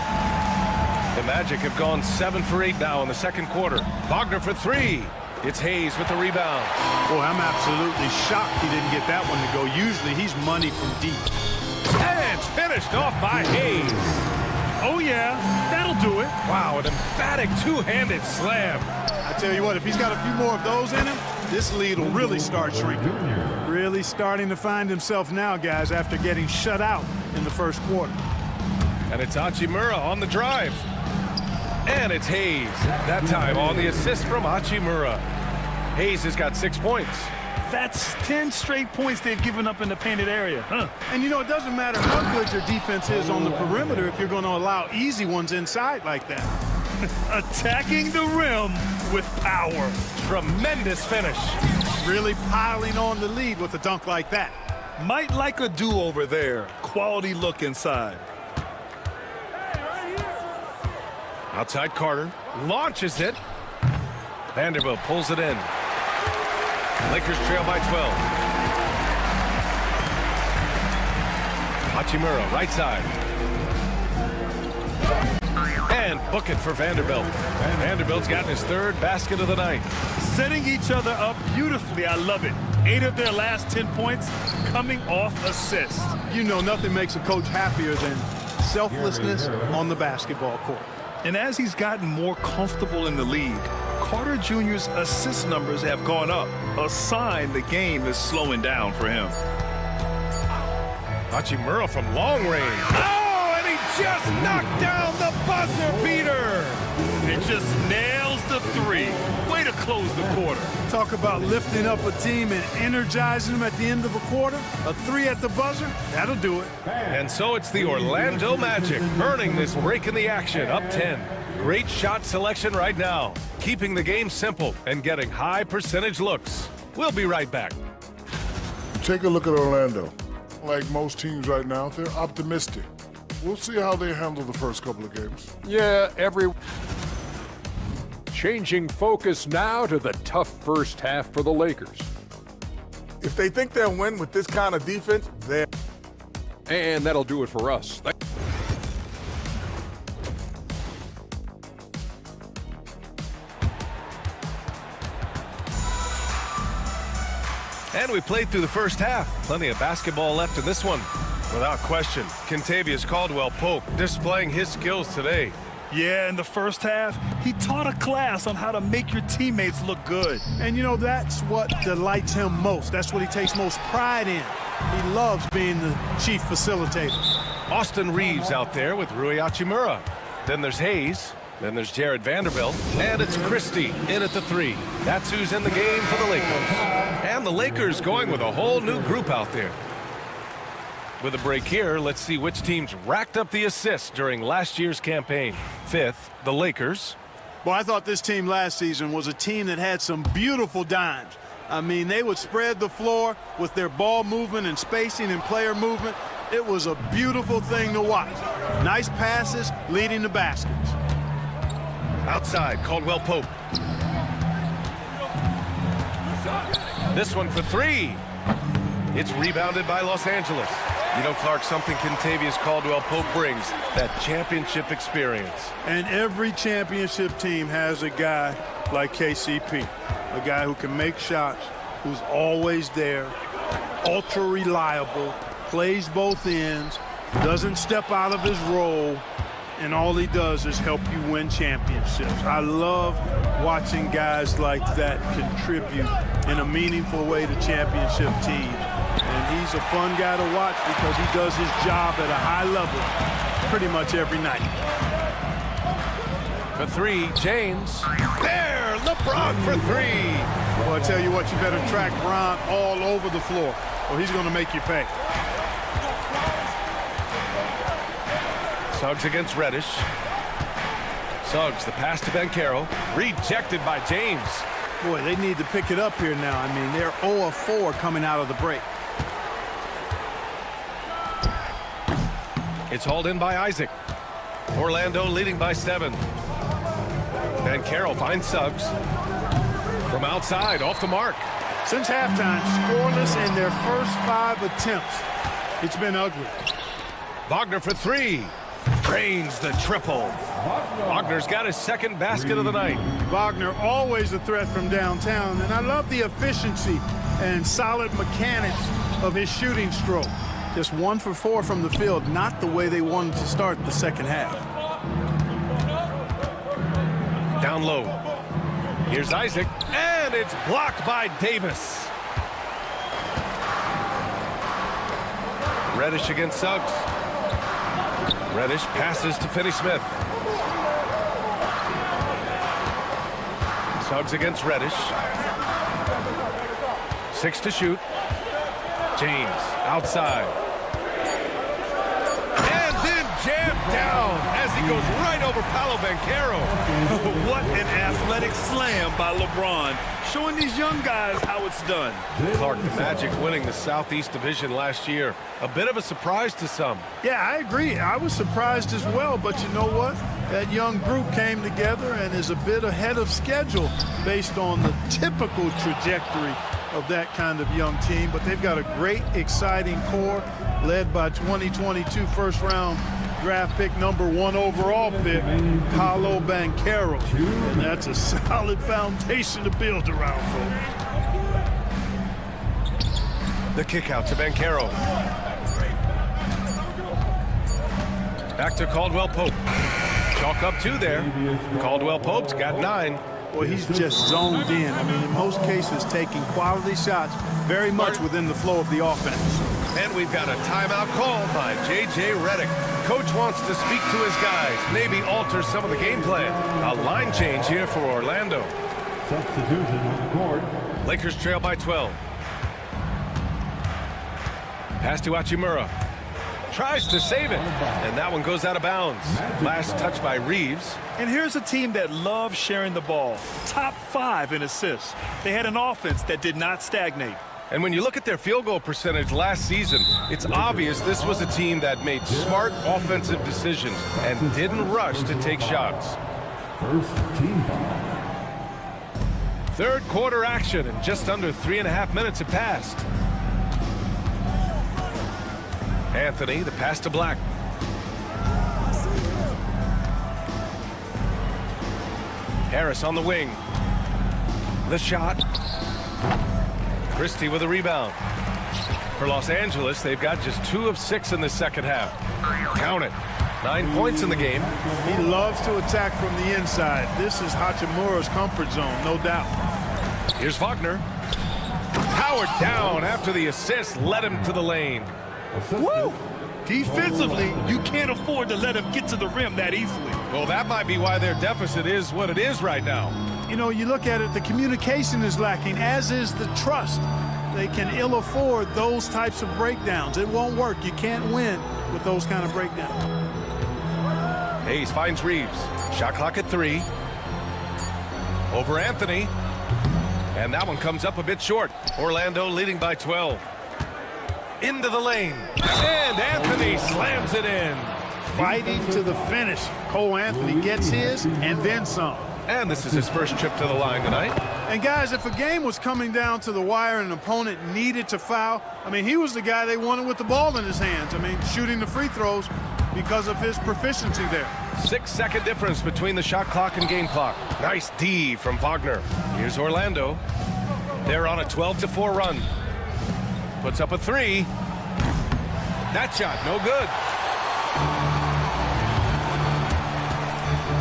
[SPEAKER 1] The Magic have gone 7 for 8 now in the second quarter. Wagner for 3. It's Hayes with the rebound.
[SPEAKER 15] Boy, I'm absolutely shocked he didn't get that one to go. Usually he's money from deep.
[SPEAKER 1] And finished off by Hayes.
[SPEAKER 15] Oh, yeah, that'll do it.
[SPEAKER 1] Wow, an emphatic two-handed slam.
[SPEAKER 15] I tell you what, if he's got a few more of those in him, this lead will really start shrinking. Really starting to find himself now, guys, after getting shut out in the first quarter.
[SPEAKER 1] And it's Hachimura on the drive. And it's Hayes. That time on the assist from Hachimura. Hayes has got 6 points.
[SPEAKER 2] That's 10 straight points they've given up in the painted area.
[SPEAKER 15] And you know, it doesn't matter how good your defense is on the perimeter if you're going to allow easy ones inside like that.
[SPEAKER 2] Attacking the rim with power.
[SPEAKER 1] Tremendous finish.
[SPEAKER 15] Really piling on the lead with a dunk like that.
[SPEAKER 2] Might like a do-over there. Quality look inside.
[SPEAKER 1] Outside Carter. Launches it. Vanderbilt pulls it in. Lakers trail by 12. Hachimura, right side. And book it for Vanderbilt. And Vanderbilt's gotten his 3rd basket of the night.
[SPEAKER 2] Setting each other up beautifully. I love it. 8 of their last 10 points coming off assists.
[SPEAKER 15] You know, nothing makes a coach happier than selflessness on the basketball court.
[SPEAKER 2] And as he's gotten more comfortable in the league, Carter Jr.'s assist numbers have gone up, a sign the game is slowing down for him.
[SPEAKER 1] Hachimura from long range. Oh, and he just knocked down the buzzer beater.
[SPEAKER 2] It just nails the 3. Way to close the quarter.
[SPEAKER 15] Talk about lifting up a team and energizing them at the end of a quarter. A 3 at the buzzer, that'll do it.
[SPEAKER 1] And so it's the Orlando Magic earning this break in the action, up 10. Great shot selection right now, keeping the game simple and getting high percentage looks. We'll be right back.
[SPEAKER 4] Take a look at Orlando. Like most teams right now, they're optimistic. We'll see how they handle the first couple of games.
[SPEAKER 5] Yeah, Changing focus now to the tough first half for the Lakers.
[SPEAKER 12] If they think they'll win with this kind of defense, they're...
[SPEAKER 5] And that'll do it for us.
[SPEAKER 1] And we played through the first half. Plenty of basketball left in this one. Without question, Kentavious Caldwell-Pope displaying his skills today.
[SPEAKER 2] Yeah, in the first half, he taught a class on how to make your teammates look good.
[SPEAKER 15] And you know, that's what delights him most. That's what he takes most pride in. He loves being the chief facilitator.
[SPEAKER 1] Austin Reeves out there with Rui Hachimura. Then there's Hayes. Then there's Jared Vanderbilt. And it's Christie in at the 3. That's who's in the game for the Lakers. And the Lakers going with a whole new group out there. With a break here, let's see which teams racked up the assists during last year's campaign. 5th, the Lakers.
[SPEAKER 15] Well, I thought this team last season was a team that had some beautiful dimes. I mean, they would spread the floor with their ball movement and spacing and player movement. It was a beautiful thing to watch. Nice passes leading to baskets.
[SPEAKER 1] Outside, Caldwell-Pope. This one for 3. It's rebounded by Los Angeles. You know, Clark, something Kentavious Caldwell-Pope brings, that championship experience.
[SPEAKER 15] And every championship team has a guy like KCP, a guy who can make shots, who's always there, ultra reliable, plays both ends, doesn't step out of his role, and all he does is help you win championships. I love watching guys like that contribute in a meaningful way to championship teams. And he's a fun guy to watch because he does his job at a high level pretty much every night.
[SPEAKER 1] For three, James. There, LeBron for three.
[SPEAKER 15] Well, I tell you what, you better track Bron all over the floor, or he's going to make you pay.
[SPEAKER 1] Suggs against Reddish. Suggs, the pass to Banchero. Rejected by James.
[SPEAKER 15] Boy, they need to pick it up here now. I mean, they're 0 of 4 coming out of the break.
[SPEAKER 1] It's hauled in by Isaac. Orlando leading by 7. Banchero finds Suggs. From outside, off the mark.
[SPEAKER 15] Since halftime, scoreless in their first 5 attempts. It's been ugly.
[SPEAKER 1] Wagner for three. Drains the triple. Wagner's got his second basket of the night.
[SPEAKER 15] Wagner always a threat from downtown, and I love the efficiency and solid mechanics of his shooting stroke. Just 1 for 4 from the field, not the way they wanted to start the second half.
[SPEAKER 1] Down low. Here's Isaac, and it's blocked by Davis. Reddish against Suggs. Reddish passes to Finney-Smith. Suggs against Reddish. 6 to shoot. James outside. And then jammed down as he goes right over Paolo Banchero.
[SPEAKER 2] What an athletic slam by LeBron, showing these young guys how it's done.
[SPEAKER 1] Clark, the Magic winning the Southeast Division last year. A bit of a surprise to some.
[SPEAKER 15] Yeah, I agree. I was surprised as well, but you know what? That young group came together and is a bit ahead of schedule based on the typical trajectory of that kind of young team. But they've got a great, exciting core led by 2022 first-round draft pick, #1 overall pick, Paolo Banchero. And that's a solid foundation to build around, folks.
[SPEAKER 1] The kick out to Banchero. Back to Caldwell Pope. Chalk up 2 there. Caldwell Pope's got 9.
[SPEAKER 15] Well, he's just zoned in. I mean, in most cases, taking quality shots very much within the flow of the offense.
[SPEAKER 1] And we've got a timeout called by J.J. Redick. Coach wants to speak to his guys, maybe alter some of the game plan. A line change here for Orlando.
[SPEAKER 14] Substitution on the court.
[SPEAKER 1] Lakers trail by 12. Pass to Hachimura. Tries to save it, and that one goes out of bounds. Last touch by Reeves.
[SPEAKER 2] And here's a team that loves sharing the ball. Top 5 in assists. They had an offense that did not stagnate.
[SPEAKER 1] And when you look at their field goal percentage last season, it's obvious this was a team that made smart offensive decisions and didn't rush to take shots.
[SPEAKER 14] First team foul.
[SPEAKER 1] Third quarter action, and just under 3.5 minutes have passed. Anthony, the pass to Black. Harris on the wing. The shot. Christie with a rebound. For Los Angeles, they've got just 2 of 6 in the second half. Count it. 9 points in the game.
[SPEAKER 15] He loves to attack from the inside. This is Hachimura's comfort zone, no doubt.
[SPEAKER 1] Here's Wagner. Powered down after the assist led him to the lane.
[SPEAKER 2] Woo! Defensively, you can't afford to let him get to the rim that easily.
[SPEAKER 1] Well, that might be why their deficit is what it is right now.
[SPEAKER 15] You know, you look at it, the communication is lacking, as is the trust. They can ill afford those types of breakdowns. It won't work. You can't win with those kind of breakdowns.
[SPEAKER 1] Hayes finds Reeves. Shot clock at 3. Over Anthony. And that one comes up a bit short. Orlando leading by 12. Into the lane. And Anthony slams it in.
[SPEAKER 15] Fighting to the finish. Cole Anthony gets his and then some.
[SPEAKER 1] And this is his first trip to the line tonight.
[SPEAKER 15] And guys, if a game was coming down to the wire and an opponent needed to foul, I mean, he was the guy they wanted with the ball in his hands. I mean, shooting the free throws because of his proficiency there.
[SPEAKER 1] 6-second difference between the shot clock and game clock. Nice D from Wagner. Here's Orlando. They're on a 12-4 run. Puts up a 3. That shot, no good.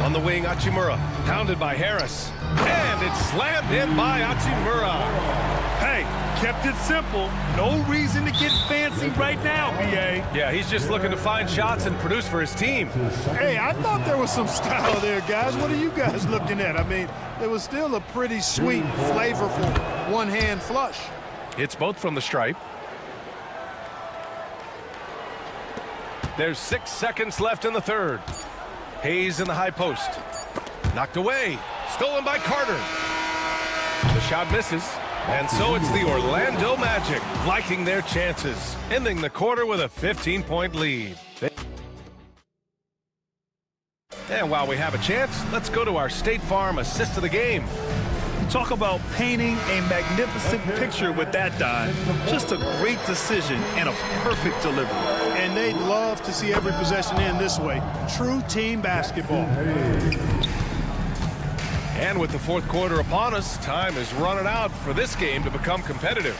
[SPEAKER 1] On the wing, Hachimura, pounded by Harris. And it's slammed in by Hachimura.
[SPEAKER 2] Hey, kept it simple. No reason to get fancy right now, B.A.
[SPEAKER 1] Yeah, he's just looking to find shots and produce for his team.
[SPEAKER 15] Hey, I thought there was some style there, guys. What are you guys looking at? I mean, it was still a pretty sweet, flavorful one-hand flush.
[SPEAKER 1] It's both from the stripe. There's 6 seconds left in the third. Hayes in the high post. Knocked away. Stolen by Carter. The shot misses. And so it's the Orlando Magic liking their chances, ending the quarter with a 15-point lead. And while we have a chance, let's go to our State Farm assist of the game.
[SPEAKER 2] Talk about painting a magnificent picture with that dive. Just a great decision and a perfect delivery.
[SPEAKER 15] And they'd love to see every possession end this way. True team basketball.
[SPEAKER 1] And with the fourth quarter upon us, time is running out for this game to become competitive.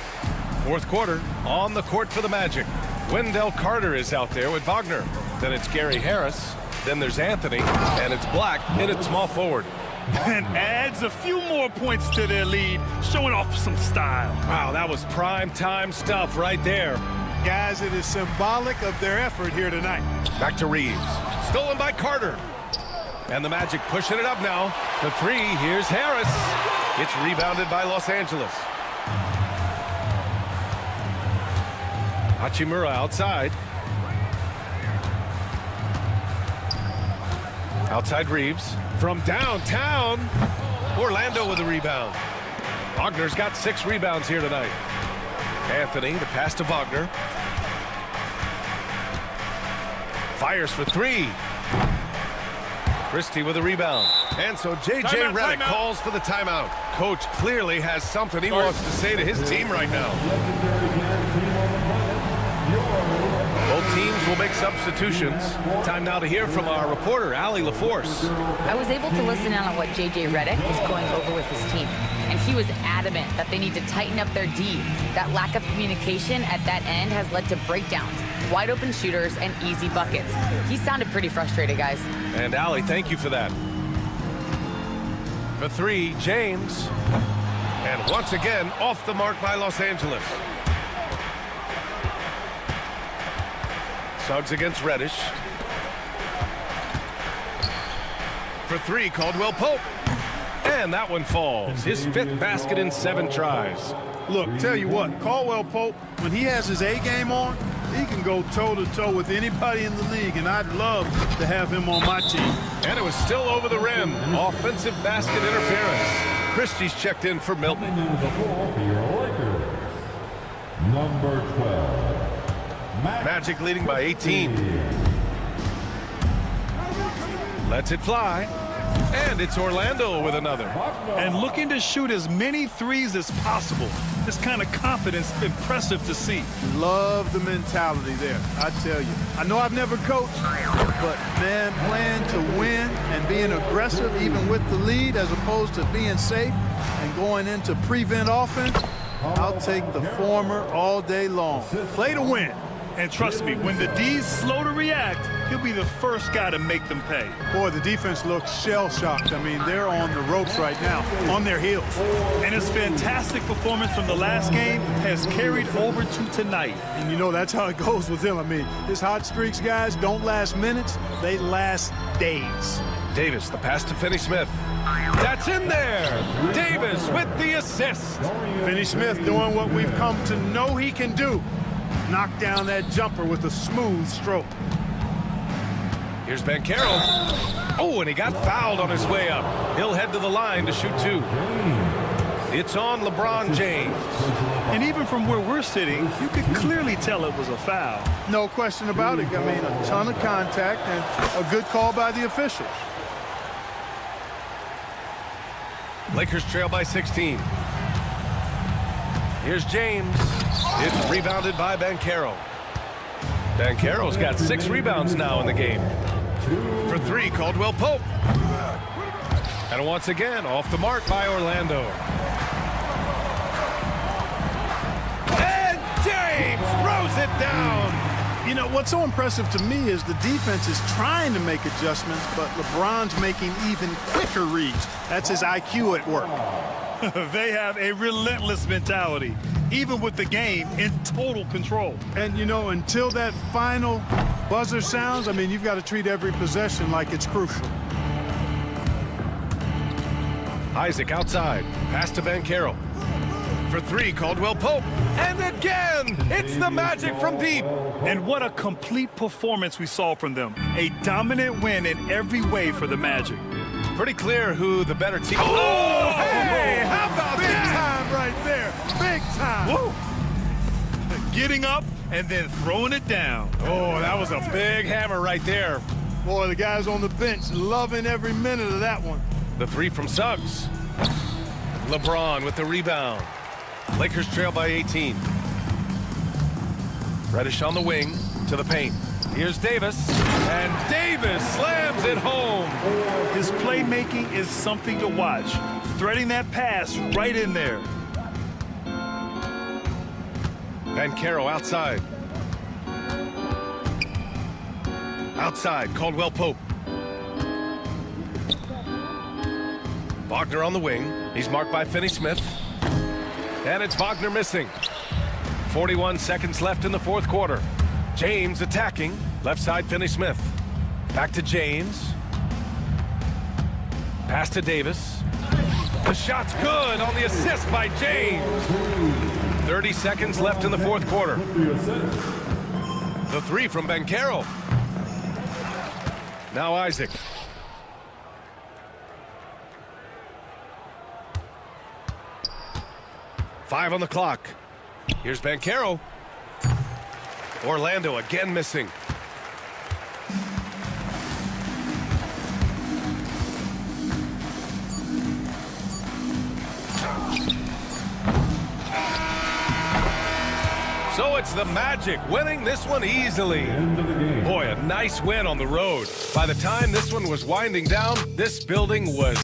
[SPEAKER 1] Fourth quarter, on the court for the Magic. Wendell Carter is out there with Wagner. Then it's Gary Harris. Then there's Anthony. And it's Black in at small forward.
[SPEAKER 2] And adds a few more points to their lead, showing off some style.
[SPEAKER 1] Wow, that was prime time stuff right there.
[SPEAKER 15] Guys, it is symbolic of their effort here tonight.
[SPEAKER 1] Back to Reeves. Stolen by Carter. And the Magic pushing it up now. For three, here's Harris. It's rebounded by Los Angeles. Hachimura outside. Outside Reeves. From downtown, Orlando with a rebound. Wagner's got 6 rebounds here tonight. Anthony, the pass to Wagner. Fires for 3. Christie with a rebound. And so J.J. Redick calls for the timeout. Coach clearly has something he wants to say to his team right now. Both teams will make substitutions. Time now to hear from our reporter, Allie LaForce.
[SPEAKER 6] I was able to listen in on what J.J. Redick was going over with his team, and he was adamant that they need to tighten up their D. That lack of communication at that end has led to breakdowns, wide open shooters, and easy buckets. He sounded pretty frustrated, guys.
[SPEAKER 1] And Allie, thank you for that. For 3, James. And once again, off the mark by Los Angeles. Suggs against Reddish. For 3, Caldwell Pope. And that one falls. His 5th basket in 7 tries.
[SPEAKER 15] Look, tell you what, Caldwell Pope, when he has his A game on, he can go toe-to-toe with anybody in the league, and I'd love to have him on my team.
[SPEAKER 1] And it was still over the rim. Offensive basket interference. Christie's checked in for Milton.
[SPEAKER 14] Number 12.
[SPEAKER 1] Magic leading by 18. Lets it fly. And it's Orlando with another.
[SPEAKER 2] And looking to shoot as many threes as possible. This kind of confidence, impressive to see.
[SPEAKER 15] Love the mentality there, I tell you. I know I've never coached, but man, playing to win and being aggressive even with the lead as opposed to being safe and going into prevent offense, I'll take the former all day long.
[SPEAKER 2] Play to win. And trust me, when the D's slow to react, he'll be the first guy to make them pay.
[SPEAKER 15] Boy, the defense looks shell-shocked. I mean, they're on the ropes right now, on their heels.
[SPEAKER 2] And his fantastic performance from the last game has carried over to tonight.
[SPEAKER 15] And you know, that's how it goes with him. I mean, his hot streaks, guys, don't last minutes. They last days.
[SPEAKER 1] Davis, the pass to Finney-Smith. That's in there. Davis with the assist.
[SPEAKER 15] Finney-Smith doing what we've come to know he can do. Knock down that jumper with a smooth stroke.
[SPEAKER 1] Here's Banchero. Oh, and he got fouled on his way up. He'll head to the line to shoot 2. It's on LeBron James.
[SPEAKER 2] And even from where we're sitting, you could clearly tell it was a foul.
[SPEAKER 15] No question about it. I mean, a ton of contact and a good call by the officials.
[SPEAKER 1] Lakers trail by 16. Here's James. It's rebounded by Banchero. Banchero's got 6 rebounds now in the game. For 3, Caldwell Pope. And once again, off the mark by Orlando. And James throws it down.
[SPEAKER 15] You know, what's so impressive to me is the defense is trying to make adjustments, but LeBron's making even quicker reads. That's his IQ at work.
[SPEAKER 2] They have a relentless mentality, even with the game in total control.
[SPEAKER 15] And, you know, until that final buzzer sounds, I mean, you've got to treat every possession like it's crucial.
[SPEAKER 1] Isaac outside. Pass to Banchero. For three, Caldwell Pope. And again, it's the Magic from deep.
[SPEAKER 2] And what a complete performance we saw from them. A dominant win in every way for the Magic.
[SPEAKER 1] Pretty clear who the better team. Oh, hey, how about
[SPEAKER 2] Big
[SPEAKER 1] that?
[SPEAKER 2] time right there. Big time. Woo. Getting up and then throwing it down.
[SPEAKER 1] Oh, that was a big hammer right there.
[SPEAKER 15] Boy, the guys on the bench loving every minute of that one.
[SPEAKER 1] The three from Suggs. LeBron with the rebound. Lakers trail by 18. Reddish on the wing to the paint. Here's Davis, and Davis slams it home.
[SPEAKER 2] His playmaking is something to watch. Threading that pass right in there.
[SPEAKER 1] Banchero outside. Outside, Caldwell Pope. Wagner on the wing. He's marked by Finney-Smith. And it's Wagner missing. 41 seconds left in the fourth quarter. James attacking. Left side, Finney-Smith. Back to James. Pass to Davis. The shot's good on the assist by James. 30 seconds left in the fourth quarter. The three from Banchero. Now Isaac. Five on the clock. Here's Banchero. Orlando again missing. So it's the Magic winning this one easily. Boy, a nice win on the road. By the time this one was winding down, this building was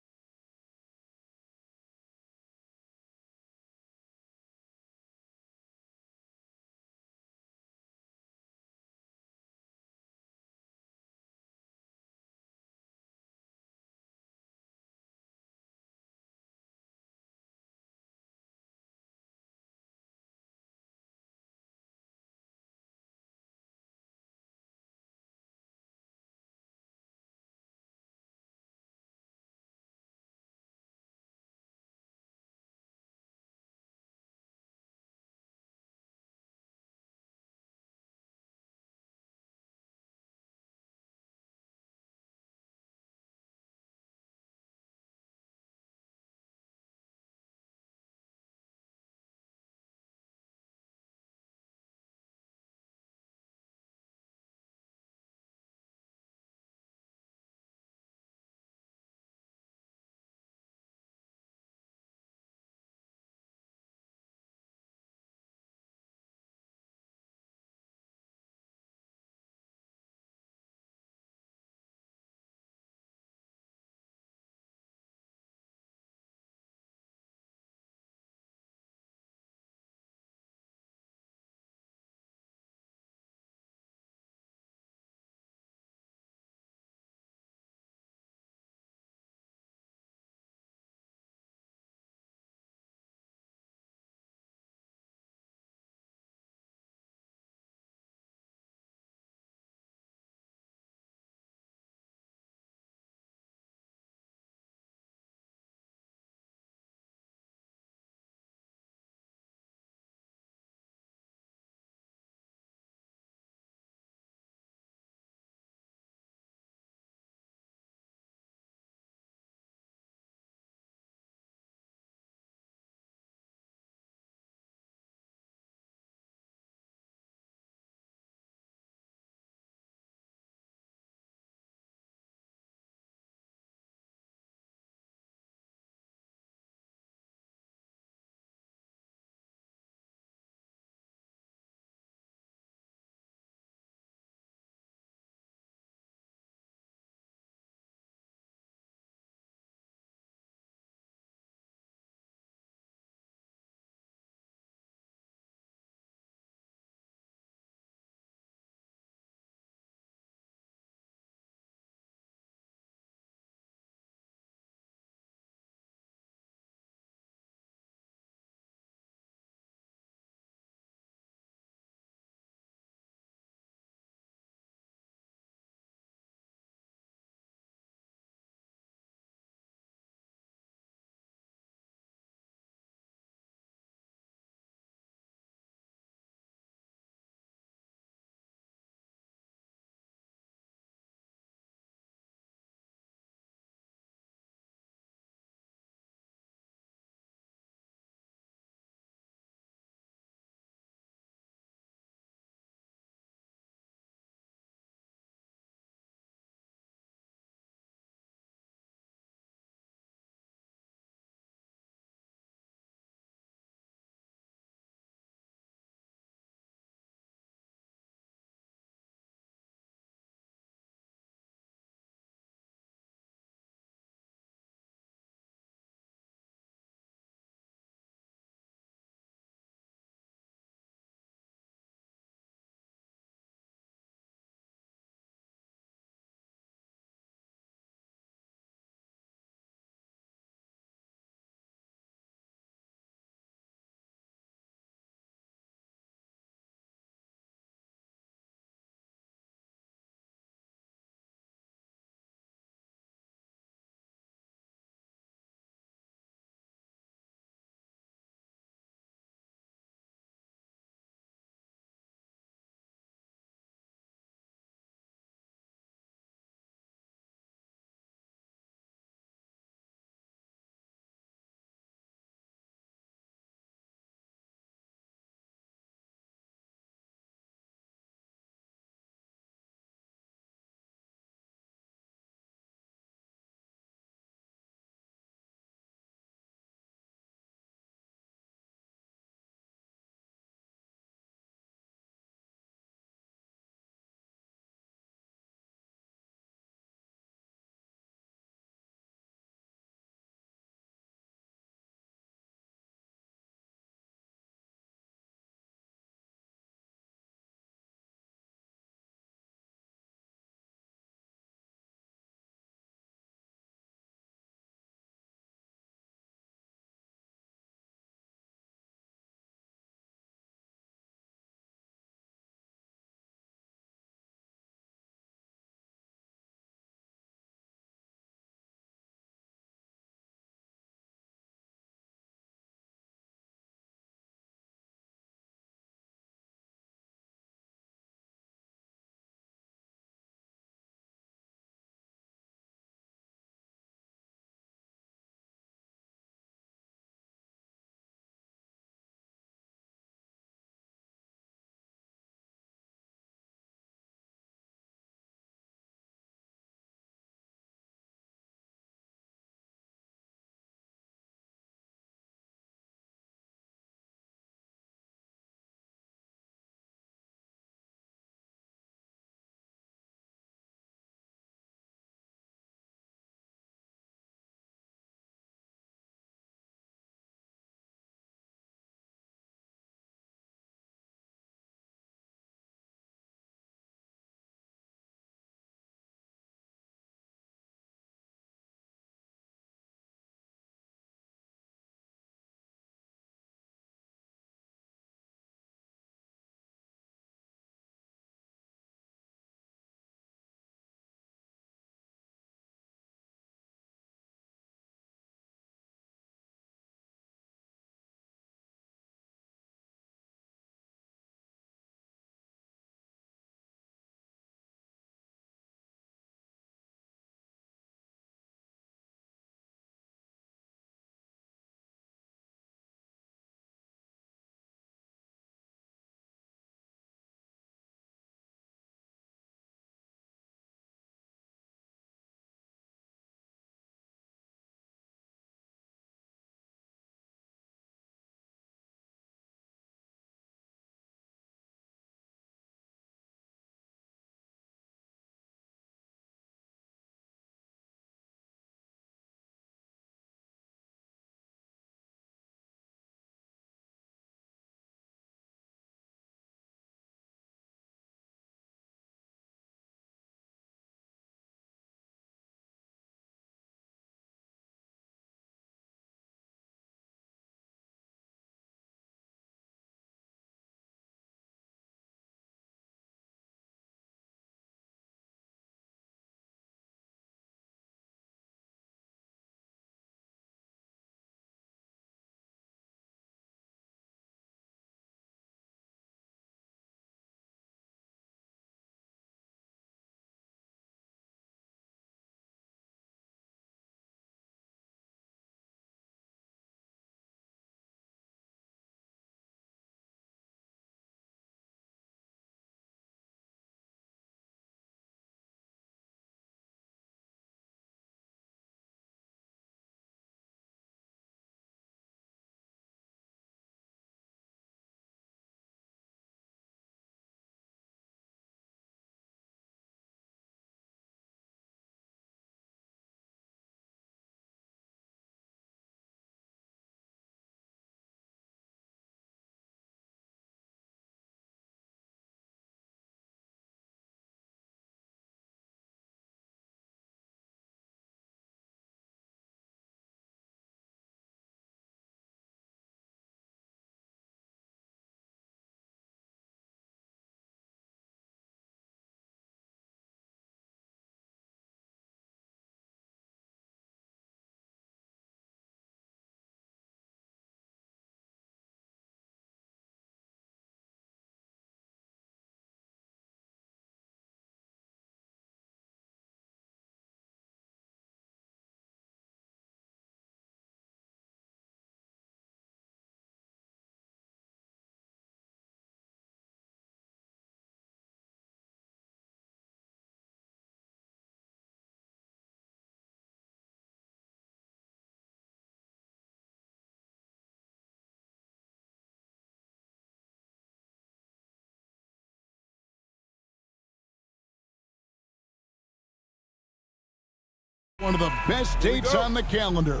[SPEAKER 7] One of the best dates on the calendar.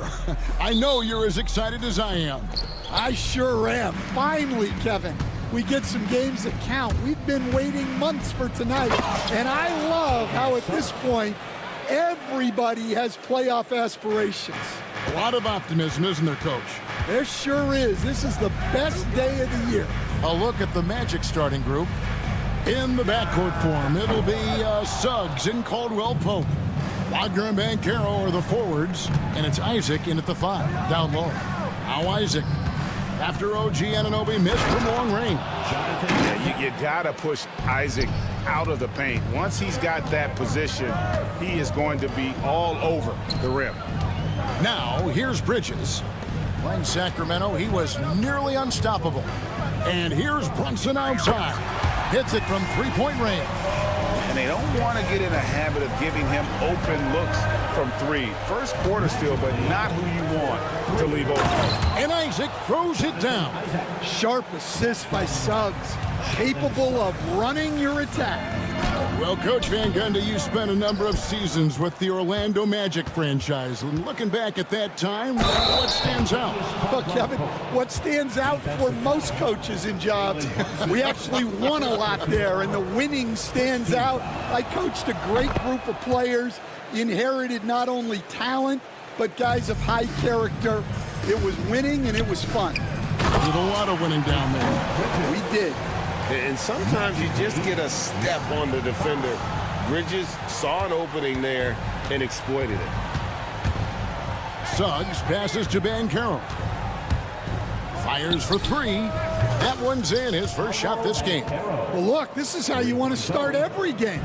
[SPEAKER 7] I know you're as excited as I am.
[SPEAKER 13] I sure am. Finally, Kevin, we get some games that count. We've been waiting months for tonight, and I love how at this point, everybody has playoff aspirations.
[SPEAKER 7] A lot of optimism, isn't there, Coach?
[SPEAKER 13] There sure is. This is the best day of the year.
[SPEAKER 7] A look at the Magic starting group. In the backcourt form, it'll be Suggs and Caldwell Pope. Wagner and Banchero are the forwards, and it's Isaac in at the 5, down low. Now Isaac, after OG Anunoby missed from long range.
[SPEAKER 8] Yeah, you gotta push Isaac out of the paint. Once he's got that position, he is going to be all over the rim.
[SPEAKER 7] Now, here's Bridges. Playing Sacramento, he was nearly unstoppable. And here's Brunson outside. Hits it from three-point range.
[SPEAKER 8] And they don't want to get in a habit of giving him open looks from 3. First quarter still, but not who you want to leave open.
[SPEAKER 7] And Isaac throws it down.
[SPEAKER 13] Sharp assist by Suggs, capable of running your attack.
[SPEAKER 7] Well, Coach Van Gundy, you spent a number of seasons with the Orlando Magic franchise. And looking back at that time, what stands out?
[SPEAKER 13] Well, Kevin, what stands out for most coaches in jobs, we actually won a lot there, and the winning stands out. I coached a great group of players, inherited not only talent, but guys of high character. It was winning, and it was fun.
[SPEAKER 7] Did a lot of winning down there.
[SPEAKER 13] We did.
[SPEAKER 17] And sometimes you just get a step on the defender. Bridges saw an opening there and exploited it.
[SPEAKER 7] Suggs passes to Banchero. Fires for 3. That one's in, his first shot this game.
[SPEAKER 13] Well, look, this is how you want to start every game.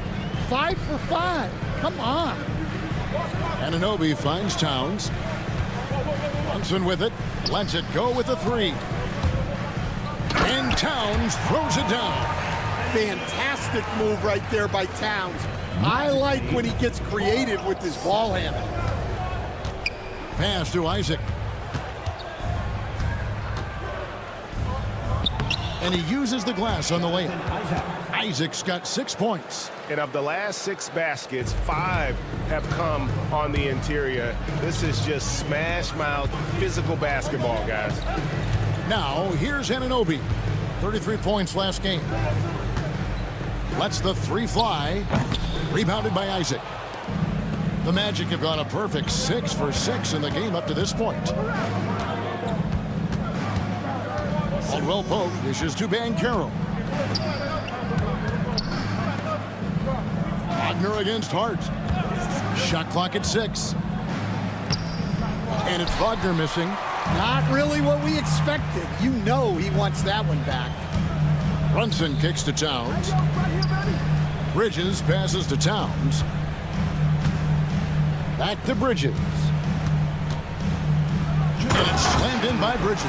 [SPEAKER 13] 5 for 5. Come on.
[SPEAKER 7] Anunoby finds Towns. Brunson with it. Lets it go with a 3. And Towns throws it down.
[SPEAKER 13] Fantastic move right there by Towns. I like when he gets creative with his ball handling.
[SPEAKER 7] Pass to Isaac. And he uses the glass on the layup. Isaac's got 6 points.
[SPEAKER 17] And of the last 6 baskets, 5 have come on the interior. This is just smash mouth physical basketball, guys.
[SPEAKER 7] Now, here's Anunoby. 33 points last game. Lets the 3 fly. Rebounded by Isaac. The Magic have gone a perfect 6 for 6 in the game up to this point. Caldwell Pope dishes to Banchero. Wagner against Hart. Shot clock at 6. And it's Wagner missing.
[SPEAKER 13] Not really what we expected. You know he wants that one back.
[SPEAKER 7] Brunson kicks to Towns. Bridges passes to Towns. Back to Bridges. And it's slammed in by Bridges.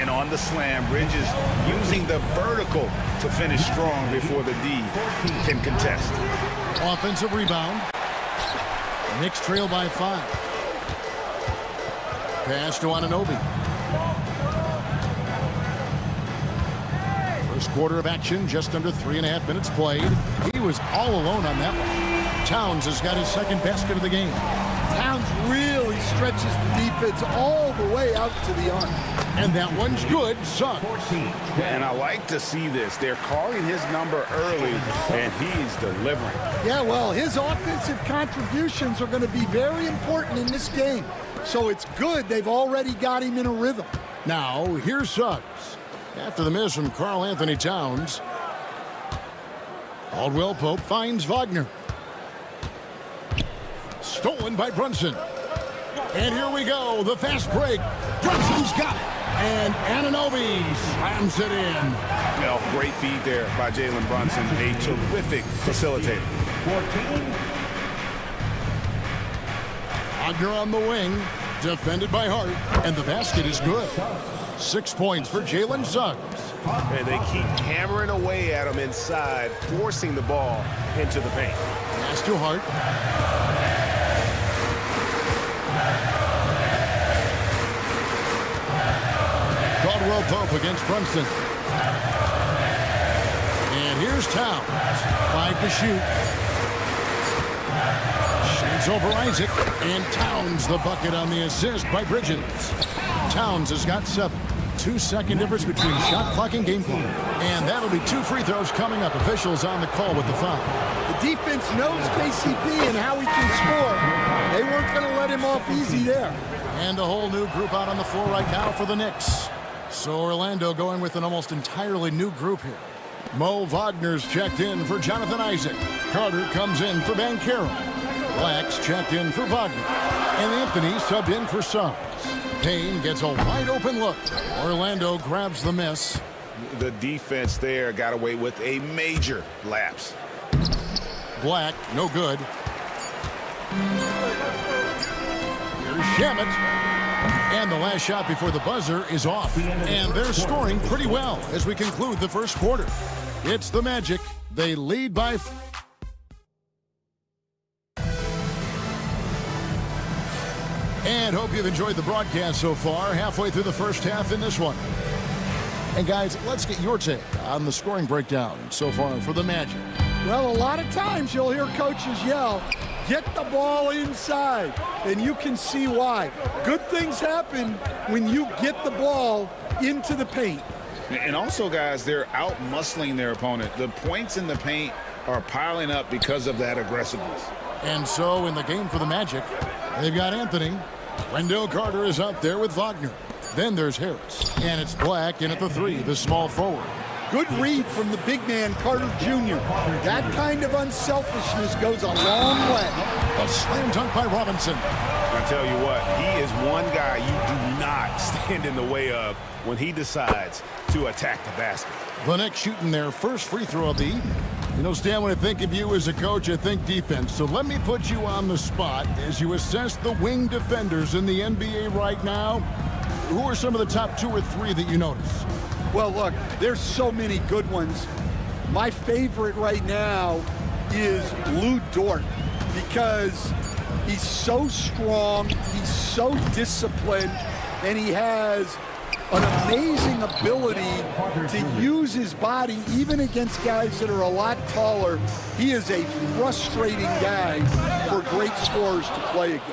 [SPEAKER 8] And on the slam, Bridges using the vertical to finish strong before the D can contest.
[SPEAKER 7] Offensive rebound. Knicks trail by 5. Pass to Anunoby. First quarter of action, just under 3.5 minutes played. He was all alone on that one. Towns has got his second basket of the game.
[SPEAKER 13] Towns really stretches the defense all the way out to the arc.
[SPEAKER 7] And that one's good. Suggs.
[SPEAKER 8] And I like to see this. They're calling his number early, and he's delivering.
[SPEAKER 13] Yeah, well, his offensive contributions are going to be very important in this game. So it's good they've already got him in a rhythm.
[SPEAKER 7] Now, here's Suggs. After the miss from Karl Anthony Towns. Caldwell Pope finds Wagner. Stolen by Brunson. And here we go, the fast break. Brunson's got it. And Anunoby slams it in.
[SPEAKER 8] Well, great feed there by Jalen Brunson, a terrific facilitator.
[SPEAKER 7] 14. Wagner on the wing, defended by Hart, and the basket is good. 6 points for Jalen Suggs.
[SPEAKER 17] And they keep hammering away at him inside, forcing the ball into the paint.
[SPEAKER 7] Pass to Hart. Caldwell Pope against Brunson. And here's Towns. 5 to shoot. Shoots over Isaac, and Towns the bucket on the assist by Bridges. Towns has got 7. 2-second difference between shot clock and game clock. And that'll be 2 free throws coming up. Officials on the call with the foul.
[SPEAKER 13] The defense knows KCP and how he can score. They weren't going to let him off easy there.
[SPEAKER 7] And a whole new group out on the floor right now for the Knicks. So Orlando going with an almost entirely new group here. Mo Wagner's checked in for Jonathan Isaac. Carter comes in for Banchero. Black's checked in for Wagner. And Anthony subbed in for Suggs. Payne gets a wide open look. Orlando grabs the miss.
[SPEAKER 8] The defense there got away with a major lapse.
[SPEAKER 7] Black, no good. Here's Shamet. And the last shot before the buzzer is off. And they're scoring pretty well as we conclude the first quarter. It's the Magic. They lead by... And hope you've enjoyed the broadcast so far. Halfway through the first half in this one. And guys, let's get your take on the scoring breakdown so far for the Magic.
[SPEAKER 13] Well, a lot of times you'll hear coaches yell, get the ball inside, and you can see why. Good things happen when you get the ball into the paint.
[SPEAKER 8] And also, guys, they're out-muscling their opponent. The points in the paint are piling up because of that aggressiveness.
[SPEAKER 7] And so in the game for the Magic, they've got Anthony. Wendell Carter is up there with Wagner. Then there's Harris. And it's Black in at the 3, the small forward.
[SPEAKER 13] Good read from the big man, Carter Jr. That kind of unselfishness goes a long way.
[SPEAKER 7] A slam dunk by Robinson.
[SPEAKER 17] I tell you what, he is one guy you do not stand in the way of when he decides to attack the basket.
[SPEAKER 7] The Knicks shooting their first free throw of the evening. You know, Stan, when I think of you as a coach, I think defense. So let me put you on the spot as you assess the wing defenders in the NBA right now. Who are some of the top 2 or 3 that you notice?
[SPEAKER 13] Well, look, there's so many good ones. My favorite right now is Lou Dort because he's so strong, he's so disciplined, and he has an amazing ability to use his body even against guys that are a lot taller. He is a frustrating guy for great scorers to play against.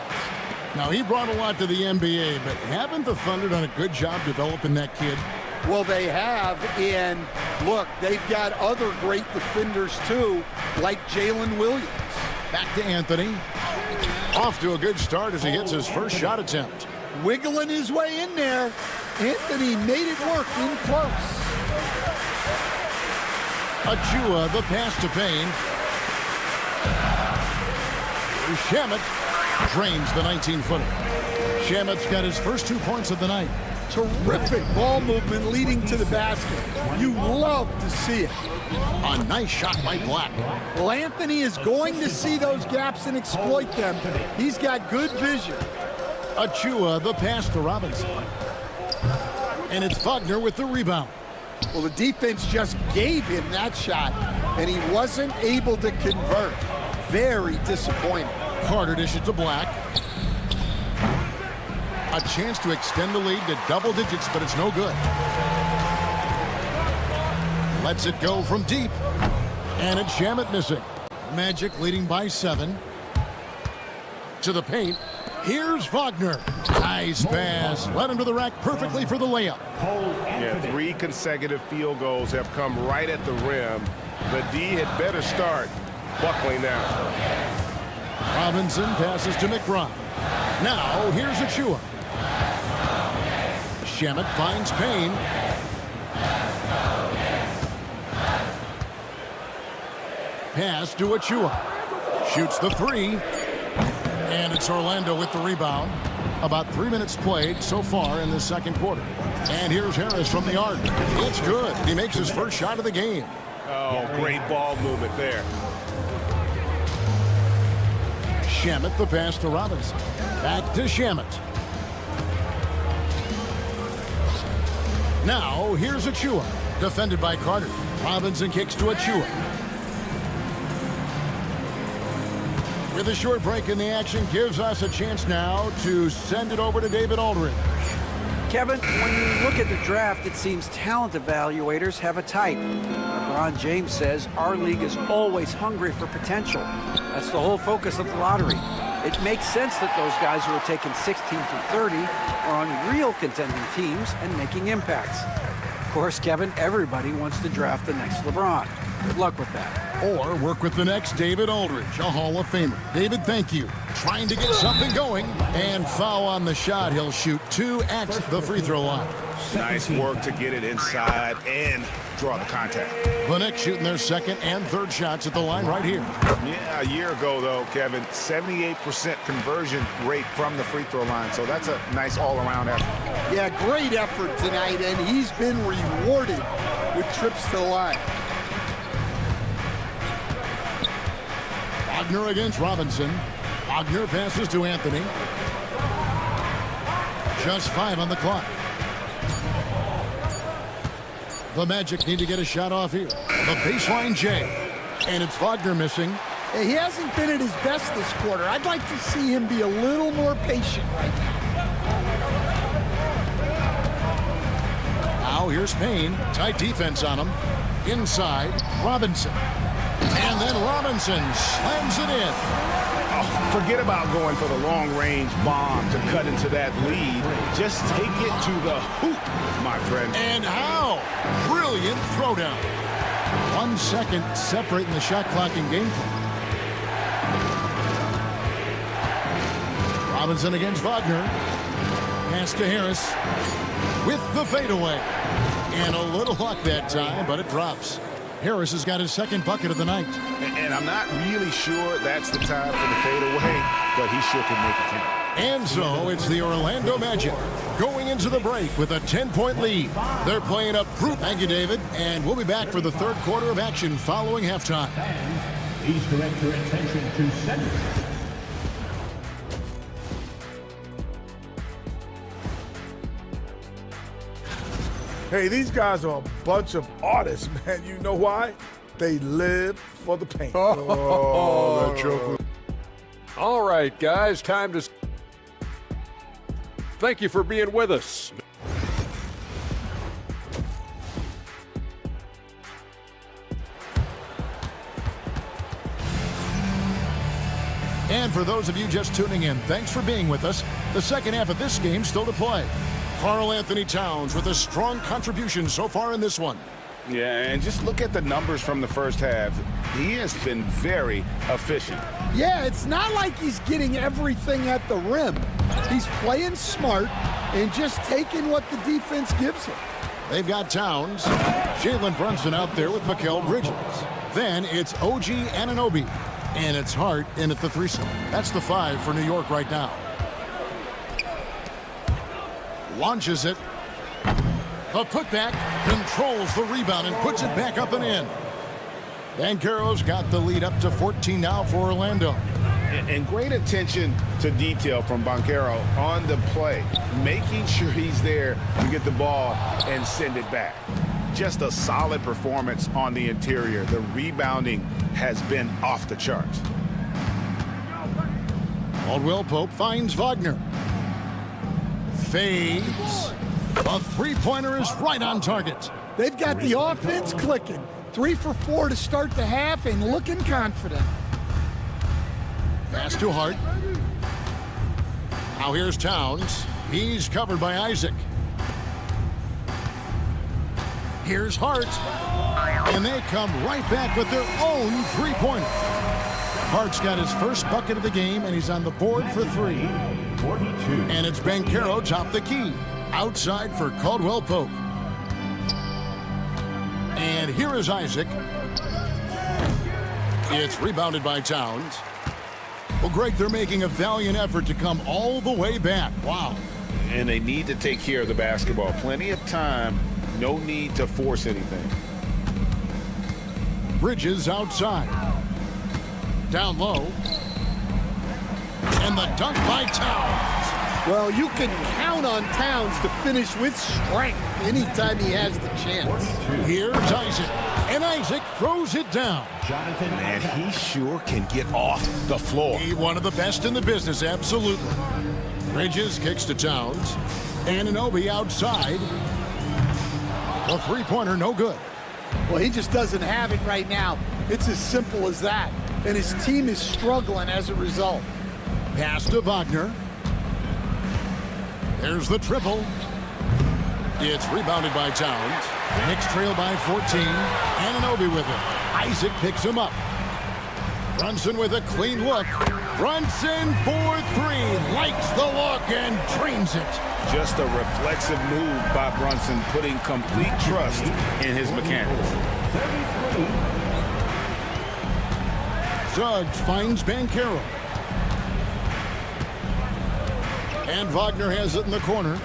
[SPEAKER 7] Now, he brought a lot to the NBA, but haven't the Thunder done a good job developing that kid?
[SPEAKER 13] Well, they have, and look, they've got other great defenders too, like Jalen Williams.
[SPEAKER 7] Back to Anthony. Off to a good start as he gets his first shot attempt.
[SPEAKER 13] Wiggling his way in there. Anthony made it work in close.
[SPEAKER 7] Achua, the pass to Payne. Shamet drains the 19-footer. Shamet's got his first 2 points of the night.
[SPEAKER 13] Terrific ball movement leading to the basket. You love to see it.
[SPEAKER 7] A nice shot by Black.
[SPEAKER 13] Well, Anthony is going to see those gaps and exploit them. He's got good vision.
[SPEAKER 7] Achua, the pass to Robinson. And it's Wagner with the rebound.
[SPEAKER 13] Well, the defense just gave him that shot, and he wasn't able to convert. Very disappointing.
[SPEAKER 7] Carter dishes to Black. A chance to extend the lead to double digits, but it's no good. Lets it go from deep. And it's Shamet missing. Magic leading by 7. To the paint. Here's Wagner. Nice pass. Led him to the rack perfectly for the layup.
[SPEAKER 17] Yeah, 3 consecutive field goals have come right at the rim. The D had better start buckling down.
[SPEAKER 7] Robinson passes to McBride. Now, here's Achua. Shamet finds Payne. Pass to Achua. Shoots the 3. And it's Orlando with the rebound. About 3 minutes played so far in the second quarter. And here's Harris from the arc. It's good. He makes his first shot of the game.
[SPEAKER 17] Oh, great ball movement there.
[SPEAKER 7] Shamet, the pass to Robinson. Back to Shamet. Now, here's Achua. Defended by Carter. Robinson kicks to Achua. With a short break in the action, gives us a chance now to send it over to David Aldridge.
[SPEAKER 10] Kevin, when you look at the draft, it seems talent evaluators have a type. LeBron James says our league is always hungry for potential. That's the whole focus of the lottery. It makes sense that those guys who are taking 16 through 30 are on real contending teams and making impacts. Of course, Kevin, everybody wants to draft the next LeBron. Good luck with that.
[SPEAKER 7] Or work with the next David Aldridge, a Hall of Famer. David, thank you. Trying to get something going. And foul on the shot. He'll shoot 2 at the free throw line.
[SPEAKER 8] Nice work to get it inside and draw the contact.
[SPEAKER 7] The Knicks shooting their second and third shots at the line right here.
[SPEAKER 8] Yeah, a year ago, though, Kevin, 78% conversion rate from the free throw line. So that's a nice all-around effort.
[SPEAKER 13] Yeah, great effort tonight, and he's been rewarded with trips to the line.
[SPEAKER 7] Wagner against Robinson. Wagner passes to Anthony. Just 5 on the clock. The Magic need to get a shot off here. The baseline J. And it's Wagner missing.
[SPEAKER 13] He hasn't been at his best this quarter. I'd like to see him be a little more patient right now.
[SPEAKER 7] Now here's Payne. Tight defense on him. Inside, Robinson. And then Robinson slams it in.
[SPEAKER 8] Oh, forget about going for the long-range bomb to cut into that lead. Just take it to the hoop, my friend.
[SPEAKER 7] And how? Brilliant throwdown. 1 second separating the shot clock and game clock. Robinson against Wagner. Pass to Harris with the fadeaway. And a little luck that time, but it drops. Harris has got his second bucket of the night.
[SPEAKER 8] And I'm not really sure that's the time for the fadeaway, but he sure can make it count.
[SPEAKER 7] And so it's the Orlando Magic going into the break with a 10-point lead. They're playing up proof. Thank you, David. And we'll be back for the third quarter of action following halftime.
[SPEAKER 14] Please direct your attention to center.
[SPEAKER 12] Hey, these guys are a bunch of artists, man. You know why? They live for the paint.
[SPEAKER 4] Oh, that joke.
[SPEAKER 5] All right, guys, time to... Thank you for being with us.
[SPEAKER 7] And for those of you just tuning in, thanks for being with us. The second half of this game still to play. Karl Anthony Towns with a strong contribution so far in this one.
[SPEAKER 8] Yeah, and just look at the numbers from the first half. He has been very efficient.
[SPEAKER 13] Yeah, it's not like he's getting everything at the rim. He's playing smart and just taking what the defense gives him.
[SPEAKER 7] They've got Towns, Jalen Brunson out there with Mikal Bridges. Then it's OG Anunoby, and it's Hart in at the threesome. That's the 5 for New York right now. Launches it. The putback, controls the rebound and puts it back up and in. Banchero's got the lead up to 14 now for Orlando.
[SPEAKER 8] And great attention to detail from Banchero on the play, making sure he's there to get the ball and send it back. Just a solid performance on the interior. The rebounding has been off the charts.
[SPEAKER 7] Caldwell Pope finds Wagner. Fades. A three-pointer is right on target.
[SPEAKER 13] They've got the offense clicking. 3 for 4 to start the half and looking confident.
[SPEAKER 7] Pass to Hart. Now here's Towns. He's covered by Isaac. Here's Hart. And they come right back with their own three-pointer. Hart's got his first bucket of the game, and he's on the board for 3.
[SPEAKER 14] 42.
[SPEAKER 7] And it's Banchero top the key. Outside for Caldwell Pope. And here is Isaac. It's rebounded by Towns. Well, Greg, they're making a valiant effort to come all the way back. Wow.
[SPEAKER 8] And they need to take care of the basketball. Plenty of time. No need to force anything.
[SPEAKER 7] Bridges outside. Down low. And the dunk by Towns.
[SPEAKER 13] Well, you can count on Towns to finish with strength anytime he has the chance.
[SPEAKER 7] Here's Isaac. And Isaac throws it down.
[SPEAKER 8] Man, he sure can get off the floor.
[SPEAKER 7] He one of the best in the business, absolutely. Bridges kicks to Towns. Anunoby outside. A three-pointer, no good.
[SPEAKER 13] Well, he just doesn't have it right now. It's as simple as that. And his team is struggling as a result.
[SPEAKER 7] Pass to Wagner. There's the triple. It's rebounded by Towns. The Knicks trail by 14. Anunoby with it. Isaac picks him up. Brunson with a clean look. Brunson for three. Likes the look and drains it.
[SPEAKER 8] Just a reflexive move by Brunson, putting complete trust in his mechanics.
[SPEAKER 7] Suggs finds Banchero. And Wagner has it in the corner.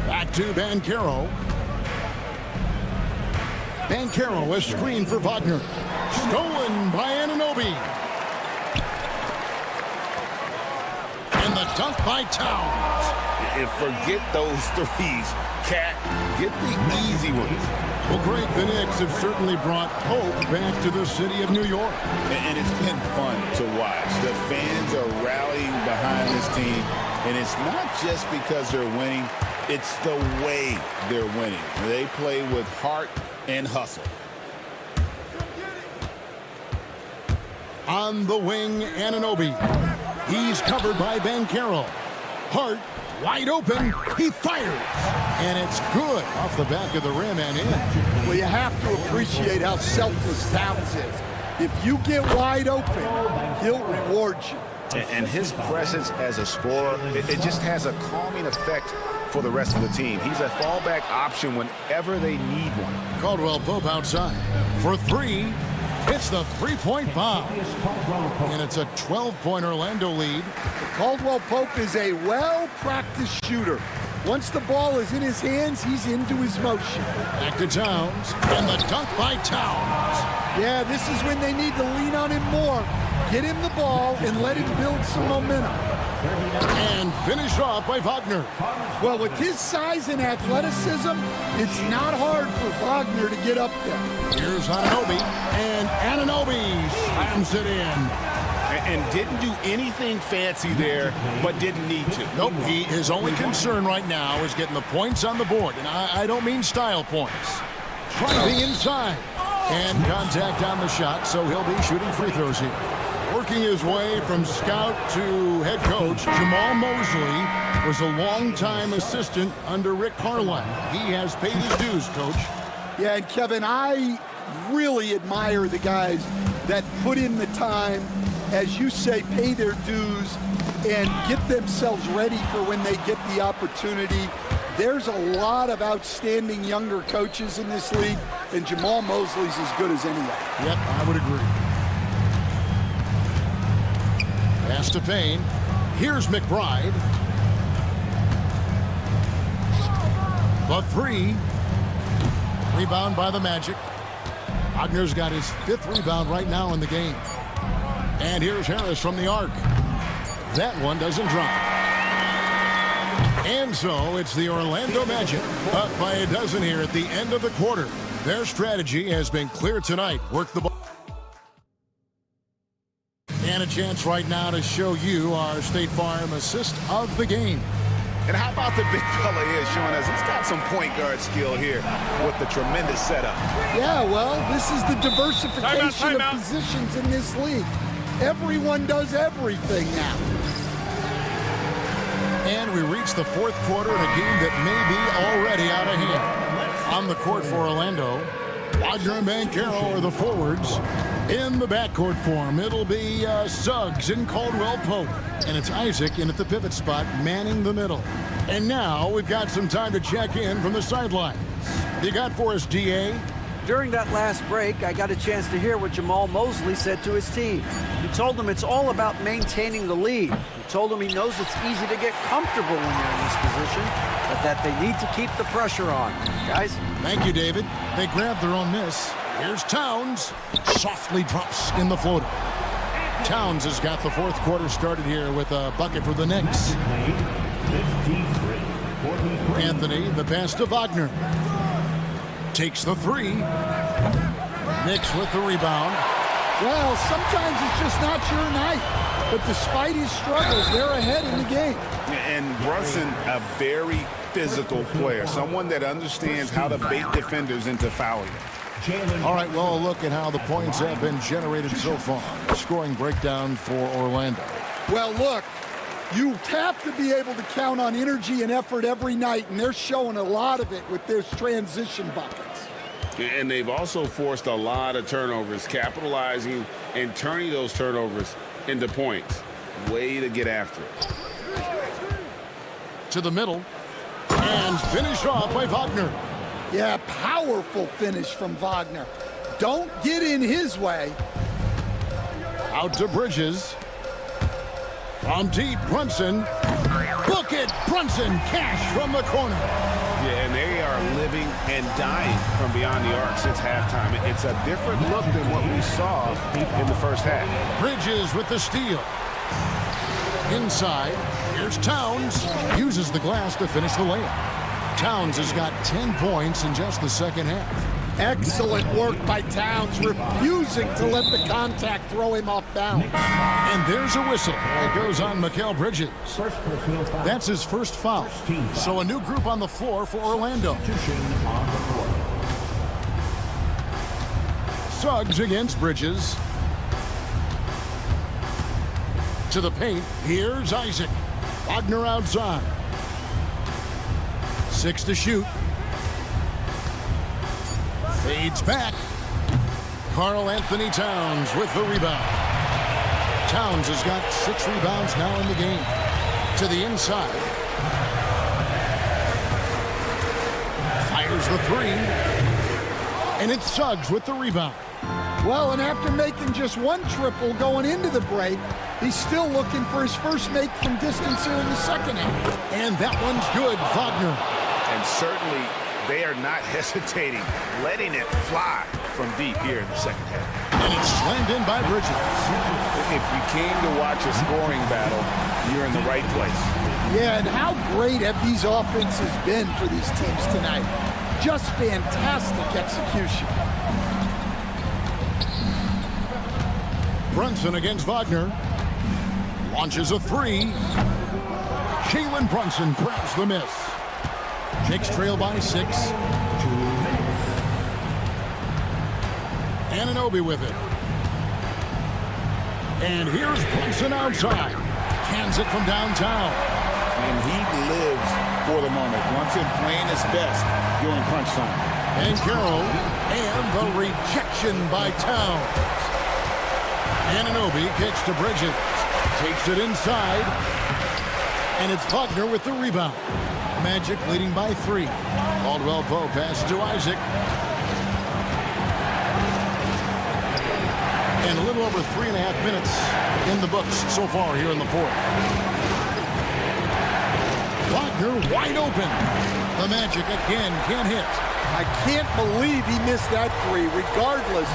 [SPEAKER 7] Back to Banchero. Banchero, a screen for Wagner. Stolen by Anunoby. And the dunk by Towns.
[SPEAKER 8] And forget those threes, Cat. Get the easy ones.
[SPEAKER 7] Well, Greg, the Knicks have certainly brought hope back to the city of New York.
[SPEAKER 8] And it's been fun to watch. The fans are rallying behind this team. And it's not just because they're winning. It's the way they're winning. They play with heart and hustle.
[SPEAKER 7] On the wing, Anunoby. He's covered by Banchero. Hart wide open. He fires. And it's good off the back of the rim and in.
[SPEAKER 13] Well, you have to appreciate how selfless Towns is. If you get wide open, he'll reward you.
[SPEAKER 8] And his presence as a scorer, it just has a calming effect for the rest of the team. He's a fallback option whenever they need one.
[SPEAKER 7] Caldwell Pope outside for three. It's the three-point bomb. And it's a 12-point Orlando lead.
[SPEAKER 13] Caldwell Pope is a well-practiced shooter. Once the ball is in his hands, he's into his motion.
[SPEAKER 7] Back to Towns. And the dunk by Towns.
[SPEAKER 13] Yeah, this is when they need to lean on him more. Get him the ball and let him build some momentum.
[SPEAKER 7] And finished off by Wagner.
[SPEAKER 13] Well, with his size and athleticism, it's not hard for Wagner to get up there.
[SPEAKER 7] Here's Anunoby, and Anunoby slams it in.
[SPEAKER 8] And didn't do anything fancy there, but didn't need to.
[SPEAKER 7] Nope, his only concern right now is getting the points on the board. And I don't mean style points. Driving inside. And contact on the shot, so he'll be shooting free throws here. Working his way from scout to head coach, Jamal Mosley was a longtime assistant under Rick Carlisle. He has paid his dues, Coach.
[SPEAKER 13] Yeah, and Kevin, I really admire the guys that put in the time, as you say, pay their dues and get themselves ready for when they get the opportunity. There's a lot of outstanding younger coaches in this league, and Jamal Mosley's as good as any of them.
[SPEAKER 7] Yep, I would agree. Pass to Payne. Here's McBride. The three. Rebound by the Magic. Wagner's got his 5th rebound right now in the game. And here's Harris from the arc. That one doesn't drop. And so it's the Orlando Magic up by a dozen here at the end of the quarter. Their strategy has been clear tonight. Work the ball. And a chance right now to show you our State Farm assist of the game.
[SPEAKER 8] And how about the big fella here showing us he's got some point guard skill here with the tremendous setup.
[SPEAKER 13] Yeah, well, this is the diversification of positions in this league. Everyone does everything now.
[SPEAKER 7] And we reach the 4th quarter in a game that may be already out of hand. On the court for Orlando, Wagner and Banchero are the forwards. In the backcourt form, it'll be Suggs and Caldwell Pope. And it's Isaac in at the pivot spot, manning the middle. And now we've got some time to check in from the sidelines. You got for us, DA?
[SPEAKER 10] During that last break, I got a chance to hear what Jamal Mosley said to his team. He told them it's all about maintaining the lead. He told them he knows it's easy to get comfortable when you're in this position, but that they need to keep the pressure on. Guys?
[SPEAKER 7] Thank you, David. They grabbed their own miss. Here's Towns. Softly drops in the floater. Towns has got the 4th quarter started here with a bucket for the Knicks. Anthony, the pass to Wagner. Takes the three. Knicks with the rebound.
[SPEAKER 13] Well, sometimes it's just not your night. But despite his struggles, they're ahead in the game.
[SPEAKER 8] And Brunson, a very physical player. Someone that understands how to bait defenders into fouling.
[SPEAKER 7] All right, well, look at how the points have been generated so far. A scoring breakdown for Orlando.
[SPEAKER 13] Well, look, You have to be able to count on energy and effort every night, and they're showing a lot of it with their transition buckets.
[SPEAKER 11] And they've also forced a lot of turnovers, capitalizing and turning those turnovers into points. Way to get after it.
[SPEAKER 7] To the middle, and finished off by Wagner.
[SPEAKER 13] Yeah, powerful finish from Wagner. Don't get in his way.
[SPEAKER 7] Out to Bridges. From deep, Brunson. Book it, Brunson, cash from the corner.
[SPEAKER 8] Yeah, and they are living and dying from beyond the arc since halftime. It's a different look than what we saw in the first half.
[SPEAKER 7] Bridges with the steal. Inside, here's Towns. Uses the glass to finish the layup. Towns has got 10 points in just the second half.
[SPEAKER 13] Excellent work by Towns, refusing to let the contact throw him off balance.
[SPEAKER 7] And there's a whistle. It goes on Mikal Bridges. That's his first foul. So a new group on the floor for Orlando. Suggs against Bridges. To the paint, here's Isaac. Wagner outside. 6 to shoot. Fades back. Karl Anthony Towns with the rebound. Towns has got 6 rebounds now in the game. To the inside. Fires the 3. And it's Suggs with the rebound.
[SPEAKER 13] Well, and after making just 1 triple going into the break, he's still looking for his first make from distance here in the second half.
[SPEAKER 7] And that one's good, Wagner.
[SPEAKER 8] And certainly they are not hesitating, letting it fly from deep here in the second half.
[SPEAKER 7] And it's slammed in by Bridges.
[SPEAKER 8] If you came to watch a scoring battle, you're in the right place.
[SPEAKER 13] Yeah, and how great have these offenses been for these teams tonight? Just fantastic execution.
[SPEAKER 7] Brunson against Wagner. Launches a 3. Jalen Brunson grabs the miss. Knicks trail by 6. Anunoby with it. And here's Brunson outside. Hands it from downtown.
[SPEAKER 8] And he lives for the moment. Brunson playing his best during crunch time.
[SPEAKER 7] And Carroll, and the rejection by Towns. Anunoby kicks to Bridges. Takes it inside. And it's Wagner with the rebound. Magic leading by 3. Caldwell Pope passes to Isaac. And a little over 3.5 minutes in the books so far here in the fourth. Wagner wide open. The Magic again can't hit.
[SPEAKER 13] I can't believe he missed that 3. Regardless,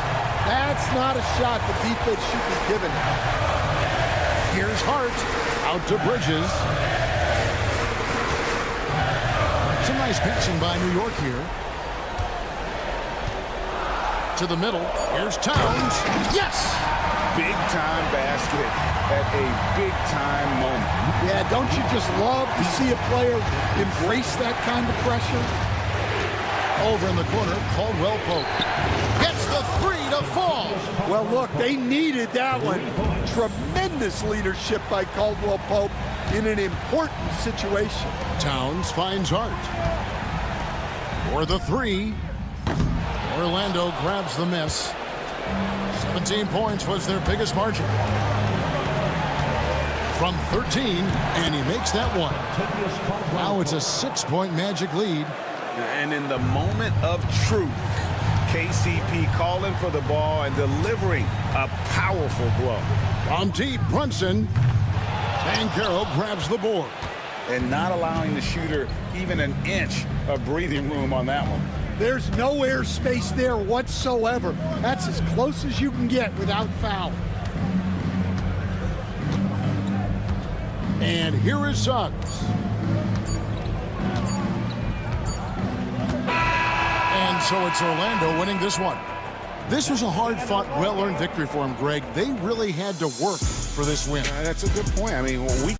[SPEAKER 13] that's not a shot the defense should be giving him.
[SPEAKER 7] Here's Hart. Out to Bridges. Some nice passing by New York here. To the middle. Here's Towns. Yes!
[SPEAKER 8] Big time basket at a big time moment.
[SPEAKER 13] Yeah, don't you just love to see a player embrace that kind of pressure?
[SPEAKER 7] Over in the corner, Caldwell Pope gets the 3 to fall.
[SPEAKER 13] Well, look, they needed that one. Tremendous leadership by Caldwell Pope in an important situation.
[SPEAKER 7] Towns finds Hart. For the 3. Orlando grabs the miss. 17 points was their biggest margin. From 13, and he makes that one. Now it's a 6-point Magic lead.
[SPEAKER 8] And in the moment of truth, KCP calling for the ball and delivering a powerful blow.
[SPEAKER 7] From deep, Brunson. Banchero grabs the board.
[SPEAKER 8] And not allowing the shooter even an inch of breathing room on that one.
[SPEAKER 13] There's no airspace there whatsoever. That's as close as you can get without foul.
[SPEAKER 7] And here is Suggs. And so it's Orlando winning this one. This was a hard-fought, well-earned victory for him, Greg. They really had to work for this win.
[SPEAKER 8] That's a good point. I mean, we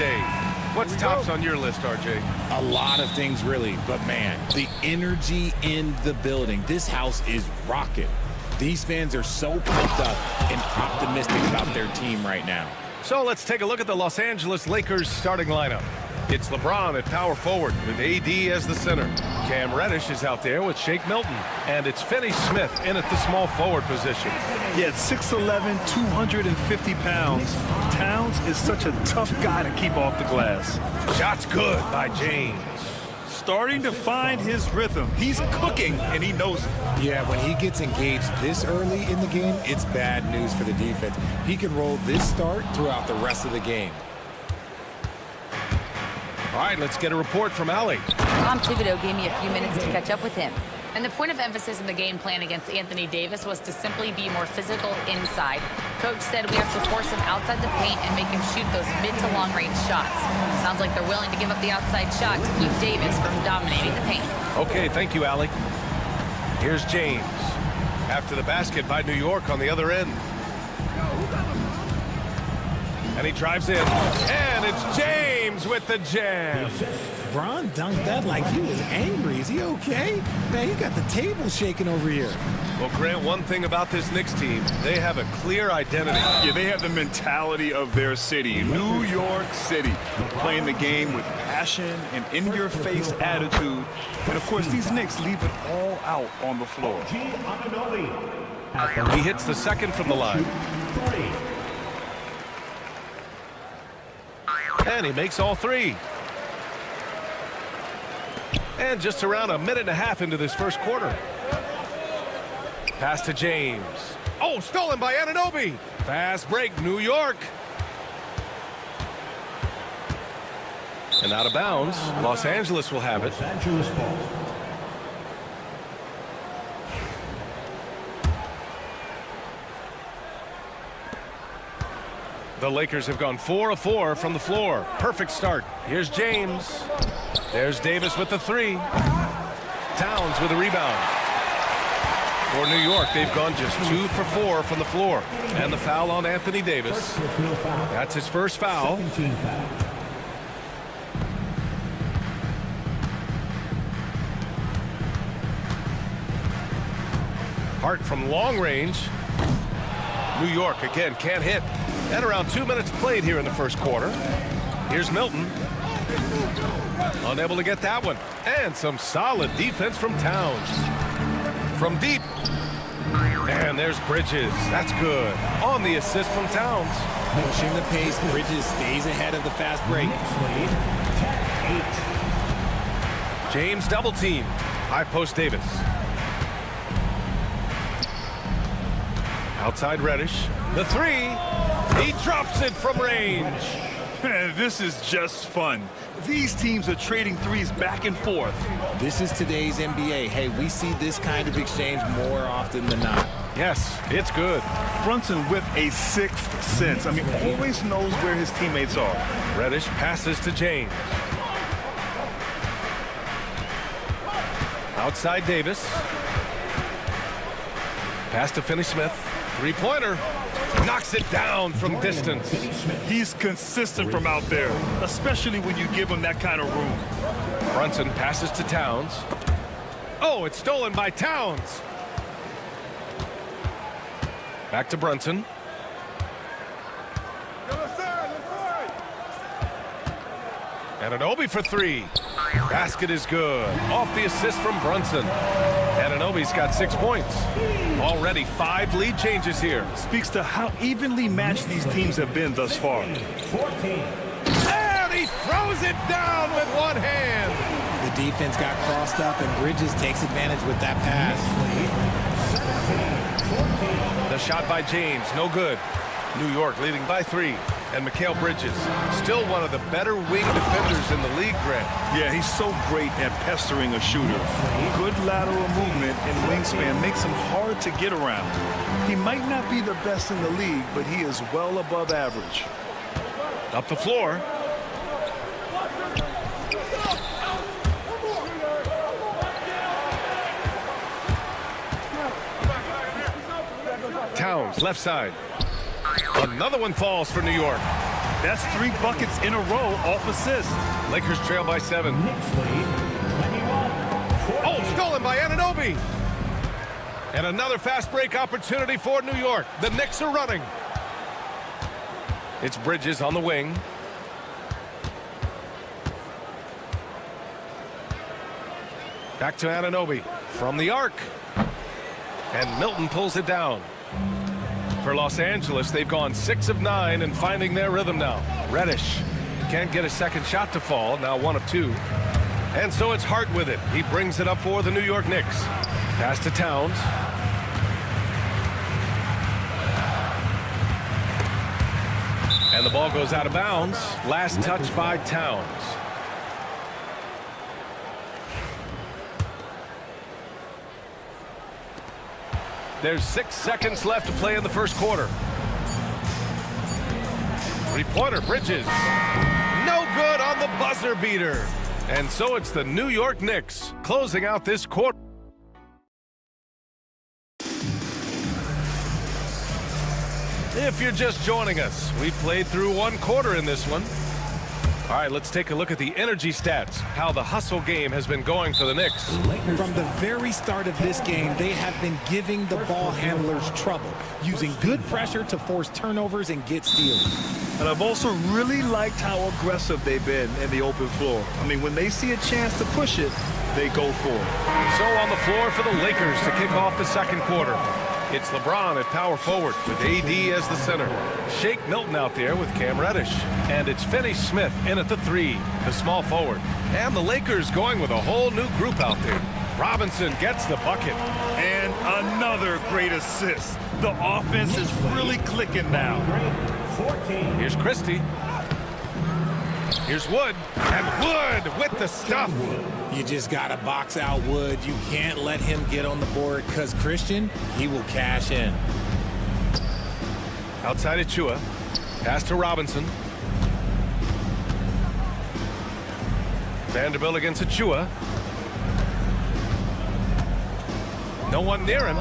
[SPEAKER 1] day. What's tops on your list, RJ?
[SPEAKER 16] A lot of things, really. But, man, the energy in the building. This house is rocking. These fans are so pumped up and optimistic about their team right now.
[SPEAKER 1] So let's take a look at the Los Angeles Lakers starting lineup. It's LeBron at power forward with AD as the center. Cam Reddish is out there with Shake Milton. And it's Finney Smith in at the small forward position.
[SPEAKER 2] Yeah, at 6'11", 250 pounds, Towns is such a tough guy to keep off the glass.
[SPEAKER 1] Shot's good by James.
[SPEAKER 2] Starting to find his rhythm. He's cooking, and he knows it.
[SPEAKER 16] Yeah, when he gets engaged this early in the game, it's bad news for the defense. He can roll this start throughout the rest of the game.
[SPEAKER 1] All right, let's get a report from Allie.
[SPEAKER 6] Tom Thibodeau gave me a few minutes to catch up with him. And the point of emphasis in the game plan against Anthony Davis was to simply be more physical inside. Coach said we have to force him outside the paint and make him shoot those mid to long range shots. Sounds like they're willing to give up the outside shot to keep Davis from dominating the paint.
[SPEAKER 1] Okay, thank you, Allie. Here's James. After the basket by New York on the other end. And he drives in. And it's James with the jam.
[SPEAKER 16] Bron dunked that like he was angry. Is he okay? Man, he got the table shaking over here.
[SPEAKER 1] Well, Grant, one thing about this Knicks team, they have a clear identity.
[SPEAKER 2] Yeah, they have the mentality of their city, New York City, playing the game with passion and in-your-face attitude. And, of course, these Knicks leave it all out on the floor.
[SPEAKER 1] He hits the second from the line. And he makes all three. And just around a minute and a half into this first quarter. Pass to James. Oh, stolen by Anunoby. Fast break, New York. And out of bounds, Los Angeles will have it. The Lakers have gone 4 of 4 from the floor. Perfect start. Here's James. There's Davis with the three. Towns with a rebound. For New York, they've gone just 2 for 4 from the floor. And the foul on Anthony Davis. That's his first foul. Hart from long range. New York again can't hit. And around 2 minutes played here in the first quarter. Here's Milton. Unable to get that one. And some solid defense from Towns. From deep. And there's Bridges. That's good. On the assist from Towns.
[SPEAKER 16] Pushing the pace, Bridges stays ahead of the fast break.
[SPEAKER 1] James double team. High post Davis. Outside Reddish. The three. He drops it from range.
[SPEAKER 2] This is just fun. These teams are trading threes back and forth.
[SPEAKER 16] This is today's NBA. Hey, we see this kind of exchange more often than not.
[SPEAKER 1] Yes, it's good.
[SPEAKER 2] Brunson with a sixth sense. I mean, always knows where his teammates are.
[SPEAKER 1] Reddish passes to James. Outside Davis. Pass to Finney Smith. Three-pointer. Knocks it down from distance.
[SPEAKER 2] He's consistent from out there, especially when you give him that kind of room.
[SPEAKER 1] Brunson passes to Towns. Oh, it's stolen by Towns. Back to Brunson. Anunoby for three. Basket is good. Off the assist from Brunson. Anunoby's got 6 points. Already 5 lead changes here.
[SPEAKER 2] Speaks to how evenly matched these teams have been thus far.
[SPEAKER 1] And he throws it down with one hand.
[SPEAKER 16] The defense got crossed up, and Bridges takes advantage with that pass.
[SPEAKER 1] The shot by James, no good. New York leading by 3. And Mikal Bridges, still one of the better wing defenders in the league, Grant.
[SPEAKER 2] Yeah, he's so great at pestering a shooter. Good lateral movement and wingspan makes him hard to get around. He might not be the best in the league, but he is well above average.
[SPEAKER 1] Up the floor. Towns, left side. Another one falls for New York.
[SPEAKER 2] That's 3 buckets in a row off assist.
[SPEAKER 1] Lakers trail by 7. Oh, stolen by Anunoby. And another fast break opportunity for New York. The Knicks are running. It's Bridges on the wing. Back to Anunoby from the arc. And Milton pulls it down. For Los Angeles, they've gone 6 of 9 and finding their rhythm now. Reddish can't get a second shot to fall, now 1 of 2. And so it's Hart with it. He brings it up for the New York Knicks. Pass to Towns. And the ball goes out of bounds. Last touch by Towns. There's 6 seconds left to play in the first quarter. 3-pointer, Bridges. No good on the buzzer beater. And so it's the New York Knicks closing out this quarter. If you're just joining us, we played through 1 quarter in this one. All right, let's take a look at the energy stats, how the hustle game has been going for the Knicks.
[SPEAKER 16] From the very start of this game, they have been giving the ball handlers trouble, using good pressure to force turnovers and get steals.
[SPEAKER 2] And I've also really liked how aggressive they've been in the open floor. I mean, when they see a chance to push it, they go for it.
[SPEAKER 1] So on the floor for the Lakers to kick off the second quarter. It's LeBron at power forward with AD as the center. Shake Milton out there with Cam Reddish. And it's Finney-Smith in at the 3, the small forward. And the Lakers going with a whole new group out there. Robinson gets the bucket.
[SPEAKER 2] And another great assist. The offense is really clicking now.
[SPEAKER 1] Here's Christie. Here's Wood. And Wood with the stuff.
[SPEAKER 16] You just got to box out Wood. You can't let him get on the board because Christian, he will cash in.
[SPEAKER 1] Outside Achua. Pass to Robinson. Vanderbilt against Achua. No one near him.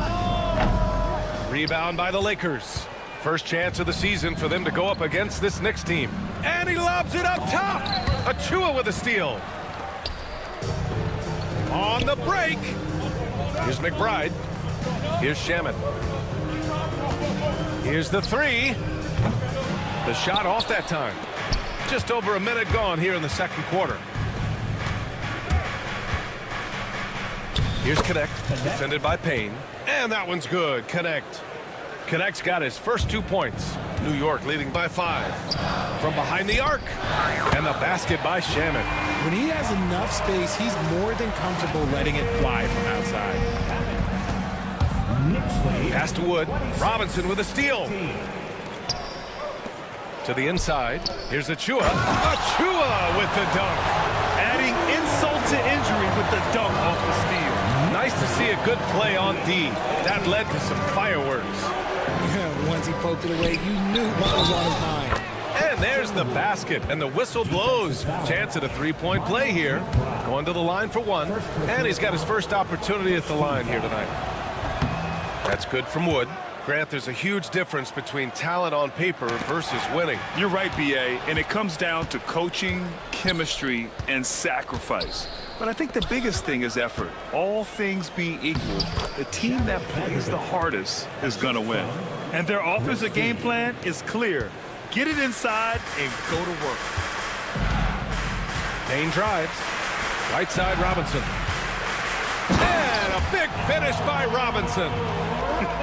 [SPEAKER 1] Rebound by the Lakers. First chance of the season for them to go up against this Knicks team. And he lobs it up top. Achua with a steal. On the break. Here's McBride. Here's Shaman. Here's the 3. The shot off that time. Just over a minute gone here in the second quarter. Here's Connect, defended by Payne. And that one's good. Connect's got his first 2 points. New York leading by 5. From behind the arc. And the basket by Shaman.
[SPEAKER 16] When he has enough space, he's more than comfortable letting it fly from outside.
[SPEAKER 1] Pass to Wood. Robinson with a steal. To the inside. Here's Achua. Achua with the dunk.
[SPEAKER 2] Adding insult to injury with the dunk off the steal.
[SPEAKER 1] Nice to see a good play on D. That led to some fireworks.
[SPEAKER 16] Yeah, once he poked it away, you knew what was on his mind.
[SPEAKER 1] And there's the basket, and the whistle blows. Chance at a 3-point play here. Going to the line for 1. And he's got his first opportunity at the line here tonight. That's good from Wood. Grant, there's a huge difference between talent on paper versus winning.
[SPEAKER 2] You're right, B.A., and it comes down to coaching, chemistry, and sacrifice. But I think the biggest thing is effort. All things being equal, the team that plays the hardest is going to win. And their offensive game plan is clear. Get it inside and go to work.
[SPEAKER 1] Payne drives. Right side, Robinson. And a big finish by Robinson.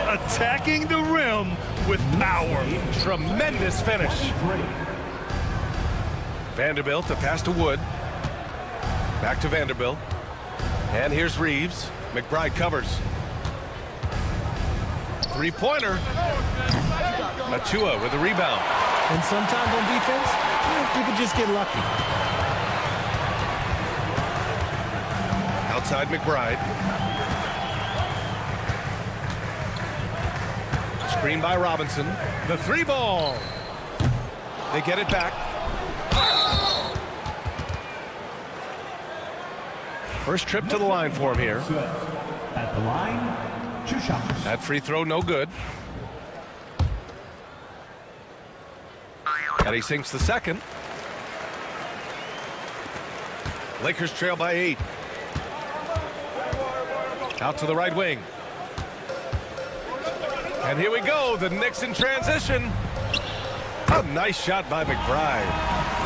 [SPEAKER 2] Attacking the rim with power.
[SPEAKER 1] Tremendous finish. Vanderbilt, the pass to Wood. Back to Vanderbilt. And here's Reeves. McBride covers. 3-pointer. Achua with a rebound.
[SPEAKER 16] And sometimes on defense, you can just get lucky.
[SPEAKER 1] Outside McBride. Screen by Robinson. The 3 ball. They get it back. First trip to the line for him here.
[SPEAKER 14] At the line, 2 shots.
[SPEAKER 1] That free throw no good. And he sinks the second. Lakers trail by 8. Out to the right wing. And here we go, the Knicks in transition. A nice shot by McBride.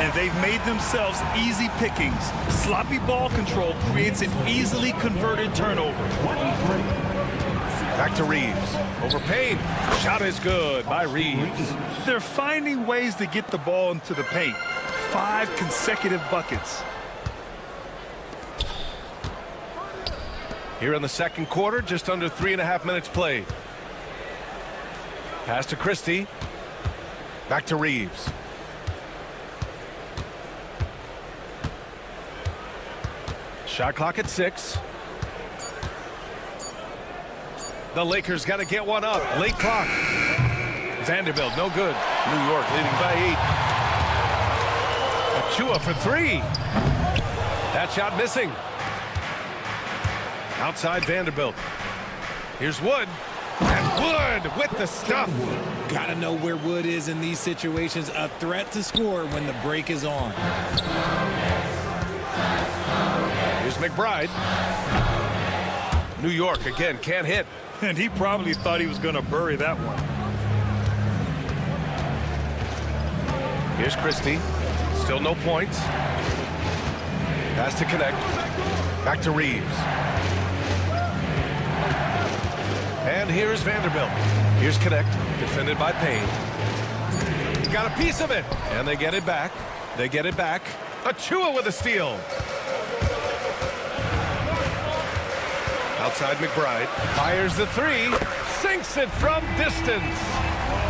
[SPEAKER 2] And they've made themselves easy pickings. Sloppy ball control creates an easily converted turnover.
[SPEAKER 1] Back to Reeves. Over Payne. Shot is good by Reeves.
[SPEAKER 2] They're finding ways to get the ball into the paint. 5 consecutive buckets.
[SPEAKER 1] Here in the second quarter, just under 3.5 minutes played. Pass to Christie. Back to Reeves. Shot clock at 6. The Lakers got to get one up. Late clock. Vanderbilt, no good. New York leading by 8. Achua for 3. That shot missing. Outside Vanderbilt. Here's Wood. And Wood with the stuff.
[SPEAKER 16] Gotta know where Wood is in these situations. A threat to score when the break is on.
[SPEAKER 1] Here's McBride. New York again, can't hit.
[SPEAKER 2] And he probably thought he was going to bury that one.
[SPEAKER 1] Here's Christie. Still no points. Pass to connect. Back to Reeves. And here's Vanderbilt. Here's Connect, defended by Payne. Got a piece of it, and they get it back. They get it back. Achua with a steal. Outside McBride. Fires the 3. Sinks it from distance.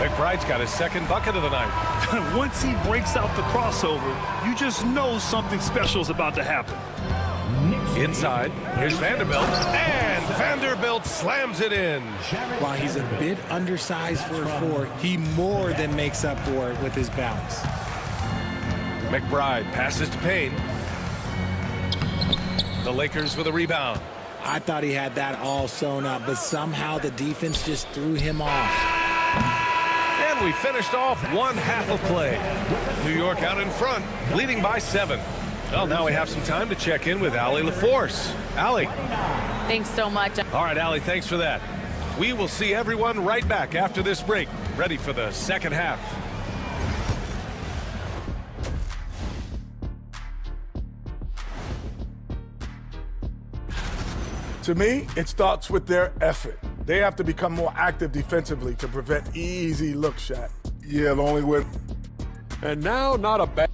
[SPEAKER 1] McBride's got his second bucket of the night.
[SPEAKER 2] Once he breaks out the crossover, you just know something special is about to happen.
[SPEAKER 1] Inside, here's Vanderbilt, and Vanderbilt slams it in.
[SPEAKER 16] While he's a bit undersized for a 4, he more than makes up for it with his bounce.
[SPEAKER 1] McBride passes to Payne. The Lakers with a rebound.
[SPEAKER 16] I thought he had that all sewn up, but somehow the defense just threw him off.
[SPEAKER 1] And we finished off one half of play. New York out in front, leading by 7. Well, now we have some time to check in with Allie LaForce. Allie.
[SPEAKER 6] Thanks so much.
[SPEAKER 1] All right, Allie, thanks for that. We will see everyone right back after this break, ready for the second half.
[SPEAKER 12] To me, it starts with their effort. They have to become more active defensively to prevent easy look shot.
[SPEAKER 4] Yeah, the only way.
[SPEAKER 5] And now, not a bad.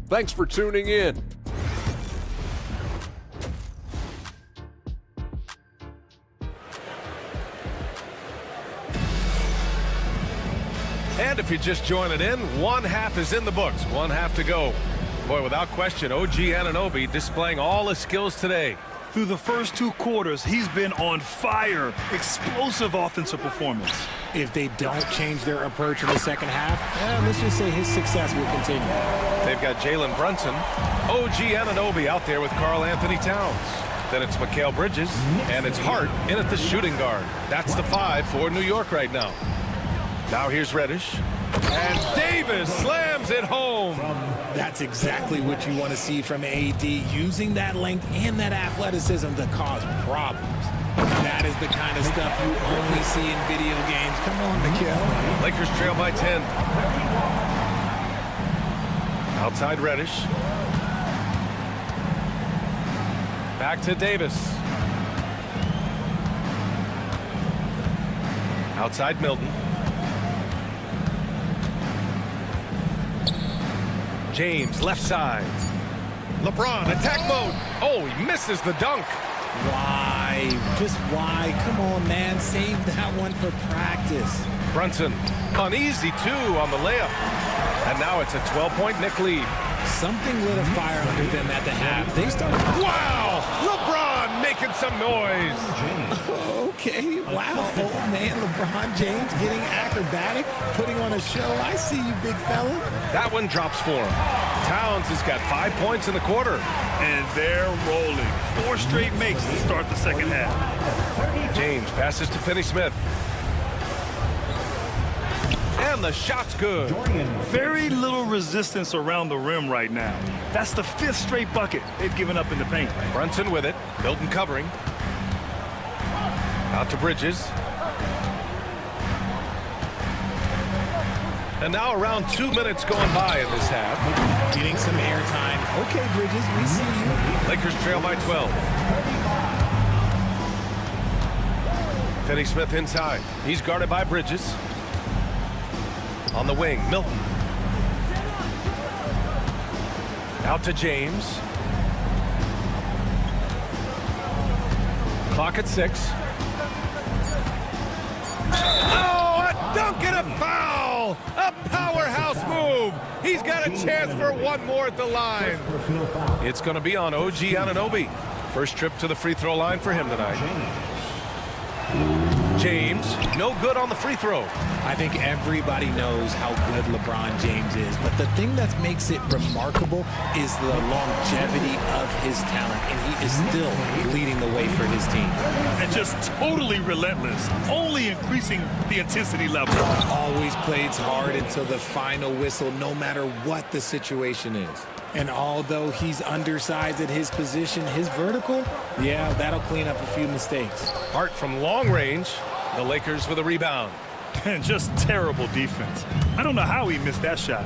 [SPEAKER 5] Thanks for tuning in.
[SPEAKER 1] And if you're just joining in, one half is in the books, one half to go. Boy, without question, OG Anunoby displaying all his skills today.
[SPEAKER 2] Through the first 2 quarters, he's been on fire. Explosive offensive performance.
[SPEAKER 16] If they don't change their approach in the second half, let's just say his success will continue.
[SPEAKER 1] They've got Jalen Brunson, OG Anunoby out there with Karl Anthony Towns. Then it's Mikal Bridges, and it's Hart in at the shooting guard. That's the 5 for New York right now. Now here's Reddish. And Davis slams it home.
[SPEAKER 16] That's exactly what you want to see from AD, using that length and that athleticism to cause problems. That is the kind of stuff you only see in video games. Come on, Mikal.
[SPEAKER 1] Lakers trail by 10. Outside Reddish. Back to Davis. Outside Milton. James, left side. LeBron, attack mode. Oh, he misses the dunk.
[SPEAKER 16] Why? Just why? Come on, man. Save that one for practice.
[SPEAKER 1] Brunson, uneasy 2 on the layup. And now it's a 12-point Knick lead.
[SPEAKER 16] Something lit a fire under them at the half. They started.
[SPEAKER 1] Wow! LeBron making some noise.
[SPEAKER 16] Okay, wow. Oh, man, LeBron James getting acrobatic, putting on a show. I see you, big fella.
[SPEAKER 1] That one drops for him. Towns has got 5 points in the quarter.
[SPEAKER 2] And they're rolling. 4 straight makes to start the second half.
[SPEAKER 1] James passes to Finney-Smith. And the shot's good.
[SPEAKER 2] Very little resistance around the rim right now. That's the 5th straight bucket they've given up in the paint.
[SPEAKER 1] Brunson with it. Milton covering. Out to Bridges. And now around 2 minutes going by in this half.
[SPEAKER 16] Getting some airtime. Okay, Bridges, we see you.
[SPEAKER 1] Lakers trail by 12. Finney-Smith inside. He's guarded by Bridges. On the wing, Milton. Out to James. Clock at 6. Oh, a dunk and a foul! A powerhouse move! He's got a chance for one more at the line. It's going to be on OG Anunoby. First trip to the free throw line for him tonight. James, no good on the free throw.
[SPEAKER 16] I think everybody knows how good LeBron James is, but the thing that makes it remarkable is the longevity of his talent, and he is still leading the way for his team.
[SPEAKER 2] And just totally relentless, only increasing the intensity level.
[SPEAKER 16] Always plays hard until the final whistle, no matter what the situation is. And although he's undersized at his position, his vertical, yeah, that'll clean up a few mistakes.
[SPEAKER 1] Hart from long range. The Lakers with a rebound.
[SPEAKER 2] And just terrible defense. I don't know how he missed that shot.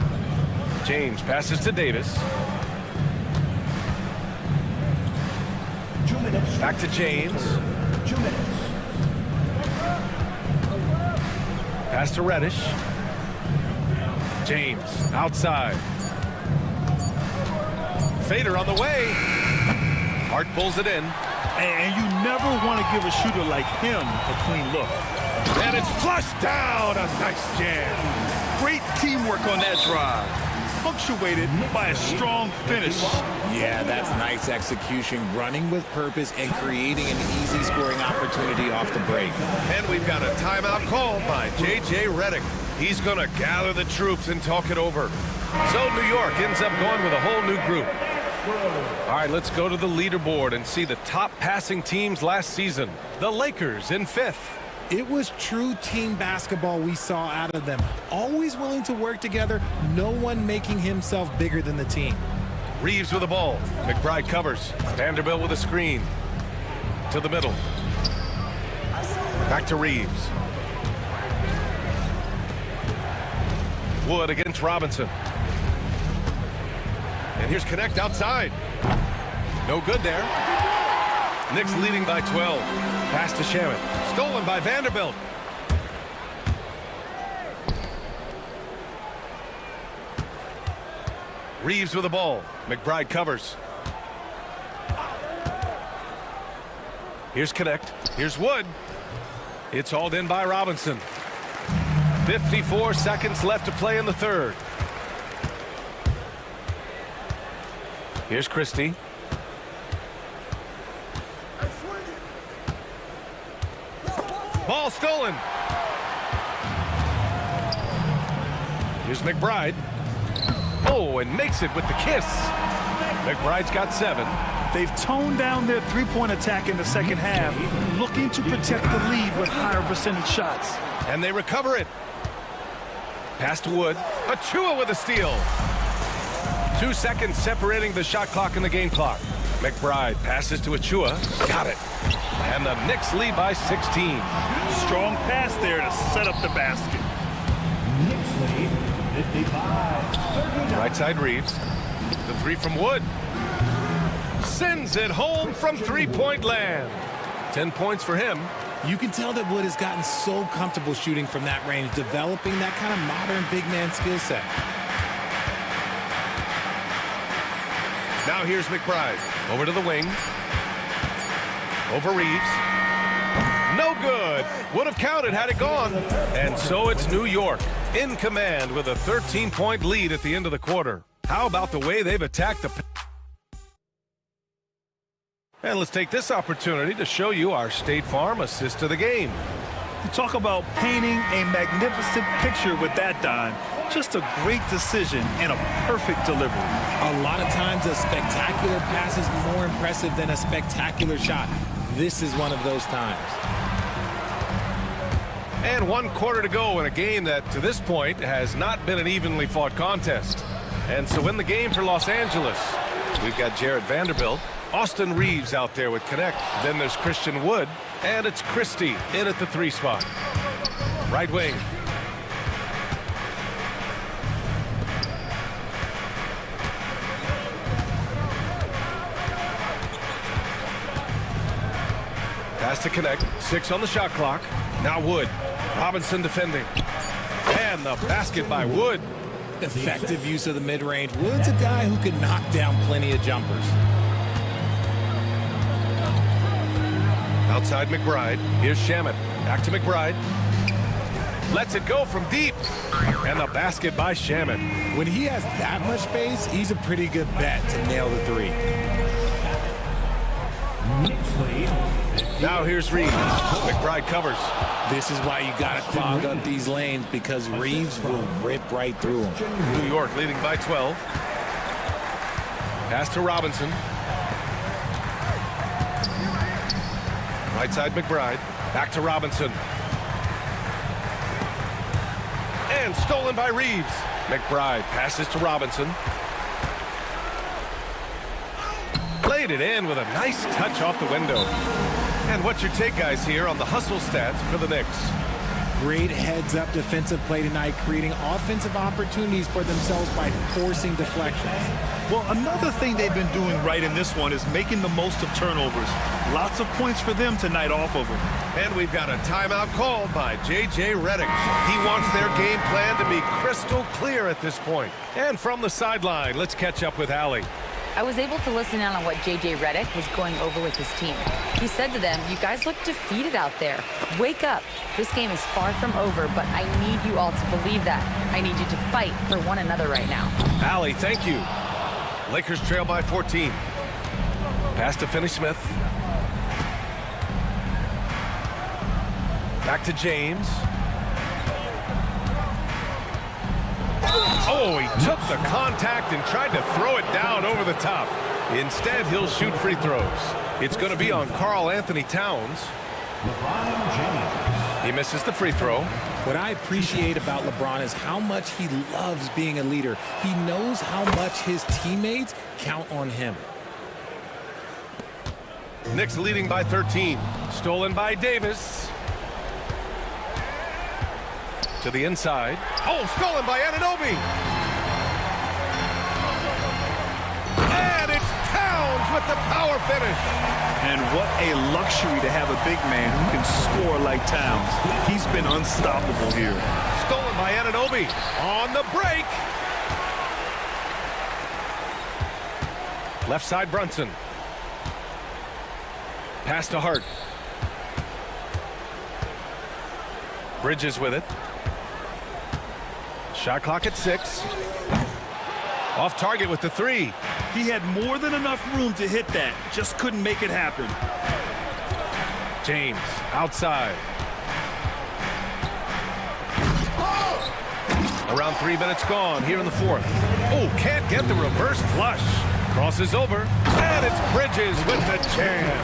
[SPEAKER 1] James passes to Davis. Back to James. Pass to Reddish. James outside. Fader on the way. Hart pulls it in.
[SPEAKER 2] And you never want to give a shooter like him a clean look.
[SPEAKER 1] And it's flushed down. A nice jam.
[SPEAKER 2] Great teamwork on that drive. Punctuated by a strong finish.
[SPEAKER 16] Yeah, that's nice execution. Running with purpose and creating an easy scoring opportunity off the break.
[SPEAKER 1] And we've got a timeout called by J.J. Redick. He's going to gather the troops and talk it over. So New York ends up going with a whole new group. All right, let's go to the leaderboard and see the top passing teams last season. The Lakers in 5th.
[SPEAKER 16] It was true team basketball we saw out of them. Always willing to work together, no one making himself bigger than the team.
[SPEAKER 1] Reeves with the ball. McBride covers. Vanderbilt with a screen. To the middle. Back to Reeves. Wood against Robinson. And here's Connect outside. No good there. Knicks leading by 12. Pass to Shamit. Stolen by Vanderbilt. Reeves with the ball. McBride covers. Here's Connect. Here's Wood. It's hauled in by Robinson. 54 seconds left to play in the third. Here's Christie. Ball stolen. Here's McBride. Oh, and makes it with the kiss. McBride's got 7.
[SPEAKER 2] They've toned down their three-point attack in the second half, looking to protect the lead with higher percentage shots.
[SPEAKER 1] And they recover it. Pass to Wood. Achua with a steal. 2 seconds separating the shot clock and the game clock. McBride passes to Achua. Got it. And the Knicks lead by 16.
[SPEAKER 2] Strong pass there to set up the basket.
[SPEAKER 14] Knicks lead 55.
[SPEAKER 1] Right side Reeves. The three from Wood. Sends it home from three-point land. 10 points for him.
[SPEAKER 16] You can tell that Wood has gotten so comfortable shooting from that range, developing that kind of modern big man skill set.
[SPEAKER 1] Now here's McBride. Over to the wing. Over Reeves. No good. Would have counted had it gone. And so it's New York in command with a 13-point lead at the end of the quarter. How about the way they've attacked the... And let's take this opportunity to show you our State Farm assist to the game.
[SPEAKER 2] You talk about painting a magnificent picture with that dime. Just a great decision and a perfect delivery.
[SPEAKER 16] A lot of times a spectacular pass is more impressive than a spectacular shot. This is one of those times.
[SPEAKER 1] And 1 quarter to go in a game that, to this point, has not been an evenly fought contest. And so in the game for Los Angeles, we've got Jared Vanderbilt, Austin Reeves out there with Connect. Then there's Christian Wood, and it's Christie in at the 3 spot. Right wing. Pass to Connect. 6 on the shot clock. Now Wood. Robinson defending. And the basket by Wood.
[SPEAKER 16] Effective use of the mid-range. Wood's a guy who can knock down plenty of jumpers.
[SPEAKER 1] Outside McBride. Here's Shamet. Back to McBride. Lets it go from deep. And the basket by Shamet.
[SPEAKER 16] When he has that much space, he's a pretty good bet to nail the 3.
[SPEAKER 1] Now here's Reeves. McBride covers.
[SPEAKER 16] This is why you got to clog up these lanes, because Reeves will rip right through them.
[SPEAKER 1] New York leading by 12. Pass to Robinson. Right side McBride. Back to Robinson. And stolen by Reeves. McBride passes to Robinson. Played it in with a nice touch off the window. And what's your take, guys, here on the hustle stats for the Knicks?
[SPEAKER 16] Great heads-up defensive play tonight, creating offensive opportunities for themselves by forcing deflections.
[SPEAKER 2] Well, another thing they've been doing right in this one is making the most of turnovers. Lots of points for them tonight off of them.
[SPEAKER 1] And we've got a timeout called by J.J. Redick. He wants their game plan to be crystal clear at this point. And from the sideline, let's catch up with Allie.
[SPEAKER 6] I was able to listen in on what J.J. Redick was going over with his team. He said to them, "You guys look defeated out there. Wake up. This game is far from over, but I need you all to believe that. I need you to fight for one another right now."
[SPEAKER 1] Allie, thank you. Lakers trail by 14. Pass to Finney-Smith. Back to James. Oh, he took the contact and tried to throw it down over the top. Instead, he'll shoot free throws. It's going to be on Karl Anthony Towns. He misses the free throw.
[SPEAKER 16] What I appreciate about LeBron is how much he loves being a leader. He knows how much his teammates count on him.
[SPEAKER 1] Knicks leading by 13. Stolen by Davis. To the inside. Oh, stolen by Anunoby. And it's Towns with the power finish.
[SPEAKER 2] And what a luxury to have a big man who can score like Towns. He's been unstoppable here.
[SPEAKER 1] Stolen by Anunoby. On the break. Left side Brunson. Pass to Hart. Bridges with it. Shot clock at 6. Off target with the 3.
[SPEAKER 2] He had more than enough room to hit that. Just couldn't make it happen.
[SPEAKER 1] James outside. Around 3 minutes gone here in the 4th. Oh, can't get the reverse flush. Crosses over. And it's Bridges with the jam.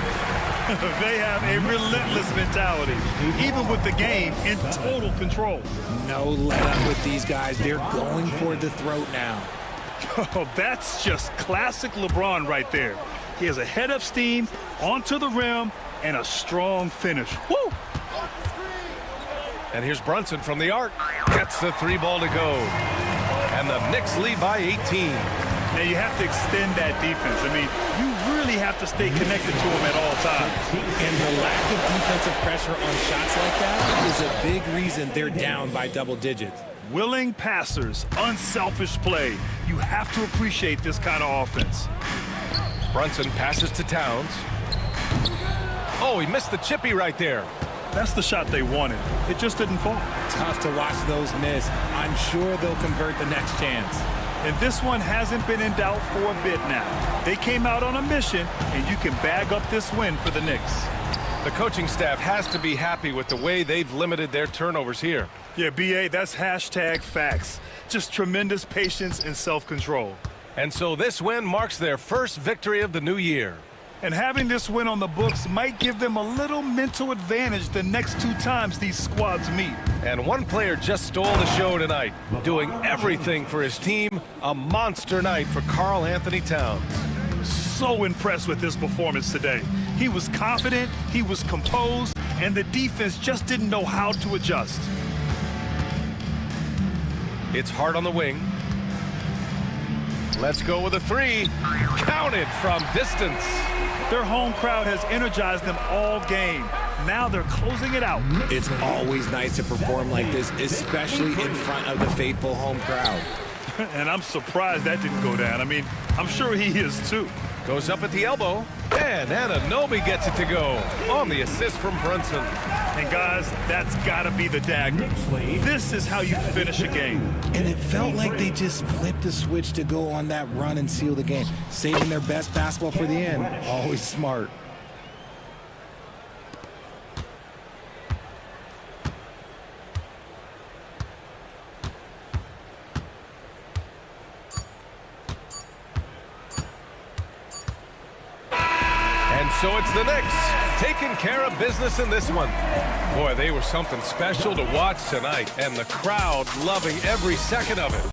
[SPEAKER 2] They have a relentless mentality, even with the game in total control.
[SPEAKER 16] No let up with these guys. They're going for the throat now.
[SPEAKER 2] Oh, that's just classic LeBron right there. He has a head of steam, onto the rim, and a strong finish. Woo!
[SPEAKER 1] And here's Brunson from the arc. Gets the 3 ball to go. And the Knicks lead by 18.
[SPEAKER 2] Now you have to extend that defense. I mean, you really have to stay connected to him at all times.
[SPEAKER 16] And the lack of defensive pressure on shots like that is a big reason they're down by double digits.
[SPEAKER 2] Willing passers, unselfish play. You have to appreciate this kind of offense.
[SPEAKER 1] Brunson passes to Towns. Oh, he missed the chippy right there.
[SPEAKER 2] That's the shot they wanted. It just didn't fall.
[SPEAKER 16] Tough to watch those miss. I'm sure they'll convert the next chance.
[SPEAKER 2] And this one hasn't been in doubt for a bit now. They came out on a mission, and you can bag up this win for the Knicks.
[SPEAKER 1] The coaching staff has to be happy with the way they've limited their turnovers here.
[SPEAKER 2] Yeah, B.A., that's hashtag facts. Just tremendous patience and self-control.
[SPEAKER 1] And so this win marks their first victory of the new year.
[SPEAKER 2] And having this win on the books might give them a little mental advantage the next 2 times these squads meet.
[SPEAKER 1] And one player just stole the show tonight, doing everything for his team. A monster night for Karl Anthony Towns.
[SPEAKER 2] So impressed with his performance today. He was confident, he was composed, and the defense just didn't know how to adjust.
[SPEAKER 1] It's Hart on the wing. Let's go with a 3. Counted from distance.
[SPEAKER 2] Their home crowd has energized them all game. Now they're closing it out.
[SPEAKER 16] It's always nice to perform like this, especially in front of the faithful home crowd.
[SPEAKER 2] And I'm surprised that didn't go down. I mean, I'm sure he is too.
[SPEAKER 1] Goes up at the elbow, and Anunoby gets it to go on the assist from Brunson.
[SPEAKER 2] And guys, that's gotta be the dagger. This is how you finish a game.
[SPEAKER 16] And it felt like they just flipped the switch to go on that run and seal the game. Saving their best basketball for the end. Always smart.
[SPEAKER 1] So it's the Knicks taking care of business in this one. Boy, they were something special to watch tonight, and the crowd loving every second of it.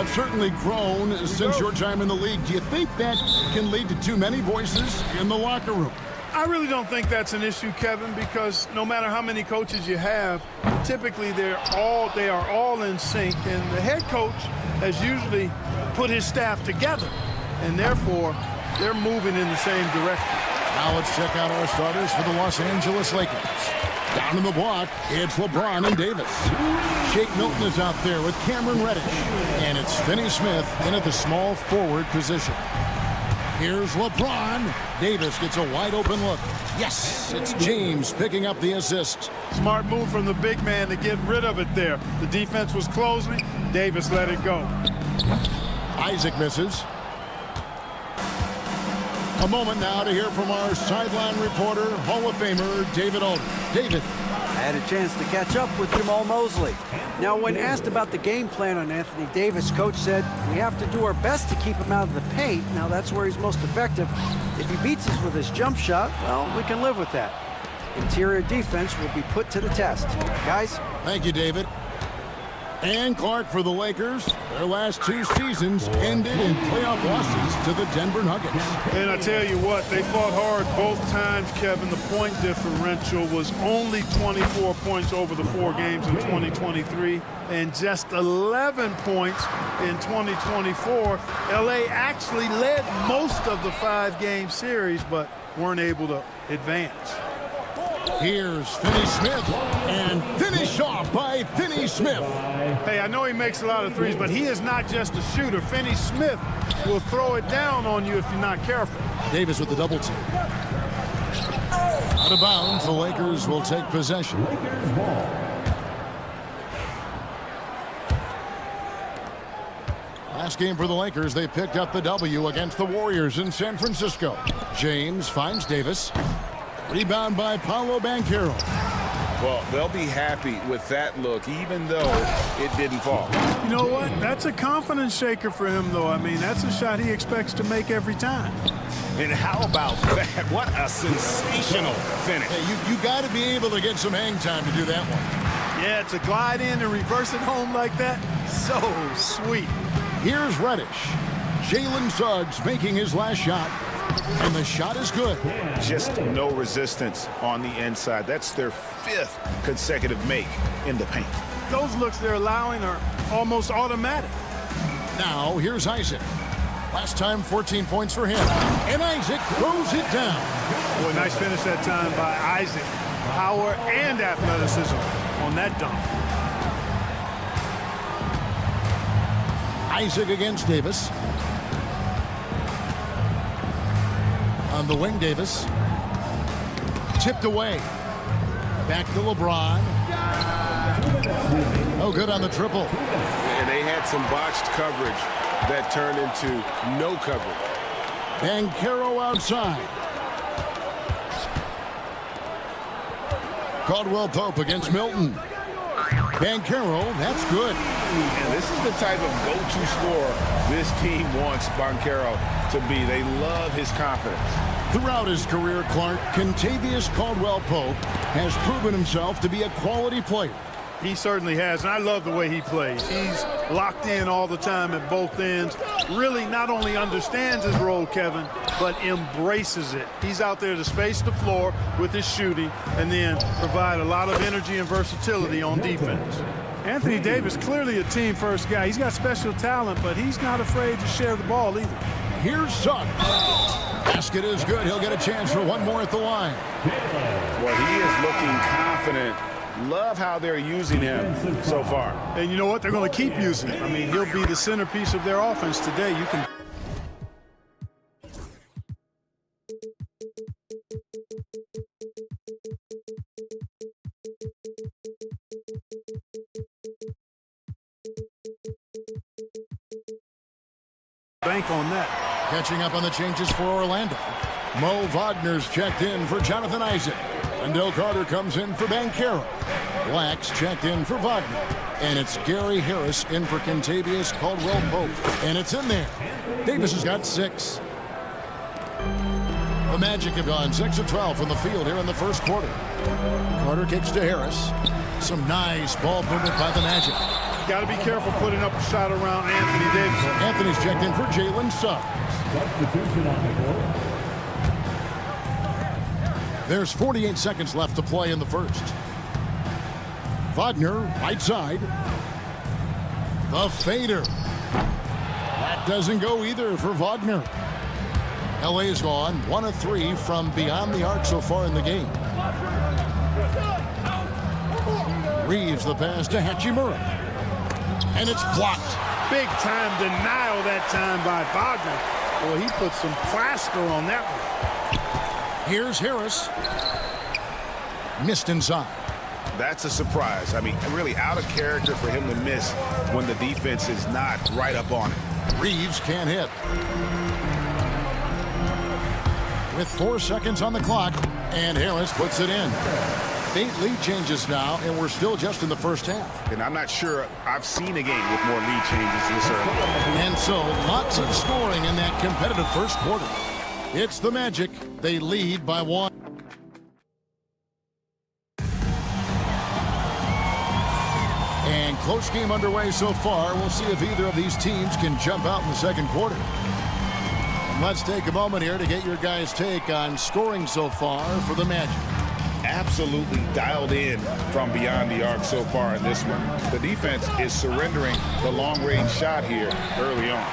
[SPEAKER 7] Well, certainly grown since your time in the league. Do you think that can lead to too many voices in the locker room?
[SPEAKER 15] I really don't think that's an issue, Kevin, because no matter how many coaches you have, typically they are all in sync, and the head coach has usually put his staff together, and therefore they're moving in the same direction.
[SPEAKER 7] Now let's check out our starters for the Los Angeles Lakers. Down in the block, it's LeBron and Davis. Shake Milton is out there with Cameron Reddish, and it's Finney Smith in at the small forward position. Here's LeBron. Davis gets a wide open look. Yes, it's James picking up the assist.
[SPEAKER 15] Smart move from the big man to get rid of it there. The defense was closing. Davis let it go.
[SPEAKER 7] Isaac misses. A moment now to hear from our sideline reporter, Hall of Famer David Alden. David.
[SPEAKER 10] I had a chance to catch up with Jamal Mosley. Now, when asked about the game plan on Anthony Davis, coach said, we have to do our best to keep him out of the paint. Now, that's where he's most effective. If he beats us with his jump shot, well, we can live with that. Interior defense will be put to the test. Guys?
[SPEAKER 7] Thank you, David. And Clark for the Lakers. Their last two seasons ended in playoff losses to the Denver Nuggets.
[SPEAKER 15] And I tell you what, they fought hard both times, Kevin. The point differential was only 24 points over the 4 games in 2023 and just 11 points in 2024. LA actually led most of the 5-game series, but weren't able to advance.
[SPEAKER 7] Here's Finney Smith, and finished off by Finney Smith.
[SPEAKER 15] Hey, I know he makes a lot of threes, but he is not just a shooter. Finney Smith will throw it down on you if you're not careful.
[SPEAKER 7] Davis with the double team. Out of bounds, the Lakers will take possession. Last game for the Lakers, they picked up the W against the Warriors in San Francisco. James finds Davis. Rebound by Paolo Banchero.
[SPEAKER 8] Well, they'll be happy with that look, even though it didn't fall.
[SPEAKER 15] You know what? That's a confidence shaker for him, though. I mean, that's a shot he expects to make every time.
[SPEAKER 17] And how about that? What a sensational finish.
[SPEAKER 7] Hey, you got to be able to get some hang time to do that one.
[SPEAKER 15] Yeah, to glide in and reverse it home like that, so sweet.
[SPEAKER 7] Here's Reddish. Jalen Suggs making his last shot. And the shot is good.
[SPEAKER 8] Just no resistance on the inside. That's their 5th consecutive make in the paint.
[SPEAKER 15] Those looks they're allowing are almost automatic.
[SPEAKER 7] Now, here's Isaac. Last time, 14 points for him. And Isaac throws it down.
[SPEAKER 15] Boy, nice finish that time by Isaac. Power and athleticism on that dunk.
[SPEAKER 7] Isaac against Davis. On the wing, Davis. Tipped away. Back to LeBron. Oh, good on the triple.
[SPEAKER 17] And they had some botched coverage that turned into no coverage.
[SPEAKER 7] Banchero outside. Caldwell Pope against Milton. Banchero, that's good.
[SPEAKER 8] And this is the type of go-to scorer this team wants Banchero to be. They love his confidence.
[SPEAKER 7] Throughout his career, Clark, Kentavious Caldwell-Pope has proven himself to be a quality player.
[SPEAKER 15] He certainly has, and I love the way he plays. He's locked in all the time at both ends. Really not only understands his role, Kevin, but embraces it. He's out there to space the floor with his shooting and then provide a lot of energy and versatility on defense. Anthony Davis, clearly a team-first guy. He's got special talent, but he's not afraid to share the ball either.
[SPEAKER 7] Here's Suggs. Basket is good. He'll get a chance for one more at the line.
[SPEAKER 8] Well, he is looking confident. Love how they're using him so far.
[SPEAKER 15] And you know what? They're going to keep using him. I mean, he'll be the centerpiece of their offense today. You can... bank on that.
[SPEAKER 7] Catching up on the changes for Orlando. Mo Wagner's checked in for Jonathan Isaac. Wendell Carter comes in for Banchero. Black's checked in for Wagner. And it's Gary Harris in for Kentavious Caldwell-Pope. And it's in there. Davis has got 6. The Magic have gone 6 of 12 from the field here in the first quarter. Carter kicks to Harris. Some nice ball movement by the Magic.
[SPEAKER 15] Got to be careful putting up a shot around Anthony Davis.
[SPEAKER 7] Anthony's checked in for Jalen Suggs.
[SPEAKER 14] Substitution on the court.
[SPEAKER 7] There's 48 seconds left to play in the first. Wagner, right side. The fader. That doesn't go either for Wagner. LA's gone 1 of 3 from beyond the arc so far in the game. Reeves the pass to Hachimura. And it's blocked.
[SPEAKER 15] Big time denial that time by Wagner. Boy, he put some plaster on that one.
[SPEAKER 7] Here's Harris. Missed inside.
[SPEAKER 8] That's a surprise. I mean, really out of character for him to miss when the defense is not right up on it.
[SPEAKER 7] Reeves can't hit. With 4 seconds on the clock, and Harris puts it in. 8 lead changes now, and we're still just in the first half.
[SPEAKER 8] And I'm not sure I've seen a game with more lead changes this early.
[SPEAKER 7] And so, lots of scoring in that competitive first quarter. It's the Magic. They lead by 1. And close game underway so far. We'll see if either of these teams can jump out in the second quarter. And let's take a moment here to get your guys' take on scoring so far for the Magic.
[SPEAKER 8] Absolutely dialed in from beyond the arc so far in this one. The defense is surrendering the long-range shot here early on.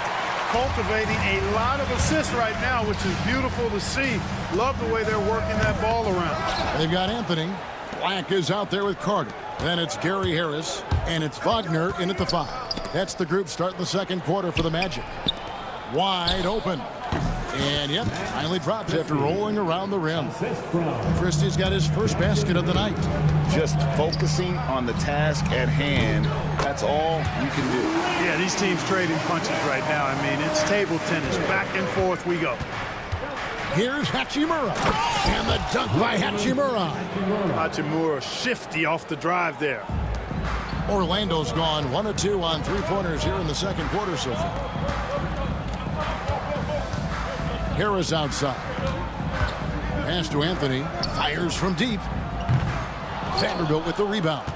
[SPEAKER 15] Cultivating a lot of assists right now, which is beautiful to see. Love the way they're working that ball around.
[SPEAKER 7] They've got Anthony. Black is out there with Carter. Then it's Gary Harris, and it's Wagner in at the 5. That's the group starting the second quarter for the Magic. Wide open. And yep, finally drops after rolling around the rim. Christie's got his first basket of the night.
[SPEAKER 8] Just focusing on the task at hand. That's all you can do.
[SPEAKER 15] Yeah, these teams trading punches right now. I mean, it's table tennis. Back and forth we go.
[SPEAKER 7] Here's Hachimura. And the dunk by Hachimura.
[SPEAKER 15] Hachimura shifty off the drive there.
[SPEAKER 7] Orlando's gone 1 of 2 on 3-pointers here in the second quarter so far. Harris outside. Pass to Anthony. Fires from deep. Vanderbilt with the rebound.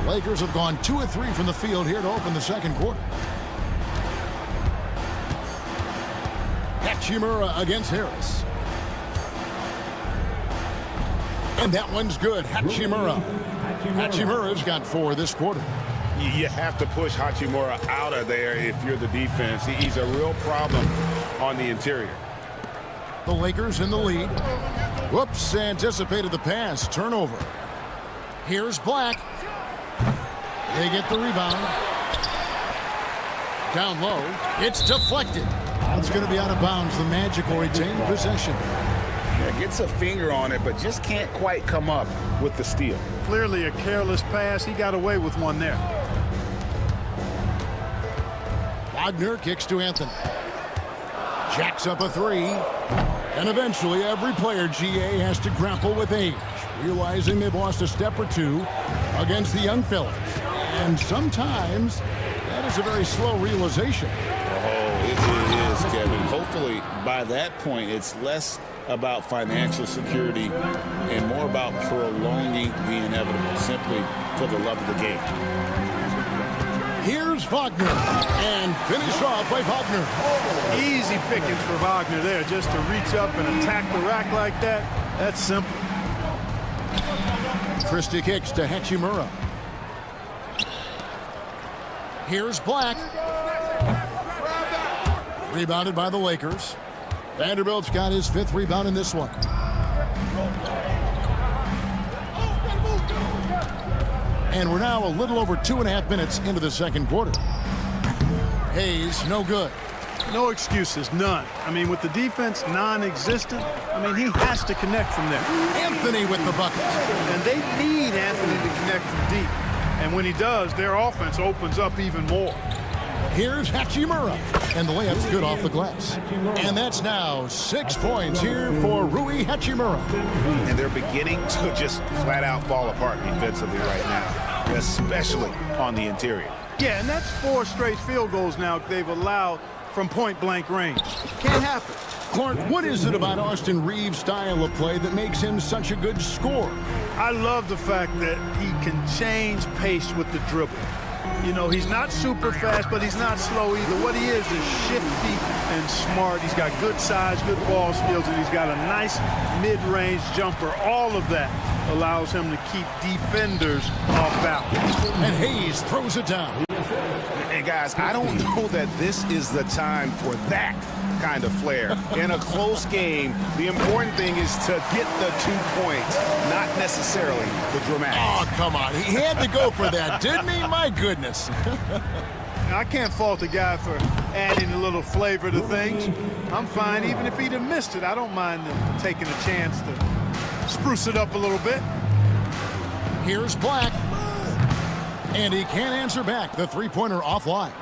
[SPEAKER 7] Lakers have gone 2 of 3 from the field here to open the second quarter. Hachimura against Harris. And that one's good. Hachimura. Hachimura's got 4 this quarter.
[SPEAKER 8] You have to push Hachimura out of there if you're the defense. He's a real problem on the interior.
[SPEAKER 7] The Lakers in the lead. Whoops, anticipated the pass. Turnover. Here's Black. They get the rebound. Down low. It's deflected. It's going to be out of bounds. The Magic will retain possession.
[SPEAKER 8] Yeah, gets a finger on it, but just can't quite come up with the steal.
[SPEAKER 15] Clearly a careless pass. He got away with one there.
[SPEAKER 7] Wagner kicks to Anthony. Jacks up a 3. And eventually every player, GA, has to grapple with age, realizing they've lost a step or 2 against the young fellas. And sometimes that is a very slow realization.
[SPEAKER 8] Oh, it is, Kevin. Hopefully by that point it's less about financial security and more about prolonging the inevitable, simply for the love of the game.
[SPEAKER 7] Here's Wagner, and finish off by Wagner.
[SPEAKER 15] Easy pickings for Wagner there, just to reach up and attack the rack like that. That's simple.
[SPEAKER 7] Christie kicks to Hachimura. Here's Black. Rebounded by the Lakers. Vanderbilt's got his 5th rebound in this one. And we're now a little over 2.5 minutes into the second quarter. Hayes, no good.
[SPEAKER 15] No excuses, none. I mean, with the defense non-existent, I mean, he has to connect from there.
[SPEAKER 7] Anthony with the bucket.
[SPEAKER 15] And they need Anthony to connect from deep. And when he does, their offense opens up even more.
[SPEAKER 7] Here's Hachimura. And the layup's good off the glass. And that's now 6 points here for Rui Hachimura.
[SPEAKER 8] And they're beginning to just flat out fall apart defensively right now, especially on the interior.
[SPEAKER 15] Yeah, and that's 4 straight field goals now they've allowed from point-blank range. Can't happen.
[SPEAKER 7] Clark, what is it about Austin Reeves' style of play that makes him such a good scorer?
[SPEAKER 15] I love the fact that he can change pace with the dribble. You know, he's not super fast, but he's not slow either. What he is shifty and smart. He's got good size, good ball skills, and he's got a nice mid-range jumper. All of that allows him to keep defenders off balance.
[SPEAKER 7] And Hayes throws it down.
[SPEAKER 8] Hey, guys, I don't know that this is the time for that kind of flair. In a close game, the important thing is to get the 2 points, not necessarily the dramatics.
[SPEAKER 7] Oh, come on. He had to go for that, didn't he? My goodness.
[SPEAKER 15] I can't fault the guy for adding a little flavor to things. I'm fine. Even if he'd have missed it, I don't mind him taking a chance to spruce it up a little bit.
[SPEAKER 7] Here's Black. And he can't answer back. The three-pointer offline.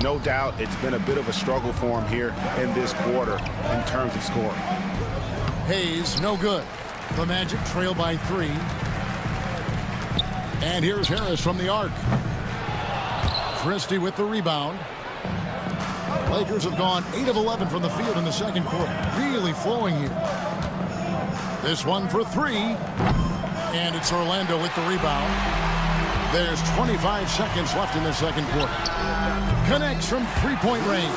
[SPEAKER 8] No doubt it's been a bit of a struggle for him here in this quarter in terms of scoring.
[SPEAKER 7] Hayes, no good. The Magic trail by 3. And here's Harris from the arc. Christie with the rebound. Lakers have gone 8 of 11 from the field in the second quarter. Really flowing here. This one for 3. And it's Orlando with the rebound. There's 25 seconds left in the second quarter. Connects from three-point range.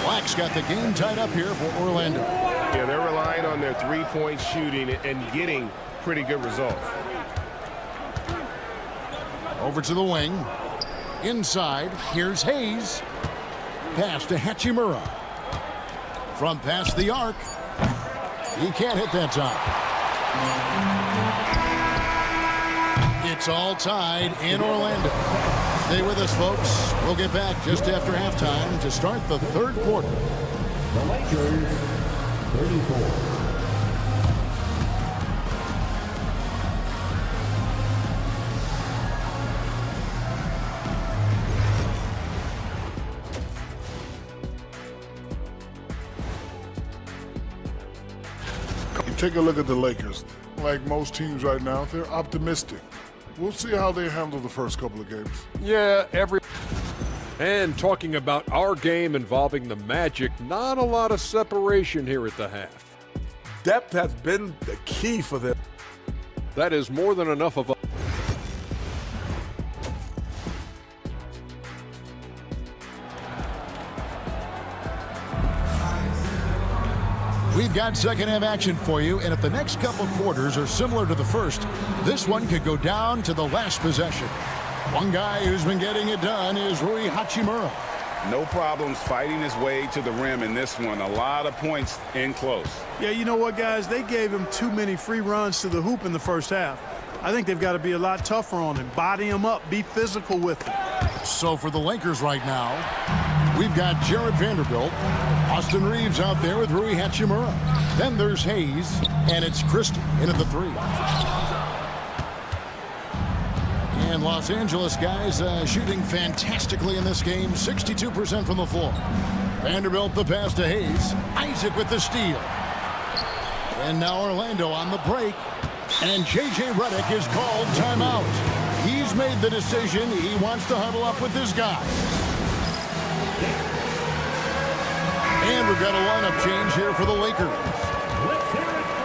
[SPEAKER 7] Black's got the game tied up here for Orlando.
[SPEAKER 17] Yeah, they're relying on their three-point shooting and getting pretty good results.
[SPEAKER 7] Over to the wing. Inside, here's Hayes. Pass to Hachimura. From past the arc. He can't hit that time. It's all tied in Orlando. Stay with us, folks. We'll get back just after halftime to start the third quarter.
[SPEAKER 14] The Lakers, 34.
[SPEAKER 4] Take a look at the Lakers. Like most teams right now, they're optimistic. We'll see how they handle the first couple of games.
[SPEAKER 5] Yeah, And talking about our game involving the Magic, not a lot of separation here at the half.
[SPEAKER 12] Depth has been the key for them.
[SPEAKER 5] That is more than enough of a...
[SPEAKER 7] We've got second half action for you, and if the next couple quarters are similar to the first, this one could go down to the last possession. One guy who's been getting it done is Rui Hachimura.
[SPEAKER 8] No problems fighting his way to the rim in this one. A lot of points in close.
[SPEAKER 15] Yeah, you know what, guys? They gave him too many free runs to the hoop in the first half. I think they've got to be a lot tougher on him. Body him up. Be physical with him.
[SPEAKER 7] So for the Lakers right now, we've got Jared Vanderbilt, Austin Reeves out there with Rui Hachimura. Then there's Hayes, and it's Christie in at the 3. And Los Angeles guys shooting fantastically in this game, 62% from the floor. Vanderbilt the pass to Hayes. Isaac with the steal. And now Orlando on the break. And J.J. Redick is called timeout. He's made the decision. He wants to huddle up with his guys. And we've got a lineup change here for the Lakers.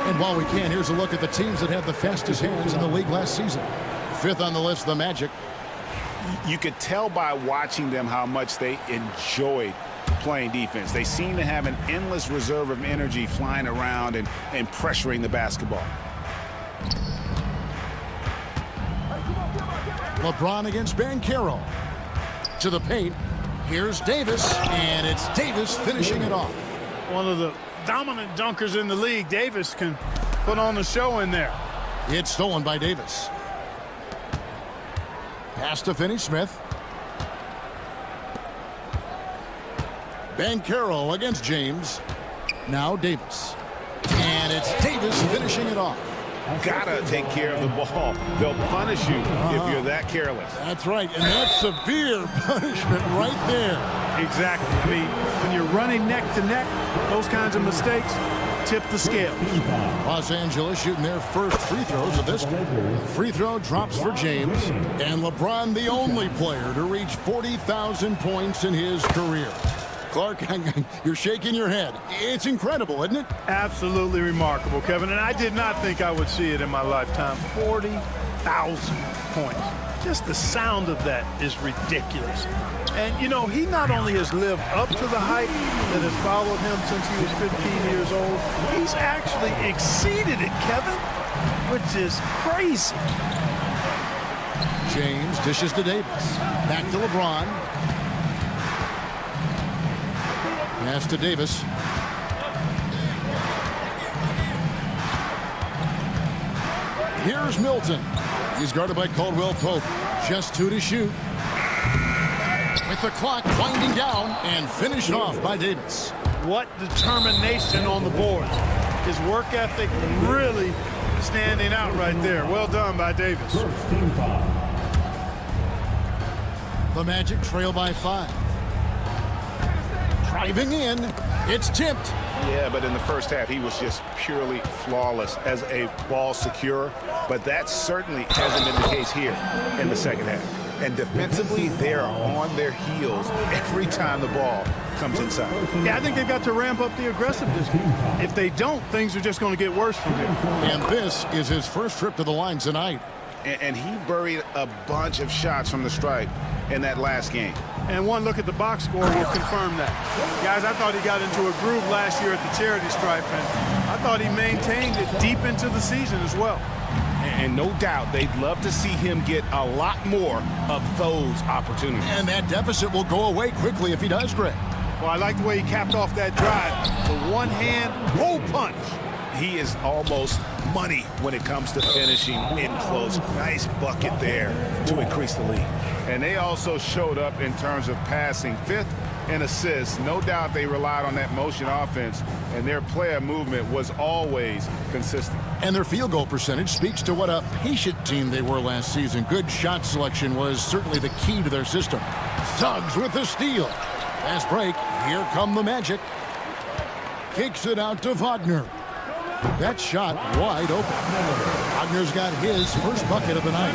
[SPEAKER 7] And while we can, here's a look at the teams that had the fastest hands in the league last season. 5th on the list, the Magic.
[SPEAKER 8] You could tell by watching them how much they enjoyed playing defense. They seem to have an endless reserve of energy flying around and pressuring the basketball.
[SPEAKER 7] LeBron against Banchero. To the paint. Here's Davis, and it's Davis finishing it off.
[SPEAKER 15] One of the dominant dunkers in the league. Davis can put on the show in there.
[SPEAKER 7] It's stolen by Davis. Pass to Finney-Smith. Banchero against James. Now Davis. And it's Davis finishing it off.
[SPEAKER 8] Gotta take care of the ball. They'll punish you if you're that careless.
[SPEAKER 7] That's right, and that's severe punishment right there.
[SPEAKER 15] Exactly. I mean, when you're running neck to neck, those kinds of mistakes tip the scale.
[SPEAKER 7] Los Angeles shooting their first free throws of this game. Free throw drops for James, and LeBron the only player to reach 40,000 points in his career. Clark, you're shaking your head. It's incredible, isn't it?
[SPEAKER 15] Absolutely remarkable, Kevin. And I did not think I would see it in my lifetime. 40,000 points. Just the sound of that is ridiculous. And, you know, he not only has lived up to the hype that has followed him since he was 15 years old, he's actually exceeded it, Kevin, which is crazy.
[SPEAKER 7] James dishes to Davis. Back to LeBron. Pass to Davis. Here's Milton. He's guarded by Caldwell Pope. Just 2 to shoot. With the clock winding down and finished off by Davis.
[SPEAKER 15] What determination on the board. His work ethic really standing out right there. Well done by Davis.
[SPEAKER 7] The Magic trail by 5. Driving in. It's tipped.
[SPEAKER 8] Yeah, but in the first half, he was just purely flawless as a ball securer. But that certainly hasn't been the case here in the second half. And defensively, they're on their heels every time the ball comes inside.
[SPEAKER 15] Yeah, I think they've got to ramp up the aggressiveness. If they don't, things are just going to get worse from him.
[SPEAKER 7] And this is his first trip to the line tonight.
[SPEAKER 8] And he buried a bunch of shots from the stripe in that last game.
[SPEAKER 15] And one look at the box score will confirm that. Guys, I thought he got into a groove last year at the charity stripe, and I thought he maintained it deep into the season as well.
[SPEAKER 8] And no doubt they'd love to see him get a lot more of those opportunities.
[SPEAKER 7] And that deficit will go away quickly if he does, Greg.
[SPEAKER 15] Well, I like the way he capped off that drive. The one-hand hole punch.
[SPEAKER 8] He is almost money when it comes to finishing in close. Nice bucket there to increase the lead. And they also showed up in terms of passing. 5th in assists. No doubt they relied on that motion offense, and their player movement was always consistent.
[SPEAKER 7] And their field goal percentage speaks to what a patient team they were last season. Good shot selection was certainly the key to their system. Suggs with the steal. Fast break. Here come the Magic. Kicks it out to Wagner. That shot wide open. Wagner's got his first bucket of the night.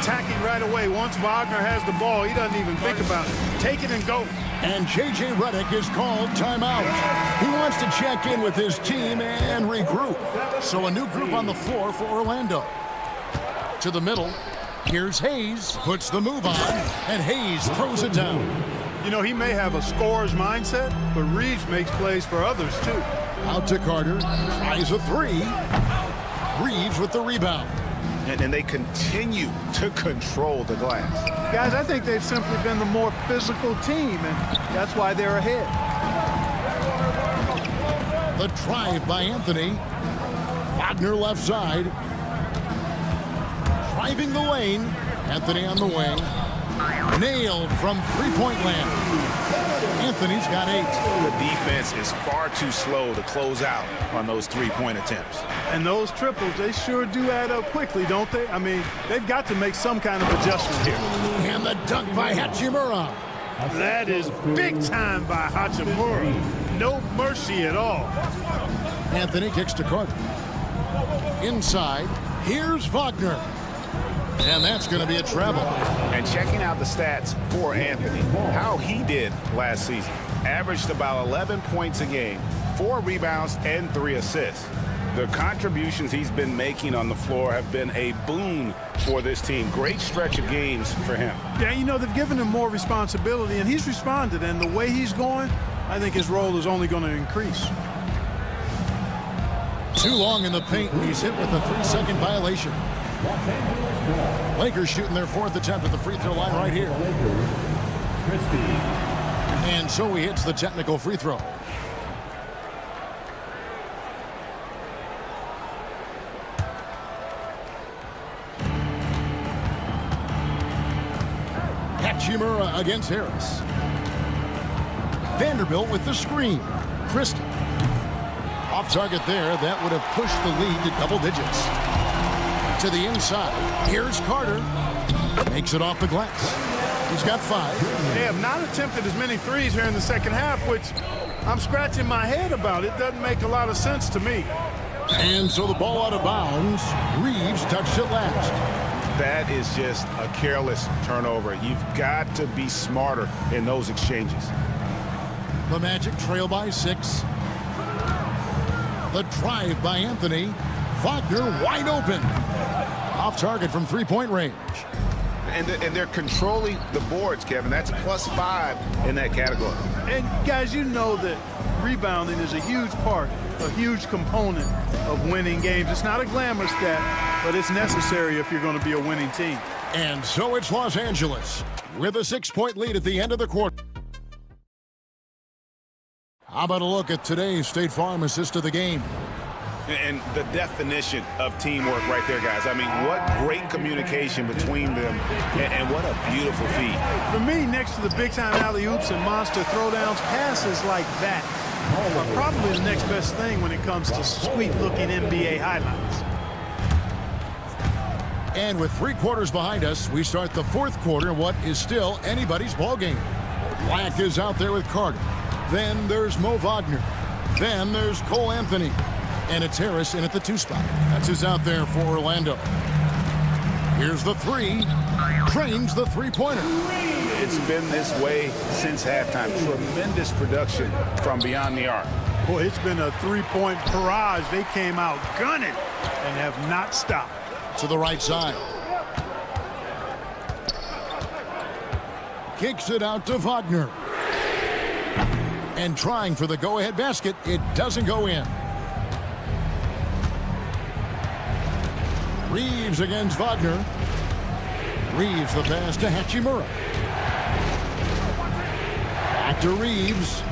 [SPEAKER 15] Attacking right away. Once Wagner has the ball, he doesn't even think about it. Take it and go.
[SPEAKER 7] And J.J. Redick is called timeout. He wants to check in with his team and regroup. So a new group on the floor for Orlando. To the middle. Here's Hayes. Puts the move on. And Hayes throws it down.
[SPEAKER 15] You know, he may have a scorer's mindset, but Reeves makes plays for others, too.
[SPEAKER 7] Out to Carter. Tries a 3. Reeves with the rebound.
[SPEAKER 8] And they continue to control the glass.
[SPEAKER 15] Guys, I think they've simply been the more physical team, and that's why they're ahead.
[SPEAKER 7] The drive by Anthony. Wagner left side. Driving the lane. Anthony on the wing. Nailed from three-point land. Anthony's got 8.
[SPEAKER 8] The defense is far too slow to close out on those three-point attempts.
[SPEAKER 15] And those triples, they sure do add up quickly, don't they? I mean, they've got to make some kind of adjustment here.
[SPEAKER 7] And the dunk by Hachimura.
[SPEAKER 15] That is big time by Hachimura. No mercy at all.
[SPEAKER 7] Anthony kicks to Carter. Inside, here's Wagner. And that's going to be a travel.
[SPEAKER 8] And checking out the stats for Anthony, how he did last season. Averaged about 11 points a game, 4 rebounds, and 3 assists. The contributions he's been making on the floor have been a boon for this team. Great stretch of games for him.
[SPEAKER 15] Yeah, you know, they've given him more responsibility, and he's responded. And the way he's going, I think his role is only going to increase.
[SPEAKER 7] Too long in the paint, and he's hit with a 3-second violation. Lakers shooting their 4th attempt at the free throw line right here. And so he hits the technical free throw. Hachimura against Harris. Vanderbilt with the screen. Christie. Off target there. That would have pushed the lead to double digits. To the inside. Here's Carter. Makes it off the glass. He's got 5.
[SPEAKER 15] They have not attempted as many threes here in the second half, which I'm scratching my head about. It doesn't make a lot of sense to me.
[SPEAKER 7] And so the ball out of bounds. Reeves touched it last.
[SPEAKER 8] That is just a careless turnover. You've got to be smarter in those exchanges.
[SPEAKER 7] The Magic trail by 6. The drive by Anthony. Wagner wide open. Off target from three-point range.
[SPEAKER 8] And they're controlling the boards, Kevin. That's +5 in that category.
[SPEAKER 15] And guys, you know that rebounding is a huge part, a huge component of winning games. It's not a glamour stat, but it's necessary if you're going to be a winning team.
[SPEAKER 7] And so it's Los Angeles with a 6-point lead at the end of the quarter. How about a look at today's State Farm assist of the game?
[SPEAKER 8] And the definition of teamwork right there, guys. I mean, what great communication between them, and what a beautiful feed.
[SPEAKER 15] For me, next to the big-time alley-oops and monster throwdowns, passes like that are probably the next best thing when it comes to sweet-looking NBA highlights.
[SPEAKER 7] And with 3 quarters behind us, we start the fourth quarter in what is still anybody's ball game. Black is out there with Carter. Then there's Mo Wagner. Then there's Cole Anthony. And it's Harris in at the 2 spot. That's who's out there for Orlando. Here's the 3. Trains the three-pointer.
[SPEAKER 8] It's been this way since halftime. Tremendous production from beyond the arc.
[SPEAKER 15] Boy, it's been a three-point barrage. They came out gunning and have not stopped.
[SPEAKER 7] To the right side. Kicks it out to Wagner. And trying for the go-ahead basket, it doesn't go in. Reeves against Wagner. Reeves the pass to Hachimura. Back to Reeves.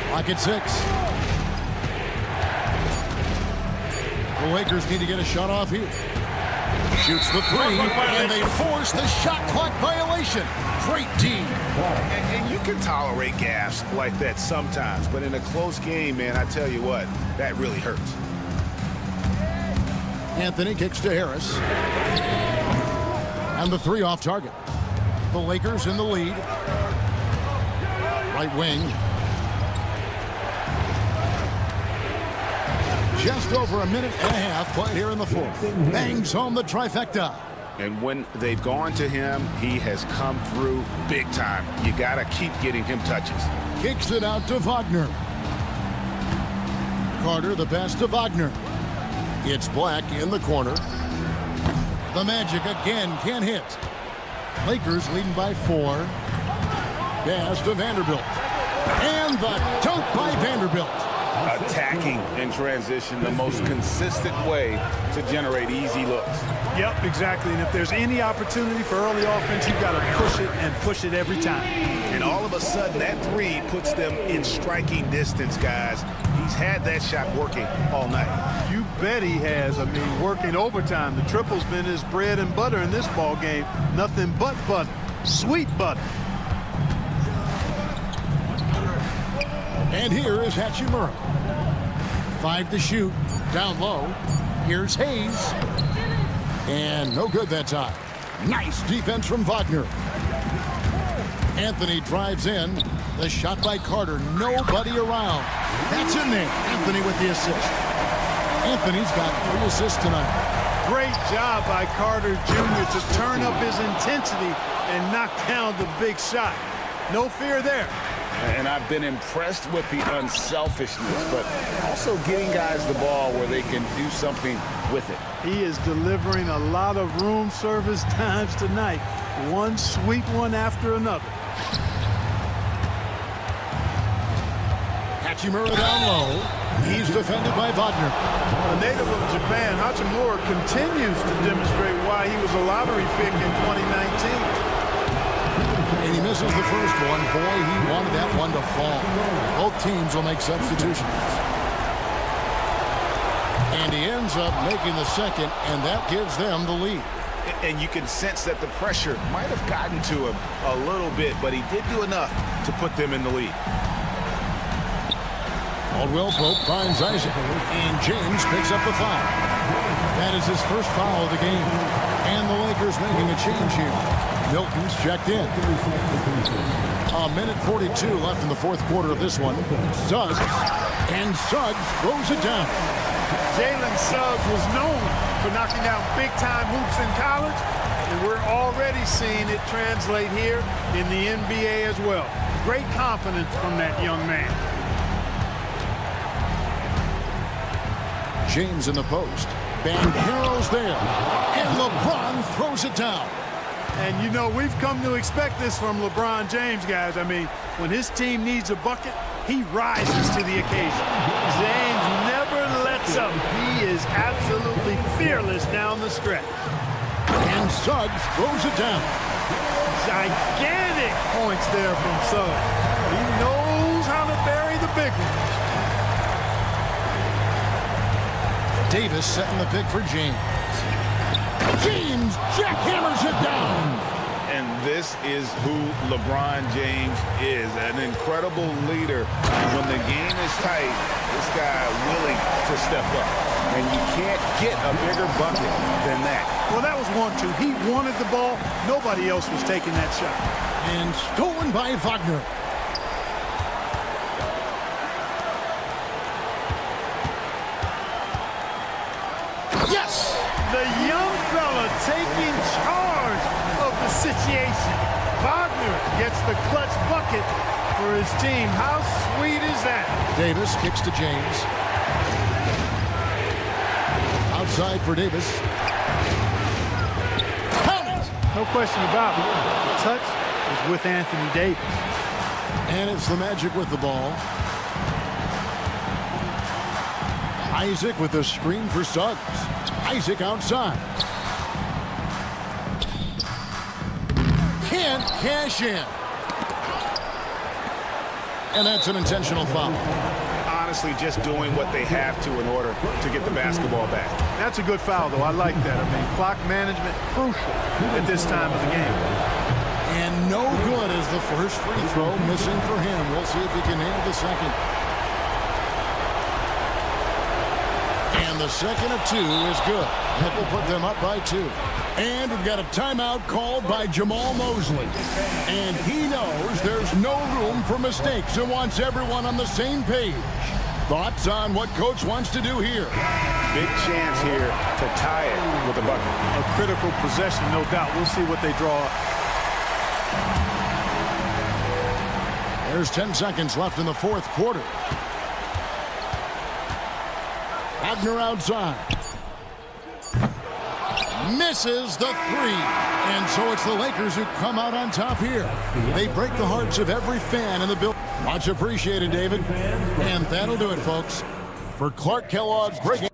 [SPEAKER 7] Clock at 6. The Lakers need to get a shot off here. Shoots the 3, and they force the shot clock violation. Great team.
[SPEAKER 8] And you can tolerate gaffes like that sometimes, but in a close game, man, I tell you what, that really hurts.
[SPEAKER 7] Anthony kicks to Harris. And the 3 off target. The Lakers in the lead. Right wing. Just over a minute and a half played here in the fourth. Bangs home the trifecta.
[SPEAKER 8] And when they've gone to him, he has come through big time. You got to keep getting him touches.
[SPEAKER 7] Kicks it out to Wagner. Carter the pass to Wagner. It's Black in the corner. The Magic again can't hit. Lakers leading by 4. Pass to Vanderbilt. And the dunk by Vanderbilt.
[SPEAKER 8] Attacking in transition, the most consistent way to generate easy looks.
[SPEAKER 15] Yep, exactly. And if there's any opportunity for early offense, you've got to push it and push it every time.
[SPEAKER 8] And all of a sudden, that 3 puts them in striking distance, guys. He's had that shot working all night.
[SPEAKER 15] You bet he has. I mean, working overtime. The triple's been his bread and butter in this ball game. Nothing but butter. Sweet butter.
[SPEAKER 7] And here is Hachimura. 5 to shoot. Down low. Here's Hayes. And no good that time. Nice defense from Wagner. Anthony drives in. The shot by Carter. Nobody around. That's in there. Anthony with the assist. Anthony's got 3 assists tonight.
[SPEAKER 15] Great job by Carter Jr. to turn up his intensity and knock down the big shot. No fear there.
[SPEAKER 8] And I've been impressed with the unselfishness, but also getting guys the ball where they can do something with it.
[SPEAKER 15] He is delivering a lot of room service times tonight. One sweet one after another.
[SPEAKER 7] Hachimura down low. He's defended by Wagner.
[SPEAKER 15] A native of Japan, Hachimura continues to demonstrate why he was a lottery pick in 2019.
[SPEAKER 7] And he misses the first one. Boy, he wanted that one to fall. Both teams will make substitutions. And he ends up making the second, and that gives them the lead.
[SPEAKER 8] And you can sense that the pressure might have gotten to him a little bit, but he did do enough to put them in the lead.
[SPEAKER 7] Caldwell Pope finds Isaac, and James picks up the foul. That is his first foul of the game. And the Lakers making a change here. Milton's checked in. A minute 42 left in the fourth quarter of this one. Suggs, and Suggs throws it down.
[SPEAKER 15] Jalen Suggs was known for knocking down big-time hoops in college. and we're already seeing it translate here in the NBA as well. Great confidence from that young man.
[SPEAKER 7] James in the post. Banchero's there. And LeBron throws it down.
[SPEAKER 15] And, you know, we've come to expect this from LeBron James, guys. I mean, when his team needs a bucket, he rises to the occasion. James never lets up. He is absolutely fearless down the stretch.
[SPEAKER 7] And Suggs throws it down.
[SPEAKER 15] Gigantic points there from Suggs. He knows how to bury the big ones.
[SPEAKER 7] Davis setting the pick for James. James jackhammers it down.
[SPEAKER 8] And this is who LeBron James is, an incredible leader. When the game is tight, this guy willing to step up. And you can't get a bigger bucket than that.
[SPEAKER 15] Well, that was 1-2. He wanted the ball. Nobody else was taking that shot.
[SPEAKER 7] And stolen by Wagner. Yes!
[SPEAKER 15] The young fella taking charge of the situation. Wagner gets the clutch bucket for his team. How sweet is that?
[SPEAKER 7] Davis kicks to James. Outside for Davis. Count it!
[SPEAKER 15] No question about it. The touch is with Anthony Davis.
[SPEAKER 7] And it's the Magic with the ball. Isaac with a screen for Suggs. Isaac outside. Can't cash in. And that's an intentional foul.
[SPEAKER 17] Honestly, just doing what they have to in order to get the basketball back.
[SPEAKER 15] That's a good foul, though. I like that. I mean, clock management crucial at this time of the game.
[SPEAKER 7] And no good is the first free throw missing for him. We'll see if he can nail the second. And the second of two is good. That will put them up by 2. And we've got a timeout called by Jamal Mosley. And he knows there's no room for mistakes and wants everyone on the same page. Thoughts on what Coach wants to do here?
[SPEAKER 17] Big chance here to tie it with a bucket.
[SPEAKER 15] A critical possession, no doubt. We'll see what they draw up.
[SPEAKER 7] There's 10 seconds left in the fourth quarter. Wagner outside. Misses the 3. And so it's the Lakers who come out on top here. They break the hearts of every fan in the building. Much appreciated, David. And that'll do it, folks. For Clark Kellogg's breaking.